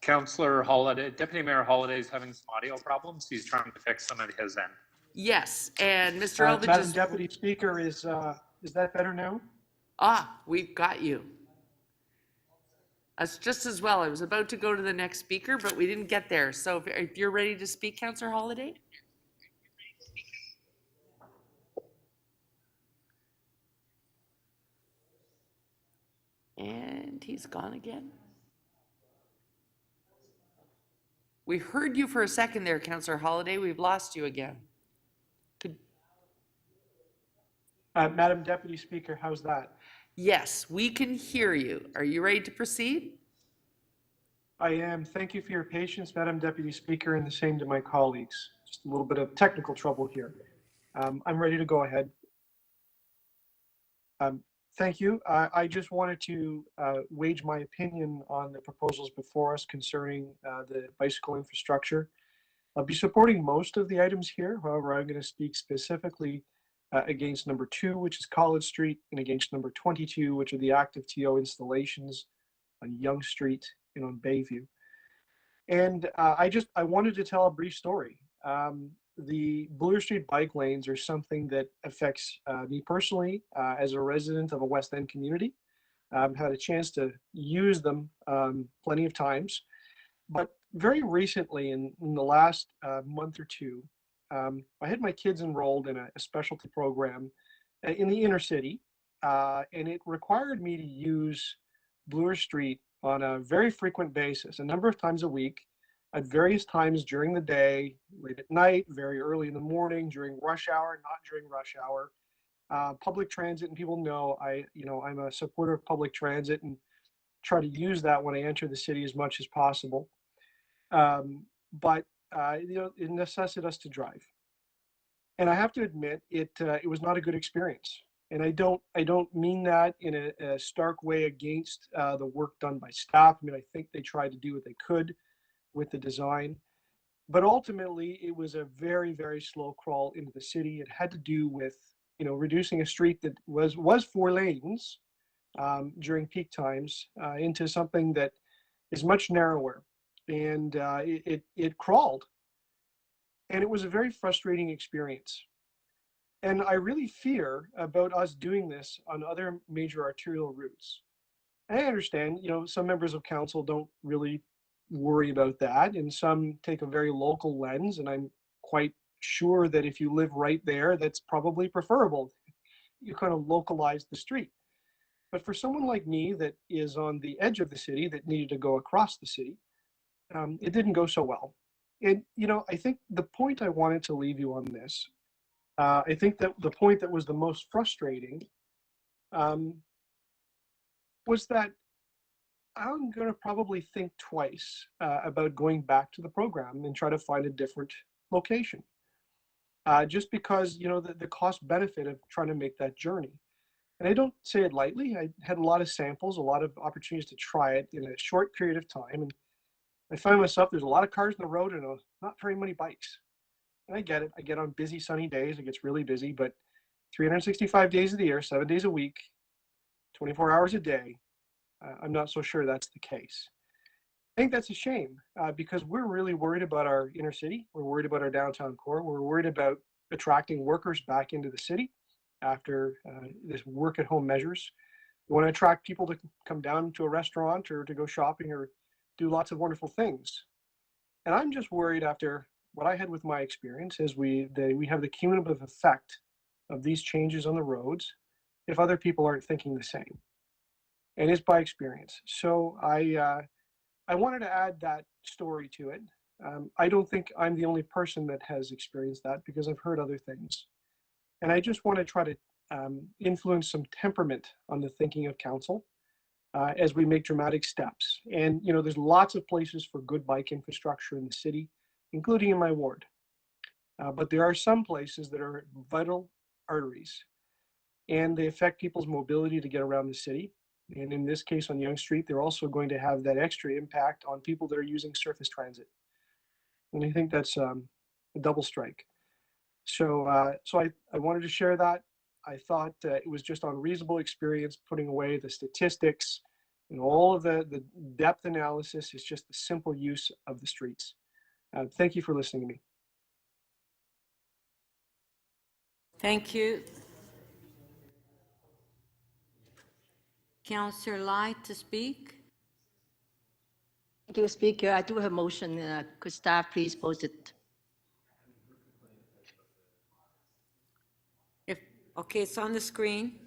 Councillor Holiday, Deputy Mayor Holiday is having some audio problems. He's trying to fix them at his end. Yes, and Mr. Elvidge Madam Deputy Speaker, is that better now? We've got you. That's just as well. I was about to go to the next speaker, but we didn't get there. So if you're ready to speak, Councillor Holiday? And he's gone again. We heard you for a second there, Councillor Holiday. We've lost you again. Madam Deputy Speaker, how's that? Yes, we can hear you. Are you ready to proceed? I am. Thank you for your patience, Madam Deputy Speaker, and the same to my colleagues. Just a little bit of technical trouble here. I'm ready to go ahead. Thank you. I just wanted to wage my opinion on the proposals before us concerning the bicycle infrastructure. I'll be supporting most of the items here. However, I'm going to speak specifically against number 2, which is College Street, and against number 22, which are the active TO installations on Yonge Street and on Bayview. And I wanted to tell a brief story. The Bloor Street bike lanes are something that affects me personally as a resident of a West End community. I've had a chance to use them plenty of times. But very recently, in the last month or two, I had my kids enrolled in a specialty program in the inner city, and it required me to use Bloor Street on a very frequent basis, a number of times a week, at various times during the day, late at night, very early in the morning, during rush hour, not during rush hour. Public transit, and people know I'm a supporter of public transit and try to use that when I enter the city as much as possible. But it necessitates us to drive, and I have to admit it was not a good experience. And I don't mean that in a stark way against the work done by staff. I mean, I think they tried to do what they could with the design, but ultimately it was a very, very slow crawl into the city. It had to do with reducing a street that was 4 lanes during peak times into something that is much narrower, and it crawled, and it was a very frustrating experience. And I really fear about us doing this on other major arterial routes. And I understand, some members of council don't really worry about that, and some take a very local lens, and I'm quite sure that if you live right there, that's probably preferable. You kind of localize the street. But for someone like me that is on the edge of the city, that needed to go across the city, it didn't go so well. And, I think the point I wanted to leave you on this, I think that the point that was the most frustrating was that I'm going to probably think twice about going back to the program and try to find a different location. Just because, the cost benefit of trying to make that journey. And I don't say it lightly. I had a lot of samples, a lot of opportunities to try it in a short period of time. And I find myself, there's a lot of cars on the road and not very many bikes. And I get it. I get on busy sunny days, it gets really busy, but 365 days of the year, 7 days a week, 24 hours a day, I'm not so sure that's the case. I think that's a shame because we're really worried about our inner city. We're worried about our downtown core. We're worried about attracting workers back into the city after this work at home measures. We want to attract people to come down to a restaurant or to go shopping or do lots of wonderful things. And I'm just worried after what I had with my experience is we have the cumulative effect of these changes on the roads if other people aren't thinking the same. And it's by experience. So I wanted to add that story to it. I don't think I'm the only person that has experienced that because I've heard other things. And I just want to try to influence some temperament on the thinking of council as we make dramatic steps. And, there's lots of places for good bike infrastructure in the city, including in my ward. But there are some places that are vital arteries, and they affect people's mobility to get around the city. And in this case on Yonge Street, they're also going to have that extra impact on people that are using surface transit. And I think that's a double strike. So I wanted to share that. I thought it was just on reasonable experience, putting away the statistics and all of the depth analysis. Is just the simple use of the streets. Thank you for listening to me. Thank you. Councillor Lai to speak. Thank you, Speaker. I do have a motion. Could staff please post it? Okay, it's on the screen.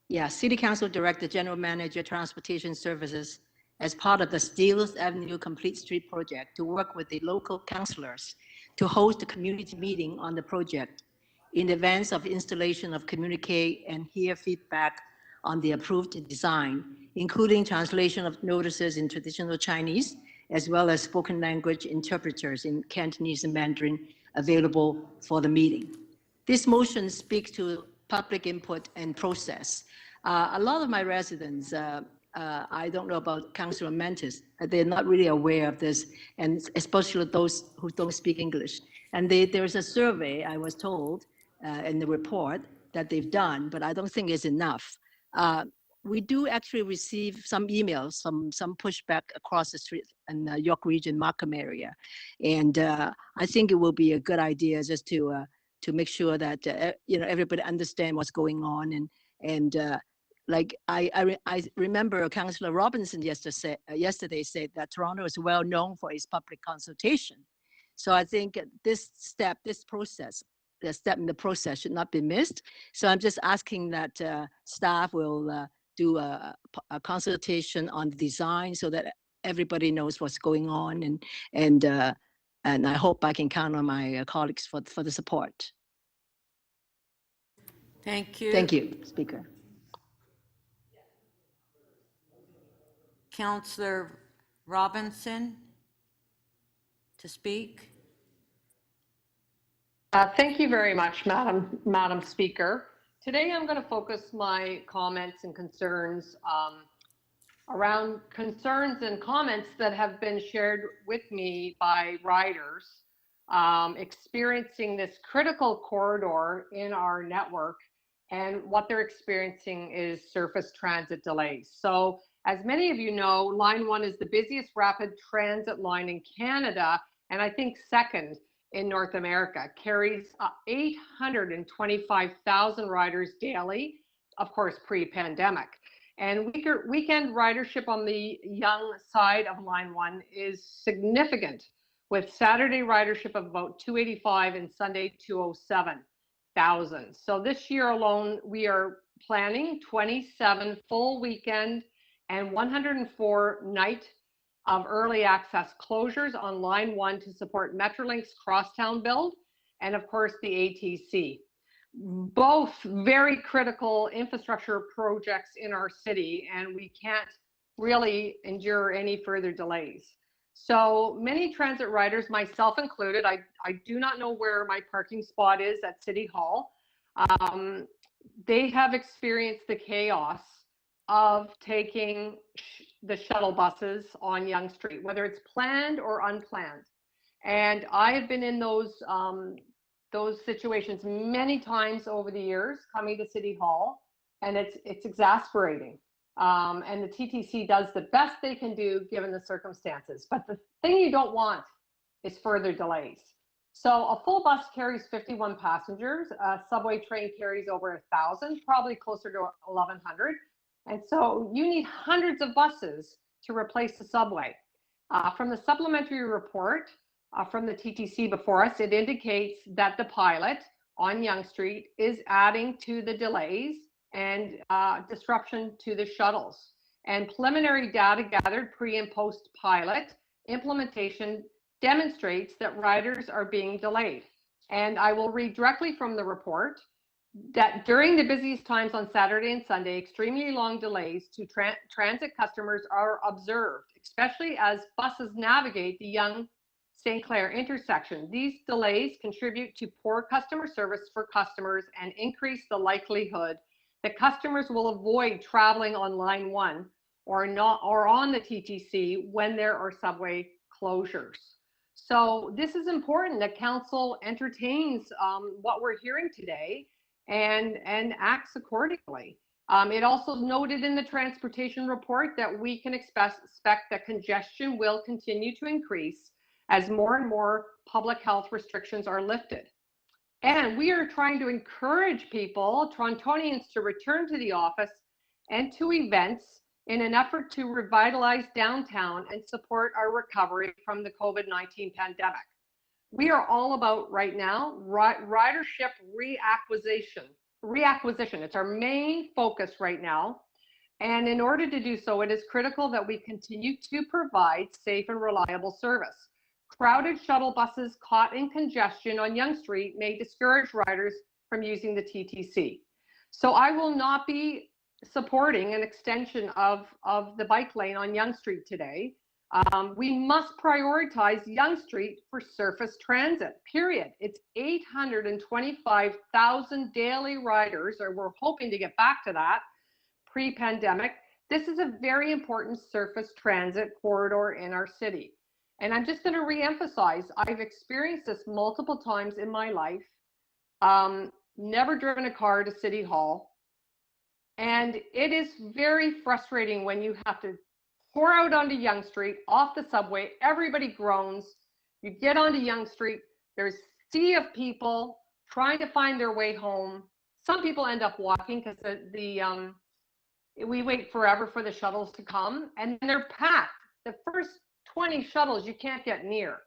Yeah, City Council direct the General Manager Transportation Services as part of the Steeles Avenue Complete Street project to work with the local councillors to host a community meeting on the project in advance of installation of communicate and hear feedback on the approved design, including translation of notices in traditional Chinese, as well as spoken language interpreters in Cantonese and Mandarin available for the meeting. This motion speaks to public input and process. A lot of my residents, I don't know about Councillor Mantis, they're not really aware of this, and especially those who don't speak English. And there's a survey, I was told, in the report that they've done, but I don't think it's enough. We do actually receive some emails, some pushback across the street in the York Region, Markham area. And I think it will be a good idea just to make sure that everybody understand what's going on. And like I remember Councillor Robinson yesterday said that Toronto is well known for its public consultation. So I think this step in the process should not be missed. So I'm just asking that staff will do a consultation on the design so that everybody knows what's going on, and I hope I can count on my colleagues for the support. Thank you. Thank you, Speaker. Councillor Robinson to speak. Thank you very much, Madam Speaker. Today I'm going to focus my comments and concerns around concerns and comments that have been shared with me by riders experiencing this critical corridor in our network, and what they're experiencing is surface transit delays. So as many of you know, Line 1 is the busiest rapid transit line in Canada, and I think second in North America, carries 825,000 riders daily, of course, pre-pandemic. And weekend ridership on the Yonge side of Line 1 is significant, with Saturday ridership of about 285 and Sunday 207,000. So this year alone, we are planning 27 full weekend and 104 night of early access closures on Line 1 to support Metrolink's crosstown build, and of course the ATC. Both very critical infrastructure projects in our city, and we can't really endure any further delays. So many transit riders, myself included, I do not know where my parking spot is at City Hall. They have experienced the chaos of taking the shuttle buses on Yonge Street, whether it's planned or unplanned. And I have been in those situations many times over the years coming to City Hall, and it's exasperating. And the TTC does the best they can do given the circumstances. But the thing you don't want is further delays. So a full bus carries 51 passengers. A subway train carries over 1,000, probably closer to 1,100. And so you need hundreds of buses to replace the subway. From the supplementary report from the TTC before us, it indicates that the pilot on Yonge Street is adding to the delays and disruption to the shuttles. And preliminary data gathered pre and post pilot implementation demonstrates that riders are being delayed. And I will read directly from the report that during the busiest times on Saturday and Sunday, extremely long delays to transit customers are observed, especially as buses navigate the Yonge St. Clair intersection. These delays contribute to poor customer service for customers and increase the likelihood that customers will avoid traveling on Line 1 or on the TTC when there are subway closures. So this is important that Council entertains what we're hearing today and acts accordingly. It also noted in the transportation report that we can expect that congestion will continue to increase as more and more public health restrictions are lifted. And we are trying to encourage people, Torontonians, to return to the office and to events in an effort to revitalize downtown and support our recovery from the COVID-19 pandemic. We are all about right now ridership reacquisition. It's our main focus right now. And in order to do so, it is critical that we continue to provide safe and reliable service. Crowded shuttle buses caught in congestion on Yonge Street may discourage riders from using the TTC. So I will not be supporting an extension of the bike lane on Yonge Street today. We must prioritize Yonge Street for surface transit, period. It's 825,000 daily riders, or we're hoping to get back to that pre-pandemic. This is a very important surface transit corridor in our city. And I'm just going to reemphasize, I've experienced this multiple times in my life. Never driven a car to City Hall. And it is very frustrating when you have to pour out onto Yonge Street, off the subway, everybody groans. You get onto Yonge Street, there's a sea of people trying to find their way home. Some people end up walking because we wait forever for the shuttles to come, and they're packed. The first 20 shuttles you can't get near.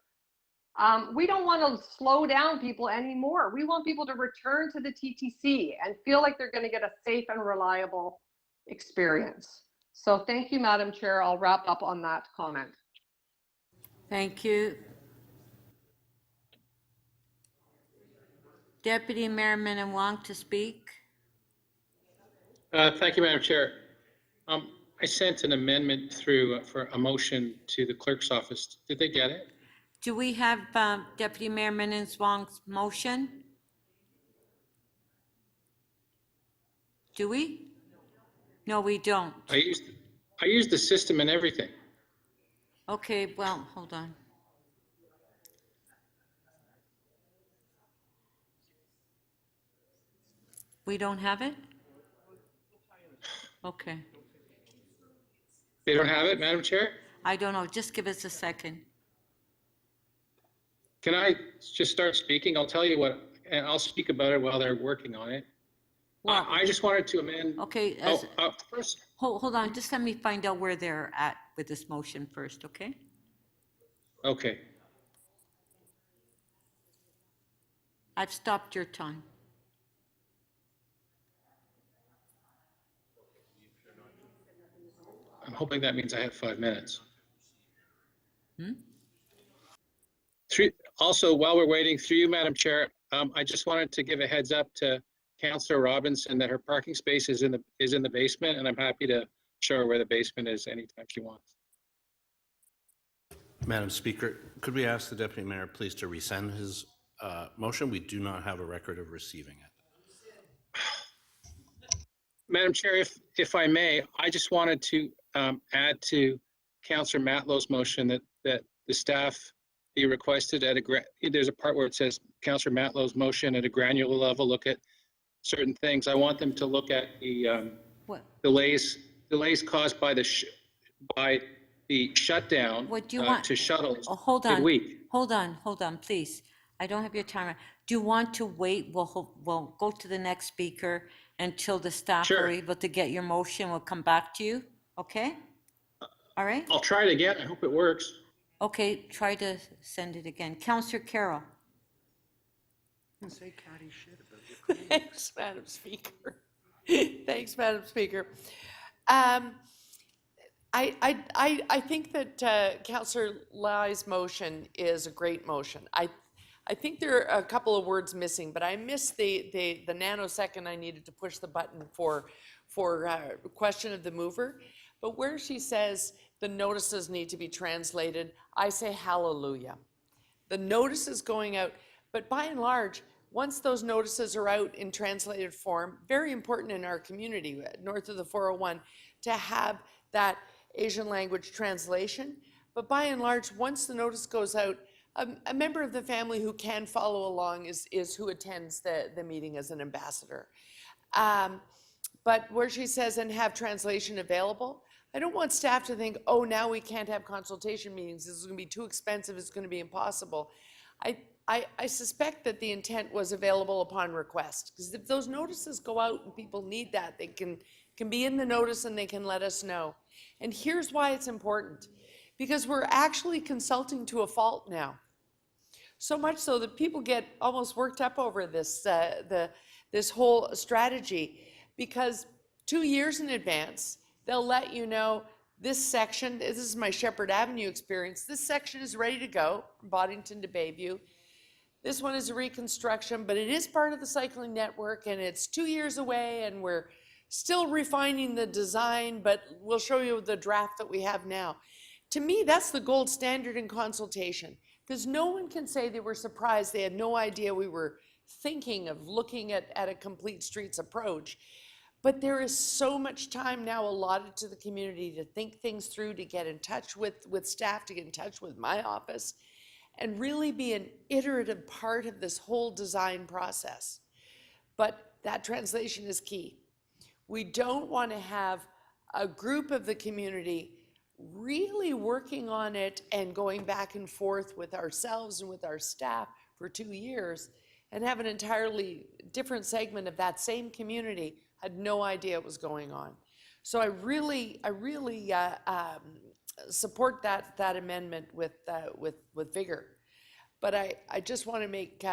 We don't want to slow down people anymore. We want people to return to the TTC and feel like they're going to get a safe and reliable experience. So thank you, Madam Chair. I'll wrap up on that comment. Thank you. Deputy Mayor Minnan-Wong to speak. Thank you, Madam Chair. I sent an amendment through for a motion to the clerk's office. Did they get it? Do we have Deputy Mayor Minnan-Wong's motion? Do we? No, we don't. I used the system and everything. Okay, well, hold on. We don't have it? Okay. They don't have it, Madam Chair? I don't know. Just give us a second. Can I just start speaking? I'll tell you what, and I'll speak about it while they're working on it. Well, I just wanted to amend. Okay. First. Hold on. Just let me find out where they're at with this motion first, okay? Okay. I've stopped your time. I'm hoping that means I have 5 minutes. Also, while we're waiting, through you, Madam Chair, I just wanted to give a heads up to Councillor Robinson that her parking space is in the basement, and I'm happy to show her where the basement is anytime she wants. Madam Speaker, could we ask the Deputy Mayor please to resend his motion? We do not have a record of receiving it. Madam Chair, if I may, I just wanted to add to Councillor Matlow's motion that the staff be requested there's a part where it says Councillor Matlow's motion at a granular level, look at certain things. I want them to look at the delays caused by the shutdown What do you want? to shuttles Hold on. midweek. Hold on, please. I don't have your timer. Do you want to wait? We'll go to the next speaker until the staff are able to get your motion. We'll come back to you. Okay? All right? I'll try it again. I hope it works. Okay, try to send it again. Councillor Carroll. Thanks, Madam Speaker. Thanks, Madam Speaker. I think that Councillor Lai's motion is a great motion. I think there are a couple of words missing, but I missed the nanosecond I needed to push the button for question of the mover. But where she says the notices need to be translated, I say hallelujah. The notice is going out, but by and large, once those notices are out in translated form, very important in our community, north of the 401, to have that Asian language translation. But by and large, once the notice goes out, a member of the family who can follow along is who attends the meeting as an ambassador. But where she says, and have translation available, I don't want staff to think, oh, now we can't have consultation meetings. This is going to be too expensive. It's going to be impossible. I suspect that the intent was available upon request, because if those notices go out and people need that, they can be in the notice and they can let us know. And here's why it's important, because we're actually consulting to a fault now. So much so that people get almost worked up over this, this whole strategy, because 2 years in advance, they'll let you know this section, this is my Shepherd Avenue experience, this section is ready to go from Boddington to Bayview. This one is a reconstruction, but it is part of the cycling network and it's 2 years away and we're still refining the design, but we'll show you the draft that we have now. To me, that's the gold standard in consultation, because no one can say they were surprised. They had no idea we were thinking of looking at a complete streets approach. But there is so much time now allotted to the community to think things through, to get in touch with staff, to get in touch with my office, and really be an iterative part of this whole design process. But that translation is key. We don't want to have a group of the community really working on it and going back and forth with ourselves and with our staff for 2 years and have an entirely different segment of that same community had no idea what was going on. So I really support that amendment with vigor. But I just want to make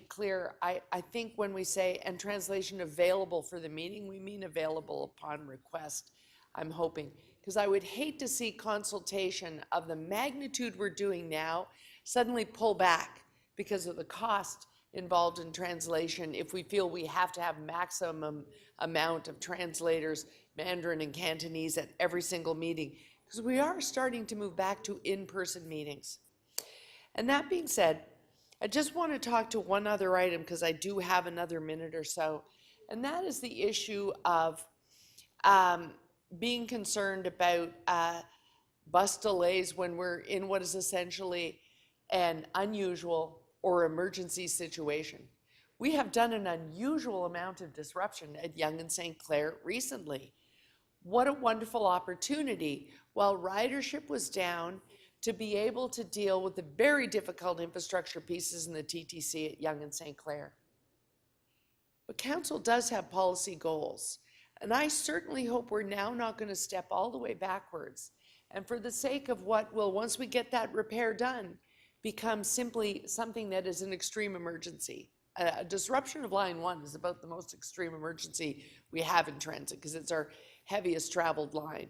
clear, I think when we say, and translation available for the meeting, we mean available upon request, I'm hoping. Because I would hate to see consultation of the magnitude we're doing now suddenly pull back because of the cost involved in translation if we feel we have to have maximum amount of translators, Mandarin and Cantonese at every single meeting. Because we are starting to move back to in-person meetings. And that being said, I just want to talk to one other item because I do have another minute or so, and that is the issue of being concerned about bus delays when we're in what is essentially an unusual or emergency situation. We have done an unusual amount of disruption at Yonge and St. Clair recently. What a wonderful opportunity, while ridership was down, to be able to deal with the very difficult infrastructure pieces in the TTC at Yonge and St. Clair. But council does have policy goals, and I certainly hope we're now not going to step all the way backwards, and for the sake of what will, once we get that repair done, become simply something that is an extreme emergency. A disruption of Line 1 is about the most extreme emergency we have in transit because it's our heaviest traveled line.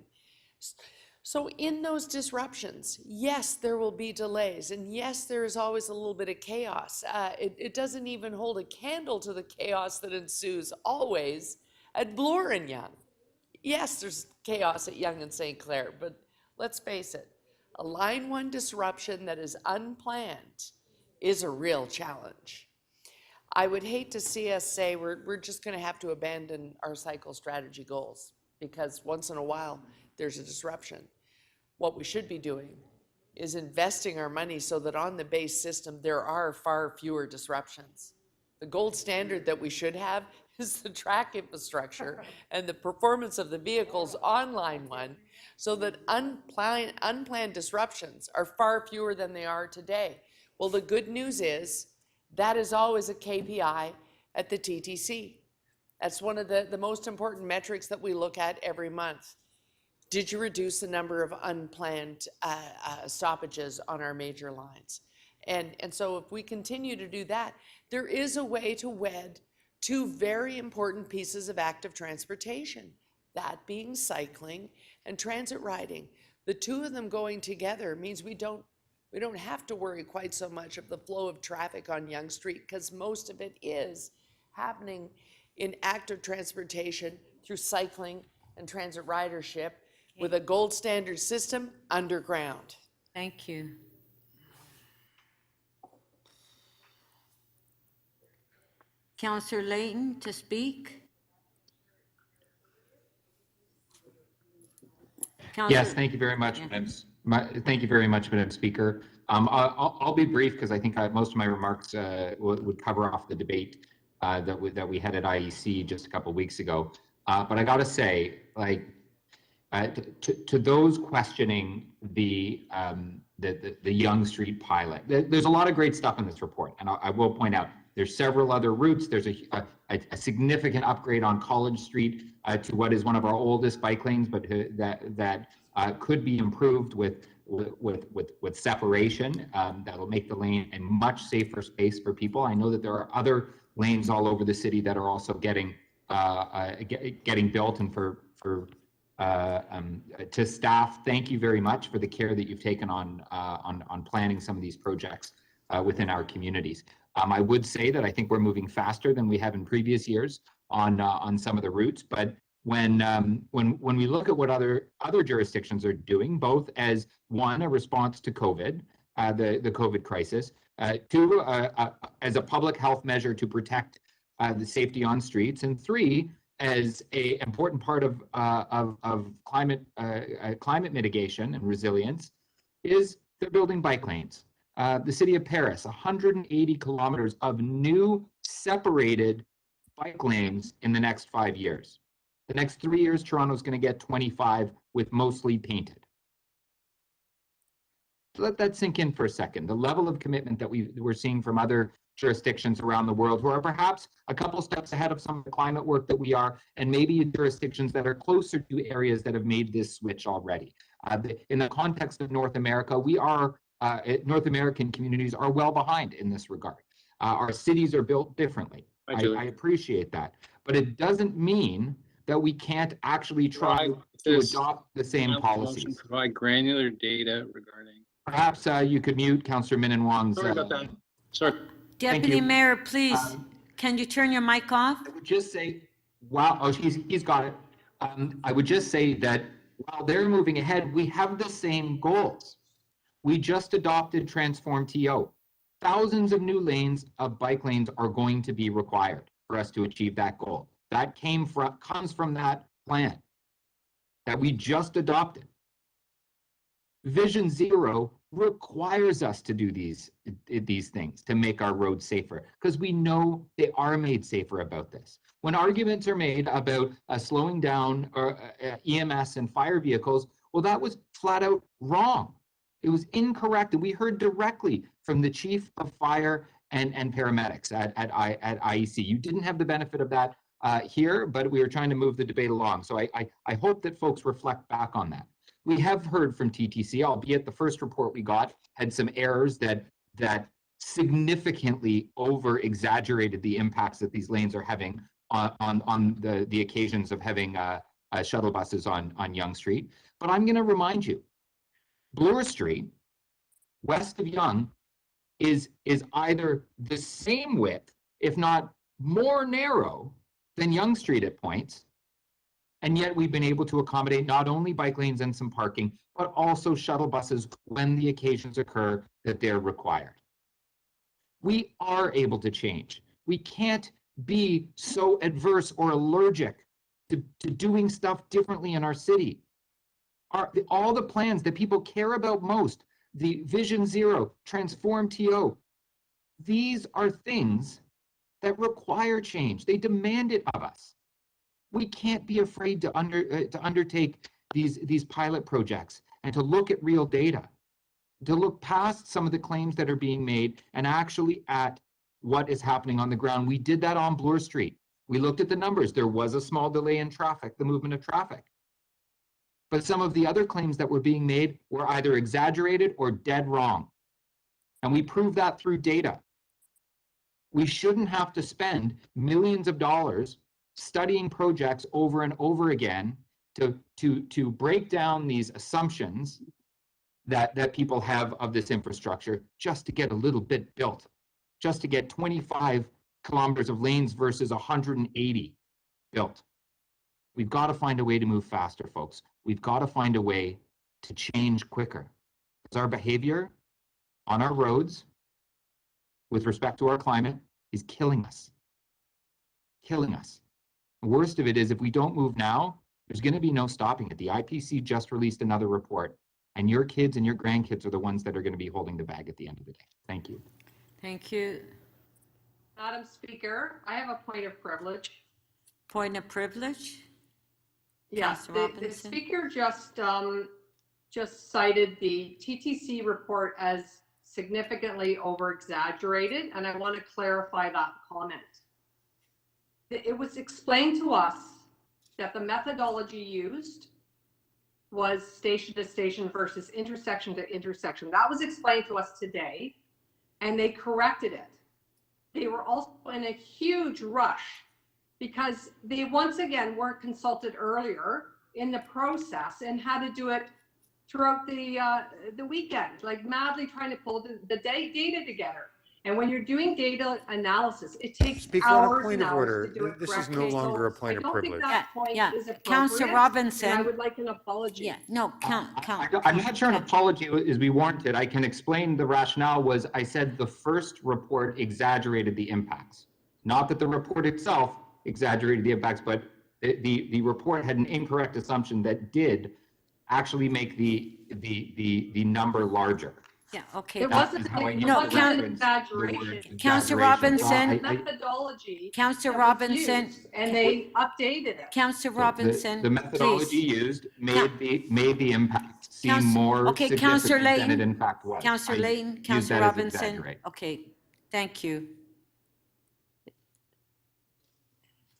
So in those disruptions, yes, there will be delays, and yes, there is always a little bit of chaos. It doesn't even hold a candle to the chaos that ensues always at Bloor and Yonge. Yes, there's chaos at Yonge and St. Clair, but let's face it, a Line 1 disruption that is unplanned is a real challenge. I would hate to see us say we're just going to have to abandon our cycle strategy goals because once in a while there's a disruption. What we should be doing is investing our money so that on the base system there are far fewer disruptions. The gold standard that we should have is the track infrastructure and the performance of the vehicles on Line 1 so that unplanned disruptions are far fewer than they are today. Well, the good news is that is always a KPI at the TTC. That's one of the most important metrics that we look at every month. Did you reduce the number of unplanned stoppages on our major lines? And so if we continue to do that, there is a way to wed two very important pieces of active transportation, that being cycling and transit riding. The two of them going together means we don't have to worry quite so much of the flow of traffic on Yonge Street because most of it is happening in active transportation through cycling and transit ridership with a gold standard system underground. Thank you. Councillor Layton to speak. Yes, thank you very much, thank you very much, Madam Speaker. I'll be brief because I think most of my remarks would cover off the debate that we had at IEC just a couple of weeks ago. But I got to say, like, to those questioning the Yonge Street pilot, there's a lot of great stuff in this report, and I will point out there's several other routes. There's a significant upgrade on College Street to what is one of our oldest bike lanes, but that could be improved with separation. That'll make the lane a much safer space for people. I know that there are other lanes all over the city that are also getting built, and to staff, thank you very much for the care that you've taken on planning some of these projects within our communities. I would say that I think we're moving faster than we have in previous years on some of the routes, but when we look at what other jurisdictions are doing, both as one, a response to COVID, the COVID crisis, two, as a public health measure to protect the safety on streets, and three, as a important part of climate mitigation and resilience, is they're building bike lanes. The city of Paris, 180 kilometers of new separated bike lanes in the next 5 years. The next 3 years, Toronto's going to get 25 with mostly painted. Let that sink in for a second. The level of commitment that we're seeing from other jurisdictions around the world who are perhaps a couple steps ahead of some of the climate work that we are, and maybe jurisdictions that are closer to areas that have made this switch already. In the context of North America, we are, North American communities are well behind in this regard. Our cities are built differently. I appreciate that. But it doesn't mean that we can't actually try to adopt the same policies. Provide granular data regarding. Perhaps you could mute Councillor Min Wong's. Sorry about that. Sorry. Deputy Mayor, please, can you turn your mic off? I would just say, wow, oh, he's got it. I would just say that while they're moving ahead, we have the same goals. We just adopted Transform TO. Thousands of new lanes of bike lanes are going to be required for us to achieve that goal. That comes from that plan that we just adopted. Vision Zero requires us to do these things to make our roads safer, because we know they are made safer about this. When arguments are made about slowing down EMS and fire vehicles, well, that was flat out wrong. It was incorrect, and we heard directly from the chief of fire and paramedics at IEC. You didn't have the benefit of that here, but we were trying to move the debate along. So I hope that folks reflect back on that. We have heard from TTC, albeit the first report we got had some errors that significantly over-exaggerated the impacts that these lanes are having on the occasions of having shuttle buses on Yonge Street. But I'm going to remind you, Bloor Street, west of Yonge, is either the same width, if not more narrow, than Yonge Street at points. And yet we've been able to accommodate not only bike lanes and some parking, but also shuttle buses when the occasions occur that they're required. We are able to change. We can't be so adverse or allergic to doing stuff differently in our city. All the plans that people care about most, the Vision Zero, Transform TO, these are things that require change. They demand it of us. We can't be afraid to undertake these pilot projects and to look at real data, to look past some of the claims that are being made and actually at what is happening on the ground. We did that on Bloor Street. We looked at the numbers. There was a small delay in traffic, the movement of traffic. But some of the other claims that were being made were either exaggerated or dead wrong. And we proved that through data. We shouldn't have to spend millions of dollars studying projects over and over again to break down these assumptions that people have of this infrastructure just to get a little bit built, just to get 25 kilometers of lanes versus 180 built. We've got to find a way to move faster, folks. We've got to find a way to change quicker. Because our behavior on our roads with respect to our climate is killing us. Killing us. The worst of it is if we don't move now, there's going to be no stopping it. The IPC just released another report, and your kids and your grandkids are the ones that are going to be holding the bag at the end of the day. Thank you. Thank you. Madam Speaker, I have a point of privilege. Point of privilege? Yes, Councillor the Robinson. speaker just cited the TTC report as significantly over-exaggerated, and I want to clarify that comment. It was explained to us that the methodology used was station to station versus intersection to intersection. That was explained to us today, and they corrected it. They were also in a huge rush because they once again weren't consulted earlier in the process and had to do it throughout the weekend, like madly trying to pull the data together. And when you're doing data analysis, it takes Speaker, on a hours point and of hours order, to do it this is correctly. no longer a So point I of don't think privilege. that point Yeah, is Councillor appropriate. Robinson. And I would like an apology. Yeah, no, I'm not sure an apology is be warranted. I can explain the rationale was I said the first report exaggerated the impacts. Not that the report itself exaggerated the impacts, but the report had an incorrect assumption that did actually make the number larger. Yeah, okay. It That wasn't, is how I it used to wasn't an reference the word exaggeration. Councillor exaggeration. So Robinson. Methodology. Councillor that was Robinson. used, and they updated it. Councillor So Robinson, the methodology please. used made the impact seem Council- more okay, Councillor significant than it Layton. in fact was. Councillor I Layton, used Councillor that as Robinson. exaggerate. Okay, thank you.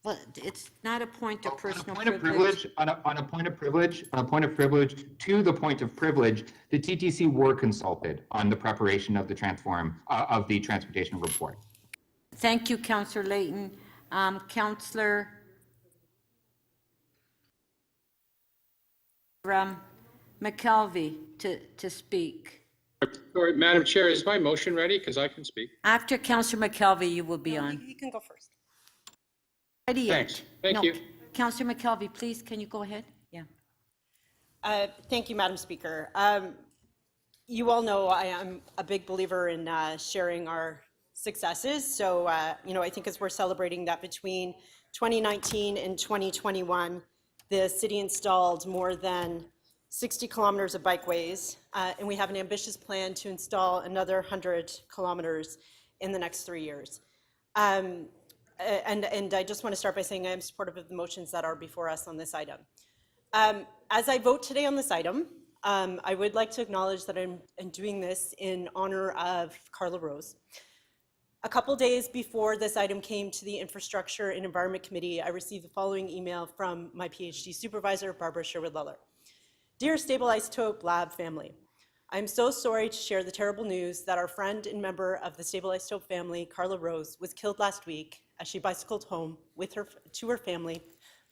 Well, it's not a point of personal privilege. On a point of privilege, to the point of privilege, the TTC were consulted on the preparation of the transportation report. Thank you, Councillor Layton. Councillor McKelvey to speak. Sorry, Madam Chair, is my motion ready? Because I can speak. After Councillor McKelvey, you will be on. You can go first. Ready yet? Thanks. Thank No. you. Councillor McKelvey, please, can you go ahead? Yeah. Thank you, Madam Speaker. You all know I am a big believer in sharing our successes. So, I think as we're celebrating that between 2019 and 2021, the city installed more than 60 kilometers of bikeways, and we have an ambitious plan to install another 100 kilometers in the next 3 years. And I just want to start by saying I am supportive of the motions that are before us on this item. As I vote today on this item, I would like to acknowledge that I'm doing this in honor of Carla Rose. A couple days before this item came to the Infrastructure and Environment Committee, I received the following email from my PhD supervisor, Barbara Sherwood-Leller. Dear Stable Isotope Lab family, I'm so sorry to share the terrible news that our friend and member of the Stable Isotope family, Carla Rose, was killed last week as she bicycled home to her family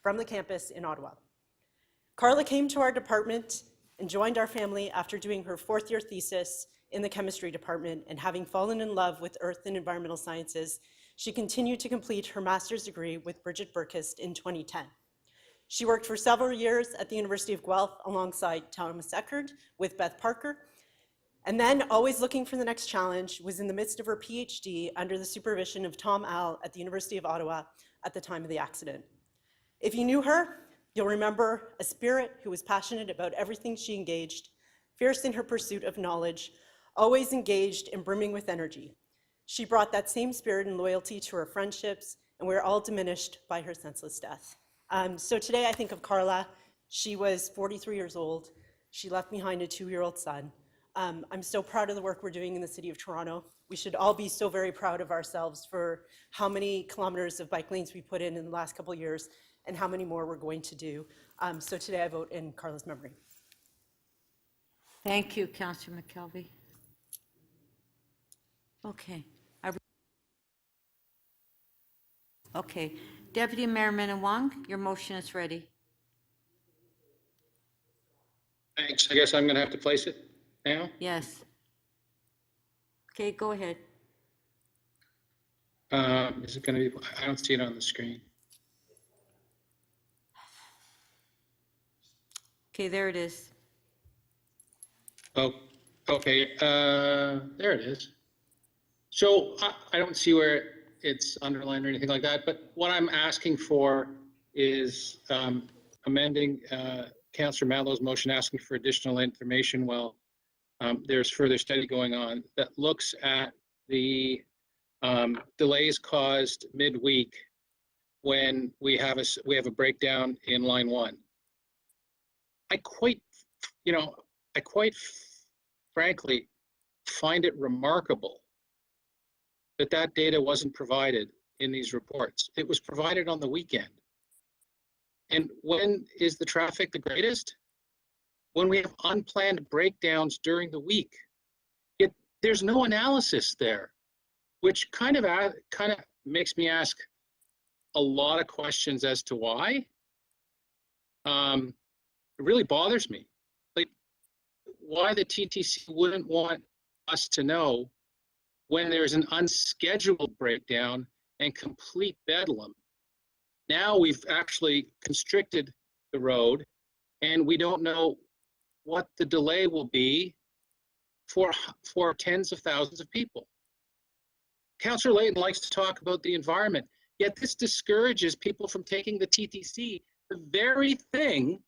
from the campus in Ottawa. Carla came to our department and joined our family after doing her fourth-year thesis in the chemistry department, and having fallen in love with earth and environmental sciences, she continued to complete her master's degree with Bridget Burkist in 2010. She worked for several years at the University of Guelph alongside Thomas Eckert with Beth Parker, and then, always looking for the next challenge, was in the midst of her PhD under the supervision of Tom Al at the University of Ottawa at the time of the accident. If you knew her, you'll remember a spirit who was passionate about everything she engaged, fierce in her pursuit of knowledge, always engaged and brimming with energy. She brought that same spirit and loyalty to her friendships, and we're all diminished by her senseless death. So today I think of Carla. She was 43 years old. She left behind a 2-year-old son. I'm so proud of the work we're doing in the city of Toronto. We should all be so very proud of ourselves for how many kilometers of bike lanes we put in the last couple of years and how many more we're going to do. So today I vote in Carla's memory. Thank you, Councillor McKelvey. Okay. Okay. Deputy Mayor Minnan-Wong, your motion is ready. Thanks. I guess I'm going to have to place it now. Yes. Okay, go ahead. Is it going to be? I don't see it on the screen. Okay, there it is. Oh, okay. There it is. So I don't see where it's underlined or anything like that, but what I'm asking for is amending Councillor Matlow's motion, asking for additional information while there's further study going on that looks at the delays caused midweek when we have a breakdown in line 1. I quite frankly find it remarkable that data wasn't provided in these reports. It was provided on the weekend. And when is the traffic the greatest? When we have unplanned breakdowns during the week. There's no analysis there, which kind of makes me ask a lot of questions as to why. It really bothers me. Like, why the TTC wouldn't want us to know when there's an unscheduled breakdown and complete bedlam. Now we've actually constricted the road and we don't know what the delay will be for tens of thousands of people. Councillor Layton likes to talk about the environment, yet this discourages people from taking the TTC, the very thing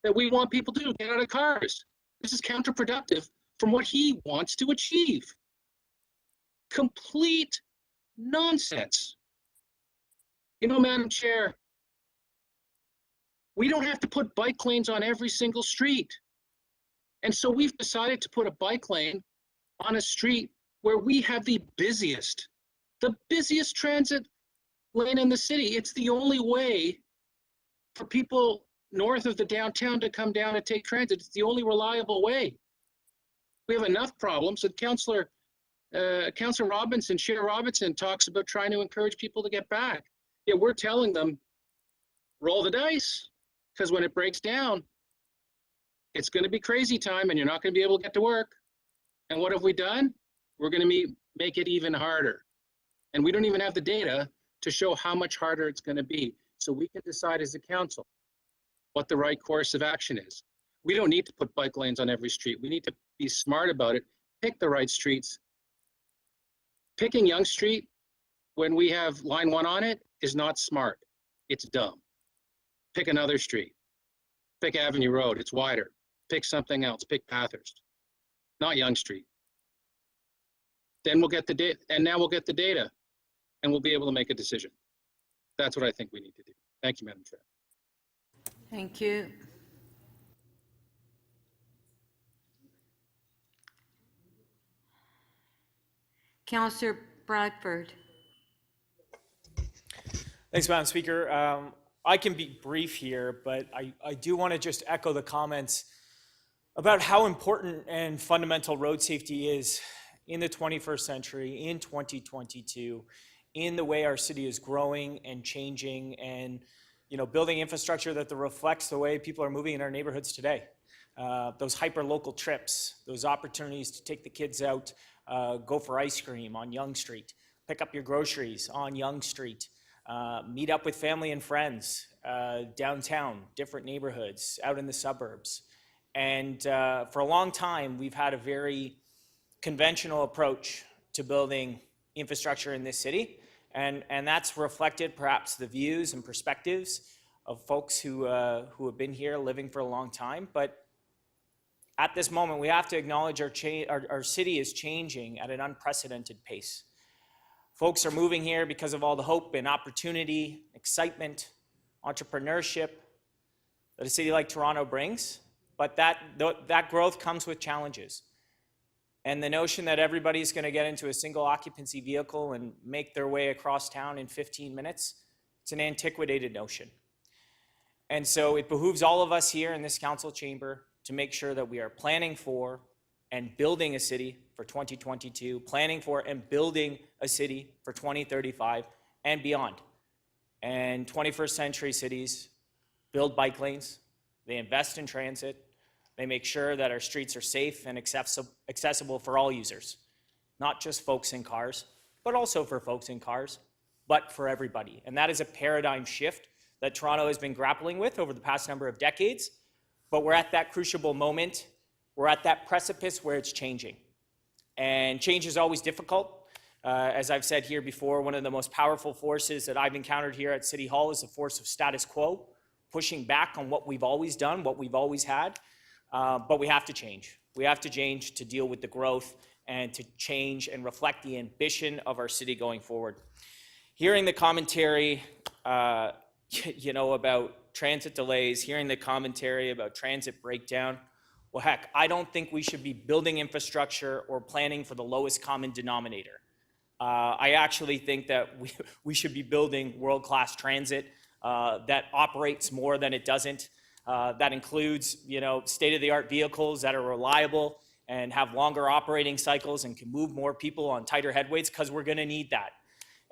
that we want people to do, get out of cars. This is counterproductive from what he wants to achieve. Complete nonsense. You know, Madam Chair, we don't have to put bike lanes on every single street. And so we've decided to put a bike lane on a street where we have the busiest transit lane in the city. It's the only way for people north of the downtown to come down and take transit. It's the only reliable way. We have enough problems, and Councillor Robinson, Chair Robinson, talks about trying to encourage people to get back. Yeah, we're telling them, roll the dice, because when it breaks down, it's going to be crazy time and you're not going to be able to get to work. And what have we done? We're going to make it even harder. And we don't even have the data to show how much harder it's going to be. So we can decide as a council what the right course of action is. We don't need to put bike lanes on every street. We need to be smart about it, pick the right streets. Picking Yonge Street when we have line 1 on it is not smart. It's dumb. Pick another street. Pick Avenue Road, it's wider. Pick something else, pick Bathurst, not Yonge Street. Then we'll get the data, and now we'll get the data, and we'll be able to make a decision. That's what I think we need to do. Thank you, Madam Chair. Thank you. Councillor Bradford. Thanks, Madam Speaker. I can be brief here, but I do want to just echo the comments about how important and fundamental road safety is in the 21st century, in 2022, in the way our city is growing and changing, and building infrastructure that reflects the way people are moving in our neighborhoods today. Those hyper-local trips, those opportunities to take the kids out, go for ice cream on Yonge Street, pick up your groceries on Yonge Street, meet up with family and friends downtown, different neighborhoods, out in the suburbs. And for a long time, we've had a very conventional approach to building infrastructure in this city. And that's reflected perhaps the views and perspectives of folks who have been here living for a long time. But at this moment, we have to acknowledge our city is changing at an unprecedented pace. Folks are moving here because of all the hope and opportunity, excitement, entrepreneurship that a city like Toronto brings. But that growth comes with challenges. And the notion that everybody's going to get into a single occupancy vehicle and make their way across town in 15 minutes, it's an antiquated notion. And so it behooves all of us here in this council chamber to make sure that we are planning for and building a city for 2022, planning for and building a city for 2035 and beyond. And 21st century cities build bike lanes, they invest in transit, they make sure that our streets are safe and accessible for all users, not just folks in cars, but also for folks in cars, but for everybody. And that is a paradigm shift that Toronto has been grappling with over the past number of decades. But we're at that crucible moment. We're at that precipice where it's changing. And change is always difficult. As I've said here before, one of the most powerful forces that I've encountered here at City Hall is the force of status quo, pushing back on what we've always done, what we've always had. But we have to change. We have to change to deal with the growth and to change and reflect the ambition of our city going forward. Hearing the commentary, about transit delays, hearing the commentary about transit breakdown, well, heck, I don't think we should be building infrastructure or planning for the lowest common denominator. I actually think that we should be building world-class transit that operates more than it doesn't. That includes, state-of-the-art vehicles that are reliable and have longer operating cycles and can move more people on tighter headweights, because we're going to need that.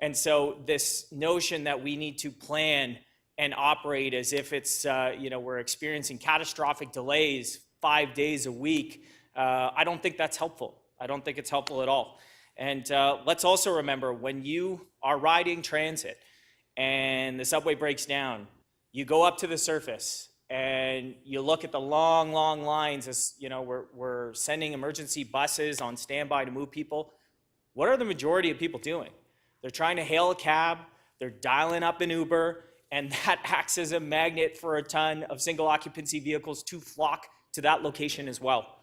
And so this notion that we need to plan and operate as if it's, we're experiencing catastrophic delays 5 days a week, I don't think that's helpful. I don't think it's helpful at all. And let's also remember, when you are riding transit and the subway breaks down, you go up to the surface and you look at the long, long lines as, you know, we're sending emergency buses on standby to move people. What are the majority of people doing? They're trying to hail a cab, they're dialing up an Uber, and that acts as a magnet for a ton of single occupancy vehicles to flock to that location as well.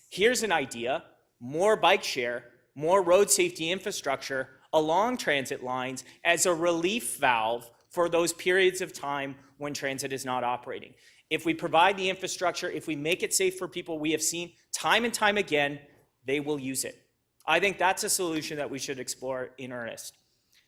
Here's an idea: more bike share, more road safety infrastructure along transit lines as a relief valve for those periods of time when transit is not operating. If we provide the infrastructure, if we make it safe for people, we have seen time and time again, they will use it. I think that's a solution that we should explore in earnest.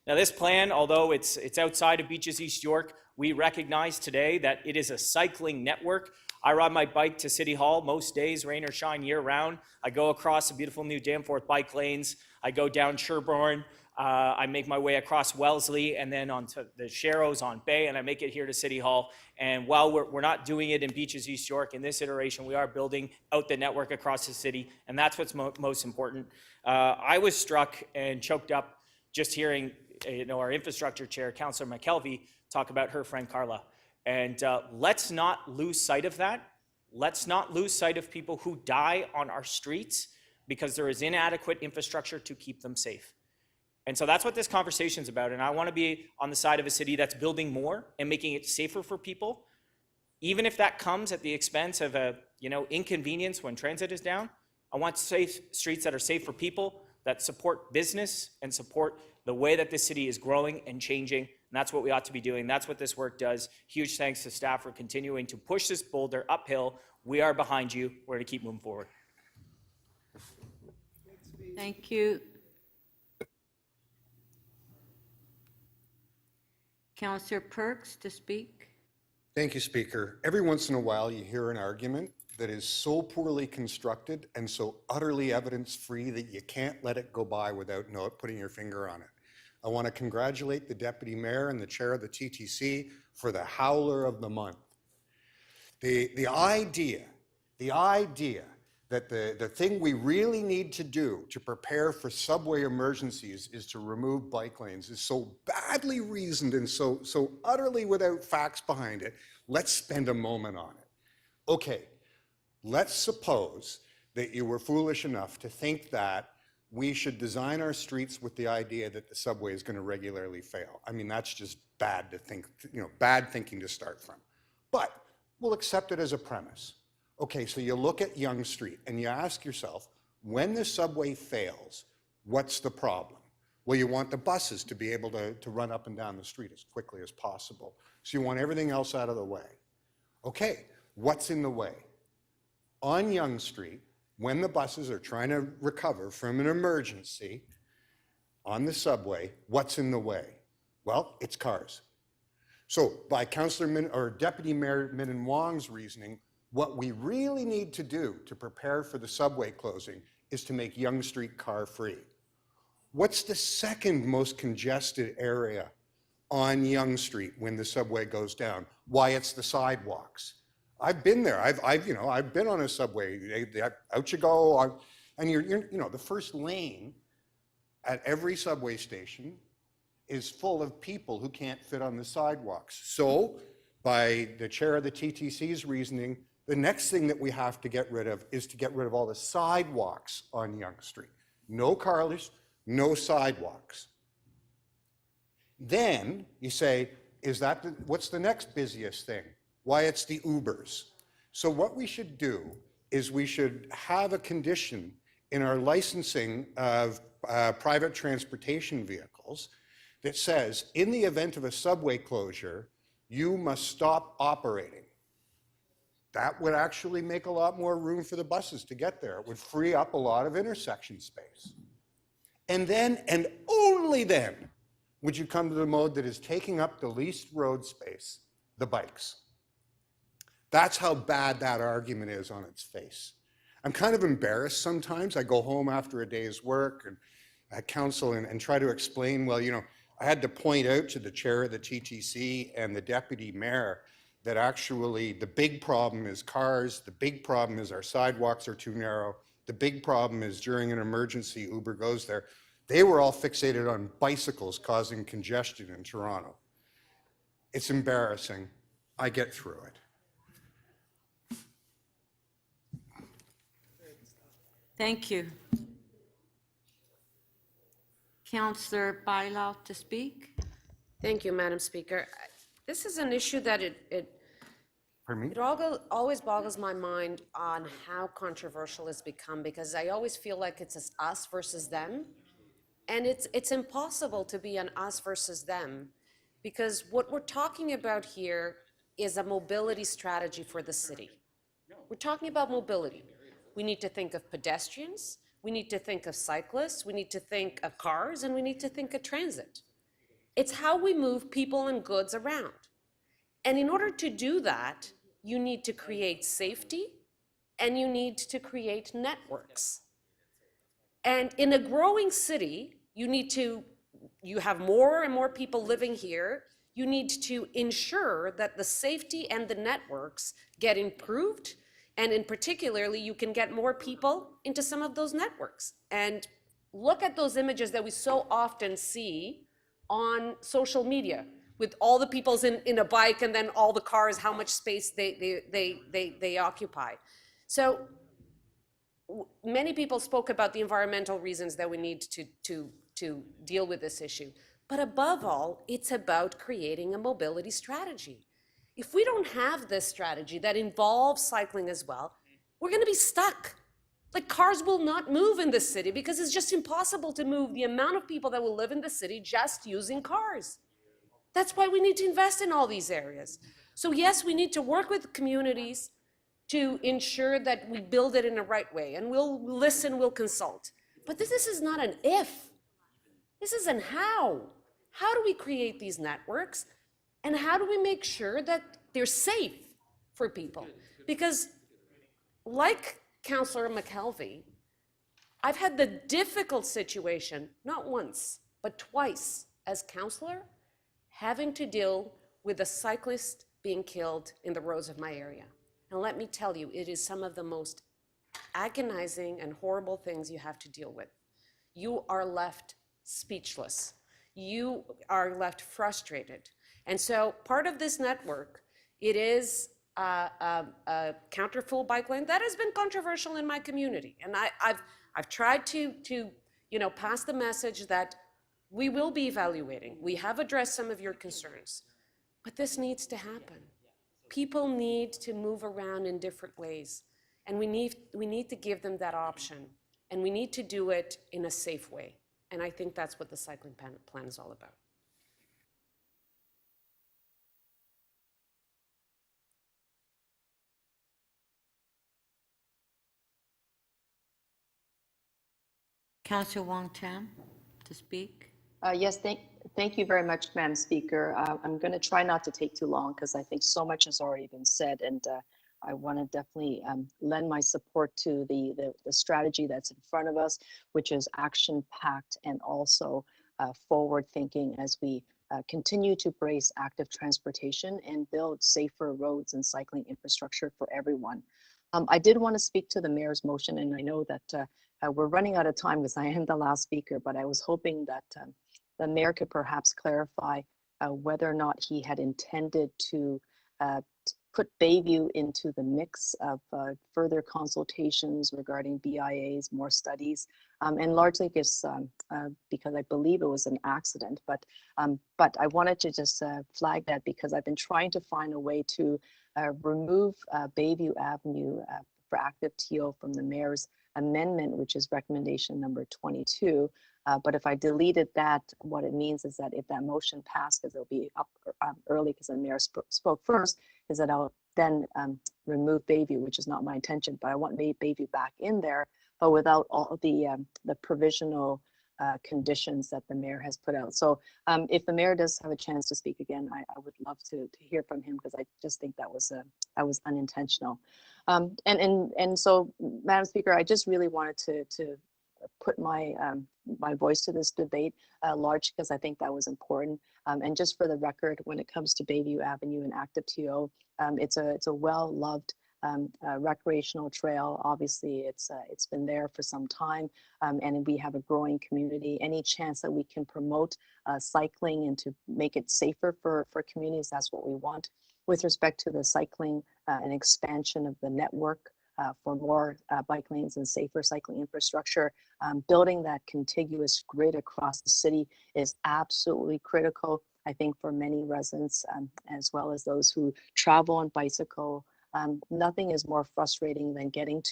Now, this plan, although it's outside of Beaches East York, we recognize today that it is a cycling network. I ride my bike to City Hall most days, rain or shine, year-round. I go across the beautiful new Danforth bike lanes. I go down Sherbourne. I make my way across Wellesley and then onto the Sharrows on Bay, and I make it here to City Hall. And while we're not doing it in Beaches East York in this iteration, we are building out the network across the city, and that's what's most important. I was struck and choked up just hearing our infrastructure chair, Councillor McKelvey, talk about her friend Carla. And let's not lose sight of that. Let's not lose sight of people who die on our streets because there is inadequate infrastructure to keep them safe. And so that's what this conversation is about. And I want to be on the side of a city that's building more and making it safer for people, even if that comes at the expense of a inconvenience when transit is down. I want safe streets that are safe for people, that support business and support the way that this city is growing and changing. And that's what we ought to be doing. That's what this work does. Huge thanks to staff for continuing to push this boulder uphill. We are behind you. We're going to keep moving forward. Thank you. Councillor Perks to speak. Thank you, Speaker. Every once in a while, you hear an argument that is so poorly constructed and so utterly evidence-free that you can't let it go by without putting your finger on it. I want to congratulate the Deputy Mayor and the Chair of the TTC for the Howler of the Month. The idea that the thing we really need to do to prepare for subway emergencies is to remove bike lanes is so badly reasoned and so utterly without facts behind it. Let's spend a moment on it. Okay, let's suppose that you were foolish enough to think that we should design our streets with the idea that the subway is going to regularly fail. I mean, that's just bad to think, bad thinking to start from. But we'll accept it as a premise. Okay, so you look at Yonge Street and you ask yourself, when the subway fails, what's the problem? Well, you want the buses to be able to run up and down the street as quickly as possible. So you want everything else out of the way. Okay, what's in the way? On Yonge Street, when the buses are trying to recover from an emergency on the subway, what's in the way? Well, it's cars. So by Deputy Mayor Min Wong's reasoning, what we really need to do to prepare for the subway closing is to make Yonge Street car-free. What's the second most congested area on Yonge Street when the subway goes down? Why, it's the sidewalks. I've been there. I've been on a subway. Out you go, and you're the first lane at every subway station is full of people who can't fit on the sidewalks. So, by the Chair of the TTC's reasoning, the next thing that we have to get rid of is to get rid of all the sidewalks on Yonge Street. No cars, no sidewalks. Then you say, what's the next busiest thing? Why, it's the Ubers. So what we should do is we should have a condition in our licensing of private transportation vehicles that says, in the event of a subway closure, you must stop operating. That would actually make a lot more room for the buses to get there. It would free up a lot of intersection space. And then, and only then, would you come to the mode that is taking up the least road space, the bikes. That's how bad that argument is on its face. I'm kind of embarrassed sometimes. I go home after a day's work and at council and try to explain, well, I had to point out to the Chair of the TTC and the Deputy Mayor that actually the big problem is cars, the big problem is our sidewalks are too narrow, the big problem is during an emergency, Uber goes there. They were all fixated on bicycles causing congestion in Toronto. It's embarrassing. I get through it. Thank you. Councillor Bylaw to speak. Thank you, Madam Speaker. This is an issue that Pardon me? it always boggles my mind on how controversial it's become, because I always feel like it's us versus them. And it's impossible to be an us versus them, because what we're talking about here is a mobility strategy for the city. We're talking about mobility. We need to think of pedestrians, we need to think of cyclists, we need to think of cars, and we need to think of transit. It's how we move people and goods around. And in order to do that, you need to create safety and you need to create networks. And in a growing city, you have more and more people living here. You need to ensure that the safety and the networks get improved. And in particularly, you can get more people into some of those networks. And look at those images that we so often see on social media with all the people in a bike and then all the cars, how much space they occupy. So many people spoke about the environmental reasons that we need to deal with this issue. But above all, it's about creating a mobility strategy. If we don't have this strategy that involves cycling as well, we're going to be stuck. Like, cars will not move in this city because it's just impossible to move the amount of people that will live in the city just using cars. That's why we need to invest in all these areas. So yes, we need to work with communities to ensure that we build it in the right way, and we'll listen, we'll consult. But this is not an if, this is an how. How do we create these networks, and how do we make sure that they're safe for people? Because like Councillor McKelvey, I've had the difficult situation, not once, but twice as councillor, having to deal with a cyclist being killed in the roads of my area. And let me tell you, it is some of the most agonizing and horrible things you have to deal with. You are left speechless. You are left frustrated. And so part of this network, it is a counter-fuel bike lane that has been controversial in my community. And I've tried to pass the message that we will be evaluating. We have addressed some of your concerns, but this needs to happen. People need to move around in different ways, and we need to give them that option, and we need to do it in a safe way. And I think that's what the cycling plan is all about. Councillor Wong Tam to speak. Yes, thank you very much, Madam Speaker. I'm going to try not to take too long because I think so much has already been said, and I want to definitely lend my support to the strategy that's in front of us, which is action-packed and also forward-thinking as we continue to brace active transportation and build safer roads and cycling infrastructure for everyone. I did want to speak to the mayor's motion, and I know that we're running out of time because I am the last speaker, but I was hoping that the mayor could perhaps clarify whether or not he had intended to put Bayview into the mix of further consultations regarding BIAs, more studies, and largely just because I believe it was an accident. But I wanted to just flag that because I've been trying to find a way to remove Bayview Avenue for active TO from the mayor's amendment, which is recommendation number 22. But if I deleted that, what it means is that if that motion passed, because it'll be up early because the mayor spoke first, is that I'll then remove Bayview, which is not my intention, but I want Bayview back in there, but without all the provisional conditions that the mayor has put out. So if the mayor does have a chance to speak again, I would love to hear from him, because I just think that was unintentional. And so, Madam Speaker, I just really wanted to put my my voice to this debate, large because I think that was important. And just for the record, when it comes to Bayview Avenue and active TO, it's a well-loved recreational trail. Obviously, it's been there for some time, and we have a growing community. Any chance that we can promote cycling and to make it safer for communities, that's what we want. With respect to the cycling and expansion of the network for more bike lanes and safer cycling infrastructure, building that contiguous grid across the city is absolutely critical, I think, for many residents, as well as those who travel on bicycle. Nothing is more frustrating than getting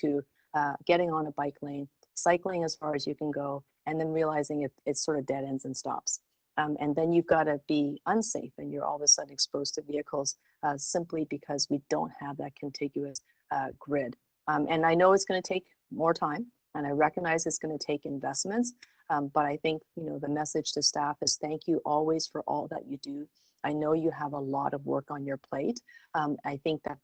on a bike lane, cycling as far as you can go, and then realizing it sort of dead ends and stops. And then you've got to be unsafe and you're all of a sudden exposed to vehicles simply because we don't have that contiguous grid. And I know it's going to take more time, and I recognize it's going to take investments, but I think, the message to staff is thank you always for all that you do. I know you have a lot of work on your plate. I think that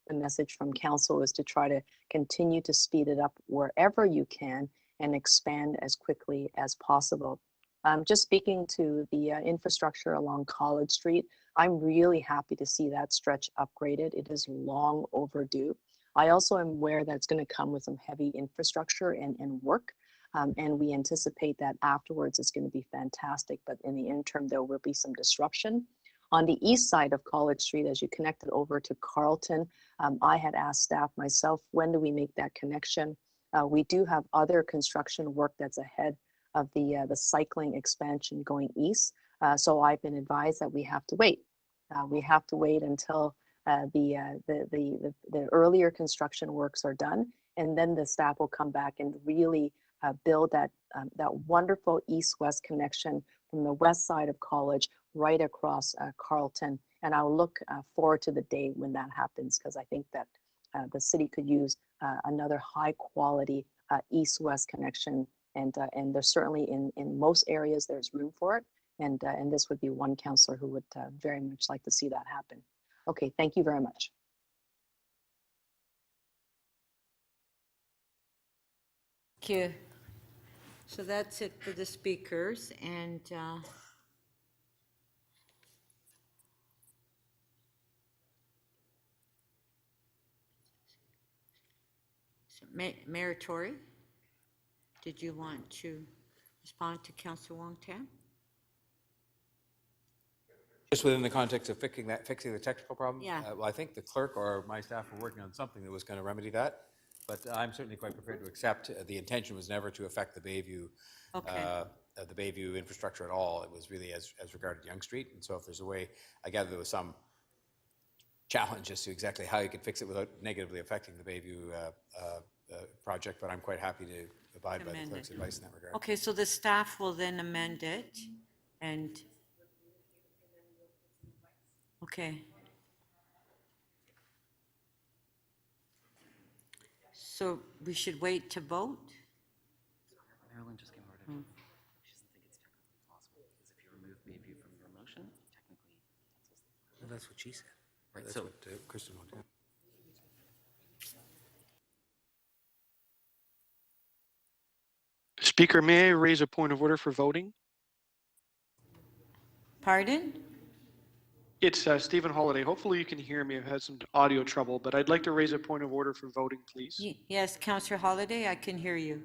the message from council is to try to continue to speed it up wherever you can and expand as quickly as possible. Just speaking to the infrastructure along College Street, I'm really happy to see that stretch upgraded. It is long overdue. I also am aware that it's going to come with some heavy infrastructure and work, and we anticipate that afterwards it's going to be fantastic, but in the interim there will be some disruption. On the east side of College Street, as you connect it over to Carlton, I had asked staff myself, when do we make that connection? We do have other construction work that's ahead of the cycling expansion going east. So I've been advised that we have to wait. We have to wait until the earlier construction works are done, and then the staff will come back and really build that wonderful east-west connection from the west side of College right across Carlton. And I'll look forward to the day when that happens, because I think that the city could use another high-quality east-west connection. And there's certainly in most areas there's room for it, and this would be one councillor who would very much like to see that happen. Okay, thank you very much. Thank you. So that's it for the speakers, and so Mayor Tory, did you want to respond to Councillor Wong Tam? Just within the context of fixing the technical problem? Yeah. Well, I think the clerk or my staff were working on something that was going to remedy that, but I'm certainly quite prepared to accept. The intention was never to affect the Bayview, the Bayview infrastructure at all. It was really as regarded Yonge Street, and so if there's a way, I gather there was some challenge as to exactly how you could fix it without negatively affecting the Bayview project, but I'm quite happy to abide by the clerk's advice in that regard. Okay, so the staff will then amend it, and okay. So we should wait to vote? Marilyn just came over to me. She doesn't think it's technically possible, because if you remove Bayview from your motion, technically Well, that's what she said. Right, That's so- what Kristen wanted. Speaker, may I raise a point of order for voting? Pardon? It's Stephen Holliday. Hopefully you can hear me. I've had some audio trouble, but I'd like to raise a point of order for voting, please. Yes, Councillor Holliday, I can hear you.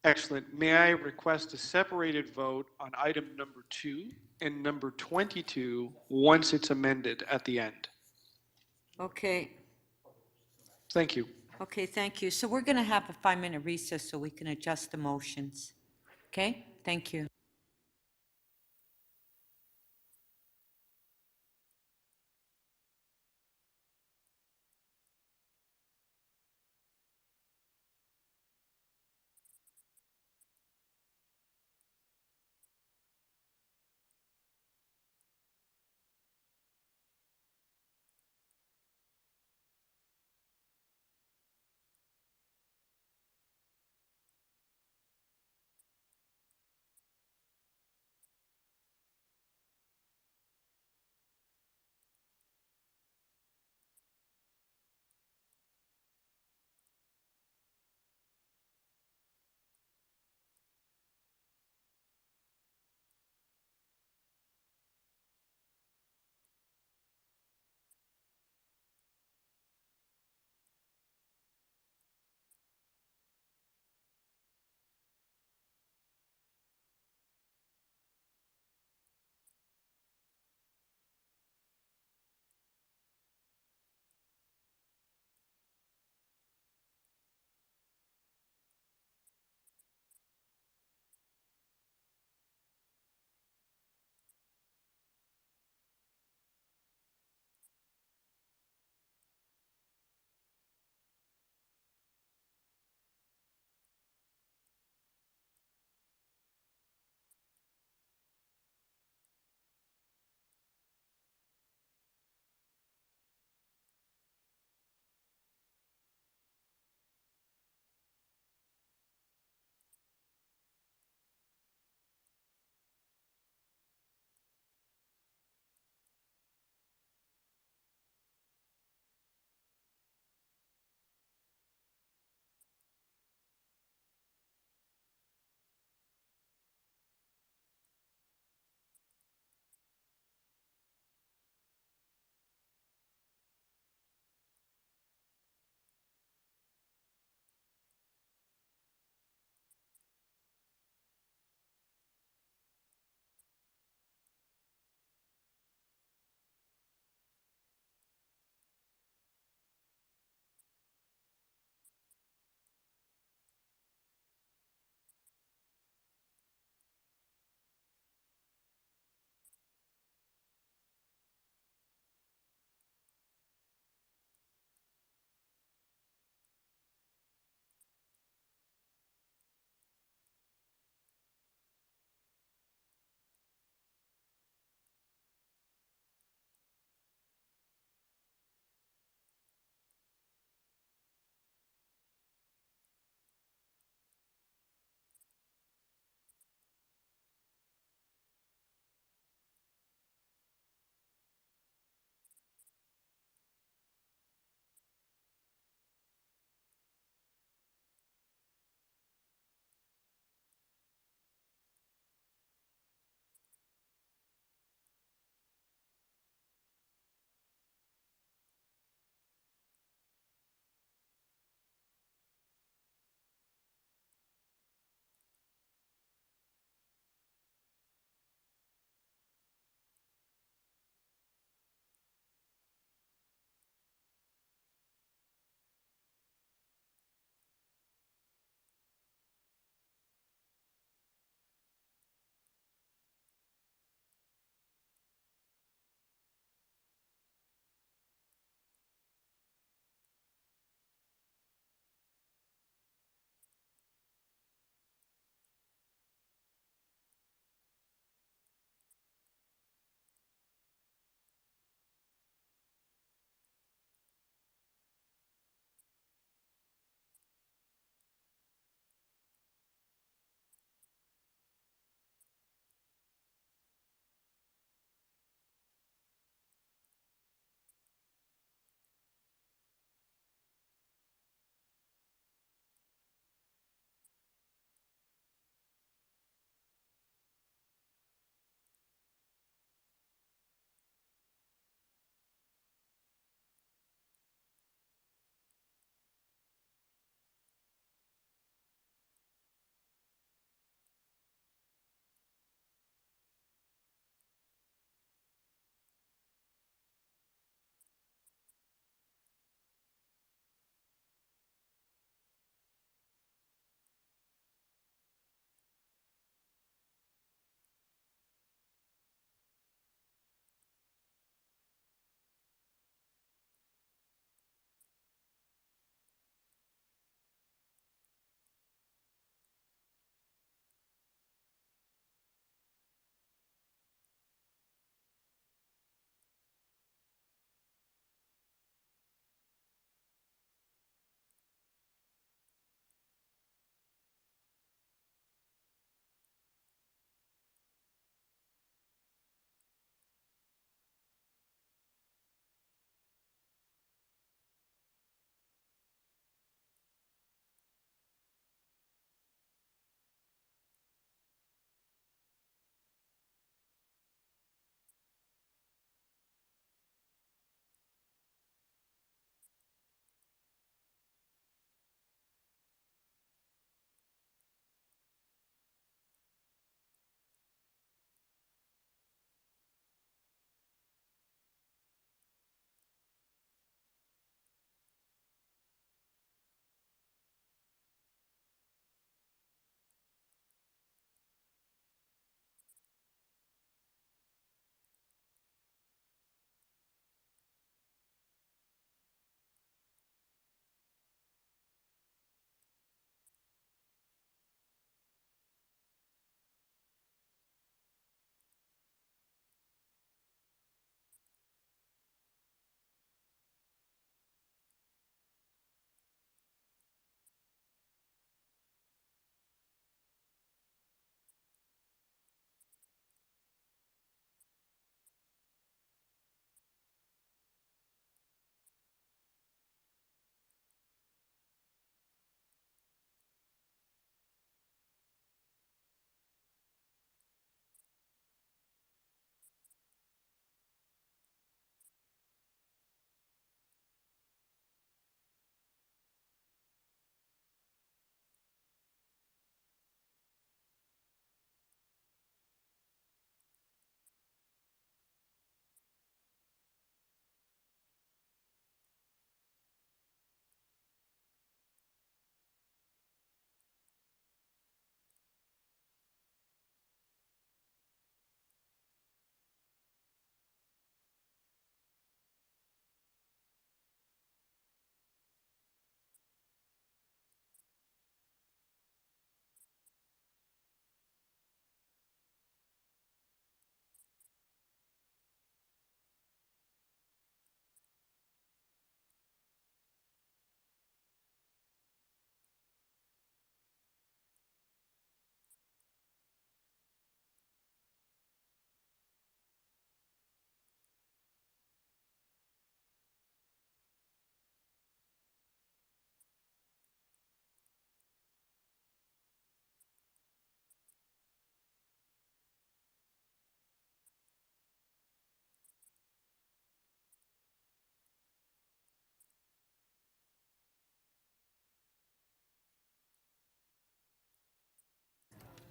Excellent. May I request a separated vote on item number 2 and number 22 once it's amended at the end? Okay. Thank you. Okay, thank you. So we're going to have a 5-minute recess so we can adjust the motions. Okay? Thank you.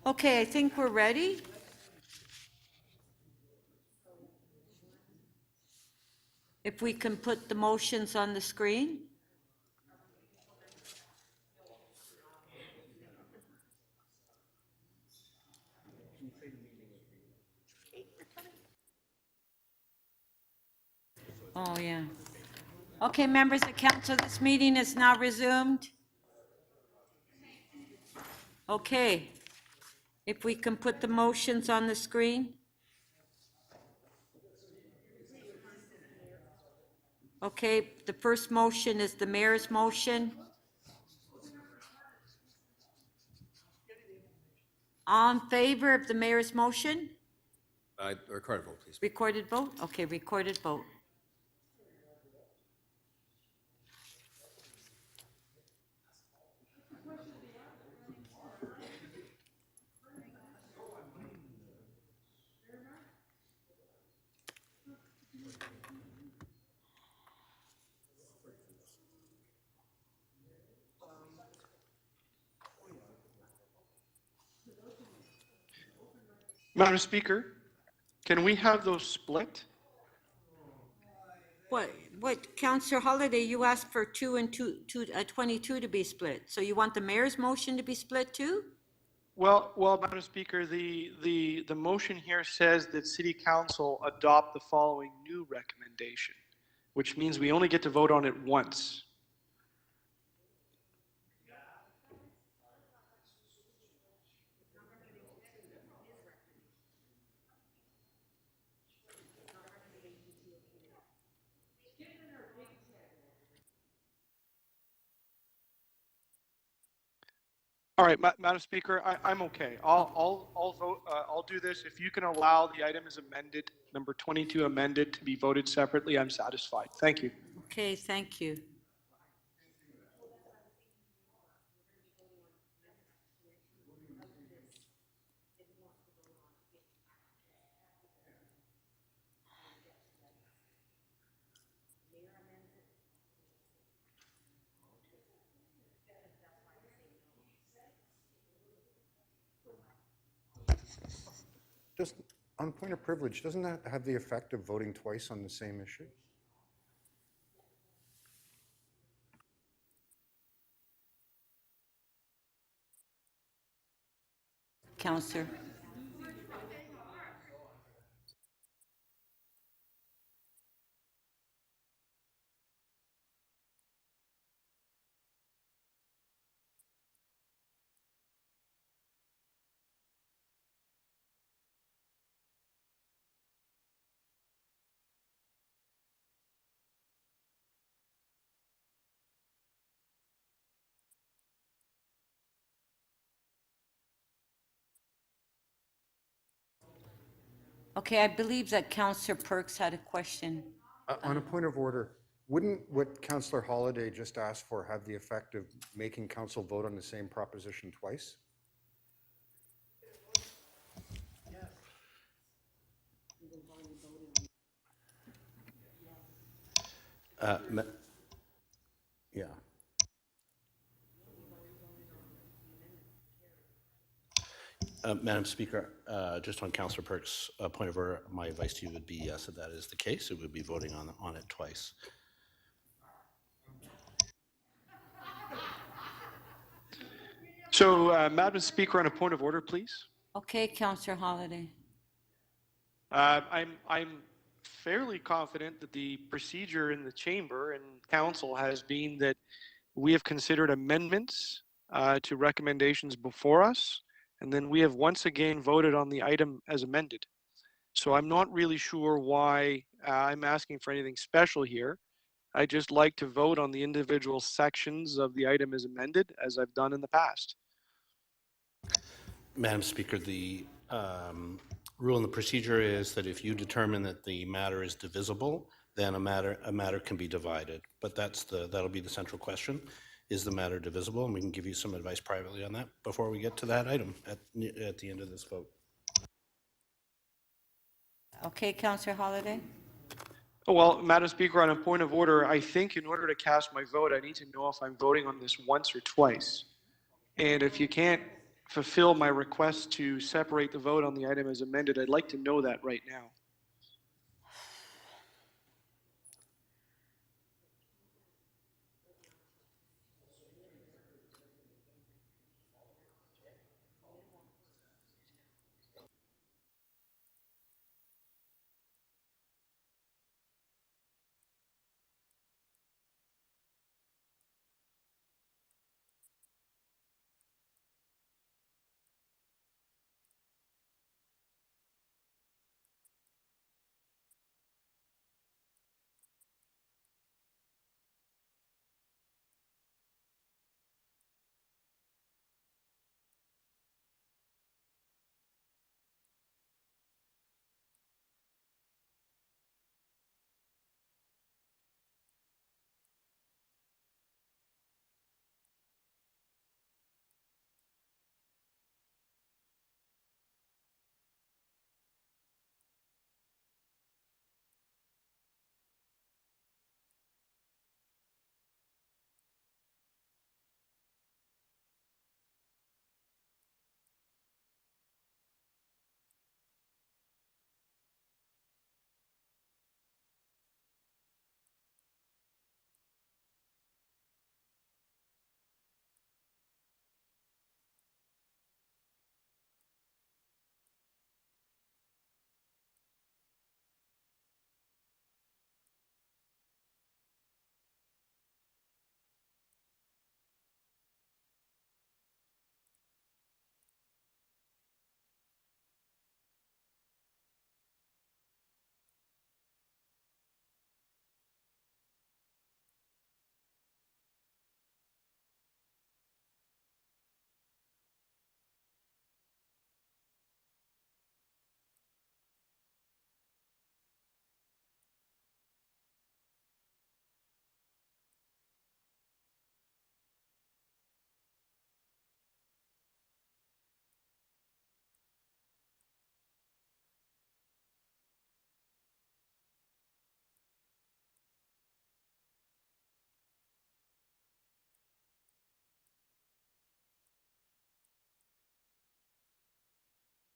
Okay, I think we're ready. If we can put the motions on the screen. Oh, yeah. Okay, members of council, this meeting is now resumed. Okay, if we can put the motions on the screen. Okay, the first motion is the mayor's motion. All in favor of the mayor's motion? Recorded vote, please. Recorded vote? Okay, recorded vote. Madam Speaker, can we have those split? What, Councillor Holliday, you asked for 22 to be split. So you want the mayor's motion to be split too? Well, Madam Speaker, the motion here says that City Council adopt the following new recommendation, which means we only get to vote on it once. All right, Madam Speaker, I'm okay. I'll vote. I'll do this. If you can allow the item as amended, number 22 amended, to be voted separately, I'm satisfied. Thank you. Okay, thank you. Just on point of privilege, doesn't that have the effect of voting twice on the same issue? Councillor. Okay, I believe that Councillor Perks had a question. On a point of order, wouldn't what Councillor Holliday just asked for have the effect of making council vote on the same proposition twice? Yeah. Madam Speaker, just on Councillor Perk's point of order, my advice to you would be yes, if that is the case, it would be voting on it twice. So, Madam Speaker, on a point of order, please. Okay, Councillor Holliday. I'm fairly confident that the procedure in the chamber and council has been that we have considered amendments to recommendations before us, and then we have once again voted on the item as amended. So I'm not really sure why I'm asking for anything special here. I just like to vote on the individual sections of the item as amended, as I've done in the past. Madam Speaker, the rule in the procedure is that if you determine that the matter is divisible, then a matter can be divided. But that'll be the central question. Is the matter divisible? And we can give you some advice privately on that before we get to that item at the end of this vote. Okay, Councillor Holliday. Oh, well, Madam Speaker, on a point of order, I think in order to cast my vote, I need to know if I'm voting on this once or twice. And if you can't fulfill my request to separate the vote on the item as amended. I'd like to know that right now.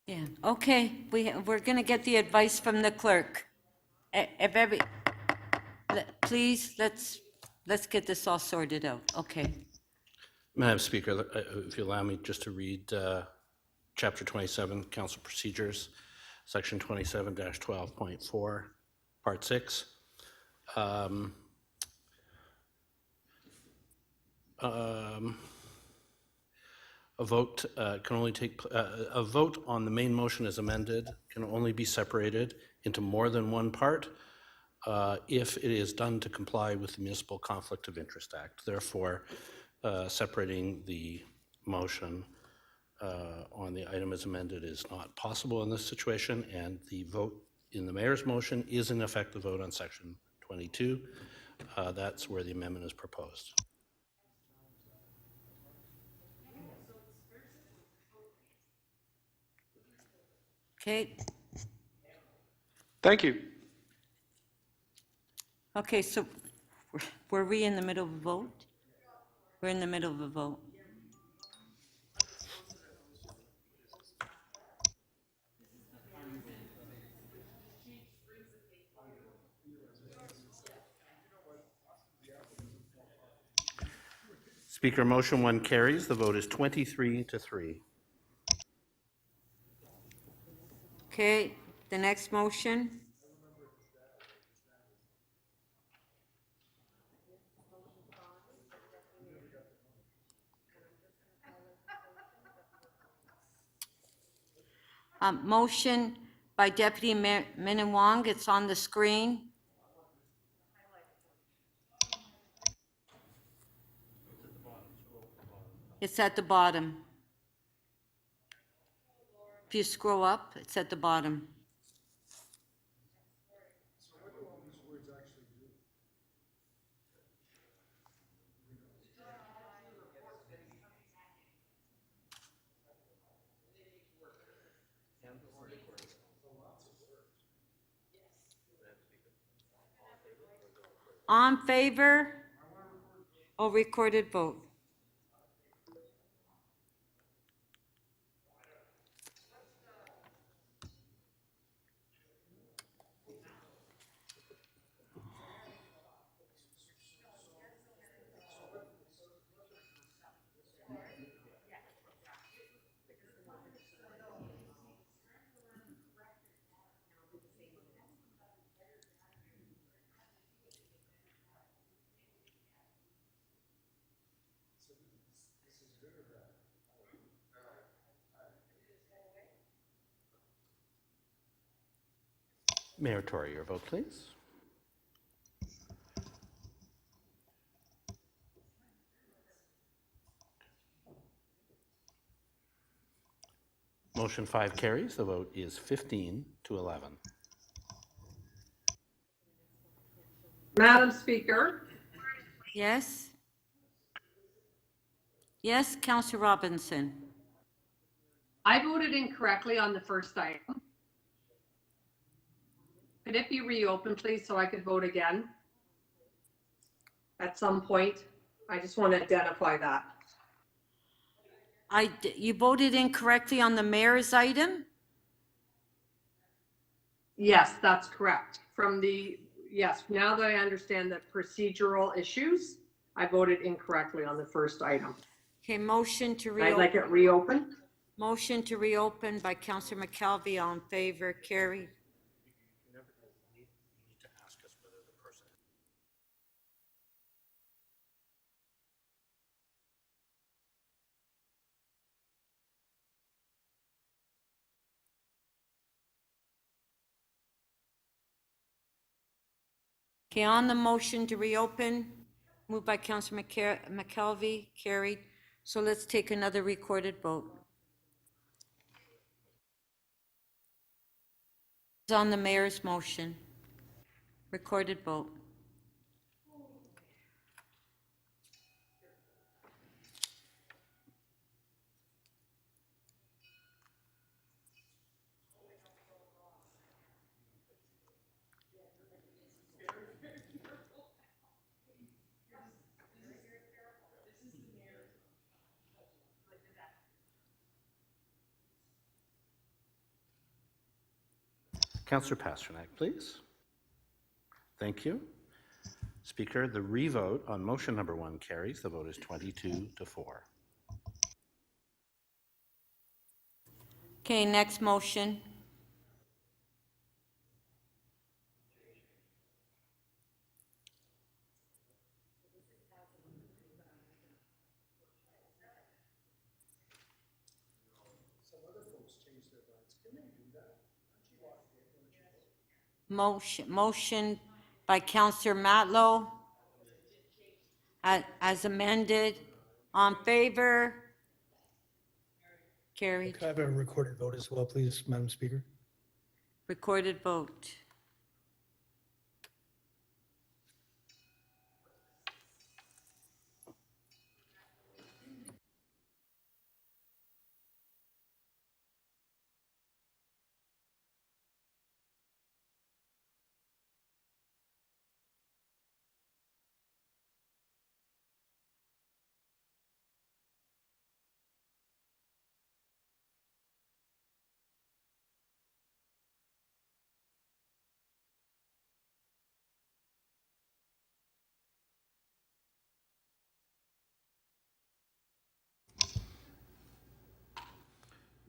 Yeah, okay, we're gonna get the advice from the clerk. If every, please, let's get this all sorted out, okay. Madam Speaker, if you allow me just to read Chapter 27, Council Procedures, Section 27-12.4, Part 6. A vote can only take, a vote on the main motion as amended can only be separated into more than one part if it is done to comply with the Municipal Conflict of Interest Act. Therefore, separating the motion on the item as amended is not possible in this situation, and the vote in the mayor's motion is in effect the vote on Section 22. That's where the amendment is proposed. Okay, Thank you. okay, so were we in the middle of a vote? We're in the middle of a vote. Speaker, motion 1 carries. The vote is 23-3. Okay, the next motion? Motion by Deputy Mayor Minnan-Wong, it's on the screen. It's at the bottom. If you scroll up, it's at the bottom. On favor or recorded vote? Mayor Tory, your vote, please. Motion 5 carries. The vote is 15 to 11. Madam Speaker, Yes? Yes, Councillor Robinson. I voted incorrectly on the first item. Could it be reopened, please, so I could vote again at some point? I just want to identify that. You voted incorrectly on the mayor's item? Yes, that's correct. Yes, now that I understand the procedural issues, I voted incorrectly on the first item. Okay, motion to I'd reopen. like it reopened. Motion to reopen by Councillor McKelvey. All in favor, carried. Okay, on the motion to reopen, moved by Councillor McKelvey, carried. So let's take another recorded vote. It's on the mayor's motion. Recorded vote. Councillor Pasternak, please. Thank you. Speaker, the revote on motion number 1 carries. The vote is 22 to 4. Okay, next motion. Motion by Councillor Matlow as amended. On favor? Carried. Could I have a recorded vote as well, please, Madam Speaker? Recorded vote.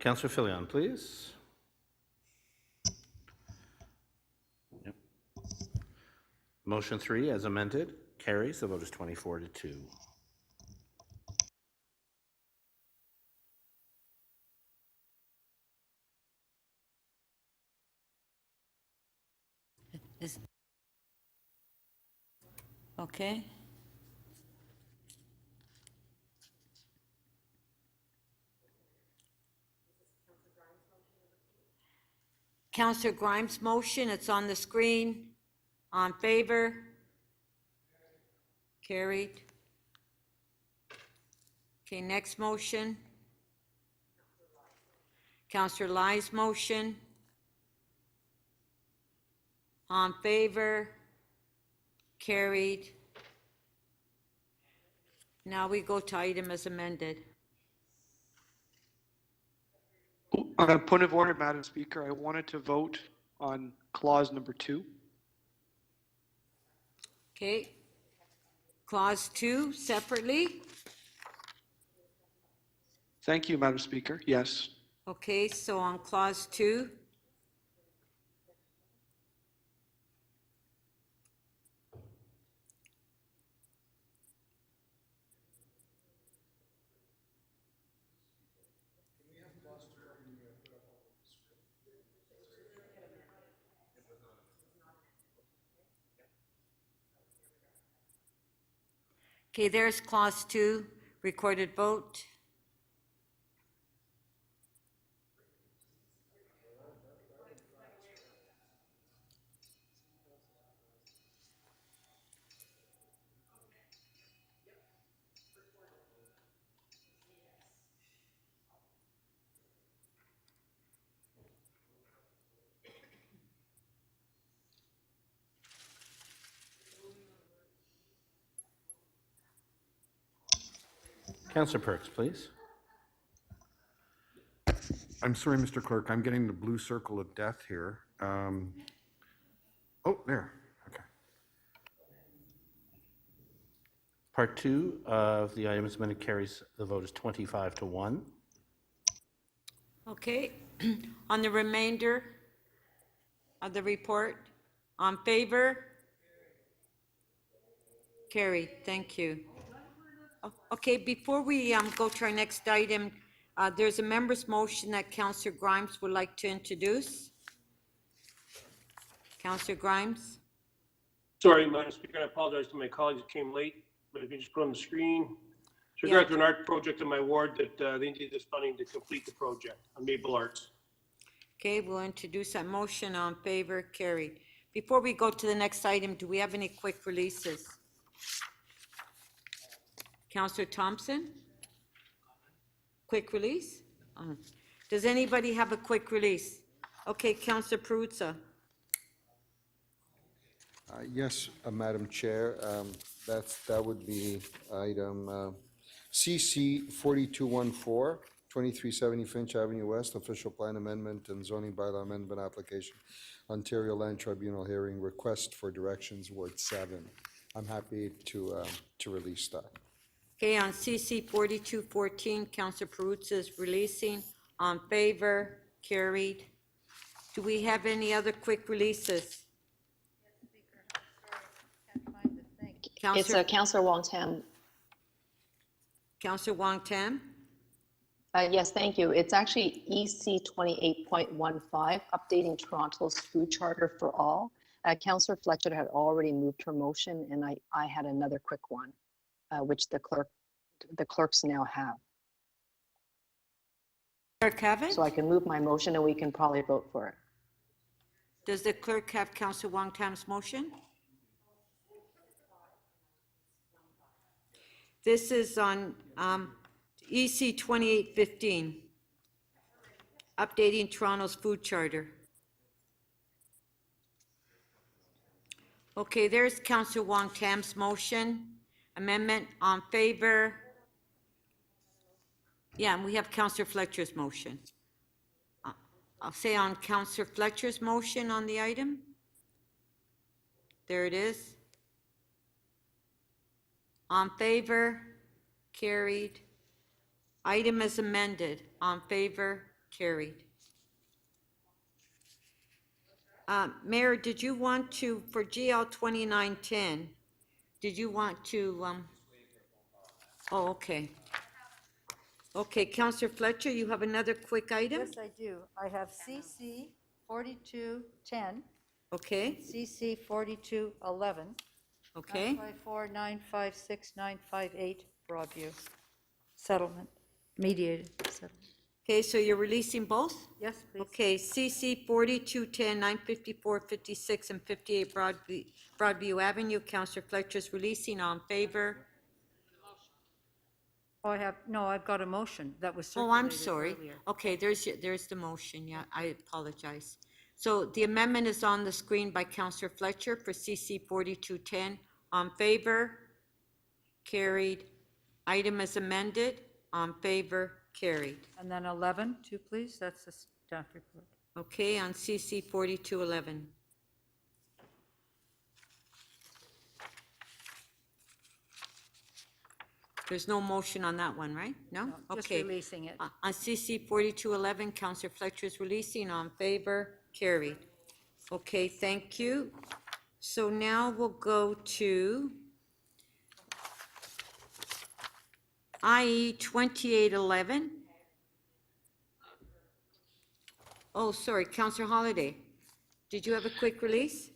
Councillor Filion, please. Yep. Motion 3 as amended carries. The vote is 24 to 2. Okay. Councillor Grimes' motion, it's on the screen. On favor? Carried. Okay, next motion. Councillor Lai's motion. On favor? Carried. Now we go to item as amended. On a point of order, Madam Speaker, I wanted to vote on clause number 2. Okay. Clause 2 separately. Thank you, Madam Speaker. Yes. Okay, so on clause 2. Okay, there's clause 2, recorded vote. Councillor Perks, please. I'm sorry, Mr. Clerk, I'm getting the blue circle of death here. Oh, there, okay. Part 2 of the item amendment carries, the vote is 25 to 1. Okay, on the remainder of the report, on favor? Carried, thank you. Okay, before we go to our next item, there's a member's motion that Councillor Grimes would like to introduce. Councillor Grimes? Sorry, Madam Speaker, I apologize to my colleagues that came late, but if you just put on the screen. It's regard to an art project in my ward that they need this funding to complete the project on Maple Arts. Okay, we'll introduce that motion. On favor, carried. Before we go to the next item, do we have any quick releases? Councillor Thompson? Quick release? Does anybody have a quick release? Okay, Councillor Perruzza. Yes, Madam Chair, that would be item CC 4214, 2370 Finch Avenue West, official plan amendment and zoning bylaw amendment application, Ontario Land Tribunal hearing, request for directions, Ward 7. I'm happy to release that. Okay, on CC 4214, Councillor Perruzza is releasing. On favor, carried. Do we have any other quick releases? It's Councillor Wong Tam. Councillor Wong Tam? Yes, thank you. It's actually EC 28.15, updating Toronto's food charter for all. Councillor Fletcher had already moved her motion, and I had another quick one, which the clerks now have. Clerk have it? So I can move my motion, and we can probably vote for it. Does the clerk have Councillor Wong Tam's motion? This is on EC 2815, updating Toronto's food charter. Okay, there's Councillor Wong Tam's motion. Amendment on favor. Yeah, and we have Councillor Fletcher's motion. I'll say on Councillor Fletcher's motion on the item. There it is. On favor, carried. Item as amended, on favor, carried. Mayor, did you want to, for GL 2910, did you want to, oh, okay. Okay, Councillor Fletcher, you have another quick item? Yes, I do. I have CC 4210. Okay. CC 4211. Okay. 954-956-958 Broadview. Settlement, mediated settlement. Okay, so you're releasing both? Yes, please. Okay, CC 4210, 954, 56, and 58 Broadview Avenue. Councillor Fletcher's releasing. On favor? Oh, I've got a motion that was Oh, circulated I'm sorry. earlier. Okay, there's the motion. Yeah, I apologize. So the amendment is on the screen by Councillor Fletcher for CC 4210. On favor? Carried. Item is amended. On favor? Carried. And then 11, too, please. That's the staff report. Okay, on CC 4211. There's no motion on that one, right? No? No, just Okay. releasing it. On CC 4211, Councillor Fletcher is releasing. On favor? Carried. Okay, thank you. So now we'll go to IE 2811. Oh, sorry, Councillor Holliday. Did you have a quick release?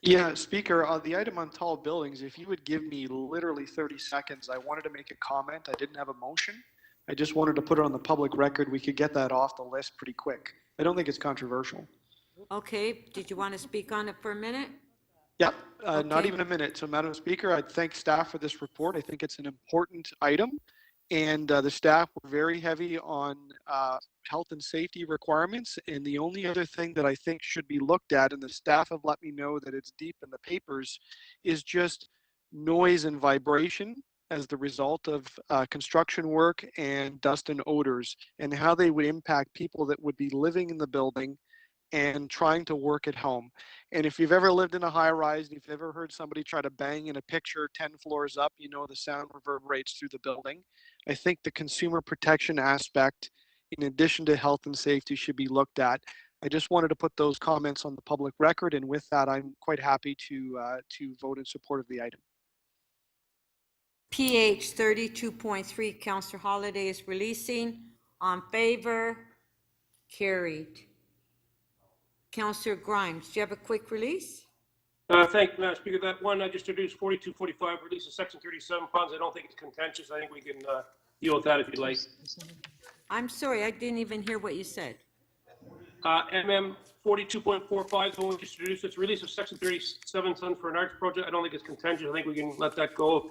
Yeah, Speaker, on the item on tall buildings, if you would give me literally 30 seconds, I wanted to make a comment. I didn't have a motion. I just wanted to put it on the public record. We could get that off the list pretty quick. I don't think it's controversial. Okay, did you want to speak on it for a minute? Yeah, not Okay. even a minute. So, Madam Speaker, I thank staff for this report. I think it's an important item. And the staff were very heavy on health and safety requirements. And the only other thing that I think should be looked at, and the staff have let me know that it's deep in the papers, is just noise and vibration as the result of construction work and dust and odors, and how they would impact people that would be living in the building and trying to work at home. And if you've ever lived in a high rise, and if you've ever heard somebody try to bang in a picture 10 floors up, you know the sound reverberates through the building. I think the consumer protection aspect, in addition to health and safety, should be looked at. I just wanted to put those comments on the public record, and with that, I'm quite happy to vote in support of the item. PH 32.3, Councillor Holiday is releasing. On favor? Carried. Councillor Grimes, do you have a quick release? Thank you, Madam Speaker. That one I just introduced, 4245, release of Section 37 funds. I don't think it's contentious. I think we can deal with that if you'd like. I'm sorry, I didn't even hear what you said. MM 42.45, the one we just introduced. It's release of Section 37 funds for an arts project. I don't think it's contentious. I think we can let that go.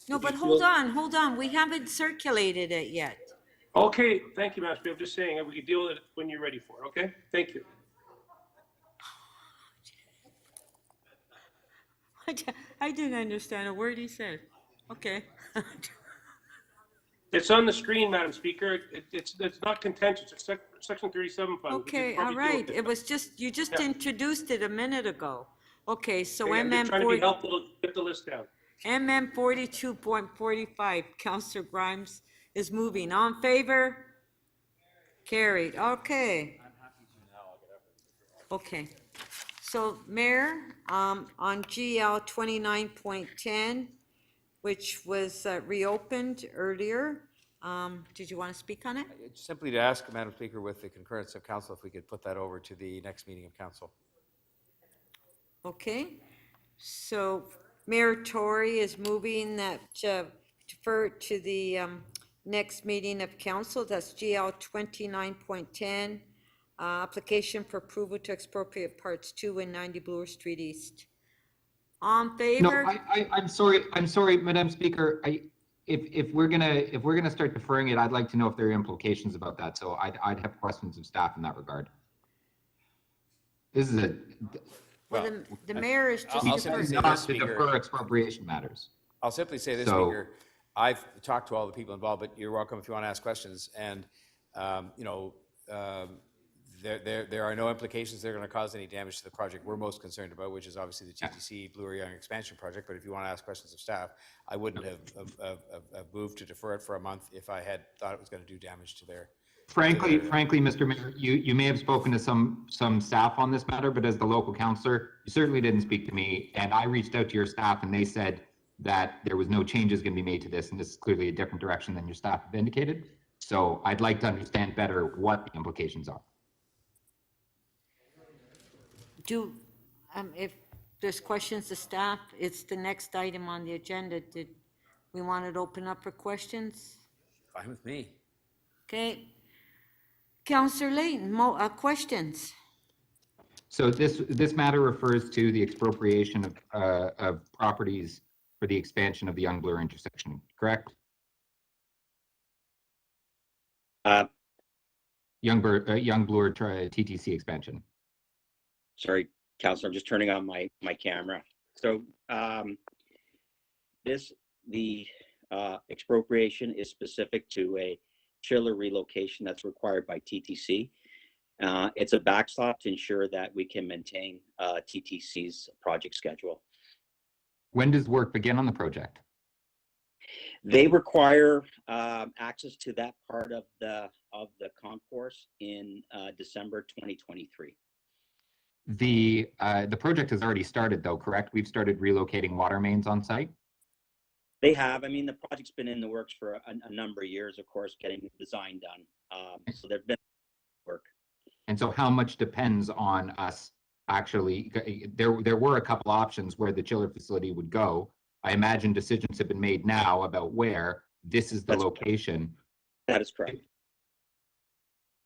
No, but hold on. We haven't circulated it yet. Okay, thank you, Madam Speaker. I'm just saying we can deal with it when you're ready for it. Okay, thank you. I didn't understand a word he said. Okay. It's on the screen, Madam Speaker. It's not contentious. It's Section 37 funds. Okay, all right. It was just, you just introduced it a minute ago. Okay, so I'm just trying to be helpful to get the list down. MM 42.45, Councillor Grimes is moving. On favor? Carried. Okay. Okay. So, Mayor, on GL 29.10, which was reopened earlier, did you want to speak on it? Simply to ask, Madam Speaker, with the concurrence of council, if we could put that over to the next meeting of council. Okay. So, Mayor Tory is moving that defer to the next meeting of council. That's GL 29.10. Application for approval to expropriate parts 2 and 90 Bloor Street East. On favor? No, I'm sorry, Madam Speaker. If we're gonna start deferring it, I'd like to know if there are implications about that. So I'd have questions of staff in that regard. This is a. Well, the mayor is just. I'll simply say not this, to Speaker. defer expropriation matters. I'll simply say this, So- Speaker. I've talked to all the people involved, but you're welcome if you want to ask questions. And there are no implications that are going to cause any damage to the project we're most concerned about, which is obviously the TTC Bloor Young expansion project. But if you want to ask questions of staff, I wouldn't have moved to defer it for a month if I had thought it was going to do damage to their. Frankly, Mr. Mayor, you may have spoken to some staff on this matter, but as the local councillor, you certainly didn't speak to me. And I reached out to your staff and they said that there was no changes going to be made to this. And this is clearly a different direction than your staff have indicated. So I'd like to understand better what the implications are. If there's questions to staff, it's the next item on the agenda. Did we want to open up for questions? Fine with me. Okay. Councillor Layton, questions? So this matter refers to the expropriation of properties for the expansion of the Young Bloor intersection, correct? Young Bloor TTC expansion. Sorry, Councilor, I'm just turning on my camera. So the expropriation is specific to a chiller relocation that's required by TTC. It's a backstop to ensure that we can maintain TTC's project schedule. When does work begin on the project? They require access to that part of the concourse in December 2023. The project has already started though, correct? We've started relocating water mains on site? They have. I mean, the project's been in the works for a number of years, of course, getting the design done. So there's been work. And so how much depends on us actually, there were a couple options where the chiller facility would go. I imagine decisions have been made now about where. This is the location. That is correct.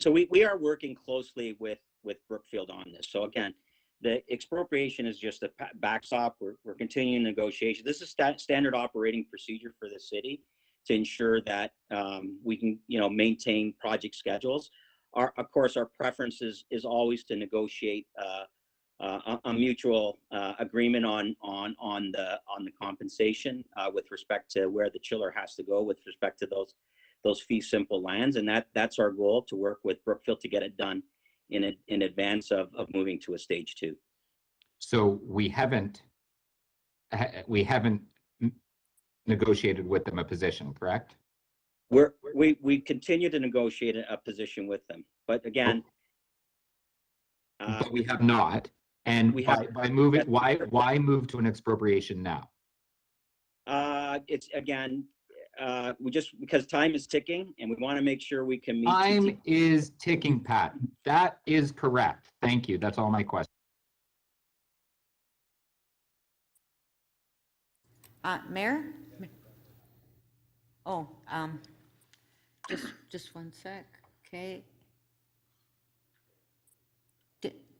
So we are working closely with Brookfield on this. So again, the expropriation is just a backstop. We're continuing negotiation. This is standard operating procedure for the city to ensure that we can, maintain project schedules. Of course, our preference is always to negotiate a mutual agreement on the compensation with respect to where the chiller has to go with respect to those fee simple lands, and that's our goal, to work with Brookfield to get it done in advance of moving to a stage 2. So we haven't negotiated with them a position, correct? We continue to negotiate a position with them, but again, but we have not. And by moving, why move to an expropriation now? It's again, we just, because time is ticking and we want to make sure we can meet. Time is ticking, Pat. That is correct. Thank you. That's all my question. Mayor? Oh, just one sec, okay.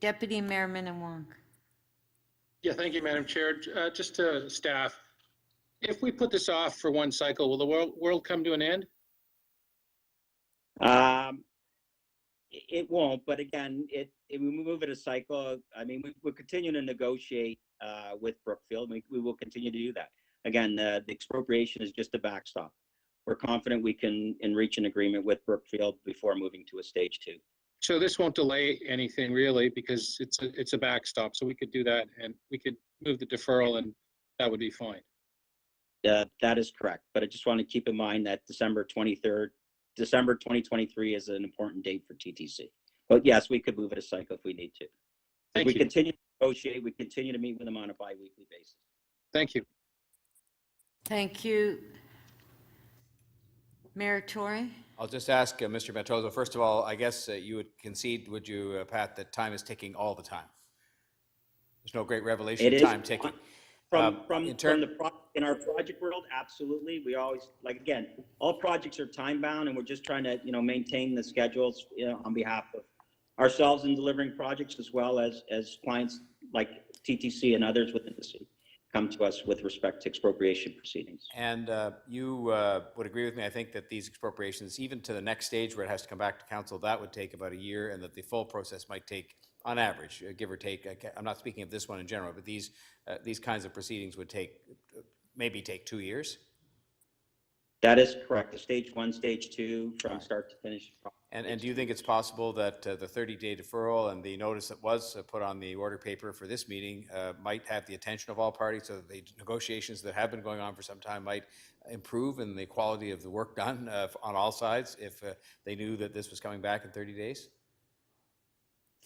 Deputy Mayor Minnan-Wong. Yeah, thank you, Madam Chair. Just to staff, if we put this off for one cycle, will the world come to an end? It won't, but again, we move it a cycle. I mean, we'll continue to negotiate with Brookfield. We will continue to do that. Again, the expropriation is just a backstop. We're confident we can reach an agreement with Brookfield before moving to a stage 2. So this won't delay anything really, because it's a backstop. So we could do that, and we could move the deferral, and that would be fine. That is correct. But I just want to keep in mind that December 2023 is an important date for TTC. But yes, we could move it a cycle if we need to. If we continue to negotiate, we continue to meet with them on a bi-weekly basis. Thank you. Thank you. Mayor Tory? I'll just ask Mr. Matozo, first of all, I guess you would concede, would you, Pat, that time is ticking all the time? There's no great revelation of time ticking. In our project world, absolutely. We always, again, all projects are time bound, and we're just trying to, maintain the schedules on behalf of ourselves in delivering projects, as well as clients like TTC and others within the city come to us with respect to expropriation proceedings. And you would agree with me, I think, that these expropriations, even to the next stage where it has to come back to council, that would take about a year, and that the full process might take, on average, give or take, I'm not speaking of this one in general, but these kinds of proceedings would maybe take 2 years? That is correct. The stage 1, stage 2, from start to finish. And do you think it's possible that the 30-day deferral and the notice that was put on the order paper for this meeting might have the attention of all parties, so that the negotiations that have been going on for some time might improve in the quality of the work done on all sides if they knew that this was coming back in 30 days?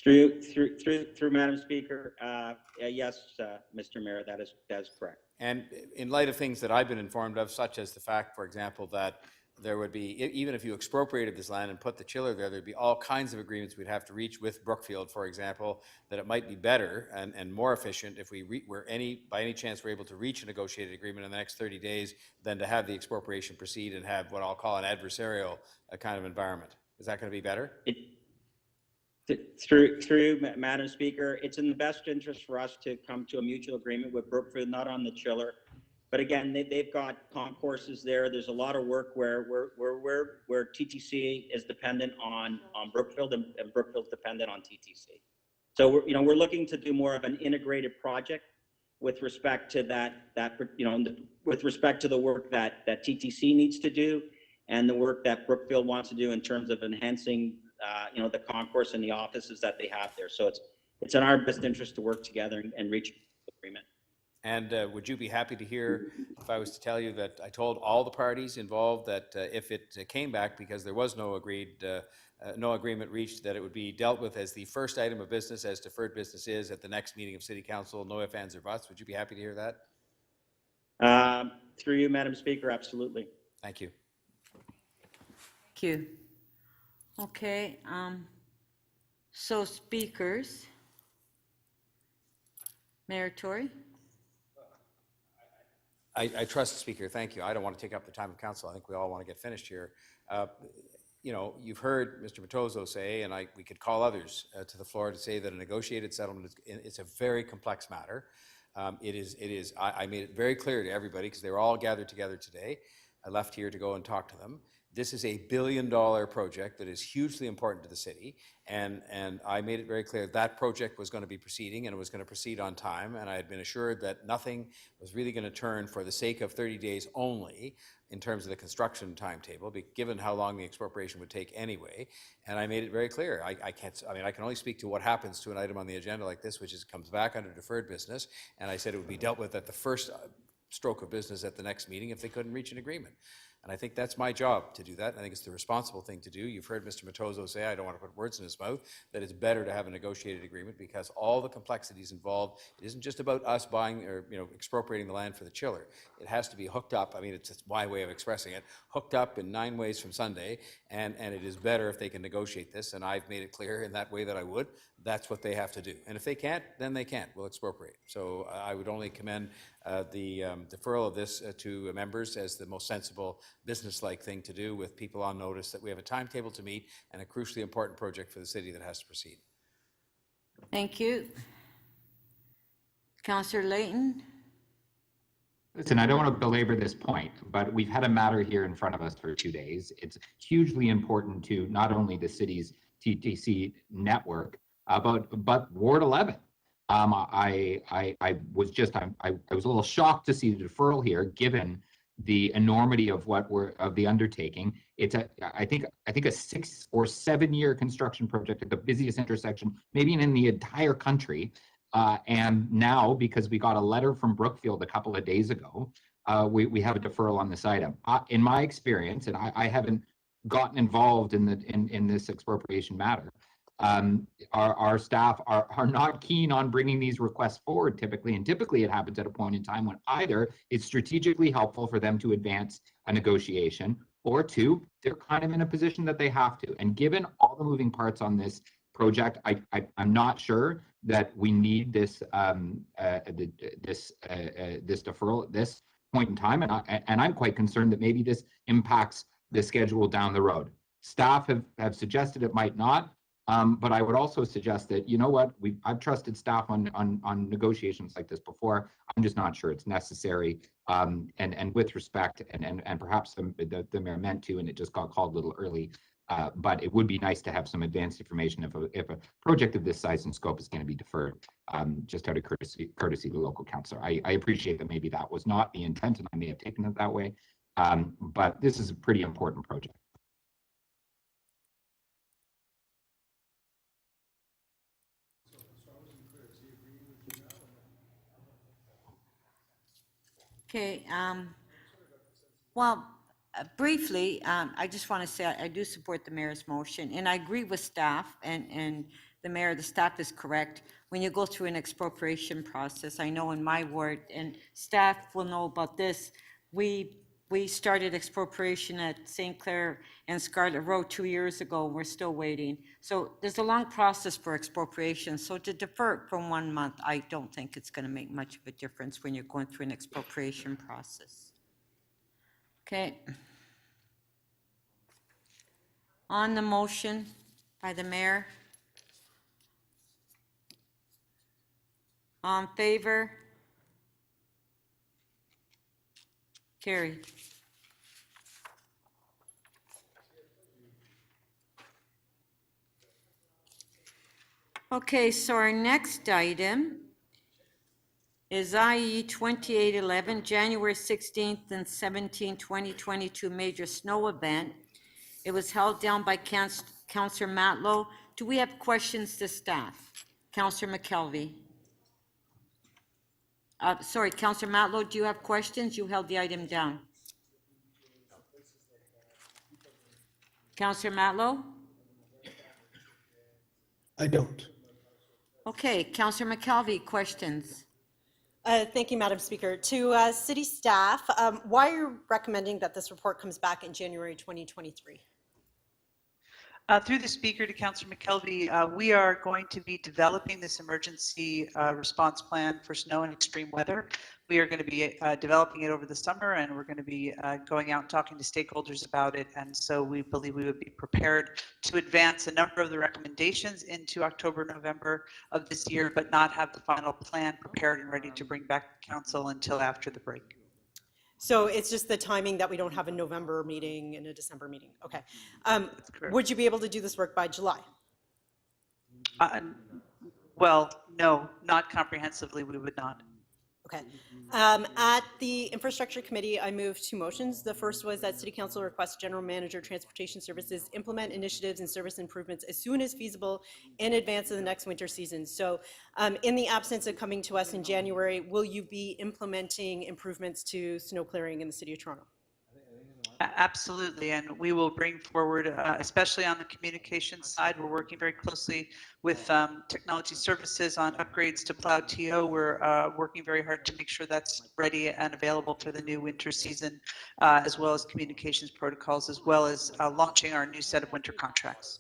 Through Madam Speaker, yes, Mr. Mayor, that is correct. And in light of things that I've been informed of, such as the fact, for example, that there would be, even if you expropriated this land and put the chiller there'd be all kinds of agreements we'd have to reach with Brookfield, for example, that it might be better and more efficient if by any chance we're able to reach a negotiated agreement in the next 30 days than to have the expropriation proceed and have what I'll call an adversarial kind of environment. Is that going to be better? Through Madam Speaker, it's in the best interest for us to come to a mutual agreement with Brookfield, not on the chiller. But again, they've got concourses there. There's a lot of work where TTC is dependent on Brookfield, and Brookfield's dependent on TTC. So we're looking to do more of an integrated project with respect to with respect to the work that TTC needs to do, and the work that Brookfield wants to do in terms of enhancing the concourse and the offices that they have there. So it's in our best interest to work together and reach an agreement. And would you be happy to hear if I was to tell you that I told all the parties involved that if it came back because there was no agreement reached, that it would be dealt with as the first item of business, as deferred business is, at the next meeting of City Council, no ifs, ands, or buts? Would you be happy to hear that? Through you, Madam Speaker, absolutely. Thank you. Thank you. Okay, so speakers, Mayor Tory? I trust the speaker. Thank you. I don't want to take up the time of council. I think we all want to get finished here. You know, you've heard Mr. Matozo say, and we could call others to the floor to say that a negotiated settlement it's a very complex matter. It is. I made it very clear to everybody because they were all gathered together today. I left here to go and talk to them. This is a $1 billion project that is hugely important to the city, and I made it very clear that project was going to be proceeding, and it was going to proceed on time, and I had been assured that nothing was really going to turn for the sake of 30 days only in terms of the construction timetable, given how long the expropriation would take anyway. And I made it very clear. I can only speak to what happens to an item on the agenda like this, which comes back under deferred business, and I said it would be dealt with at the first stroke of business at the next meeting if they couldn't reach an agreement. And I think that's my job to do that. I think it's the responsible thing to do. You've heard Mr. Matozo say, I don't want to put words in his mouth, that it's better to have a negotiated agreement because all the complexities involved, it isn't just about us buying or expropriating the land for the chiller. It has to be hooked up. I mean, it's my way of expressing it, hooked up in 9 ways from Sunday, and it is better if they can negotiate this, and I've made it clear in that way that I would. That's what they have to do. And if they can't, then they can't. We'll expropriate. So I would only commend the deferral of this to members as the most sensible business-like thing to do with people on notice that we have a timetable to meet and a crucially important project for the city that has to proceed. Thank you. Councillor Layton? Listen, I don't want to belabor this point, but we've had a matter here in front of us for 2 days. It's hugely important to not only the city's TTC network, but Ward 11. I was a little shocked to see the deferral here, given the enormity of the undertaking. It's I think a 6 or 7 year construction project at the busiest intersection, maybe in the entire country. And now, because we got a letter from Brookfield a couple of days ago, we have a deferral on this item. In my experience, and I haven't gotten involved in this expropriation matter, our staff are not keen on bringing these requests forward typically, and typically it happens at a point in time when either it's strategically helpful for them to advance a negotiation, or two, they're kind of in a position that they have to. And given all the moving parts on this project, I'm not sure that we need this this deferral at this point in time, and I'm quite concerned that maybe this impacts the schedule down the road. Staff have suggested it might not. But I would also suggest that, you know what, I've trusted staff on negotiations like this before. I'm just not sure it's necessary. And with respect, and perhaps the mayor meant to, and it just got called a little early. But it would be nice to have some advanced information if a project of this size and scope is going to be deferred, just out of courtesy to the local councillor. I appreciate that maybe that was not the intent, and I may have taken it that way. But this is a pretty important project. Okay, well, briefly, I just want to say I do support the mayor's motion, and I agree with staff and the mayor. The staff is correct. When you go through an expropriation process, I know in my ward, and staff will know about this, we started expropriation at St. Clair and Scarlet Road 2 years ago. We're still waiting. So there's a long process for expropriation. So to defer it for 1 month, I don't think it's going to make much of a difference when you're going through an expropriation process. Okay. On the motion by the mayor. All in favor? Carried. Okay, so our next item is IE 2811, January 16th and 17th, 2022 major snow event. It was held down by Councillor Matlow. Do we have questions to staff? Councillor McKelvey. Sorry, Councillor Matlow, do you have questions? You held the item down. Councillor Matlow? I don't. Okay, Councillor McKelvey, questions? Thank you, Madam Speaker. To city staff, why are you recommending that this report comes back in January 2023? Through the speaker to Councillor McKelvey, we are going to be developing this emergency response plan for snow and extreme weather. We are going to be developing it over the summer, and we're going to be going out and talking to stakeholders about it. And so we believe we would be prepared to advance a number of the recommendations into October, November of this year, but not have the final plan prepared and ready to bring back to council until after the break. So it's just the timing that we don't have a November meeting and a December meeting. Okay. Would you be able to do this work by July? Well, no, not comprehensively, we would not. Okay. At the Infrastructure Committee, I moved two motions. The first was that City Council requests General Manager Transportation Services implement initiatives and service improvements as soon as feasible in advance of the next winter season. So in the absence of coming to us in January, will you be implementing improvements to snow clearing in the City of Toronto? Absolutely, and we will bring forward, especially on the communications side, we're working very closely with technology services on upgrades to Plow TO. We're working very hard to make sure that's ready and available for the new winter season, as well as communications protocols, as well as launching our new set of winter contracts.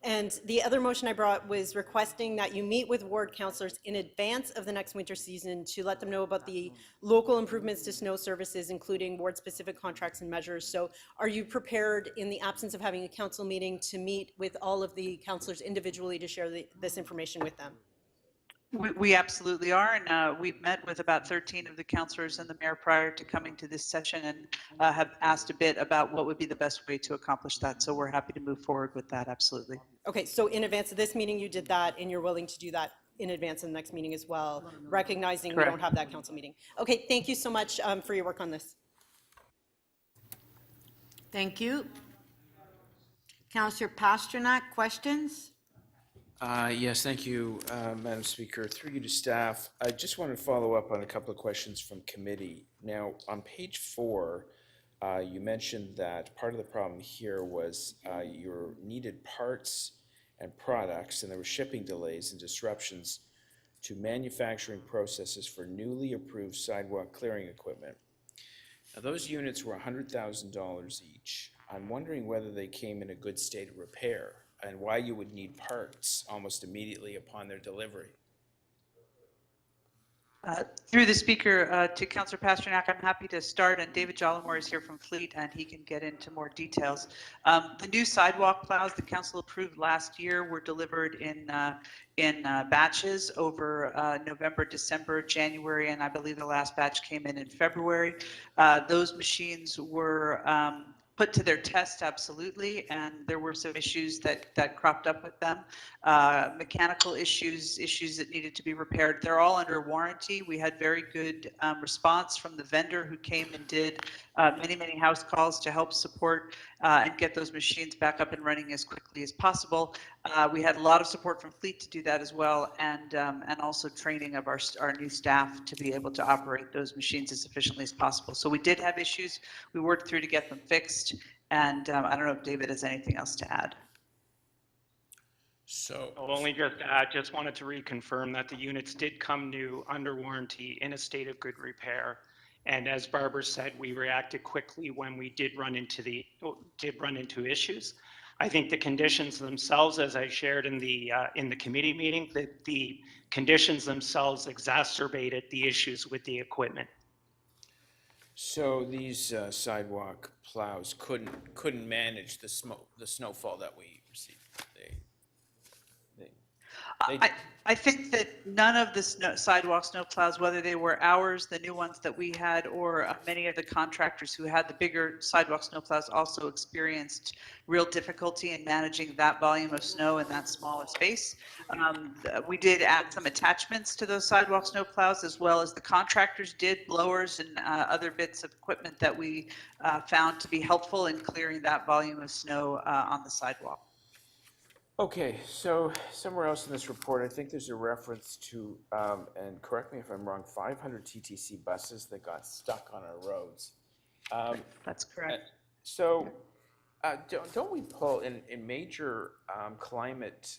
And the other motion I brought was requesting that you meet with ward councillors in advance of the next winter season to let them know about the local improvements to snow services, including ward-specific contracts and measures. So are you prepared, in the absence of having a council meeting, to meet with all of the councillors individually to share this information with them? We absolutely are, and we've met with about 13 of the councillors and the mayor prior to coming to this session, and have asked a bit about what would be the best way to accomplish that. So we're happy to move forward with that, absolutely. Okay, so in advance of this meeting, you did that, and you're willing to do that in advance of the next meeting as well, recognizing Correct. we don't have that council meeting. Okay, thank you so much for your work on this. Thank you. Councillor Pasternak, questions? Yes, thank you, Madam Speaker. Through you to staff, I just want to follow up on a couple of questions from committee. Now, on page 4, you mentioned that part of the problem here was your needed parts and products, and there were shipping delays and disruptions to manufacturing processes for newly approved sidewalk clearing equipment. Now, those units were $100,000 each. I'm wondering whether they came in a good state of repair, and why you would need parts almost immediately upon their delivery. Through the speaker to Councillor Pasternak, I'm happy to start, and David Jollimore is here from Fleet, and he can get into more details. The new sidewalk plows the council approved last year were delivered in batches over November, December, January, and I believe the last batch came in February. Those machines were put to their test, absolutely, and there were some issues that cropped up with them. Mechanical issues that needed to be repaired. They're all under warranty. We had very good response from the vendor who came and did many house calls to help support and get those machines back up and running as quickly as possible. We had a lot of support from Fleet to do that as well, and also training of our new staff to be able to operate those machines as efficiently as possible. So we did have issues. We worked through to get them fixed, and I don't know if David has anything else to add. So I'll only just add, just wanted to reconfirm that the units did come new under warranty in a state of good repair. And as Barbara said, we reacted quickly when we did run into issues. I think the conditions themselves, as I shared in the committee meeting, that the conditions themselves exacerbated the issues with the equipment. So these sidewalk plows couldn't manage the snowfall that we received. I think that none of the sidewalk snow plows, whether they were ours, the new ones that we had, or many of the contractors who had the bigger sidewalk snow plows, also experienced real difficulty in managing that volume of snow in that small space. We did add some attachments to those sidewalk snow plows, as well as the contractors did, blowers and other bits of equipment that we found to be helpful in clearing that volume of snow on the sidewalk. Okay, so somewhere else in this report, I think there's a reference to, and correct me if I'm wrong, 500 TTC buses that got stuck on our roads. That's correct. So don't we pull, in major climate,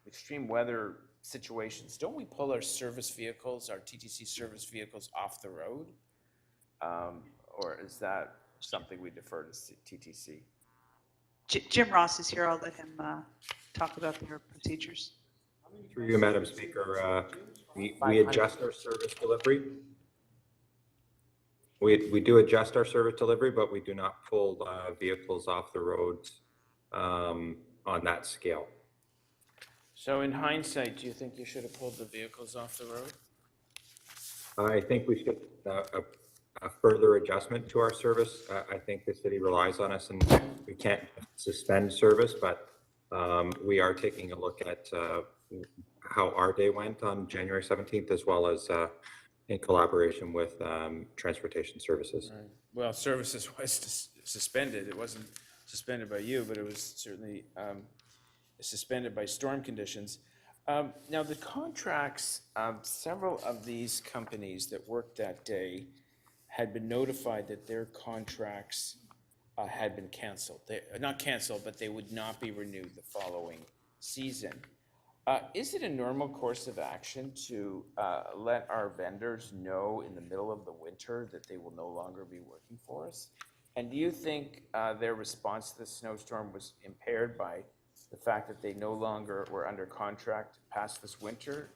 extreme weather situations, don't we pull our service vehicles, our TTC service vehicles off the road? Or is that something we defer to TTC? Jim Ross is here. I'll let him talk about their procedures. Through you, Madam Speaker, we adjust our service delivery. We do adjust our service delivery, but we do not pull vehicles off the roads on that scale. So in hindsight, do you think you should have pulled the vehicles off the road? I think we should a further adjustment to our service. I think the city relies on us, and we can't suspend service, but we are taking a look at how our day went on January 17th, as well as in collaboration with transportation services. Right. Well, services was suspended. It wasn't suspended by you, but it was certainly suspended by storm conditions. Now, the contracts, several of these companies that worked that day had been notified that their contracts had been canceled. Not canceled, but they would not be renewed the following season. Is it a normal course of action to let our vendors know in the middle of the winter that they will no longer be working for us? And do you think their response to the snowstorm was impaired by the fact that they no longer were under contract past this winter?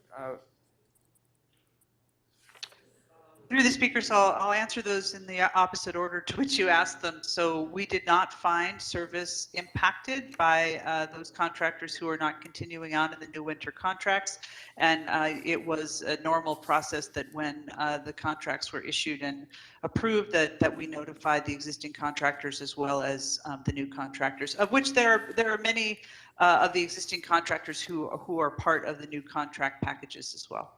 Through the speaker, so I'll answer those in the opposite order to which you asked them. So we did not find service impacted by those contractors who are not continuing on in the new winter contracts. And it was a normal process that when the contracts were issued and approved, that we notified the existing contractors as well as the new contractors, of which there are many of the existing contractors who are part of the new contract packages as well.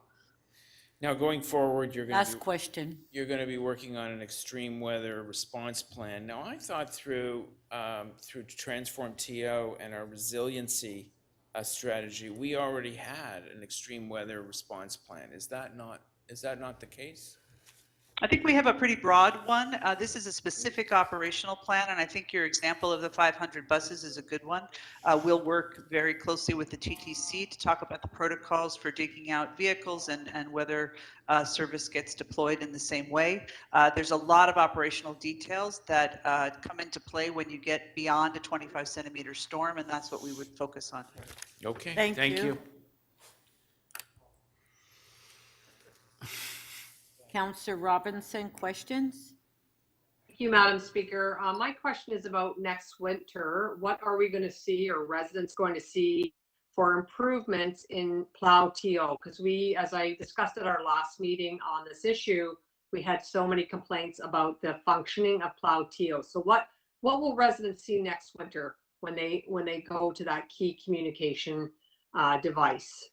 Now, going forward, you're going to be working on an extreme weather response plan. Now, I thought through Transform TO and our resiliency strategy, we already had an extreme weather response plan. Is that not the case? I think we have a pretty broad one. This is a specific operational plan, and I think your example of the 500 buses is a good one. We'll work very closely with the TTC to talk about the protocols for digging out vehicles and whether service gets deployed in the same way. There's a lot of operational details that come into play when you get beyond a 25 centimeter storm, and that's what we would focus on. Okay, Thank you. Councillor Robinson, questions? Thank you, Madam Speaker. My question is about next winter. What are we going to see, or residents going to see, for improvements in plow TO? Because we, as I discussed at our last meeting on this issue, we had so many complaints about the functioning of plow TO. So what will residents see next winter when they go to that key communication device?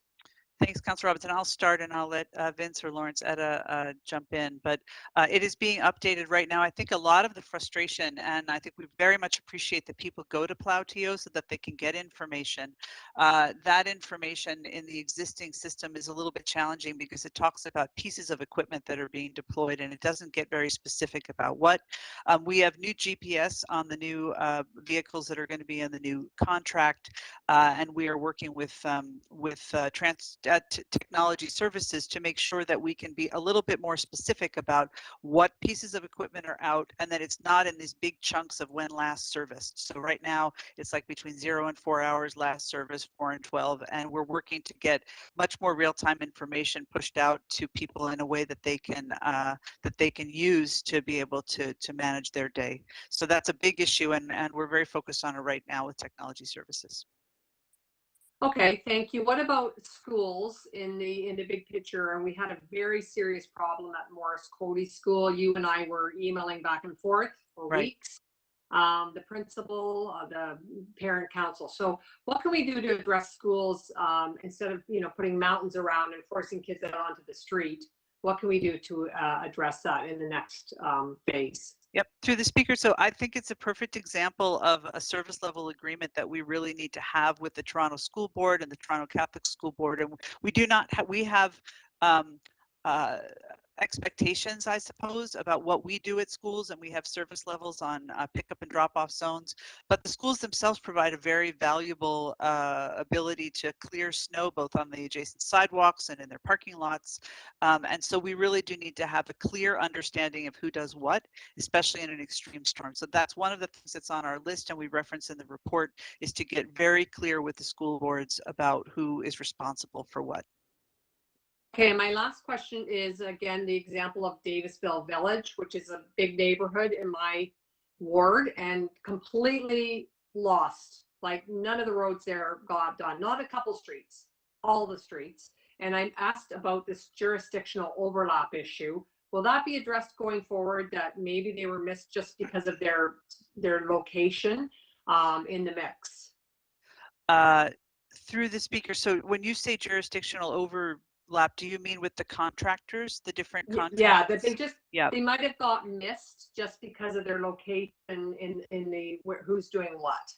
Thanks, Councilor Robinson. I'll start and I'll let Vince or Lawrence Etta jump in. But it is being updated right now. I think a lot of the frustration, and I think we very much appreciate that people go to Plow TO so that they can get information. That information in the existing system is a little bit challenging because it talks about pieces of equipment that are being deployed, and it doesn't get very specific about what. We have new GPS on the new vehicles that are going to be in the new contract, and we are working with technology services to make sure that we can be a little bit more specific about what pieces of equipment are out, and that it's not in these big chunks of when last serviced. So right now it's like between 0 and 4 hours last service, 4 and 12, and we're working to get much more real-time information pushed out to people in a way that they can use to be able to manage their day. So that's a big issue, and we're very focused on it right now with technology services. Okay, thank you. What about schools in the big picture? And we had a very serious problem at Morris Cody School. You and I were emailing back and forth for weeks. The principal, the parent council. So what can we do to address schools instead of putting mountains around and forcing kids out onto the street? What can we do to address that in the next phase? Yep, through the speaker. So I think it's a perfect example of a service level agreement that we really need to have with the Toronto School Board and the Toronto Catholic School Board. And we do not have, we have expectations, I suppose, about what we do at schools, and we have service levels on pickup and drop-off zones. But the schools themselves provide a very valuable ability to clear snow, both on the adjacent sidewalks and in their parking lots. And so we really do need to have a clear understanding of who does what, especially in an extreme storm. So that's one of the things that's on our list, and we reference in the report, is to get very clear with the school boards about who is responsible for what. Okay, my last question is, again, the example of Davisville Village, which is a big neighborhood in my ward and completely lost. Like none of the roads there got done, not a couple streets, all the streets. And I asked about this jurisdictional overlap issue. Will that be addressed going forward, that maybe they were missed just because of their location in the mix? Through the speaker, so when you say jurisdictional overlap, do you mean with the contractors, the different contractors? Yeah, that they just, yeah. they might have got missed just because of their location in the, who's doing what.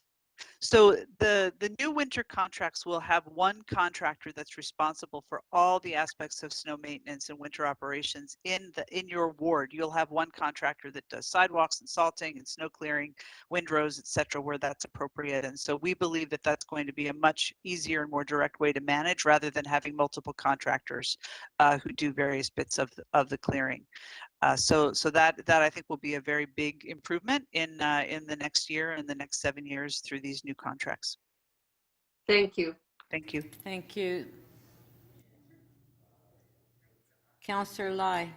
So the new winter contracts will have one contractor that's responsible for all the aspects of snow maintenance and winter operations in your ward. You'll have one contractor that does sidewalks and salting and snow clearing, windrows, etc., where that's appropriate. And so we believe that that's going to be a much easier and more direct way to manage, rather than having multiple contractors who do various bits of the clearing. So that I think will be a very big improvement in the next year and the next 7 years through these new contracts. Thank you. Thank you. Thank you. Councillor Lai.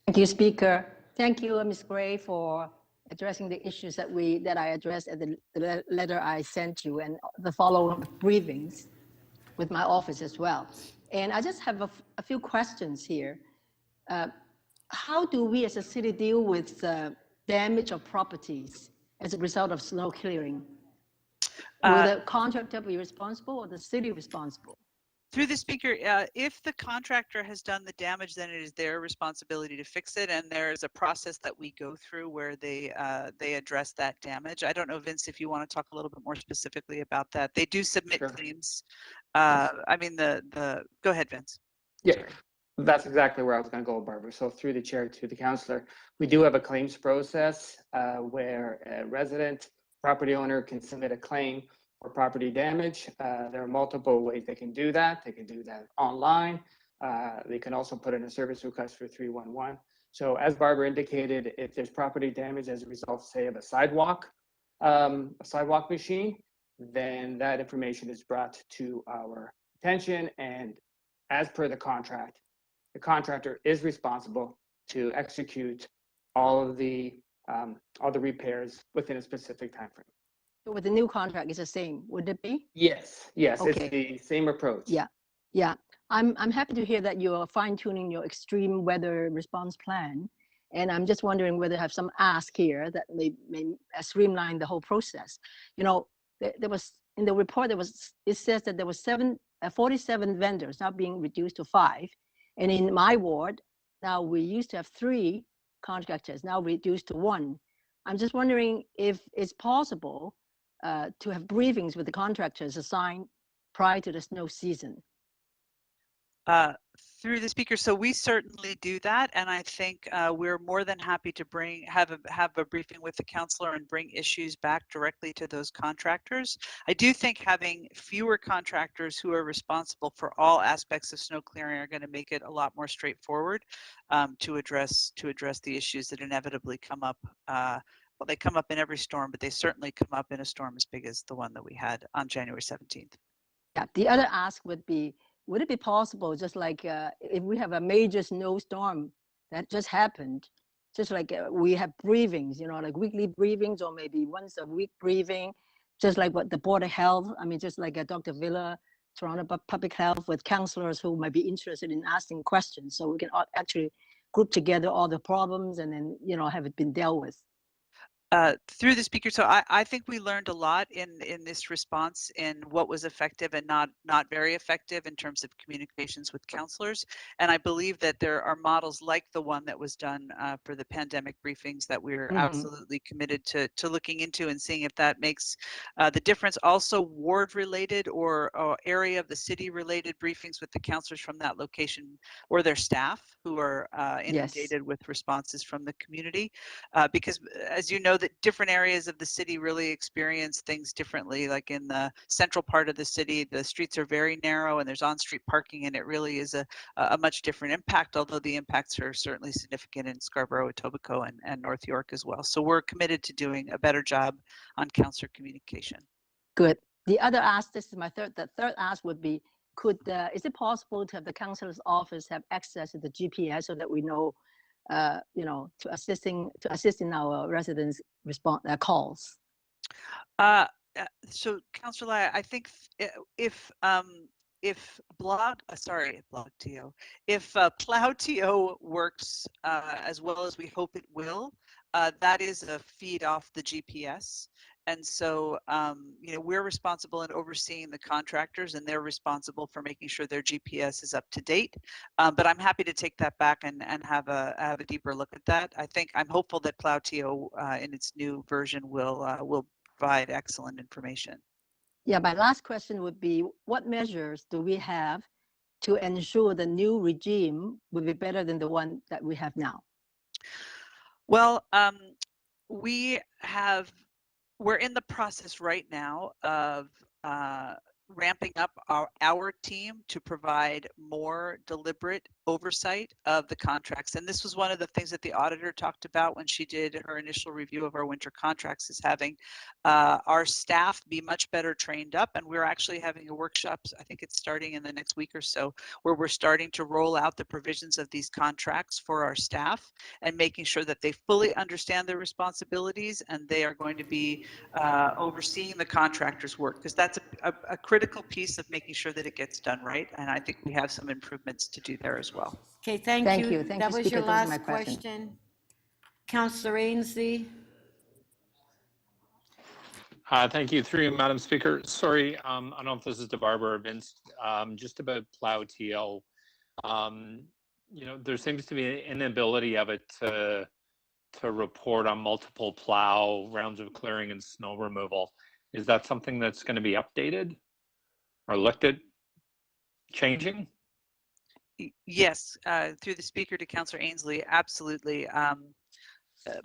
Thank you, Speaker. Thank you, Ms. Gray, for addressing the issues that I addressed at the letter I sent you and the following briefings with my office as well. And I just have a few questions here. How do we as a city deal with damage of properties as a result of snow clearing? Will the contractor be responsible or the city responsible? Through the speaker, if the contractor has done the damage, then it is their responsibility to fix it, and there is a process that we go through where they address that damage. I don't know, Vince, if you want to talk a little bit more specifically about that. They do submit claims. I mean, go ahead, Vince. Yeah. Sorry. That's exactly where I was going to go, Barbara. So through the chair to the councillor, we do have a claims process where a resident property owner can submit a claim for property damage. There are multiple ways they can do that. They can do that online. They can also put in a service request for 311. So as Barbara indicated, if there's property damage as a result, say, of a sidewalk machine, then that information is brought to our attention, and as per the contract, the contractor is responsible to execute all the repairs within a specific time frame. So with the new contract, it's the same, would it be? Yes, Okay. It's the same approach. Yeah. I'm happy to hear that you're fine-tuning your extreme weather response plan, and I'm just wondering whether you have some ask here that may streamline the whole process. You know, there was in the report it says that there was 47 vendors now being reduced to 5. And in my ward, now we used to have 3 contractors, now reduced to 1. I'm just wondering if it's possible to have briefings with the contractors assigned prior to the snow season. Through the speaker, so we certainly do that, and I think we're more than happy to have a briefing with the councillor and bring issues back directly to those contractors. I do think having fewer contractors who are responsible for all aspects of snow clearing are going to make it a lot more straightforward to address the issues that inevitably come up. Well, they come up in every storm, but they certainly come up in a storm as big as the one that we had on January 17th. Yeah, the other ask would be, would it be possible, just like if we have a major snowstorm that just happened, just like we have briefings, you know, like weekly briefings or maybe once a week briefing, just like what the Board of Health, I mean, just like Dr. Villa, Toronto Public Health, with councillors who might be interested in asking questions, so we can actually group together all the problems and then, you know, have it been dealt with. Through the speaker, so I think we learned a lot in this response in what was effective and not very effective in terms of communications with counselors. And I believe that there are models like the one that was done for the pandemic briefings that we're absolutely committed to looking into and seeing if that makes the difference. Also, ward related or area of the city related briefings with the counselors from that location or their staff who are inundated with responses from the community, because as you know, that different areas of the city really experience things differently. Like in the central part of the city, the streets are very narrow and there's on-street parking, and it really is a much different impact, although the impacts are certainly significant in Scarborough, Etobicoke, and North York as well. So we're committed to doing a better job on councillor communication. Good. The other ask, this is my third, the third ask would be, is it possible to have the councillor's office have access to the GPS so that we know, to assist in our residents' calls? So, Councillor, I think if Plow.to works as well as we hope it will, that is a feed off the GPS. And so, we're responsible in overseeing the contractors, and they're responsible for making sure their GPS is up to date. But I'm happy to take that back and have a deeper look at that. I'm hopeful that Plow.to in its new version will provide excellent information. Yeah, my last question would be, what measures do we have to ensure the new regime will be better than the one that we have now? Well, we're in the process right now of ramping up our team to provide more deliberate oversight of the contracts. And this was one of the things that the auditor talked about when she did her initial review of our winter contracts, is having our staff be much better trained up. And we're actually having a workshop, I think it's starting in the next week or so, where we're starting to roll out the provisions of these contracts for our staff and making sure that they fully understand their responsibilities and they are going to be overseeing the contractor's work, because that's a critical piece of making sure that it gets done right. And I think we have some improvements to do there as well. Okay, thank you. Thank that you, was Speaker. your Those are my last questions. question. Councillor Ainsley. Thank you. Through you, Madam Speaker. Sorry, I don't know if this is to Barbara or Vince, just about Plow.to. There seems to be an inability of it to report on multiple plow rounds of clearing and snow removal. Is that something that's going to be updated or looked at changing? Yes, through the speaker to Councillor Ainsley, absolutely.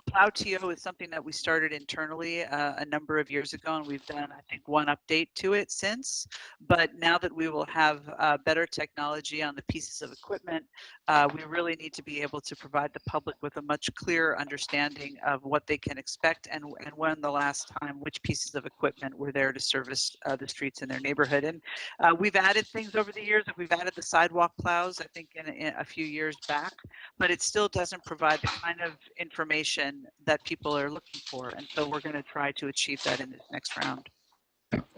Plow.to is something that we started internally a number of years ago, and we've done, I think, one update to it since. But now that we will have better technology on the pieces of equipment, we really need to be able to provide the public with a much clearer understanding of what they can expect and when the last time which pieces of equipment were there to service the streets in their neighborhood. And we've added things over the years. We've added the sidewalk plows, I think, in a few years back, but it still doesn't provide the kind of information that people are looking for, and so we're going to try to achieve that in this next round.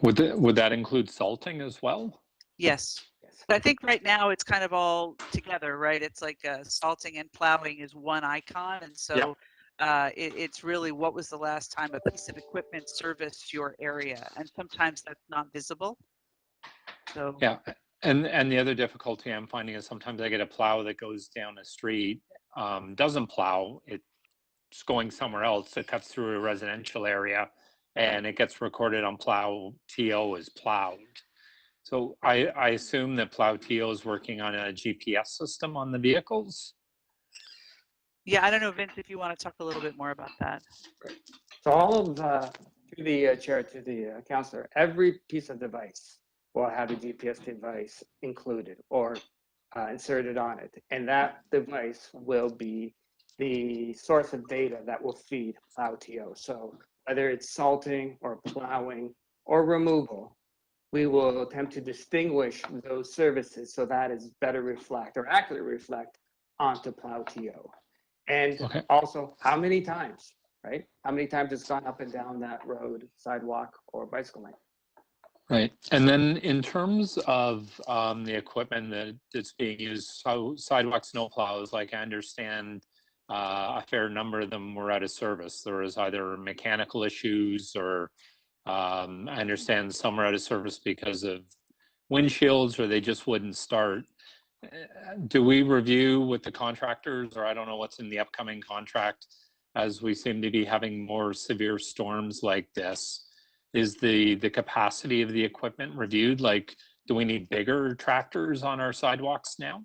Would that include salting as well? Yes. But I think right now it's kind of all together, right? It's like salting and plowing is one icon, and so it's really what was the last time a piece of equipment serviced your area, and sometimes that's not visible. So yeah, and the other difficulty I'm finding is sometimes I get a plow that goes down a street, doesn't plow, it's going somewhere else. It cuts through a residential area, and it gets recorded on Plow.to as plowed. So I assume that Plow.to is working on a GPS system on the vehicles. Yeah, I don't know, Vince, if you want to talk a little bit more about that. So all of through the chair to the councillor, every piece of device will have a GPS device included or inserted on it, and that device will be the source of data that will feed Plow.to. So whether it's salting or plowing or removal, we will attempt to distinguish those services so that is better reflect or accurately reflect onto Plow.to. And also how many times, right? How many times it's gone up and down that road, sidewalk, or bicycle lane. Right. And then in terms of the equipment that's being used, so sidewalk snow plows, like I understand a fair number of them were out of service. There was either mechanical issues or I understand some were out of service because of windshields or they just wouldn't start. Do we review with the contractors, or I don't know what's in the upcoming contract, as we seem to be having more severe storms like this? Is the capacity of the equipment reviewed? Like, do we need bigger tractors on our sidewalks now?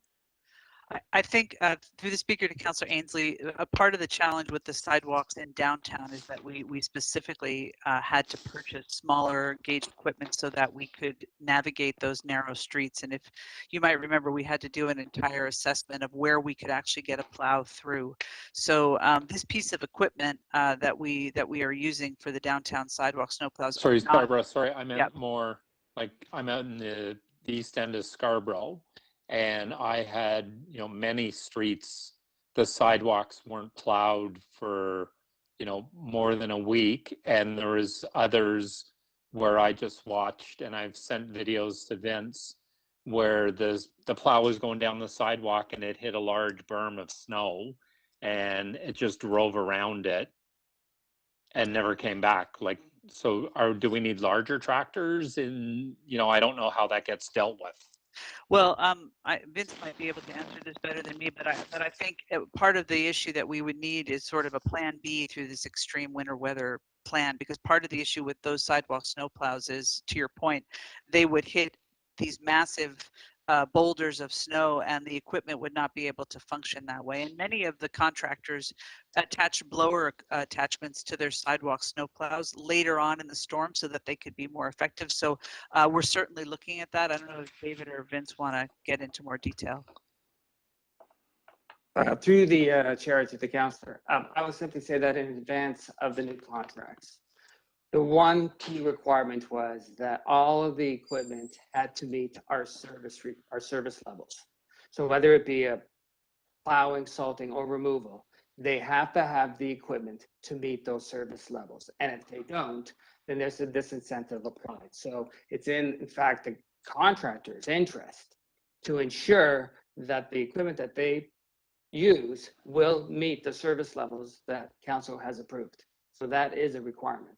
I think through the speaker to Councillor Ainsley, a part of the challenge with the sidewalks in downtown is that we specifically had to purchase smaller gauge equipment so that we could navigate those narrow streets. And if you might remember, we had to do an entire assessment of where we could actually get a plow through. So this piece of equipment that we are using for the downtown sidewalk snowplows. Sorry, Barbara. Sorry, I meant more like I'm out in the east end of Scarborough. And I had, many streets, the sidewalks weren't plowed for, more than a week. And there was others where I just watched, and I've sent videos to Vince, where the plow was going down the sidewalk and it hit a large berm of snow and it just drove around it and never came back. Like, so do we need larger tractors? And, I don't know how that gets dealt with. Well, Vince might be able to answer this better than me, but I think part of the issue that we would need is sort of a plan B through this extreme winter weather plan, because part of the issue with those sidewalk snowplows is, to your point, they would hit these massive boulders of snow and the equipment would not be able to function that way. And many of the contractors attach blower attachments to their sidewalk snowplows later on in the storm so that they could be more effective. So we're certainly looking at that. I don't know if David or Vince want to get into more detail. Through the chair to the councillor, I will simply say that in advance of the new contracts, the one key requirement was that all of the equipment had to meet our service levels. So whether it be a plowing, salting, or removal, they have to have the equipment to meet those service levels. And if they don't, then there's a disincentive applied. So it's in fact, the contractor's interest to ensure that the equipment that they use will meet the service levels that council has approved. So that is a requirement.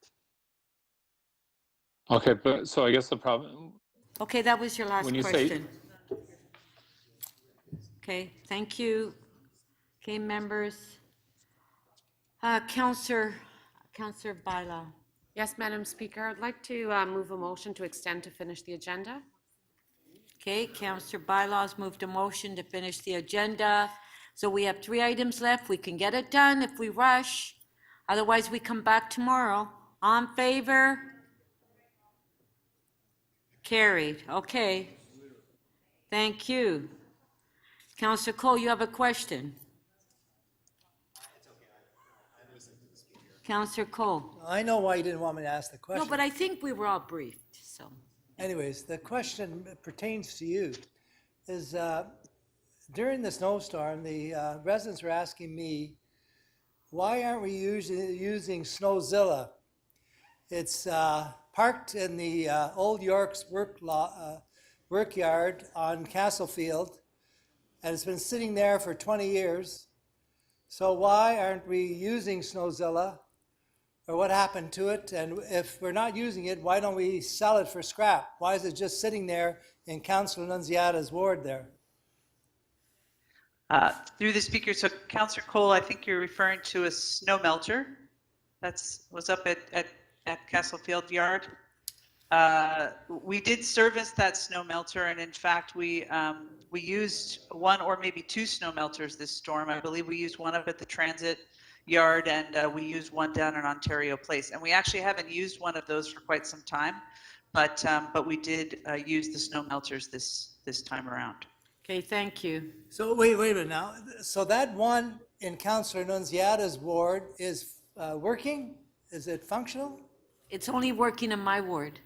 Okay, but so I guess the problem. Okay, that was your last when you question. Okay, thank you. Okay, members. Councillor Bylaw. Yes, Madam Speaker, I'd like to move a motion to extend to finish the agenda. Okay, Councillor Bylaws moved a motion to finish the agenda. So we have 3 items left. We can get it done if we rush. Otherwise, we come back tomorrow. All in favor? Carried. Okay. Thank you. Councillor Cole, you have a question? Councillor Cole. I know why you didn't want me to ask the question. No, but I think we were all briefed, so. Anyways, the question pertains to you. Is during the snowstorm, the residents were asking me, why aren't we using Snowzilla? It's parked in the Old York's workyard on Castlefield, and it's been sitting there for 20 years. So why aren't we using Snowzilla? Or what happened to it? And if we're not using it, why don't we sell it for scrap? Why is it just sitting there in Councillor Nunziata's ward there? Through the speaker, so Councillor Cole, I think you're referring to a snow melter was up at Castlefield Yard. We did service that snow melter, and in fact, we used 1 or maybe 2 snow melters this storm. I believe we used one up at the transit yard, and we used one down in Ontario Place. And we actually haven't used one of those for quite some time, but we did use the snow melters this time around. Okay, thank you. So wait a minute now. So that one in Councillor Nunziata's ward is working? Is it functional? It's only working in my ward.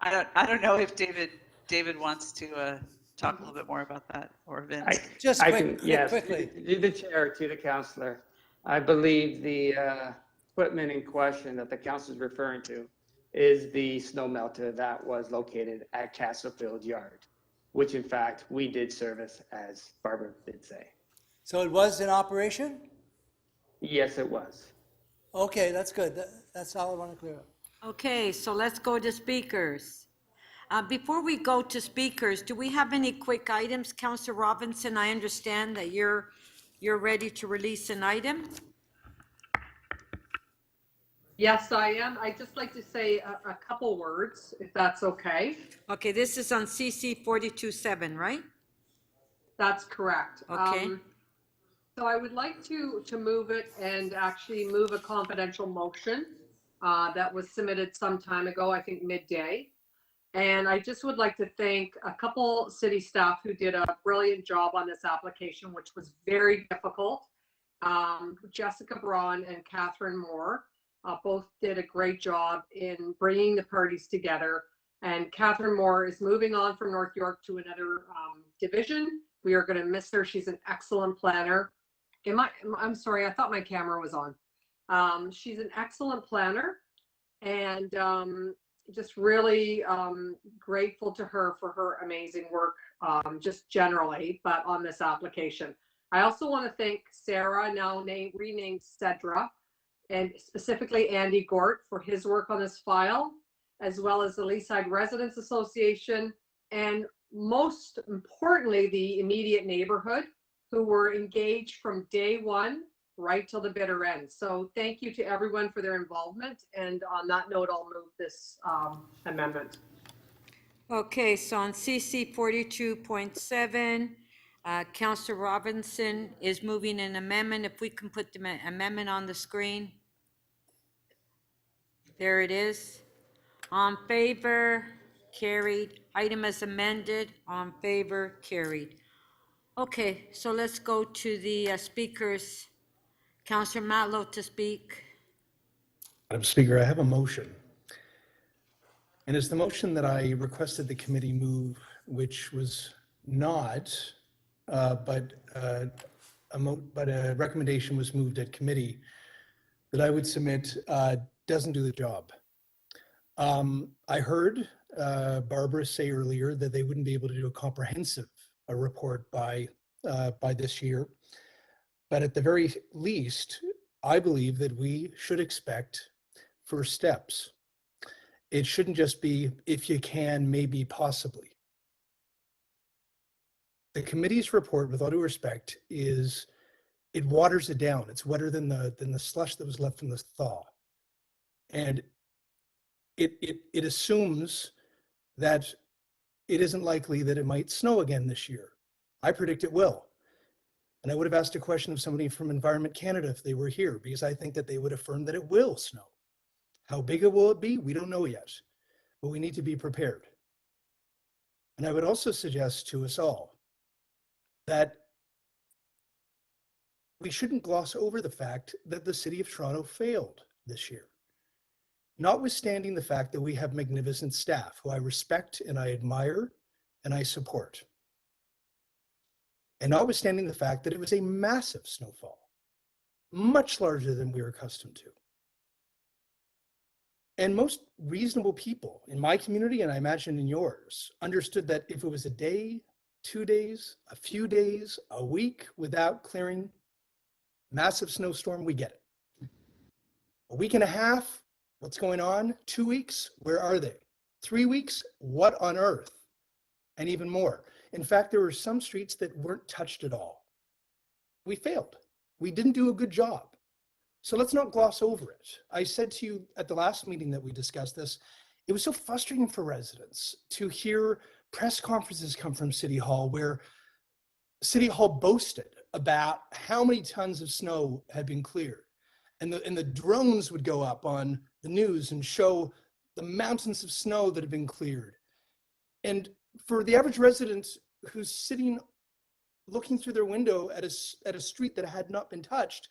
I don't know if David wants to talk a little bit more about that, or Vince. Quickly. To the chair, to the councillor, I believe the equipment in question that the council is referring to is the snow melter that was located at Castlefield Yard. which in fact we did service, as Barbara did say. So it was in operation? Yes, it was. Okay, that's good. That's all I want to clear up. Okay, so let's go to speakers. Before we go to speakers, do we have any quick items? Councillor Robinson, I understand that you're ready to release an item. Yes, I am. I'd just like to say a couple words, if that's okay. Okay, this is on CC 42.7, right? That's correct. Okay. So I would like to move it and actually move a confidential motion that was submitted some time ago, I think midday. And I just would like to thank a couple city staff who did a brilliant job on this application, which was very difficult. Jessica Braun and Catherine Moore both did a great job in bringing the parties together. And Catherine Moore is moving on from North York to another division. We are going to miss her. She's an excellent planner. I'm sorry, I thought my camera was on. She's an excellent planner, and just really grateful to her for her amazing work, just generally, but on this application. I also want to thank Sarah, now renamed Cedra, and specifically Andy Gort for his work on this file, as well as the Leaside Residents Association, and most importantly, the immediate neighborhood, who were engaged from day one right till the bitter end. So thank you to everyone for their involvement. And on that note, I'll move this amendment. Okay, so on CC 42.7, Councillor Robinson is moving an amendment. If we can put the amendment on the screen. There it is. On favor, carried. Item as amended, on favor, carried. Okay, so let's go to the speakers. Councillor Matlow to speak. Madam Speaker, I have a motion. And it's the motion that I requested the committee move, which was not, but a recommendation was moved at committee that I would submit doesn't do the job. I heard Barbara say earlier that they wouldn't be able to do a comprehensive report by this year. But at the very least, I believe that we should expect first steps. It shouldn't just be if you can, maybe, possibly. The committee's report, with all due respect, it waters it down. It's wetter than the slush that was left from the thaw. And it assumes that it isn't likely that it might snow again this year. I predict it will. And I would have asked a question of somebody from Environment Canada if they were here, because I think that they would affirm that it will snow. How big it will be? We don't know yet, but we need to be prepared. And I would also suggest to us all that we shouldn't gloss over the fact that the City of Toronto failed this year. Notwithstanding the fact that we have magnificent staff who I respect and I admire and I support. And notwithstanding the fact that it was a massive snowfall, much larger than we were accustomed to. And most reasonable people in my community, and I imagine in yours, understood that if it was a day, 2 days, a few days, a week without clearing, massive snowstorm, we get it. A week and a half, what's going on? 2 weeks, where are they? 3 weeks, what on earth? And even more. In fact, there were some streets that weren't touched at all. We failed. We didn't do a good job. So let's not gloss over it. I said to you at the last meeting that we discussed this, it was so frustrating for residents to hear press conferences come from City Hall where City Hall boasted about how many tons of snow had been cleared. And the drones would go up on the news and show the mountains of snow that had been cleared. And for the average resident who's sitting looking through their window at a street that had not been touched,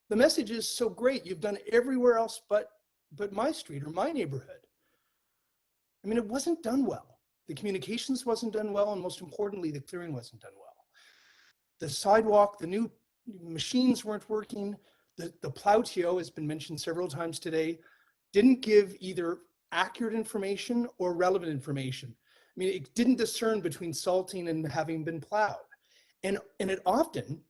the message is so great. You've done everywhere else but my street or my neighborhood. I mean, it wasn't done well. The communications wasn't done well, and most importantly, the clearing wasn't done well. The sidewalk, the new machines weren't working. The plow TO has been mentioned several times today, didn't give either accurate information or relevant information. I mean, it didn't discern between salting and having been plowed. And it often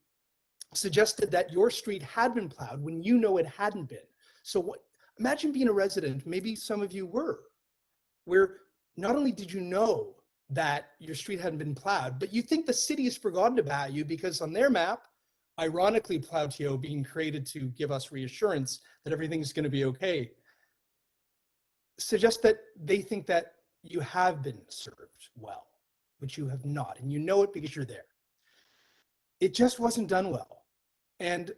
suggested that your street had been plowed when you know it hadn't been. So what, imagine being a resident, maybe some of you were, where not only did you know that your street hadn't been plowed, but you think the city has forgotten about you because on their map, ironically, Ploutio being created to give us reassurance that everything's going to be okay, suggests that they think that you have been served well, which you have not, and you know it because you're there. It just wasn't done well. And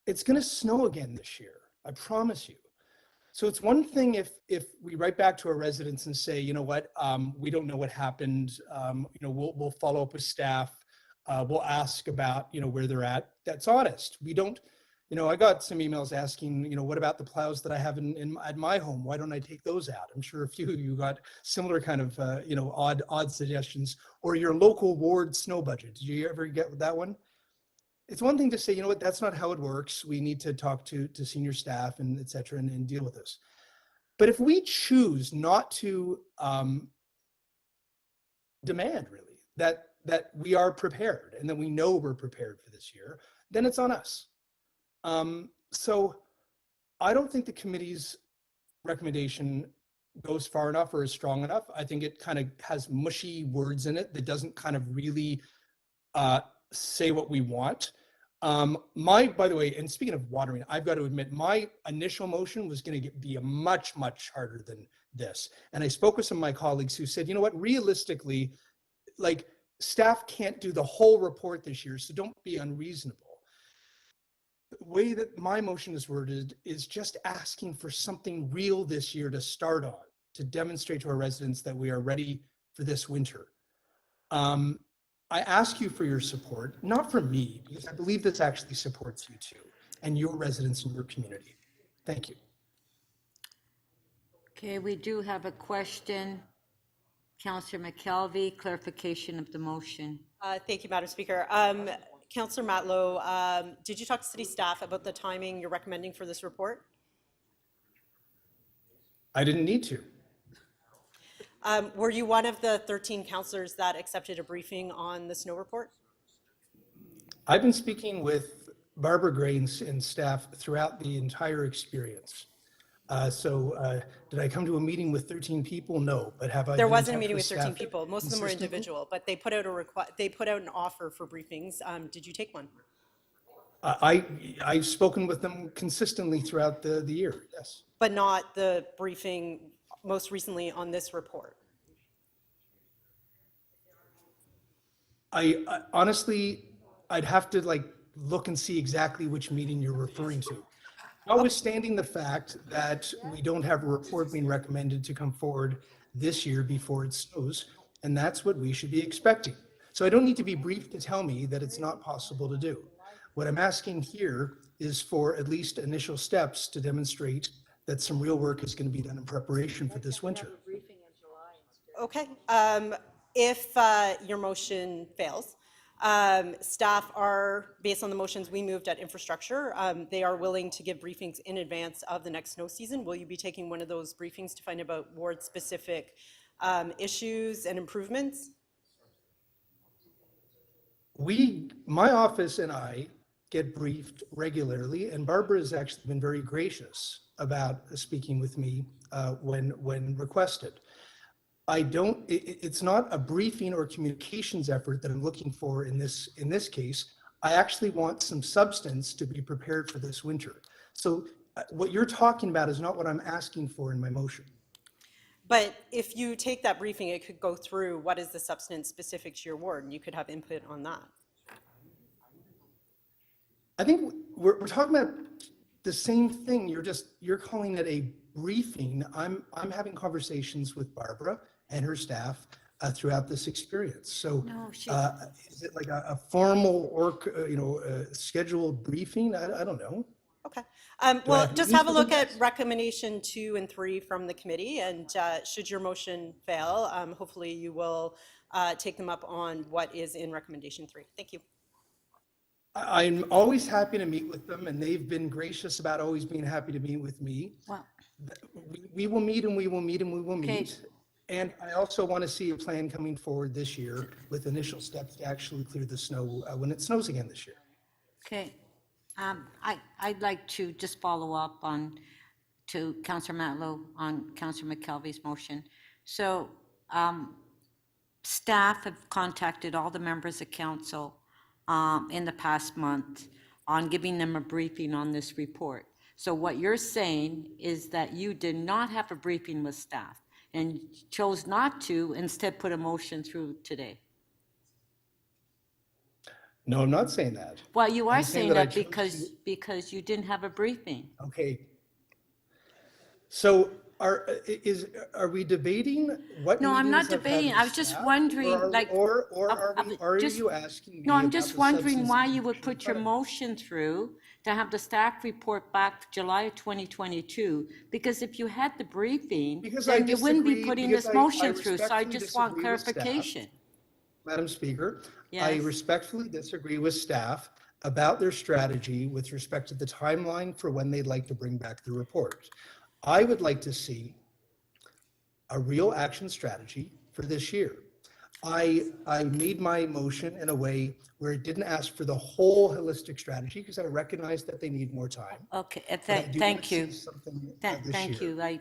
it's going to snow again this year, I promise you. So it's one thing if we write back to our residents and say, you know what, we don't know what happened. We'll follow up with staff. We'll ask about, where they're at. That's honest. We don't, I got some emails asking, what about the plows that I have at my home? Why don't I take those out? I'm sure a few of you got similar kind of, odd suggestions, or your local ward snow budget. Did you ever get that one? It's one thing to say, you know what, that's not how it works. We need to talk to senior staff and et cetera and deal with this. But if we choose not to demand really that we are prepared and that we know we're prepared for this year, then it's on us. So I don't think the committee's recommendation goes far enough or is strong enough. I think it kind of has mushy words in it that doesn't kind of really say what we want. By the way, and speaking of watering, I've got to admit, my initial motion was going to be a much harder than this. And I spoke with some of my colleagues who said, you know what, realistically, like staff can't do the whole report this year, so don't be unreasonable. The way that my motion is worded is just asking for something real this year to start on, to demonstrate to our residents that we are ready for this winter. I ask you for your support, not for me, because I believe this actually supports you too, and your residents in your community. Thank you. Okay, we do have a question. Councillor McKelvey, clarification of the motion. Thank you, Madam Speaker. Councillor Matlow, did you talk to city staff about the timing you're recommending for this report? I didn't need to. Were you one of the 13 councillors that accepted a briefing on the snow report? I've been speaking with Barbara Grains and staff throughout the entire experience. Did I come to a meeting with 13 people? No, but have I? There been in wasn't a touch meeting with 13 staff people. Most of them were consistently? individual, but they put out they put out an offer for briefings. Did you take one? I've spoken with them consistently throughout the year, yes. But not the briefing most recently on this report. I honestly, I'd have to look and see exactly which meeting you're referring to. Notwithstanding the fact that we don't have a report being recommended to come forward this year before it snows, and that's what we should be expecting. So I don't need to be briefed to tell me that it's not possible to do. What I'm asking here is for at least initial steps to demonstrate that some real work is going to be done in preparation for this winter. Okay. If your motion fails, staff are, based on the motions we moved at infrastructure, they are willing to give briefings in advance of the next snow season. Will you be taking one of those briefings to find out about ward-specific issues and improvements? My office and I get briefed regularly, and Barbara has actually been very gracious about speaking with me when requested. It's not a briefing or communications effort that I'm looking for in this case. I actually want some substance to be prepared for this winter. So what you're talking about is not what I'm asking for in my motion. But if you take that briefing, it could go through what is the substance specific to your ward, and you could have input on that. I think we're talking about the same thing. You're calling it a briefing. I'm having conversations with Barbara and her staff throughout this experience. So is it like a formal or scheduled briefing? I don't know. Okay. Well, just have a look at recommendation 2 and 3 from the committee, and should your motion fail, hopefully you will take them up on what is in recommendation 3. Thank you. I'm always happy to meet with them, and they've been gracious about always being happy to meet with me. Wow. We will meet and we will meet and we will meet. And I also want to see a plan coming forward this year with initial steps to actually clear the snow when it snows again this year. Okay. I'd like to just follow up to Councillor Matlow on Councillor McKelvey's motion. So staff have contacted all the members of council in the past month on giving them a briefing on this report. So what you're saying is that you did not have a briefing with staff and chose not to, instead put a motion through today. No, I'm not saying that. Well, you are I'm saying I that chose because you didn't have a briefing. Okay. So are we debating what No, I'm not meetings I've had debating. with I was just staff? wondering, Or are just, you asking me no, I'm about just the wondering substance why of the you would motion in put your front of me? motion through to have the staff report back July of 2022, because if you had the briefing, Because I then you wouldn't be disagree, putting because this I motion through, so I respectfully just want disagree with staff. clarification. Madam Speaker, I Yes. respectfully disagree with staff about their strategy with respect to the timeline for when they'd like to bring back the report. I would like to see a real action strategy for this year. I made my motion in a way where it didn't ask for the whole holistic strategy because I recognize that they need more time. Okay, But I do thank want to you. see something this Thank year. you.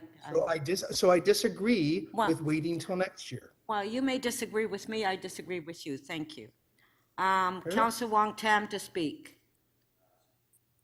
So I disagree Well- with waiting till next year. Well, you may disagree with me, I disagree with you. Thank you. enough. Councillor Wong Tam to speak.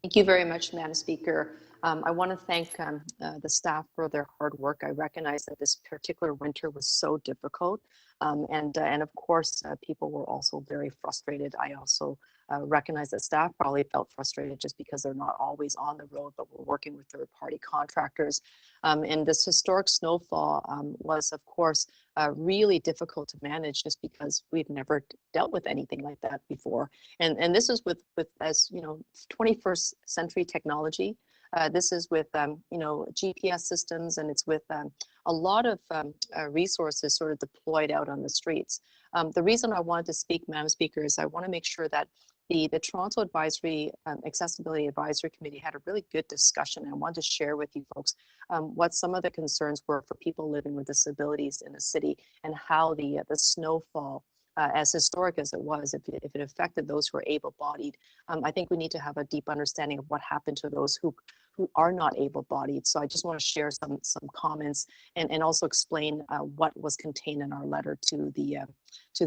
Thank you very much, Madam Speaker. I want to thank the staff for their hard work. I recognize that this particular winter was so difficult. And of course, people were also very frustrated. I also recognize that staff probably felt frustrated just because they're not always on the road, but we're working with third-party contractors. And this historic snowfall was, of course, really difficult to manage just because we've never dealt with anything like that before. And this is with as you know, 21st century technology. This is with GPS systems, and it's with a lot of resources sort of deployed out on the streets. The reason I wanted to speak, Madam Speaker, is I want to make sure that the Toronto Accessibility Advisory Committee had a really good discussion. I wanted to share with you folks what some of the concerns were for people living with disabilities in the city, and how the snowfall, as historic as it was, if it affected those who are able-bodied. I think we need to have a deep understanding of what happened to those who are not able-bodied. So I just want to share some comments and also explain what was contained in our letter to the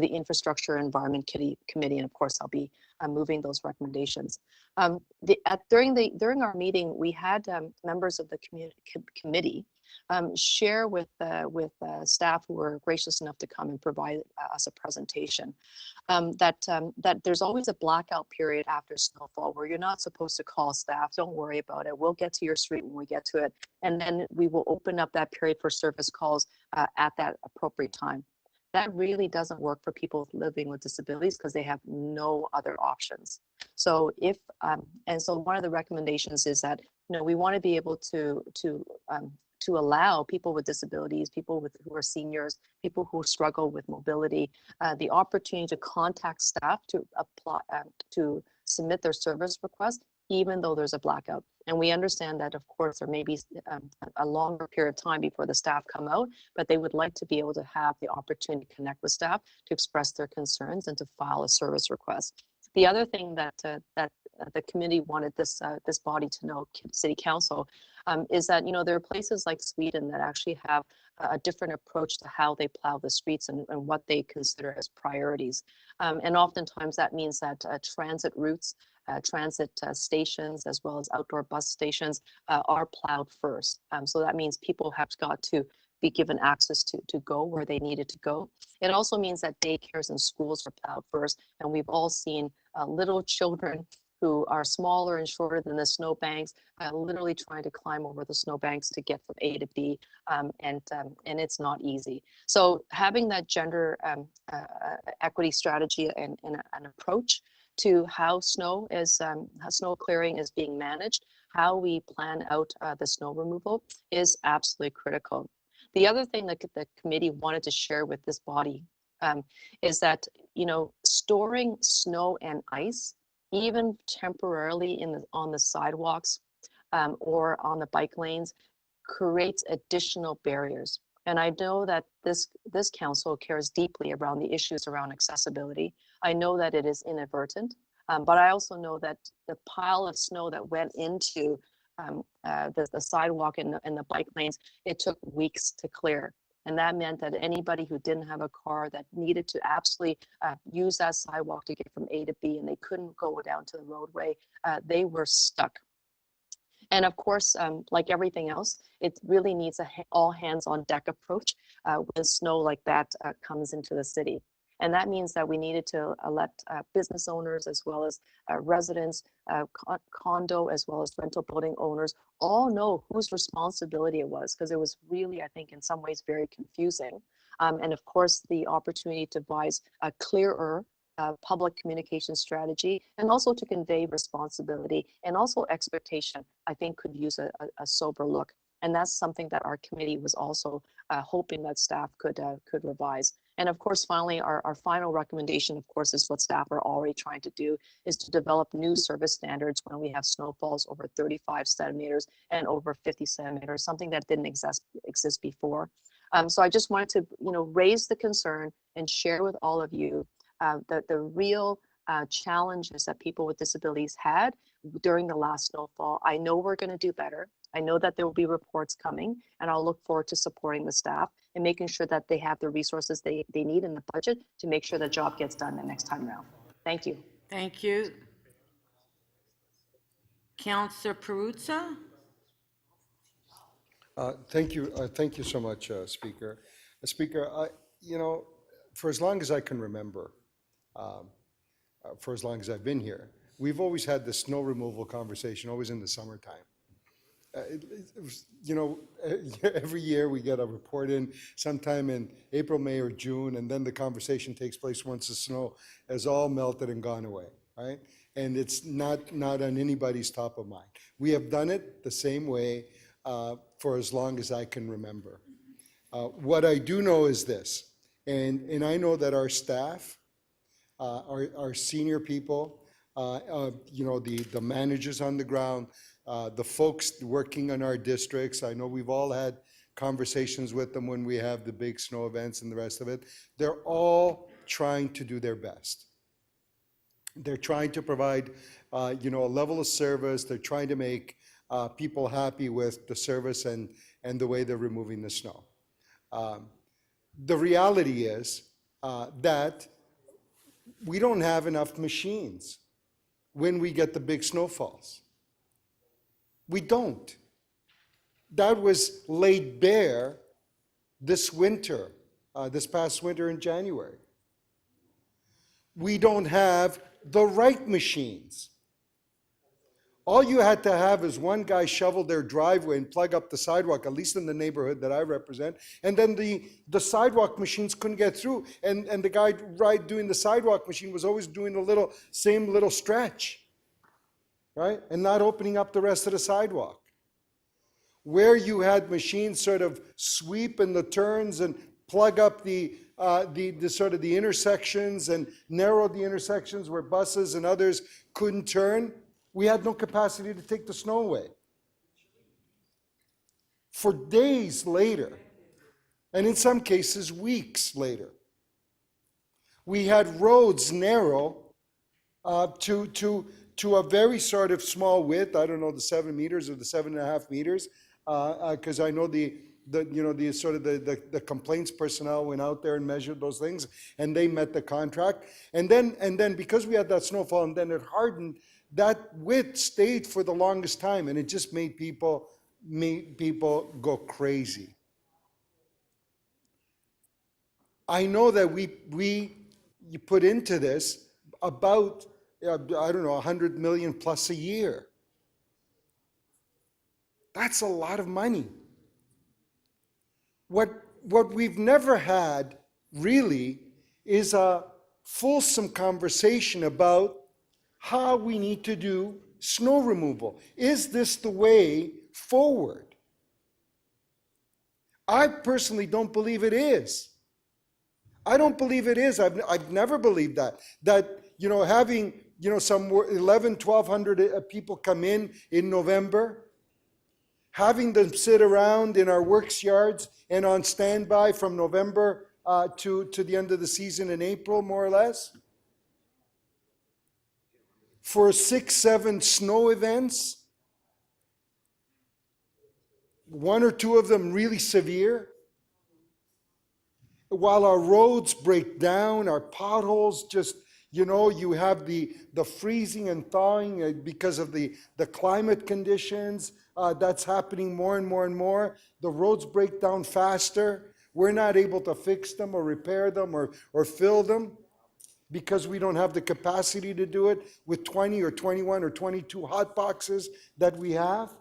Infrastructure and Environment Committee, and of course I'll be moving those recommendations. During our meeting, we had members of the committee share with staff who were gracious enough to come and provide us a presentation, that there's always a blackout period after snowfall where you're not supposed to call staff. Don't worry about it. We'll get to your street when we get to it. And then we will open up that period for service calls at that appropriate time. That really doesn't work for people living with disabilities because they have no other options. So so one of the recommendations is that, we want to be able to allow people with disabilities, people who are seniors, people who struggle with mobility, the opportunity to contact staff to apply, to submit their service request, even though there's a blackout. And we understand that, of course, there may be a longer period of time before the staff come out, but they would like to be able to have the opportunity to connect with staff, to express their concerns, and to file a service request. The other thing that the committee wanted this body to know, City Council, is that there are places like Sweden that actually have a different approach to how they plow the streets and what they consider as priorities. And oftentimes that means that transit routes, transit stations, as well as outdoor bus stations are plowed first. So that means people have got to be given access to go where they needed to go. It also means that daycares and schools are plowed first. And we've all seen little children who are smaller and shorter than the snowbanks, literally trying to climb over the snowbanks to get from A to B, and it's not easy. So having that gender equity strategy and an approach to how snow clearing is being managed, how we plan out the snow removal is absolutely critical. The other thing that the committee wanted to share with this body is that storing snow and ice, even temporarily on the sidewalks or on the bike lanes, creates additional barriers. And I know that this council cares deeply around the issues around accessibility. I know that it is inadvertent, but I also know that the pile of snow that went into the sidewalk and the bike lanes, it took weeks to clear. And that meant that anybody who didn't have a car that needed to absolutely use that sidewalk to get from A to B and they couldn't go down to the roadway, they were stuck. And of course, like everything else, it really needs a all hands on deck approach when snow like that comes into the city. And that means that we needed to let business owners as well as residents, condo as well as rental building owners all know whose responsibility it was, because it was really, I think, in some ways very confusing. And of course, the opportunity to devise a clearer public communication strategy and also to convey responsibility and also expectation, I think could use a sober look. And that's something that our committee was also hoping that staff could revise. And of course, finally, our final recommendation, of course, is what staff are already trying to do, is to develop new service standards when we have snowfalls over 35 centimeters and over 50 centimeters, something that didn't exist before. So I just wanted to, raise the concern and share with all of you the real challenges that people with disabilities had during the last snowfall. I know we're going to do better. I know that there will be reports coming, and I'll look forward to supporting the staff and making sure that they have the resources they need in the budget to make sure the job gets done the next time around. Thank you. Thank you. Councillor Perruzza? Thank you so much, Speaker. Speaker, for as long as I can remember, for as long as I've been here, we've always had the snow removal conversation, always in the summertime. Every year we get a report in sometime in April, May, or June, and then the conversation takes place once the snow has all melted and gone away, right? And it's not on anybody's top of mind. We have done it the same way for as long as I can remember. What I do know is this, and I know that our staff, our senior people, the managers on the ground, the folks working in our districts. I know we've all had conversations with them when we have the big snow events and the rest of it. They're all trying to do their best. They're trying to provide, a level of service. They're trying to make people happy with the service and the way they're removing the snow. The reality is that we don't have enough machines when we get the big snowfalls. We don't. That was laid bare this winter, this past winter in January. We don't have the right machines. All you had to have is one guy shovel their driveway and plug up the sidewalk, at least in the neighborhood that I represent, and then the sidewalk machines couldn't get through. And the guy doing the sidewalk machine was always doing the same little stretch, right? And not opening up the rest of the sidewalk. Where you had machines sort of sweep in the turns and plug up the sort of the intersections and narrow the intersections where buses and others couldn't turn, we had no capacity to take the snow away. For days later, and in some cases weeks later, we had roads narrow to a very sort of small width. I don't know, the 7 meters or the 7.5 meters, because I know the complaints personnel went out there and measured those things, and they met the contract. And then because we had that snowfall and then it hardened, that width stayed for the longest time, and it just made people go crazy. I know that you put into this about, I don't know, 100 million plus a year. That's a lot of money. What we've never had really is a fulsome conversation about how we need to do snow removal. Is this the way forward? I personally don't believe it is. I don't believe it is. I've never believed that having some 1,100, 1,200 people come in November, having them sit around in our works yards and on standby from November to the end of the season in April, more or less. For 6, 7 snow events, 1 or 2 of them really severe. While our roads break down, our potholes just, you have the freezing and thawing because of the climate conditions. That's happening more and more and more. The roads break down faster. We're not able to fix them or repair them or fill them because we don't have the capacity to do it with 20 or 21 or 22 hot boxes that we have.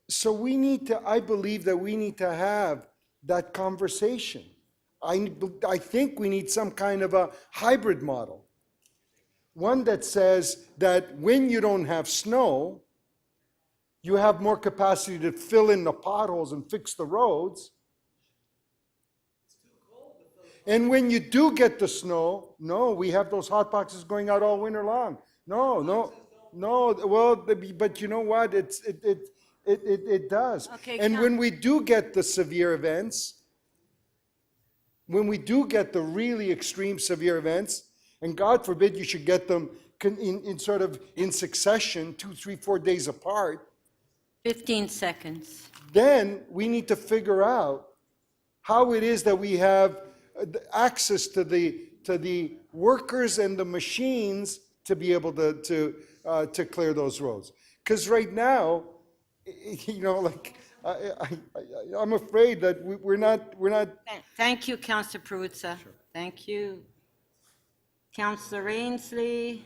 So I believe that we need to have that conversation. I think we need some kind of a hybrid model. One that says that when you don't have snow, you have more capacity to fill in the potholes and fix the roads. And when you do get the snow, no, we have those hot boxes going out all winter long. No. Well, but you know what? It does. Okay, and when we do get the severe events, when we do get the really extreme severe events, and God forbid you should get them in succession, 2, 3, 4 days apart. 15 seconds. Then we need to figure out how it is that we have access to the workers and the machines to be able to clear those roads. Because right now, I'm afraid that we're not. Thank you, Councillor Perruzza. Sure. Thank you. Councillor Ainsley.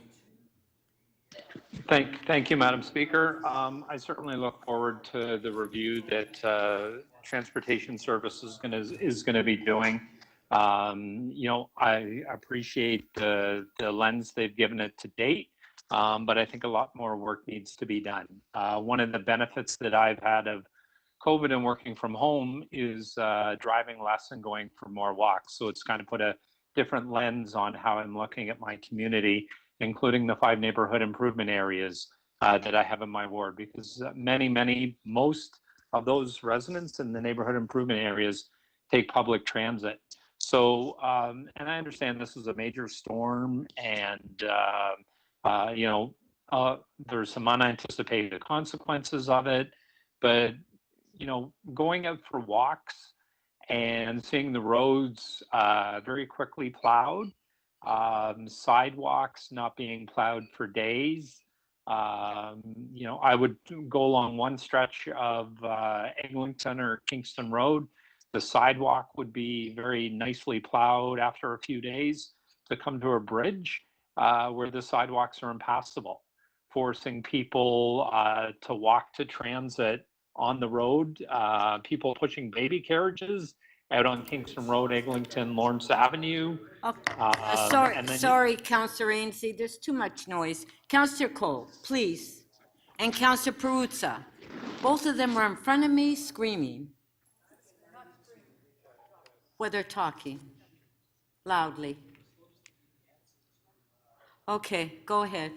Thank you, Madam Speaker. I certainly look forward to the review that Transportation Services is going to be doing. I appreciate the lens they've given it to date, but I think a lot more work needs to be done. One of the benefits that I've had of COVID and working from home is driving less and going for more walks. So it's kind of put a different lens on how I'm looking at my community, including the 5 neighborhood improvement areas that I have in my ward, because most of those residents in the neighborhood improvement areas take public transit. So, and I understand this is a major storm and, there's some unanticipated consequences of it, but, going out for walks and seeing the roads very quickly plowed, sidewalks not being plowed for days. I would go along one stretch of Eglinton or Kingston Road. The sidewalk would be very nicely plowed after a few days to come to a bridge where the sidewalks are impassable, forcing people to walk to transit on the road, people pushing baby carriages out on Kingston Road, Eglinton, Lawrence Avenue. Sorry, Councillor Ainsley, there's too much noise. Councillor Cole, please. And Councillor Perruzza. Both of them are in front of me screaming. Well, they're talking loudly. Okay, go ahead.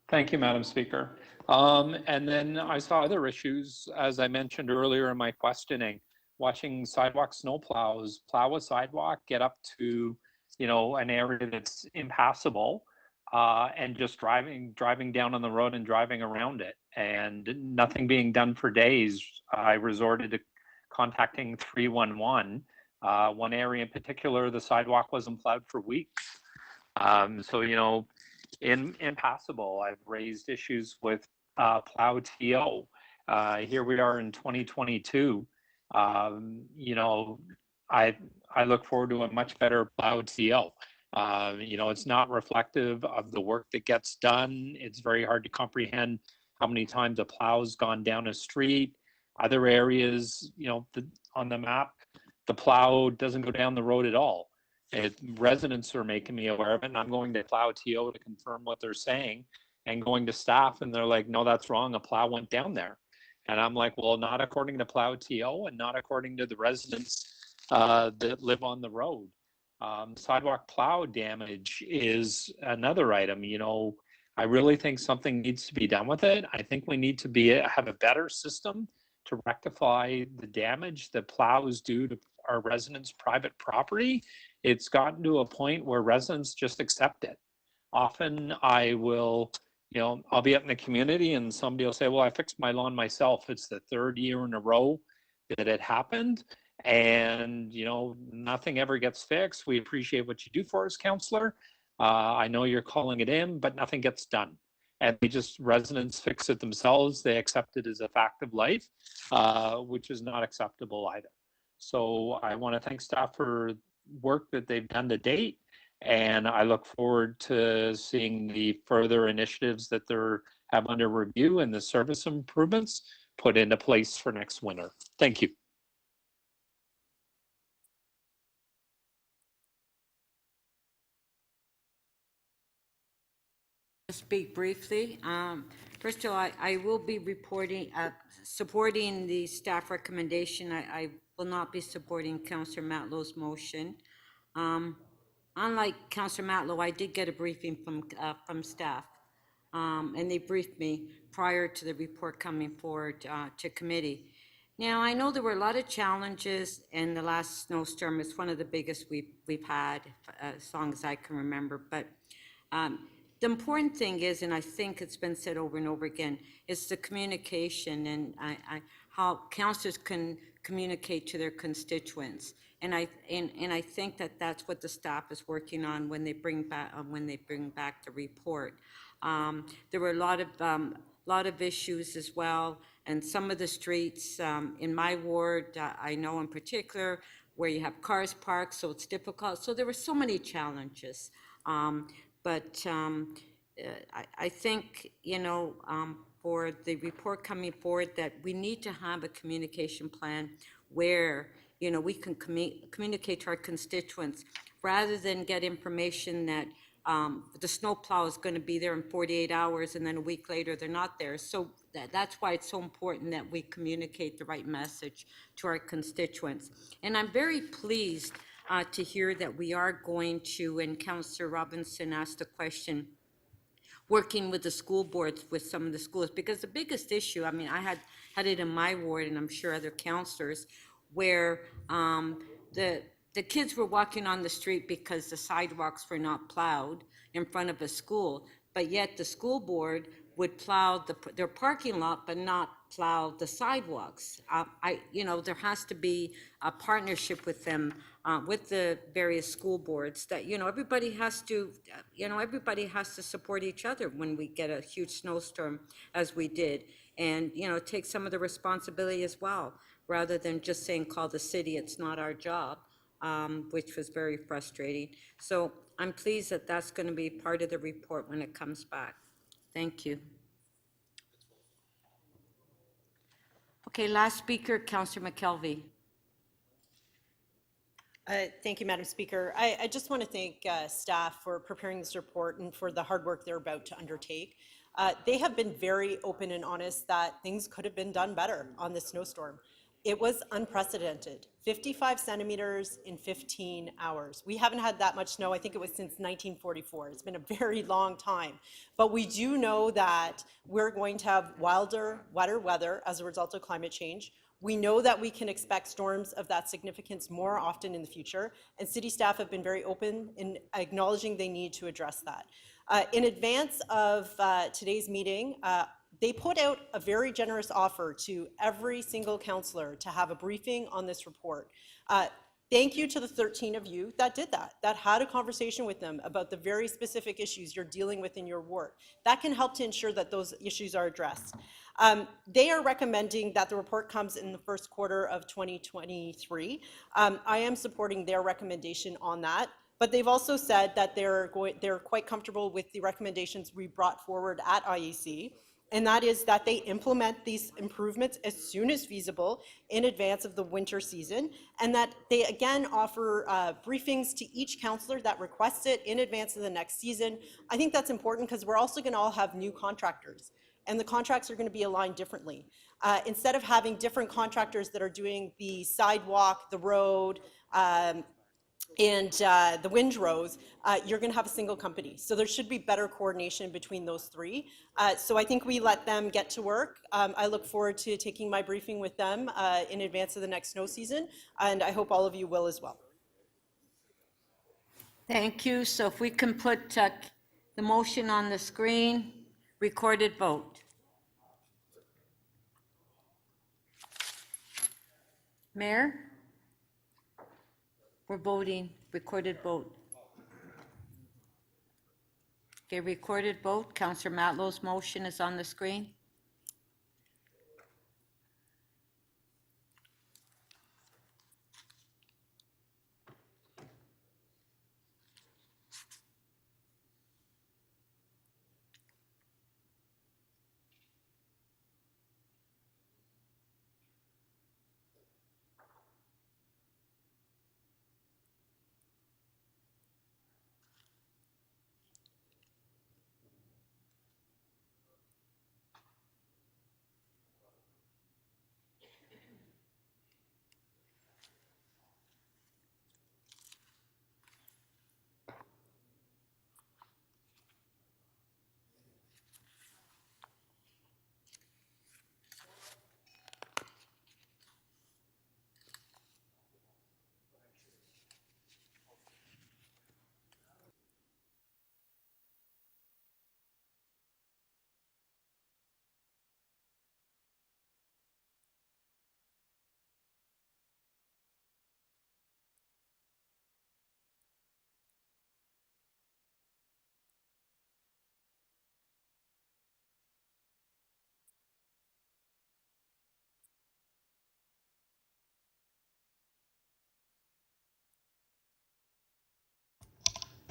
Thank you, Madam Speaker. And then I saw other issues, as I mentioned earlier in my questioning, watching sidewalk snow plows plow a sidewalk, get up to, an area that's impassable, and just driving down on the road and driving around it, and nothing being done for days. I resorted to contacting 311. One area in particular, the sidewalk wasn't plowed for weeks. Impassable. I've raised issues with plow TO. Here we are in 2022. I look forward to a much better plow TO. It's not reflective of the work that gets done. It's very hard to comprehend how many times a plow's gone down a street. Other areas, on the map, the plow doesn't go down the road at all. Residents are making me aware of it, and I'm going to plow TO to confirm what they're saying, and going to staff, and they're like, no, that's wrong, a plow went down there. And I'm like, well, not according to plow TO and not according to the residents that live on the road. Sidewalk plow damage is another item. I really think something needs to be done with it. I think we need to have a better system to rectify the damage that plows do to our residents' private property. It's gotten to a point where residents just accept it. Often I will, I'll be up in the community and somebody will say, well, I fixed my lawn myself. It's the third year in a row that it happened. And, nothing ever gets fixed. We appreciate what you do for us, councillor. I know you're calling it in, but nothing gets done. And residents fix it themselves. They accept it as a fact of life, which is not acceptable either. So I want to thank staff for work that they've done to date. And I look forward to seeing the further initiatives that they have under review and the service improvements put into place for next winter. Thank you. Speak briefly. First of all, I will be supporting the staff recommendation. I will not be supporting Councillor Matlow's motion. Unlike Councillor Matlow, I did get a briefing from staff, and they briefed me prior to the report coming forward to committee. Now, I know there were a lot of challenges in the last snowstorm. It's one of the biggest we've had, as long as I can remember. But the important thing is, and I think it's been said over and over again, is the communication and how councillors can communicate to their constituents. And I think that that's what the staff is working on when they bring back the report. There were a lot of issues as well, and some of the streets in my ward, I know in particular, where you have cars parked, so it's difficult. So there were so many challenges. But I think, for the report coming forward, that we need to have a communication plan where, we can communicate to our constituents rather than get information that the snowplow is going to be there in 48 hours and then a week later they're not there. So that's why it's so important that we communicate the right message to our constituents. And I'm very pleased to hear that we are going to, and Councillor Robinson asked a question, working with the school boards with some of the schools, because the biggest issue, I had it in my ward, and I'm sure other councillors, where the kids were walking on the street because the sidewalks were not plowed in front of a school, but yet the school board would plow their parking lot but not plow the sidewalks. There has to be a partnership with them, with the various school boards, that everybody has to support each other when we get a huge snowstorm, as we did, and take some of the responsibility as well, rather than just saying call the city, it's not our job, which was very frustrating. So I'm pleased that that's going to be part of the report when it comes back. Thank you. Okay, last speaker, Councillor McKelvey. Thank you, Madam Speaker. I just want to thank staff for preparing this report and for the hard work they're about to undertake. They have been very open and honest that things could have been done better on this snowstorm. It was unprecedented, 55 centimeters in 15 hours. We haven't had that much snow, I think it was since 1944. It's been a very long time. But we do know that we're going to have wilder, wetter weather as a result of climate change. We know that we can expect storms of that significance more often in the future, and city staff have been very open in acknowledging they need to address that. In advance of today's meeting, they put out a very generous offer to every single councillor to have a briefing on this report. Thank you to the 13 of you that did that had a conversation with them about the very specific issues you're dealing with in your ward. That can help to ensure that those issues are addressed. They are recommending that the report comes in the first quarter of 2023. I am supporting their recommendation on that. But they've also said that they're quite comfortable with the recommendations we brought forward at IEC, and that is that they implement these improvements as soon as feasible in advance of the winter season, and that they again offer briefings to each councillor that requests it in advance of the next season. I think that's important because we're also going to all have new contractors, and the contracts are going to be aligned differently. Instead of having different contractors that are doing the sidewalk, the road, the Windrows, you're going to have a single company. So there should be better coordination between those three. So I think we let them get to work. I look forward to taking my briefing with them in advance of the next snow season, and I hope all of you will as well. Thank you. So if we can put the motion on the screen, recorded vote. Mayor? We're voting, recorded vote. Okay, recorded vote. Councillor Matlow's motion is on the screen.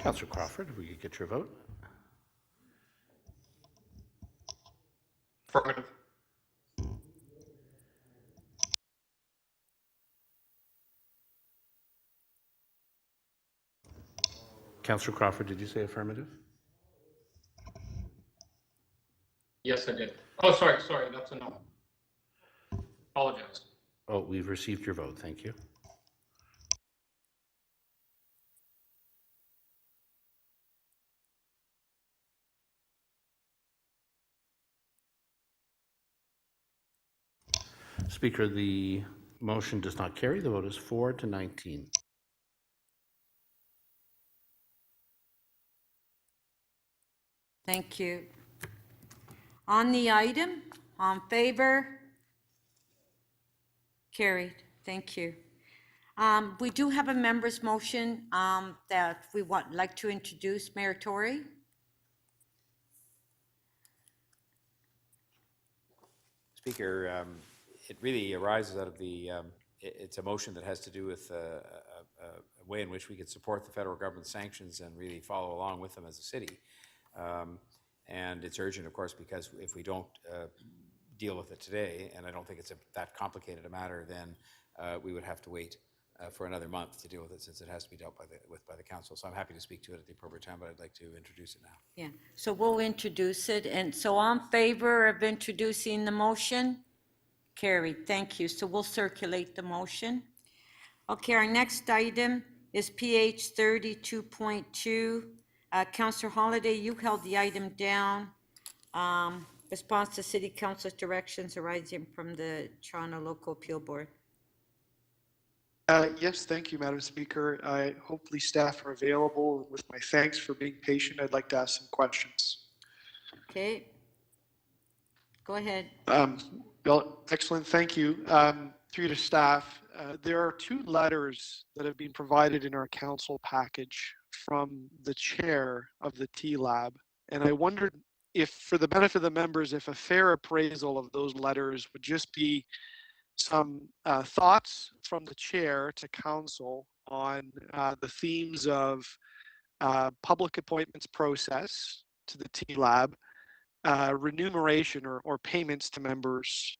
Councillor Crawford, if we could get your vote. Affirmative. Councillor Crawford, did you say affirmative? Yes, I did. Oh, sorry, that's a no. Apologize. Oh, we've received your vote. Thank you. Speaker, the motion does not carry. The vote is 4-19. Thank you. On the item, on favor? Carried. Thank you. We do have a member's motion that we like to introduce. Mayor Tory? Speaker, it really arises out of the, it's a motion that has to do with a way in which we could support the federal government sanctions and really follow along with them as a city. And it's urgent, of course, because if we don't deal with it today, and I don't think it's that complicated a matter, then we would have to wait for another month to deal with it, since it has to be dealt with by the council. So I'm happy to speak to it at the appropriate time, but I'd like to introduce it now. Yeah, so we'll introduce it. And so on favor of introducing the motion? Carried. Thank you. So we'll circulate the motion. Okay, our next item is PH 32.2. Councillor Holliday, you held the item down. Response to City Council's directions arising from the Toronto Local Appeal Board. Yes, thank you, Madam Speaker. Hopefully staff are available. With my thanks for being patient, I'd like to ask some questions. Okay. Go ahead. Well, excellent, thank you. Through to staff, there are two letters that have been provided in our council package from the chair of the T-Lab. And I wondered if, for the benefit of the members, if a fair appraisal of those letters would just be some thoughts from the chair to council on the themes of public appointments process to the T-Lab, remuneration or payments to members,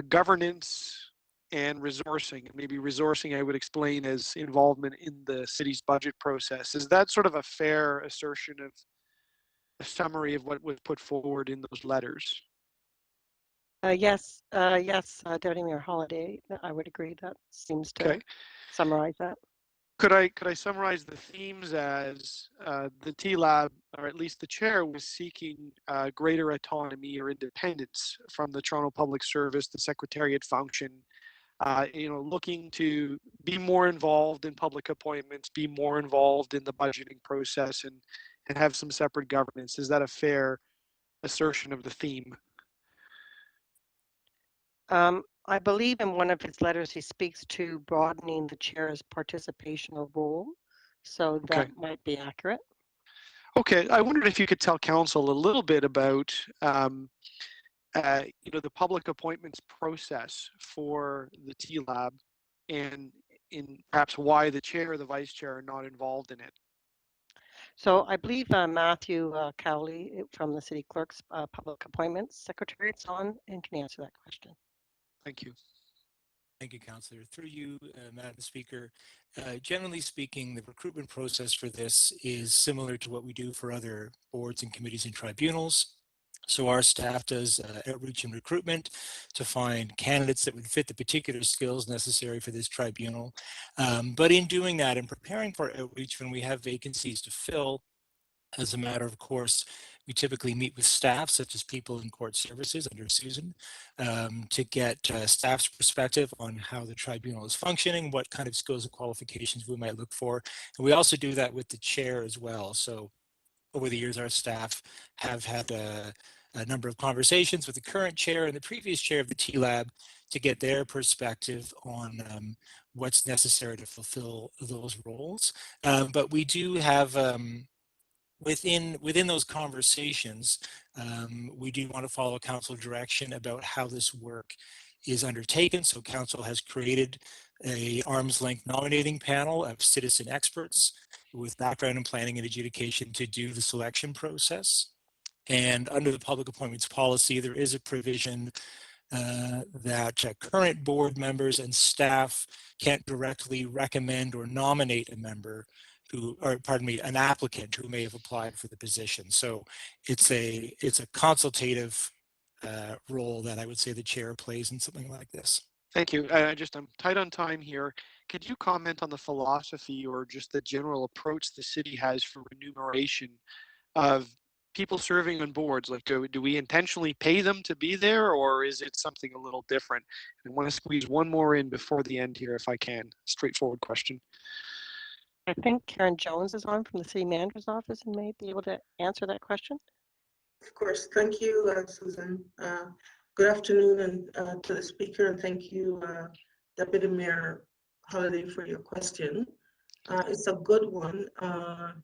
governance, and resourcing. And maybe resourcing I would explain as involvement in the city's budget process. Is that sort of a fair assertion of a summary of what was put forward in those letters? Yes, Deputy Mayor Holliday, I would agree. That seems to summarize that. Could I summarize the themes as the TLAB, or at least the chair, was seeking greater autonomy or independence from the Toronto Public Service, the secretariat function, looking to be more involved in public appointments, be more involved in the budgeting process, and have some separate governance. Is that a fair assertion of the theme? I believe in one of his letters he speaks to broadening the chair's participational role, so that might be accurate. Okay, I wondered if you could tell council a little bit about the public appointments process for the TLAB, and in perhaps why the chair or the vice chair are not involved in it. So I believe Matthew Cowley from the City Clerk's Public Appointments Secretariat's on and can answer that question. Thank you. Thank you, Councillor. Through you, Madam Speaker, generally speaking, the recruitment process for this is similar to what we do for other boards and committees and tribunals. So our staff does outreach and recruitment to find candidates that would fit the particular skills necessary for this tribunal. But in doing that and preparing for outreach when we have vacancies to fill, as a matter of course, we typically meet with staff, such as people in court services under Susan, to get staff's perspective on how the tribunal is functioning, what kind of skills and qualifications we might look for. And we also do that with the chair as well. So over the years, our staff have had a number of conversations with the current chair and the previous chair of the TLAB to get their perspective on what's necessary to fulfill those roles. But we do have within those conversations, we do want to follow council direction about how this work is undertaken. So council has created a arm's length nominating panel of citizen experts with background in planning and adjudication to do the selection process. And under the public appointments policy, there is a provision that current board members and staff can't directly recommend or nominate a member an applicant who may have applied for the position. So it's a consultative role that I would say the chair plays in something like this. Thank you. I'm tight on time here. Could you comment on the philosophy or just the general approach the city has for remuneration of people serving on boards? Like, do we intentionally pay them to be there, or is it something a little different? I want to squeeze one more in before the end here, if I can. Straightforward question. I think Karen Jones is on from the City Manager's Office and may be able to answer that question. Of course. Thank you, Susan. Good afternoon and to the speaker, and thank you, Deputy Mayor Holiday, for your question. It's a good one.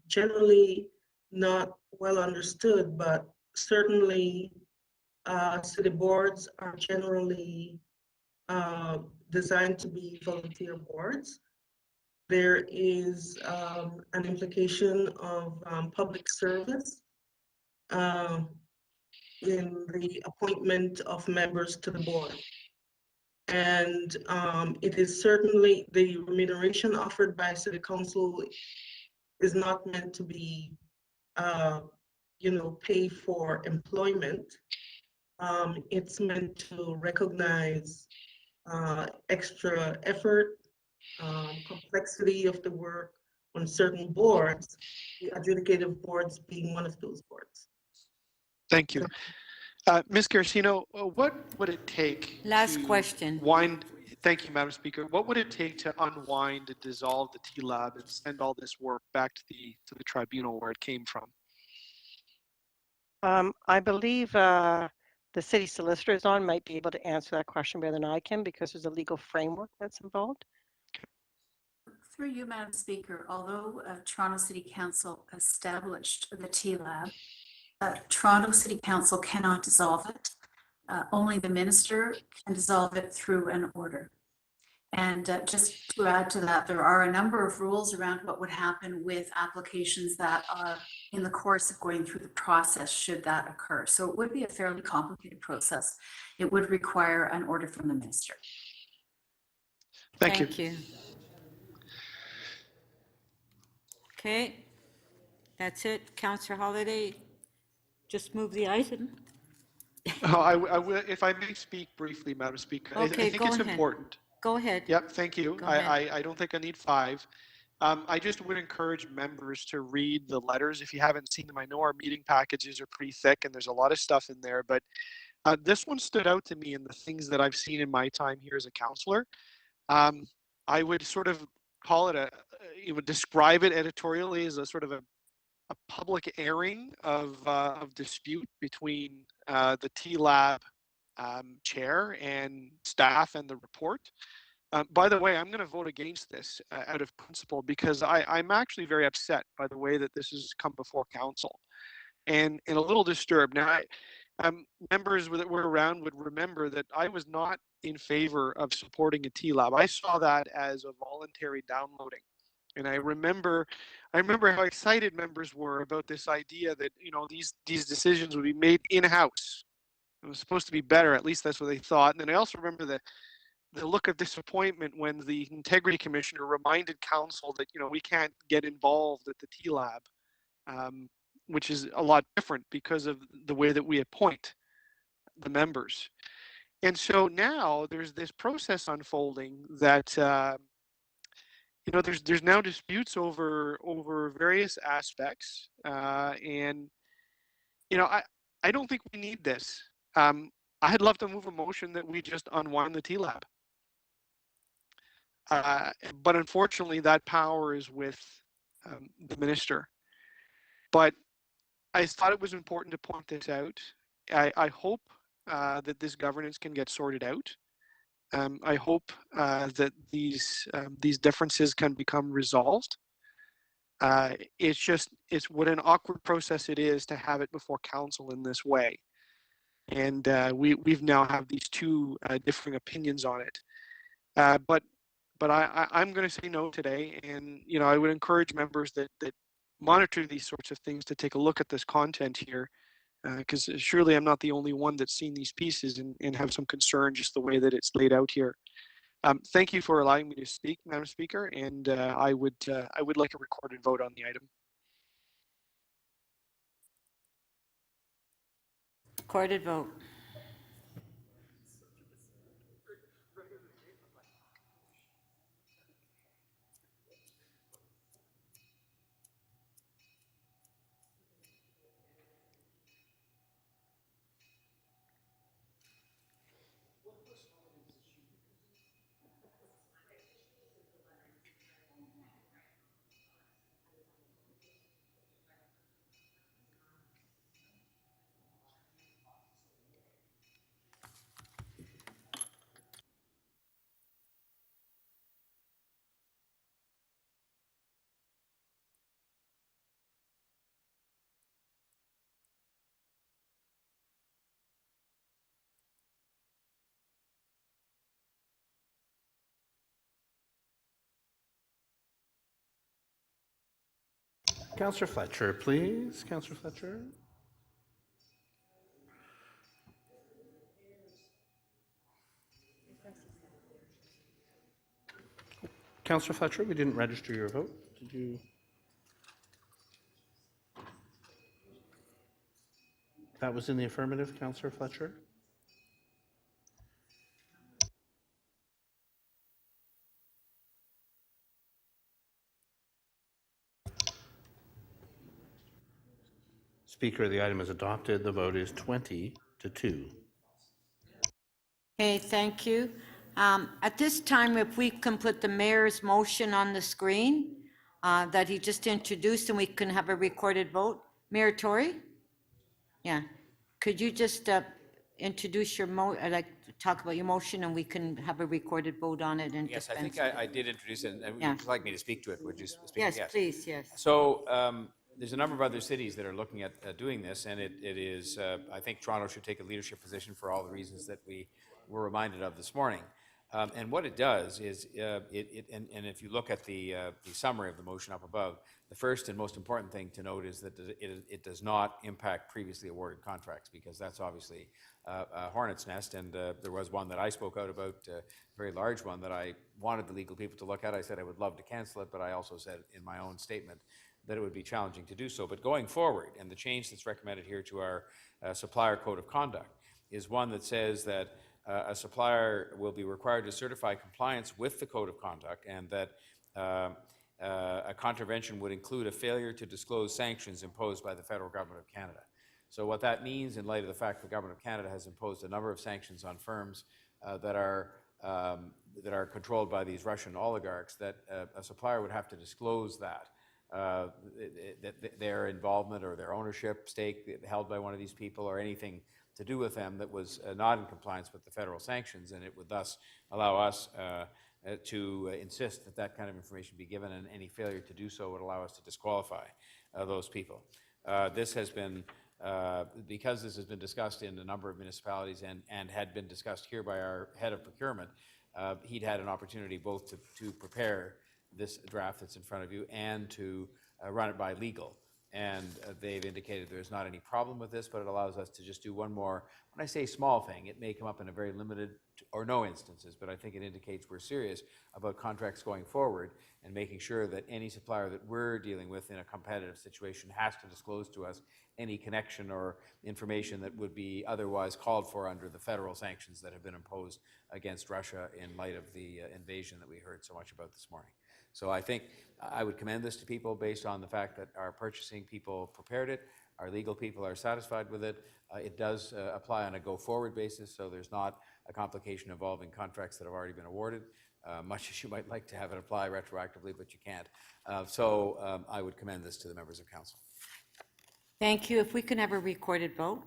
Generally not well understood, but certainly city boards are generally designed to be volunteer boards. There is an implication of public service in the appointment of members to the board. And it is certainly the remuneration offered by City Council is not meant to be, pay for employment. It's meant to recognize extra effort, complexity of the work on certain boards, the adjudicative boards being one of those boards. Thank you. Ms. Garcino, what would it take question. Thank you, Madam Speaker. What would it take to unwind and dissolve the TLAB and send all this work back to the tribunal where it came from? I believe the city solicitor is on, might be able to answer that question better than I can, because there's a legal framework that's involved. Through you, Madam Speaker, although Toronto City Council established the TLAB, Toronto City Council cannot dissolve it. Only the minister can dissolve it through an order. And just to add to that, there are a number of rules around what would happen with applications that are in the course of going through the process should that occur. So it would be a fairly complicated process. It would require an order from the minister. Thank you. Okay, that's it. Councillor Holiday, just move the item. I will, if I may speak briefly, Madam Speaker. Okay, I think it's important. Go ahead. Yep, thank you. I don't think I need 5. I just would encourage members to read the letters if you haven't seen them. I know our meeting packages are pretty thick and there's a lot of stuff in there, but this one stood out to me in the things that I've seen in my time here as a councillor. I would sort of call it you would describe it editorially as a sort of a public airing of dispute between the TLAB chair and staff and the report. By the way, I'm going to vote against this out of principle because I'm actually very upset by the way that this has come before council and a little disturbed. Now, members that were around would remember that I was not in favor of supporting a TLAB. I saw that as a voluntary downloading. And I remember how excited members were about this idea that, you know, these decisions would be made in-house. It was supposed to be better, at least that's what they thought. And then I also remember the look of disappointment when the integrity commissioner reminded council that, you know, we can't get involved at the TLAB, which is a lot different because of the way that we appoint the members. And so now there's this process unfolding that, you know, there's now disputes over various aspects, and you know, I don't think we need this. I'd love to move a motion that we just unwind the TLAB. But unfortunately, that power is with the minister. But I thought it was important to point this out. I hope that this governance can get sorted out. I hope that these differences can become resolved. It's what an awkward process it is to have it before council in this way. And we've now have these two differing opinions on it. But I'm going to say no today. And, you know, I would encourage members that monitor these sorts of things to take a look at this content here. Because surely I'm not the only one that's seen these pieces and have some concern just the way that it's laid out here. Thank you for allowing me to speak, Madam Speaker, and I would like a recorded vote on the item. Recorded vote. Councillor Fletcher, please. Councillor Fletcher. Councillor Fletcher, we didn't register your vote. Did you? That was in the affirmative, Councillor Fletcher. Speaker, the item is adopted. The vote is 20-2. Okay, thank you. At this time, if we can put the mayor's motion on the screen that he just introduced, and we can have a recorded vote. Mayor Tory? Yeah. Could you just introduce your talk about your motion, and we can have a recorded vote on it? And yes, I think I did introduce it, and yeah. would you like me to speak to it? Would you speak? Yes, please, yes. So there's a number of other cities that are looking at doing this, and it is, I think Toronto should take a leadership position for all the reasons that we were reminded of this morning. And what it does is, and if you look at the summary of the motion up above, the first and most important thing to note is that it does not impact previously awarded contracts, because that's obviously a hornet's nest. And there was one that I spoke out about, a very large one that I wanted the legal people to look at. I said I would love to cancel it, but I also said in my own statement that it would be challenging to do so. But going forward, and the change that's recommended here to our supplier code of conduct is one that says that a supplier will be required to certify compliance with the code of conduct, and that a contravention would include a failure to disclose sanctions imposed by the federal government of Canada. So what that means, in light of the fact the government of Canada has imposed a number of sanctions on firms that are controlled by these Russian oligarchs, that a supplier would have to disclose that their involvement or their ownership stake held by one of these people or anything to do with them that was not in compliance with the federal sanctions, and it would thus allow us to insist that that kind of information be given, and any failure to do so would allow us to disqualify those people. This has been, because this has been discussed in a number of municipalities and had been discussed here by our head of procurement, he'd had an opportunity both to prepare this draft that's in front of you and to run it by legal. And they've indicated there's not any problem with this, but it allows us to just do one more, when I say small thing, it may come up in a very limited or no instances, but I think it indicates we're serious about contracts going forward and making sure that any supplier that we're dealing with in a competitive situation has to disclose to us any connection or information that would be otherwise called for under the federal sanctions that have been imposed against Russia in light of the invasion that we heard so much about this morning. So I think I would commend this to people based on the fact that our purchasing people prepared it, our legal people are satisfied with it. It does apply on a go-forward basis, so there's not a complication involving contracts that have already been awarded, much as you might like to have it apply retroactively, but you can't. So I would commend this to the members of council. Thank you. If we can have a recorded vote.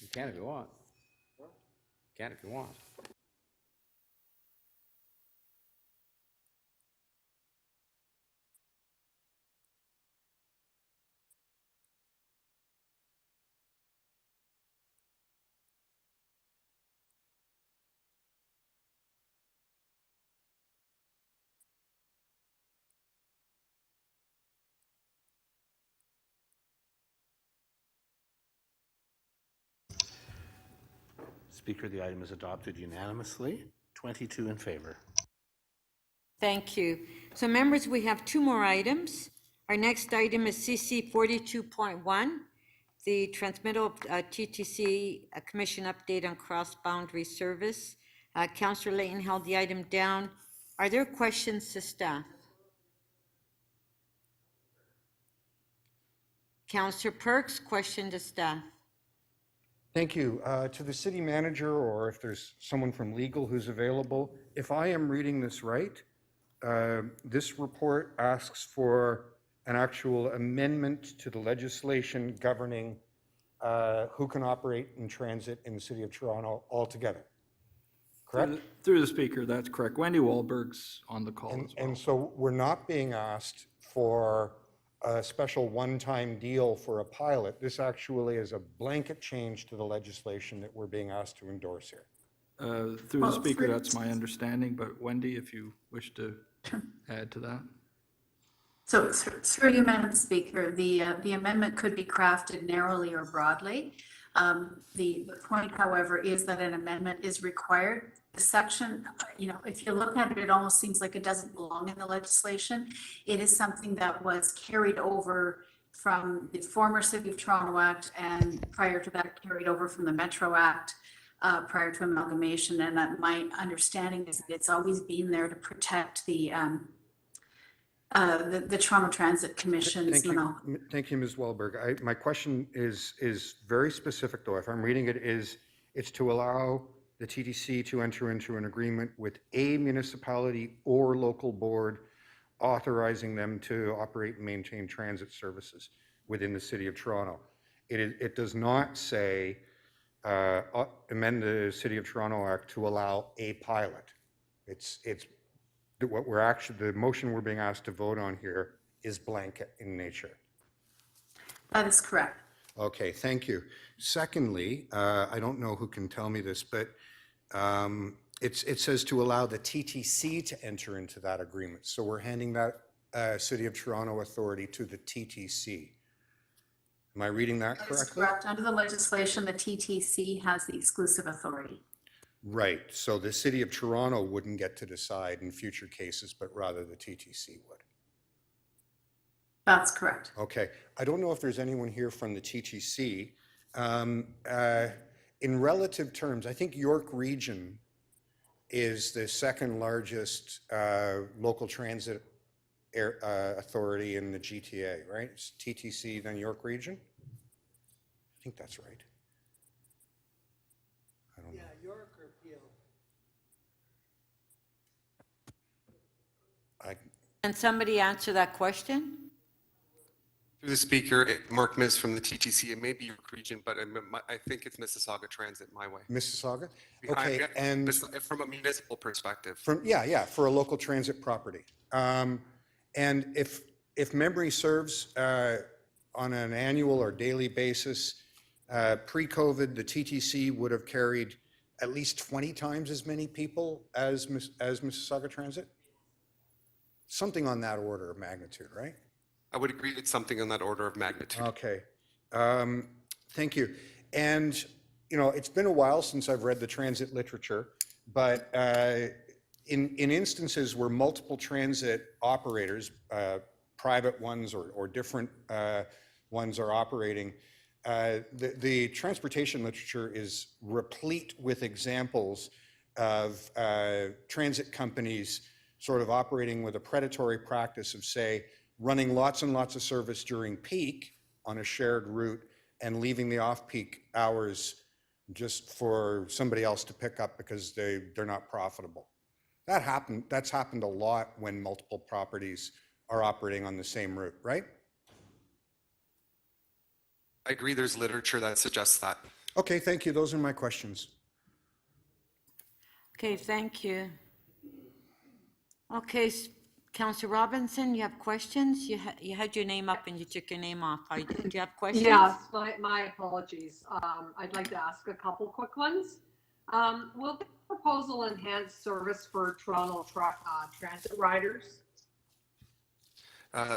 You can if you want. You can if you want. Speaker, the item is adopted unanimously, 22 in favor. Thank you. So members, we have two more items. Our next item is CC 42.1, the transmittal of TTC Commission update on cross-boundary service. Councillor Layton held the item down. Are there questions to staff? Councillor Perks, question to staff. Thank you. To the city manager, or if there's someone from legal who's available, if I am reading this right, this report asks for an actual amendment to the legislation governing who can operate in transit in the city of Toronto altogether. Correct? Through the speaker, that's correct. Wendy Wahlberg's on the call as well. And so we're not being asked for a special one-time deal for a pilot. This actually is a blanket change to the legislation that we're being asked to endorse here. Through the speaker, that's my understanding, but Wendy, if you wish to add to that. So through you, Madam Speaker, the amendment could be crafted narrowly or broadly. The point, however, is that an amendment is required. The section, if you look at it, it almost seems like it doesn't belong in the legislation. It is something that was carried over from the former City of Toronto Act, and prior to that carried over from the Metro Act prior to amalgamation. And that my understanding is that it's always been there to protect the Toronto Transit Commission's monopoly. Thank you, Ms. Wahlberg. My question is very specific, though. If I'm reading it, it's to allow the TTC to enter into an agreement with a municipality or local board authorizing them to operate and maintain transit services within the City of Toronto. It does not say amend the City of Toronto Act to allow a pilot. It's what we're actually, the motion we're being asked to vote on here is blanket in nature. That is correct. Okay, thank you. Secondly, I don't know who can tell me this, but it says to allow the TTC to enter into that agreement. So we're handing that City of Toronto authority to the TTC. Am I reading that correctly? That is correct. Under the legislation, the TTC has the exclusive authority. Right. So the City of Toronto wouldn't get to decide in future cases, but rather the TTC would. That's correct. Okay. I don't know if there's anyone here from the TTC. In relative terms, I think York Region is the second largest local transit authority in the GTA, right? It's TTC, then York Region? I think that's right. I don't know. Yeah, York or Peel. Can somebody answer that question? Through the speaker, Mark Miss from the TTC. It may be York Region, but I think it's Mississauga Transit my way. Mississauga? Behind- Okay, and from a municipal perspective. yeah, for a local transit property. And if memory serves, on an annual or daily basis, pre-COVID, the TTC would have carried at least 20 times as many people as Mississauga Transit? Something on that order of magnitude, right? I would agree it's something on that order of magnitude. Okay. Thank you. And, you know, it's been a while since I've read the transit literature, but in instances where multiple transit operators, private ones or different ones are operating, the transportation literature is replete with examples of transit companies sort of operating with a predatory practice of, say, running lots and lots of service during peak on a shared route and leaving the off-peak hours just for somebody else to pick up because they're not profitable. That's happened a lot when multiple properties are operating on the same route, right? I agree there's literature that suggests that. Okay, thank you. Those are my questions. Okay, thank you. Okay, Councillor Robinson, you have questions? You had your name up and you took your name off. Do you have questions? Yes, my apologies. I'd like to ask a couple quick ones. Will the proposal enhance service for Toronto transit riders?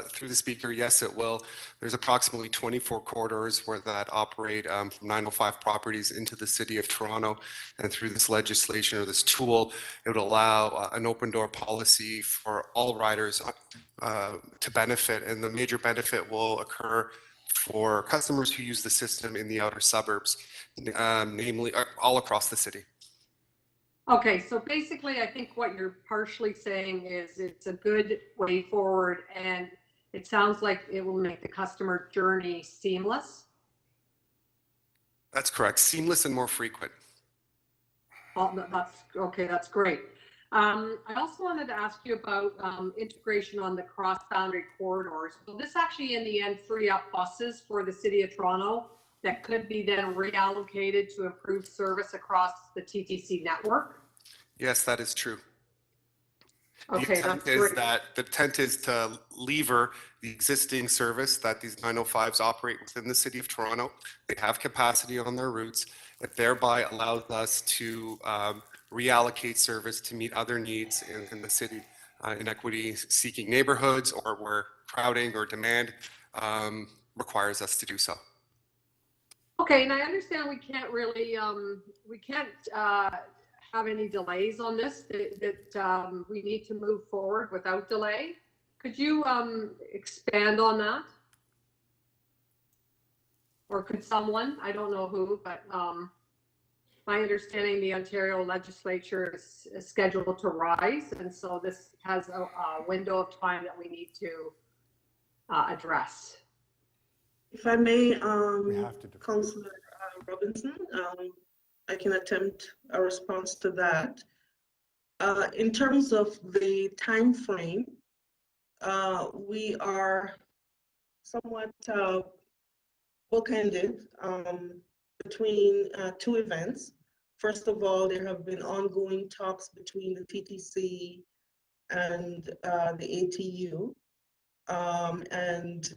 Through the speaker, yes, it will. There's approximately 24 corridors where that operate from 905 properties into the city of Toronto. And through this legislation or this tool, it would allow an open door policy for all riders to benefit. And the major benefit will occur for customers who use the system in the outer suburbs, namely all across the city. Okay, so basically, I think what you're partially saying is it's a good way forward, and it sounds like it will make the customer journey seamless. That's correct. Seamless and more frequent. Oh, that's okay. That's great. I also wanted to ask you about integration on the cross-boundary corridors. Will this actually, in the end, free up buses for the City of Toronto that could be then reallocated to improve service across the TTC network? Yes, that is true. Okay, The intent is to lever the existing service that these 905s operate within the City of Toronto. They have capacity on their routes. It thereby allows us to reallocate service to meet other needs in the city, in equity-seeking neighborhoods or where crowding or demand requires us to do so. Okay, and I understand we can't really, have any delays on this, that we need to move forward without delay. Could you expand on that? Or could someone, I don't know who, but my understanding, the Ontario legislature is scheduled to rise, and so this has a window of time that we need to address. If I may, Councillor Robinson, I can attempt a response to that. In terms of the time frame, we are somewhat bookended between two events. First of all, there have been ongoing talks between the TTC and the ATU, and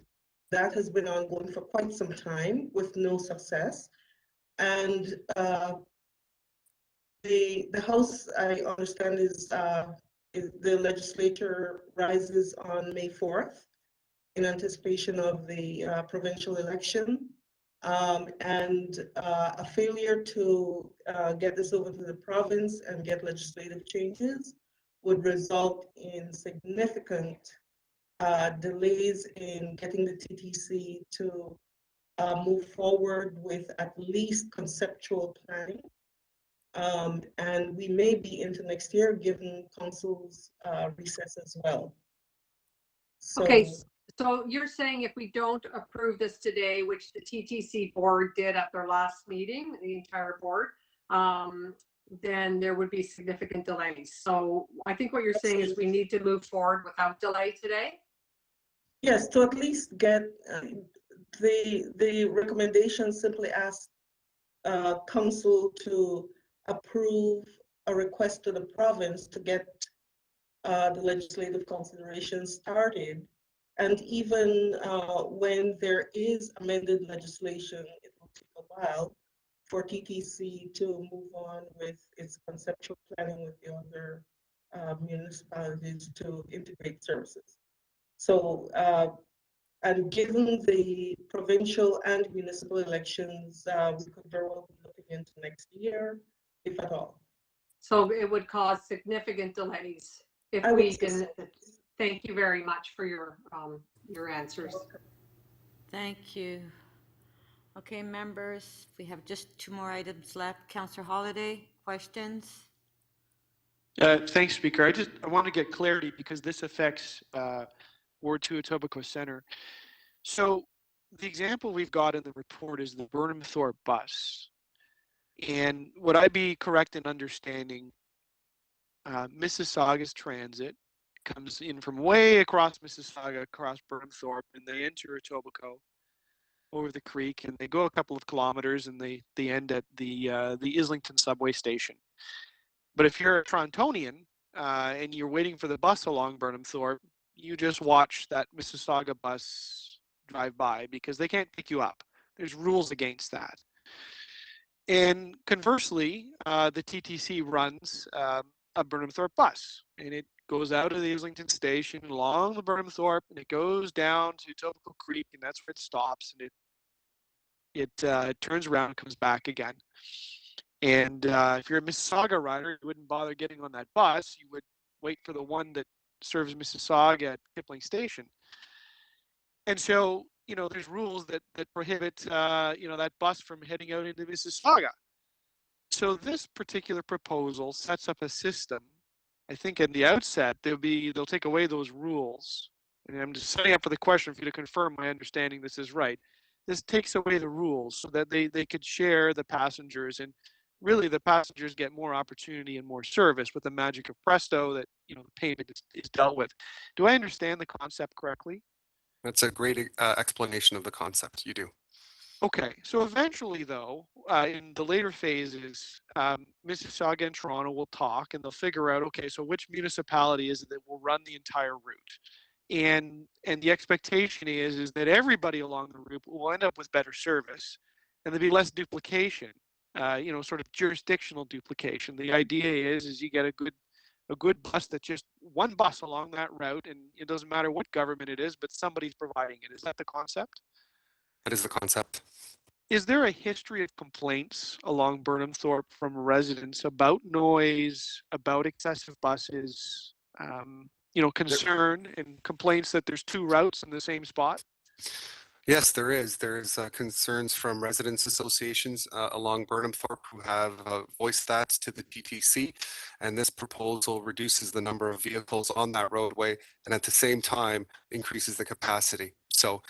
that has been ongoing for quite some time with no success. And the House, I understand, is the legislature rises on May 4th in anticipation of the provincial election. And a failure to get this over to the province and get legislative changes would result in significant delays in getting the TTC to move forward with at least conceptual planning. And we may be into next year given council's recess as well. So, Okay, so you're saying if we don't approve this today, which the TTC board did at their last meeting, the entire board, then there would be significant delays. So I think what you're saying is we need to move forward without delay today? yes, to at least get the recommendation simply ask council to approve a request to the province to get the legislative consideration started. And even when there is amended legislation, it will take a while for TTC to move on with its conceptual planning with the other municipalities to integrate services. So, and given the provincial and municipal elections, we could very well be looking into next year, if at all. So it would cause significant delays if we can. Thank you very much for your answers. Thank you. Okay, members, we have just 2 more items left. Councillor Holiday, questions? Thanks, Speaker. I want to get clarity because this affects Ward 2 Etobicoke Center. So the example we've got in the report is the Burnham-Thorpe bus. And would I be correct in understanding Mississauga's transit comes in from way across Mississauga, across Burnham-Thorpe, and they enter Etobicoke over the creek, and they go a couple of kilometers, and they end at the Islington subway station. But if you're a Torontonian and you're waiting for the bus along Burnham-Thorpe, you just watch that Mississauga bus drive by because they can't pick you up. There's rules against that. And conversely, the TTC runs a Burnham-Thorpe bus, and it goes out of the Islington station along the Burnham-Thorpe, and it goes down to Etobicoke Creek, and that's where it stops, and it turns around and comes back again. And if you're a Mississauga rider, you wouldn't bother getting on that bus. You would wait for the one that serves Mississauga at Kipling Station. And so, you know, there's rules that prohibit, you know, that bus from heading out into Mississauga. So this particular proposal sets up a system. I think in the outset, they'll take away those rules. And I'm just setting up for the question for you to confirm my understanding this is right. This takes away the rules so that they could share the passengers, and really the passengers get more opportunity and more service with the magic of Presto that, you know, the payment is dealt with. Do I understand the concept correctly? That's a great explanation of the concept. You do. Okay, so eventually, though, in the later phases, Mississauga and Toronto will talk, and they'll figure out, okay, so which municipality is it that will run the entire route? And the expectation is that everybody along the route will end up with better service, and there'll be less duplication, you know, sort of jurisdictional duplication. The idea is you get a good bus that's just one bus along that route, and it doesn't matter what government it is, but somebody's providing it. Is that the concept? That is the concept. Is there a history of complaints along Burnham-Thorpe from residents about noise, about excessive buses, you know, concern and complaints that there's 2 routes in the same spot? Yes, there is. There's concerns from residents associations along Burnham-Thorpe who have voiced that to the TTC, and this proposal reduces the number of vehicles on that roadway and at the same time increases the capacity. So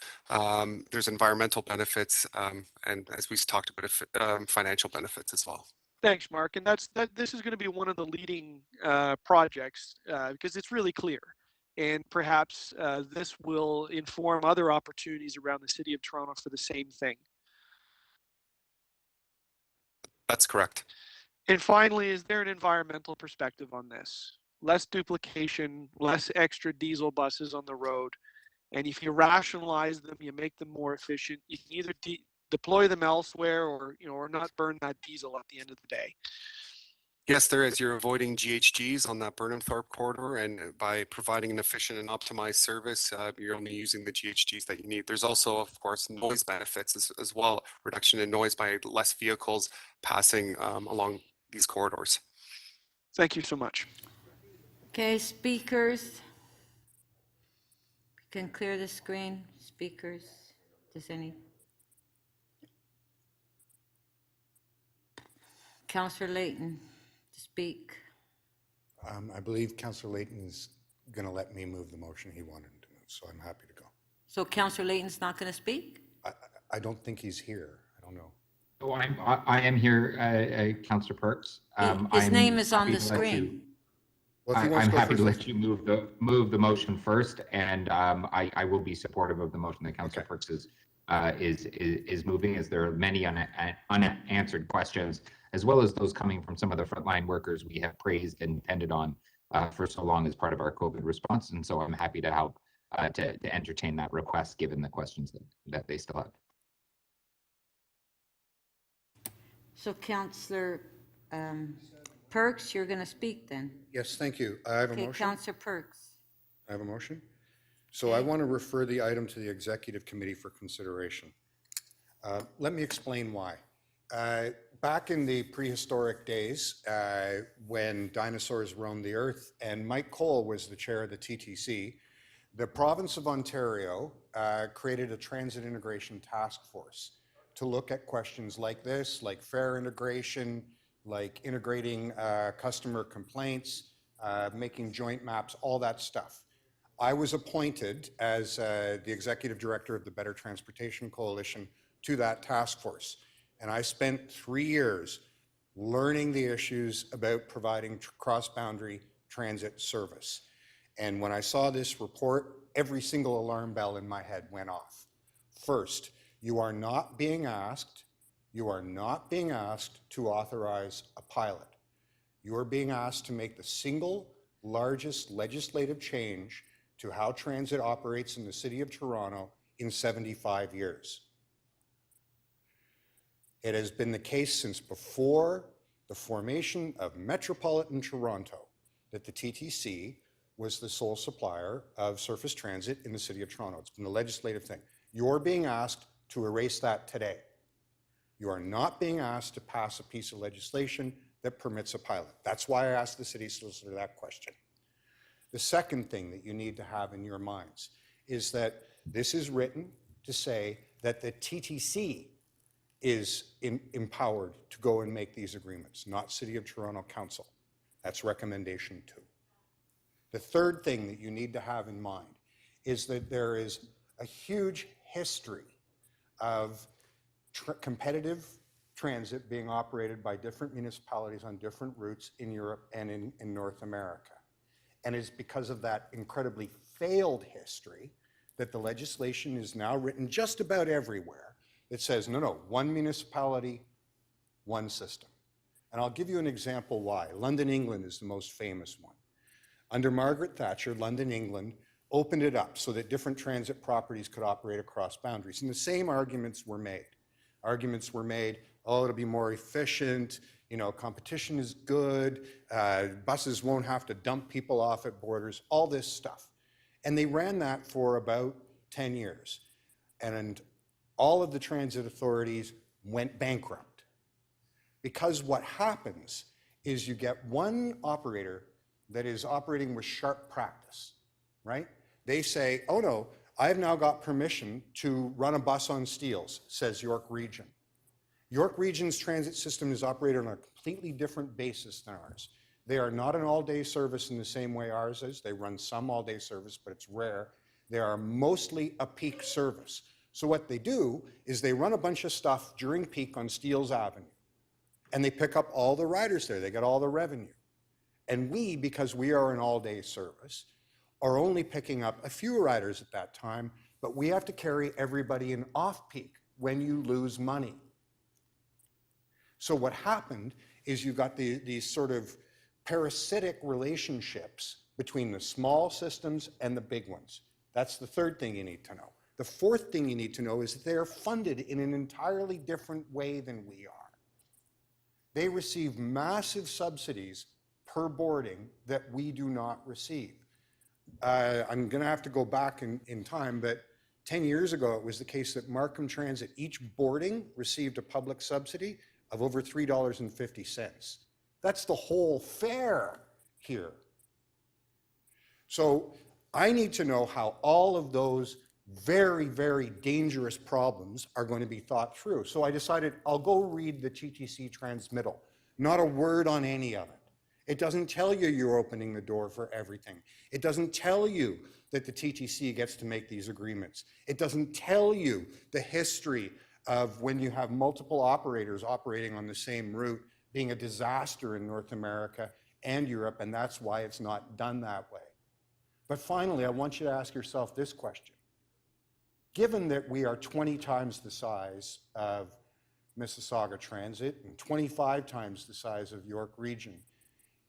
there's environmental benefits and, as we talked about, financial benefits as well. Thanks, Mark. And this is going to be one of the leading projects because it's really clear. And perhaps this will inform other opportunities around the City of Toronto for the same thing. That's correct. And finally, is there an environmental perspective on this? Less duplication, less extra diesel buses on the road. And if you rationalize them, you make them more efficient, you can either deploy them elsewhere or, you know, or not burn that diesel at the end of the day. Yes, there is. You're avoiding GHGs on that Burnham-Thorpe corridor, and by providing an efficient and optimized service, you're only using the GHGs that you need. There's also, of course, noise benefits as well, reduction in noise by less vehicles passing along these corridors. Thank you so much. Okay, speakers. Can clear the screen, speakers. Does any? Councillor Layton to speak. I believe Councillor Layton is going to let me move the motion he wanted to move, so I'm happy to go. So Councillor Layton's not going to speak? I don't think he's here. I don't know. Oh, I am here, Councillor Perks. His name is on the screen. I'm happy to let you move the motion first, and I will be supportive of the motion that Councillor Perks is moving, as there are many unanswered questions, as well as those coming from some of the frontline workers we have praised and depended on for so long as part of our COVID response. And so I'm happy to help to entertain that request, given the questions that they still have. So Councillor Perks, you're going to speak then? Yes, thank you. I have a motion. Councillor Perks. I have a motion. So I want to refer the item to the Executive Committee for consideration. Let me explain why. Back in the prehistoric days, when dinosaurs roamed the earth and Mike Cole was the chair of the TTC, the province of Ontario created a transit integration task force to look at questions like this, like fare integration, like integrating customer complaints, making joint maps, all that stuff. I was appointed as the executive director of the Better Transportation Coalition to that task force. And I spent 3 years learning the issues about providing cross-boundary transit service. And when I saw this report, every single alarm bell in my head went off. First, you are not being asked to authorize a pilot. You are being asked to make the single largest legislative change to how transit operates in the City of Toronto in 75 years. It has been the case since before the formation of Metropolitan Toronto that the TTC was the sole supplier of surface transit in the City of Toronto. It's been a legislative thing. You're being asked to erase that today. You are not being asked to pass a piece of legislation that permits a pilot. That's why I asked the city solicitor that question. The second thing that you need to have in your minds is that this is written to say that the TTC is empowered to go and make these agreements, not City of Toronto Council. That's recommendation 2. The third thing that you need to have in mind is that there is a huge history of competitive transit being operated by different municipalities on different routes in Europe and in North America. And it's because of that incredibly failed history that the legislation is now written just about everywhere that says, no, one municipality, one system. And I'll give you an example why. London, England is the most famous one. Under Margaret Thatcher, London, England opened it up so that different transit properties could operate across boundaries. And the same arguments were made. Oh, it'll be more efficient, competition is good, buses won't have to dump people off at borders, all this stuff. And they ran that for about 10 years. And all of the transit authorities went bankrupt. Because what happens is you get one operator that is operating with sharp practice, right? They say, oh no, I've now got permission to run a bus on steels, says York Region. York Region's transit system is operated on a completely different basis than ours. They are not an all-day service in the same way ours is. They run some all-day service, but it's rare. They are mostly a peak service. So what they do is they run a bunch of stuff during peak on Steeles Avenue, and they pick up all the riders there. They get all the revenue. And we, because we are an all-day service, are only picking up a few riders at that time, but we have to carry everybody in off-peak when you lose money. So what happened is you got these sort of parasitic relationships between the small systems and the big ones. That's the third thing you need to know. The fourth thing you need to know is that they are funded in an entirely different way than we are. They receive massive subsidies per boarding that we do not receive. I'm going to have to go back in time, but 10 years ago, it was the case that Markham Transit, each boarding received a public subsidy of over $3.50. That's the whole fare here. So I need to know how all of those very, very dangerous problems are going to be thought through. So I decided I'll go read the TTC transmittal. Not a word on any of it. It doesn't tell you you're opening the door for everything. It doesn't tell you that the TTC gets to make these agreements. It doesn't tell you the history of when you have multiple operators operating on the same route being a disaster in North America and Europe, and that's why it's not done that way. But finally, I want you to ask yourself this question. Given that we are 20 times the size of Mississauga Transit and 25 times the size of York Region,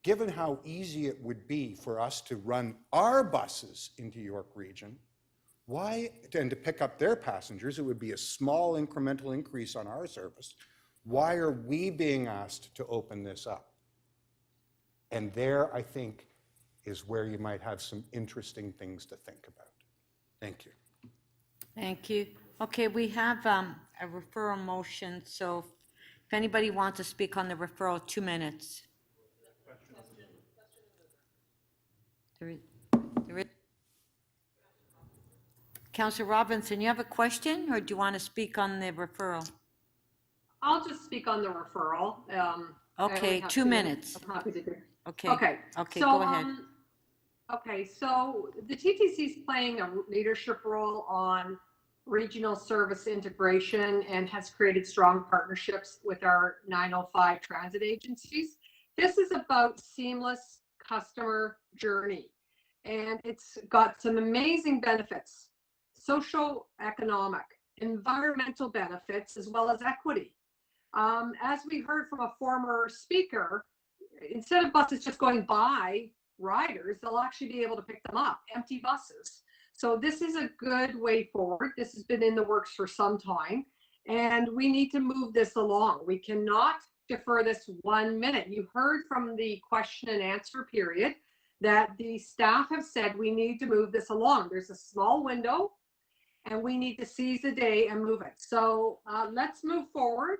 given how easy it would be for us to run our buses into York Region, and to pick up their passengers, it would be a small incremental increase on our service. Why are we being asked to open this up? And there, I think, is where you might have some interesting things to think about. Thank you. Thank you. Okay, we have a referral motion, so if anybody wants to speak on the referral, 2 minutes. There is. Councillor Robinson, you have a question, or do you want to speak on the referral? I'll just speak on the referral. I only Okay, have 2 minutes. I'm happy to do. Okay. Okay. Okay, So, go ahead. Okay, so the TTC is playing a leadership role on regional service integration and has created strong partnerships with our 905 transit agencies. This is about seamless customer journey, and it's got some amazing benefits, social, economic, environmental benefits, as well as equity. As we heard from a former speaker, instead of buses just going by riders, they'll actually be able to pick them up, empty buses. So this is a good way forward. This has been in the works for some time, and we need to move this along. We cannot defer this 1 minute. You heard from the question and answer period that the staff have said we need to move this along. There's a small window, and we need to seize the day and move it. So let's move forward,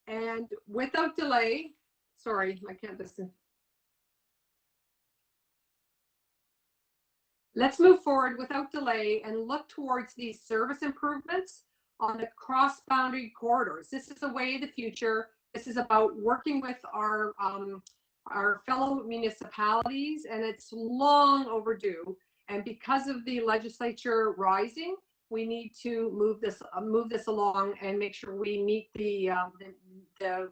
and without delay, sorry, I can't listen. Let's move forward without delay and look towards these service improvements on the cross-boundary corridors. This is a way of the future. This is about working with our fellow municipalities, and it's long overdue. And because of the legislature rising, we need to move this along and make sure we meet the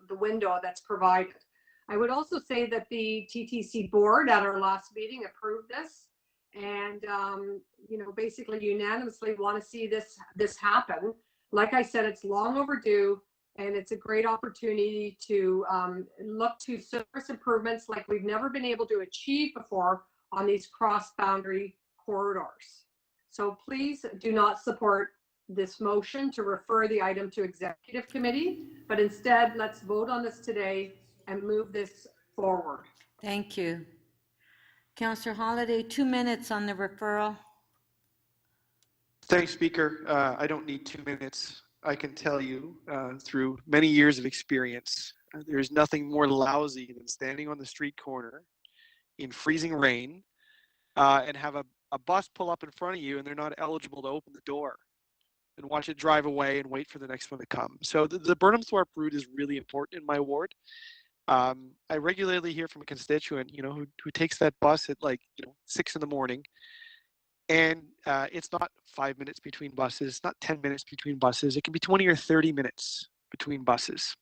window that's provided. I would also say that the TTC board at our last meeting approved this, and basically unanimously want to see this happen. Like I said, it's long overdue, and it's a great opportunity to look to service improvements like we've never been able to achieve before on these cross-boundary corridors. So please do not support this motion to refer the item to executive committee, but instead let's vote on this today and move this forward. Thank you. Councillor Holliday, 2 minutes on the referral. Thanks, Speaker. I don't need 2 minutes. I can tell you through many years of experience, there's nothing more lousy than standing on the street corner in freezing rain and have a bus pull up in front of you and they're not eligible to open the door, and watch it drive away and wait for the next one to come. So the Burnhamthorpe route is really important in my ward. I regularly hear from a constituent, who takes that bus at 6 in the morning, and it's not 5 minutes between buses, it's not 10 minutes between buses. It can be 20 or 30 minutes between buses.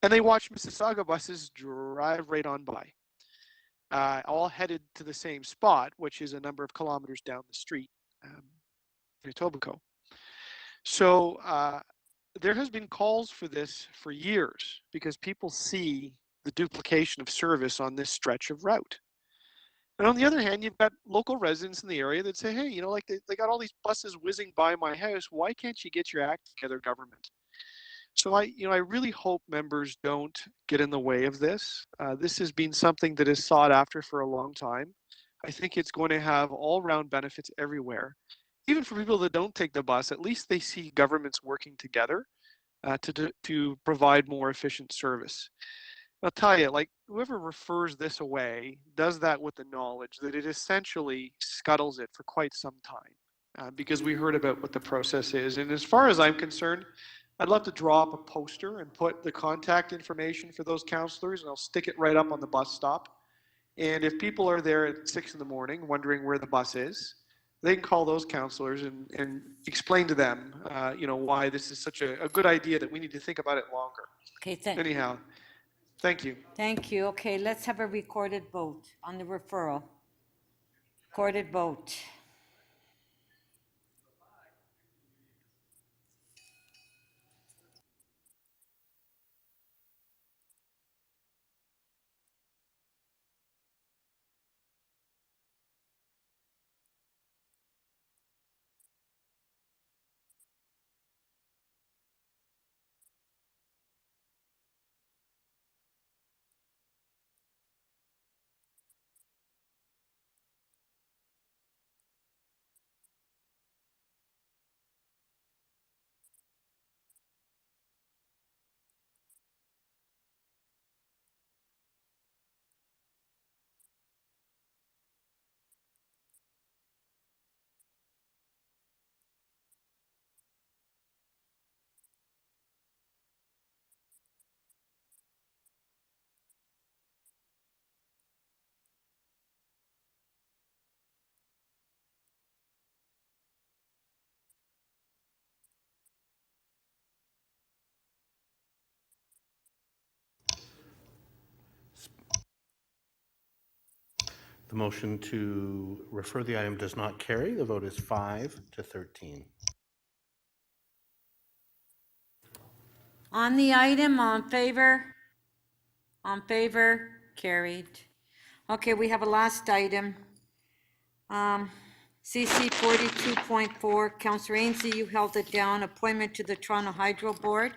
And they watch Mississauga buses drive right on by, all headed to the same spot, which is a number of kilometers down the street in Etobicoke. So there has been calls for this for years because people see the duplication of service on this stretch of route. And on the other hand, you've got local residents in the area that say, hey, they got all these buses whizzing by my house. Why can't you get your act together, government? So I really hope members don't get in the way of this. This has been something that is sought after for a long time. I think it's going to have all-round benefits everywhere. Even for people that don't take the bus, at least they see governments working together to provide more efficient service. I'll tell you, like, whoever refers this away does that with the knowledge that it essentially scuttles it for quite some time, because we heard about what the process is. And as far as I'm concerned, I'd love to draw up a poster and put the contact information for those counselors, and I'll stick it right up on the bus stop. And if people are there at 6 in the morning wondering where the bus is, they can call those counselors and explain to them, why this is such a good idea that we need to think about it longer. Okay, Anyhow, thank you. Thank you. Okay, let's have a recorded vote on the referral. Recorded vote. The motion to refer the item does not carry. The vote is 5-13. On the item, all in favor? On favor, carried. Okay, we have a last item. CC 42.4, Councillor Ainslie, you held it down, appointment to the Toronto Hydro Board.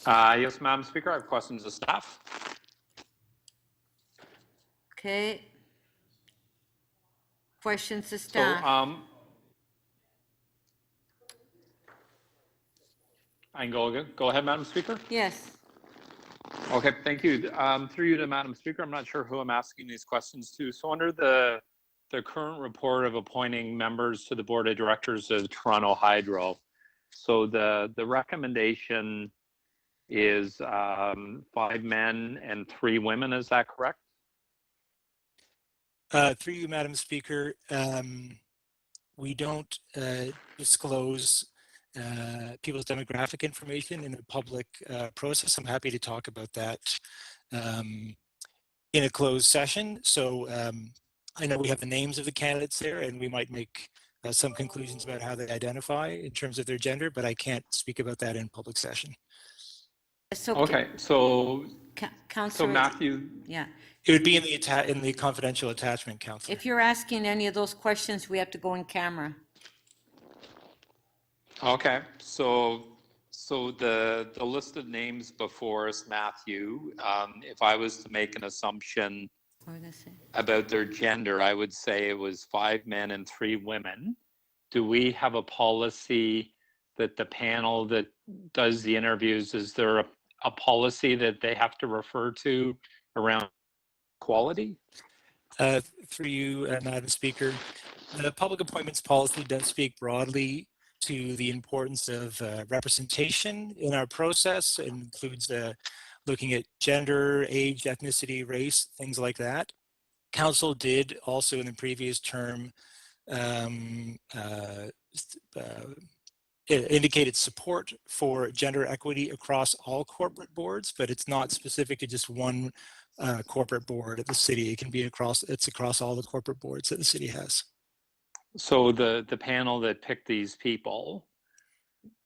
Yes, Madam Speaker, I have questions of staff. Okay. Questions to So, staff? I can go ahead, Madam Speaker. Yes. Okay, thank you. Through you to Madam Speaker, I'm not sure who I'm asking these questions to. So under the current report of appointing members to the Board of Directors of Toronto Hydro, so the recommendation is 5 men and 3 women, is that correct? Through you, Madam Speaker, we don't disclose people's demographic information in a public process. I'm happy to talk about that in a closed session. So I know we have the names of the candidates there, and we might make some conclusions about how they identify in terms of their gender, but I can't speak about that in public session. Okay, so Councillor, Matthew. Yeah. It would be in the confidential attachment, Councillor. If you're asking any of those questions, we have to go in camera. Okay, so the list of names before us, Matthew, if I was to make an assumption about their gender, I would say it was 5 men and 3 women. Do we have a policy that the panel that does the interviews, is there a policy that they have to refer to around equality? Through you, Madam Speaker, the public appointments policy does speak broadly to the importance of representation in our process. It includes looking at gender, age, ethnicity, race, things like that. Council did also in the previous term indicated support for gender equity across all corporate boards, but it's not specific to just one corporate board at the city. It can be across all the corporate boards that the city has. So the panel that picked these people,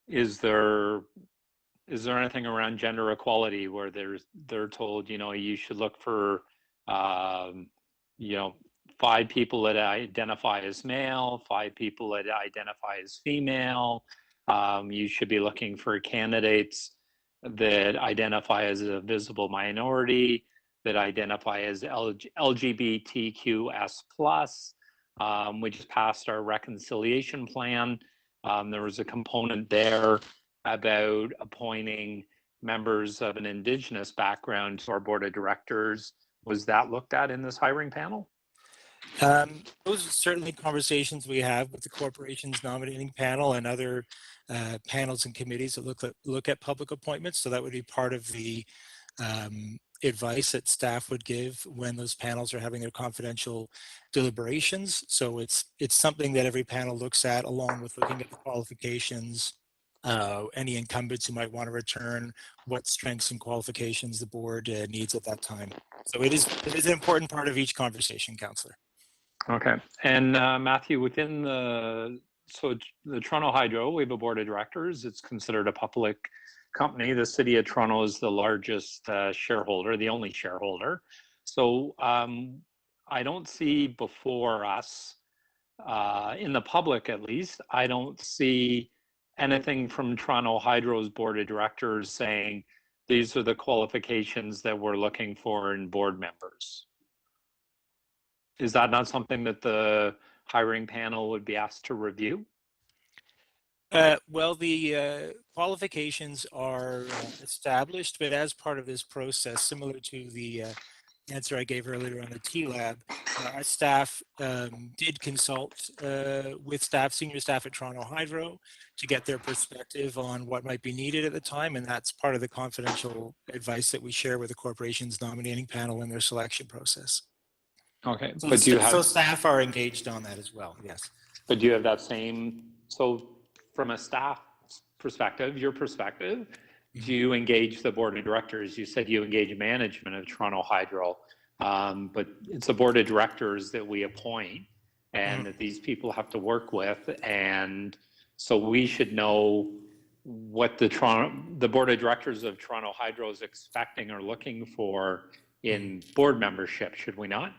is there anything around gender equality where they're told, you should look for 5 people that identify as male, 5 people that identify as female, you should be looking for candidates that identify as a visible minority, that identify as LGBTQS+. We just passed our reconciliation plan. There was a component there about appointing members of an Indigenous background to our board of directors. Was that looked at in this hiring panel? Those are certainly conversations we have with the corporation's nominating panel and other panels and committees that look at public appointments. So that would be part of the advice that staff would give when those panels are having their confidential deliberations. So it's something that every panel looks at, along with looking at the qualifications, any incumbents who might want to return, what strengths and qualifications the board needs at that time. So it is an important part of each conversation, Councillor. Okay, and Matthew, within the Toronto Hydro, we have a board of directors. It's considered a public company. The City of Toronto is the largest shareholder, the only shareholder. So I don't see before us, in the public at least, I don't see anything from Toronto Hydro's board of directors saying these are the qualifications that we're looking for in board members. Is that not something that the hiring panel would be asked to review? Well, the qualifications are established, but as part of this process, similar to the answer I gave earlier on the TLAB, our staff did consult with senior staff at Toronto Hydro to get their perspective on what might be needed at the time, and that's part of the confidential advice that we share with the corporation's nominating panel in their selection process. Okay, So, but do you have... so staff are engaged on that as well, yes. But do you have that same, so from a staff perspective, your perspective, do you engage the board of directors? You said you engage management of Toronto Hydro, but it's a board of directors that we appoint and that these people have to work with. And so we should know what the board of directors of Toronto Hydro is expecting or looking for in board membership, should we not?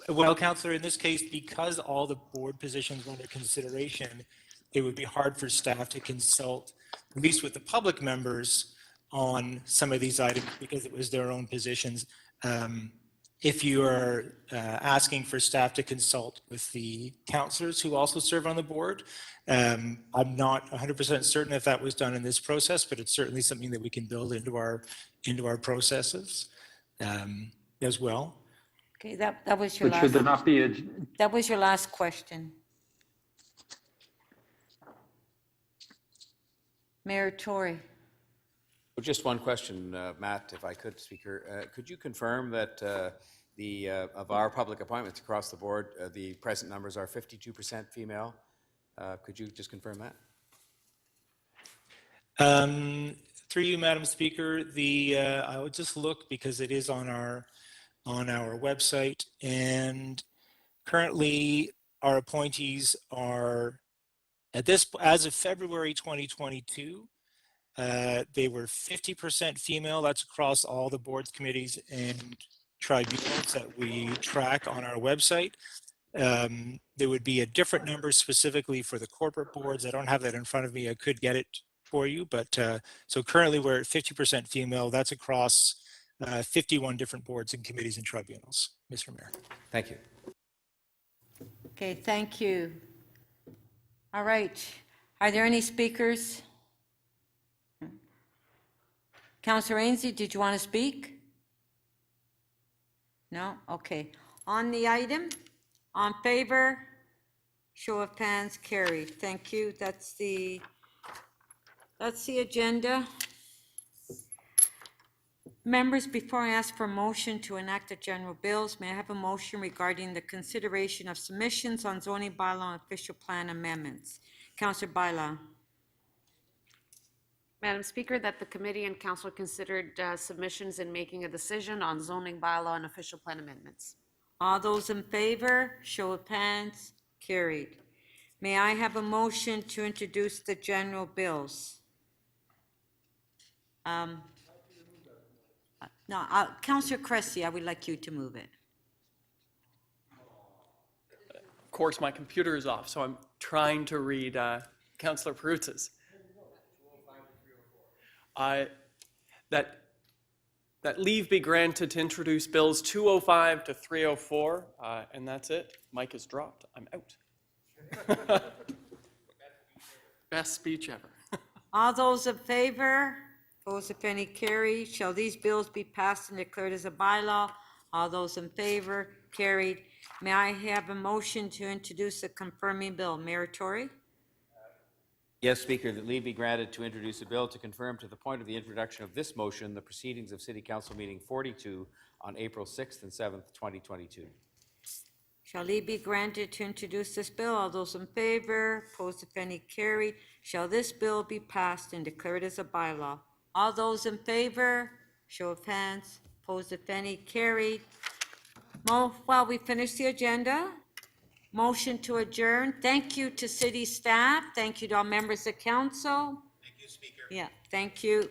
Well, Councillor, in this case, because all the board positions were under consideration, it would be hard for staff to consult, at least with the public members, on some of these items because it was their own positions. If you are asking for staff to consult with the councillors who also serve on the board, I'm not 100% certain if that was done in this process, but it's certainly something that we can build into our processes as well. Okay, that was your But should there not be a... That was your last question. Mayor Tory. Just one question, Matt, if I could, Speaker. Could you confirm that of our public appointments across the board, the present numbers are 52% female? Could you just confirm that? Through you, Madam Speaker, I would just look because it is on our website, and currently our appointees are as of February 2022. They were 50% female. That's across all the boards, committees, and tribunals that we track on our website. There would be a different number specifically for the corporate boards. I don't have that in front of me. I could get it for you, but so currently we're at 50% female. That's across 51 different boards and committees and tribunals, Mr. Mayor. Thank you. Okay, thank you. All right. Are there any speakers? Councillor Ainslie, did you want to speak? No? Okay. On the item, on favor, show of hands, carried. Thank you. That's the agenda. Members, before I ask for a motion to enact the general bills, may I have a motion regarding the consideration of submissions on zoning bylaw and official plan amendments? Councillor Bailão. Madam Speaker, that the committee and council considered submissions in making a decision on zoning bylaw and official plan amendments. All those in favor, show of hands, carried. May I have a motion to introduce the general bills? No, Councillor Cressy, I would like you to move it. Of course, my computer is off, so I'm trying to read Councillor Peruzza's. That leave be granted to introduce bills 205 to 304, and that's it. Mic is dropped. I'm out. Best speech ever. All those in favor? Opposed, if any, carried. Shall these bills be passed and declared as a bylaw? All those in favor? Carried. May I have a motion to introduce a confirming bill? Mayor Tory? Yes, Speaker, that leave be granted to introduce a bill to confirm to the point of the introduction of this motion the proceedings of City Council Meeting 42 on April 6th and 7th, 2022. Shall leave be granted to introduce this bill? All those in favor? Opposed, if any, carried. Shall this bill be passed and declared as a bylaw? All those in favor? Show of hands. Opposed, if any, carried. While we finish the agenda, motion to adjourn. Thank you to city staff. Thank you to all members of council. Thank you, Speaker. Yeah, thank you.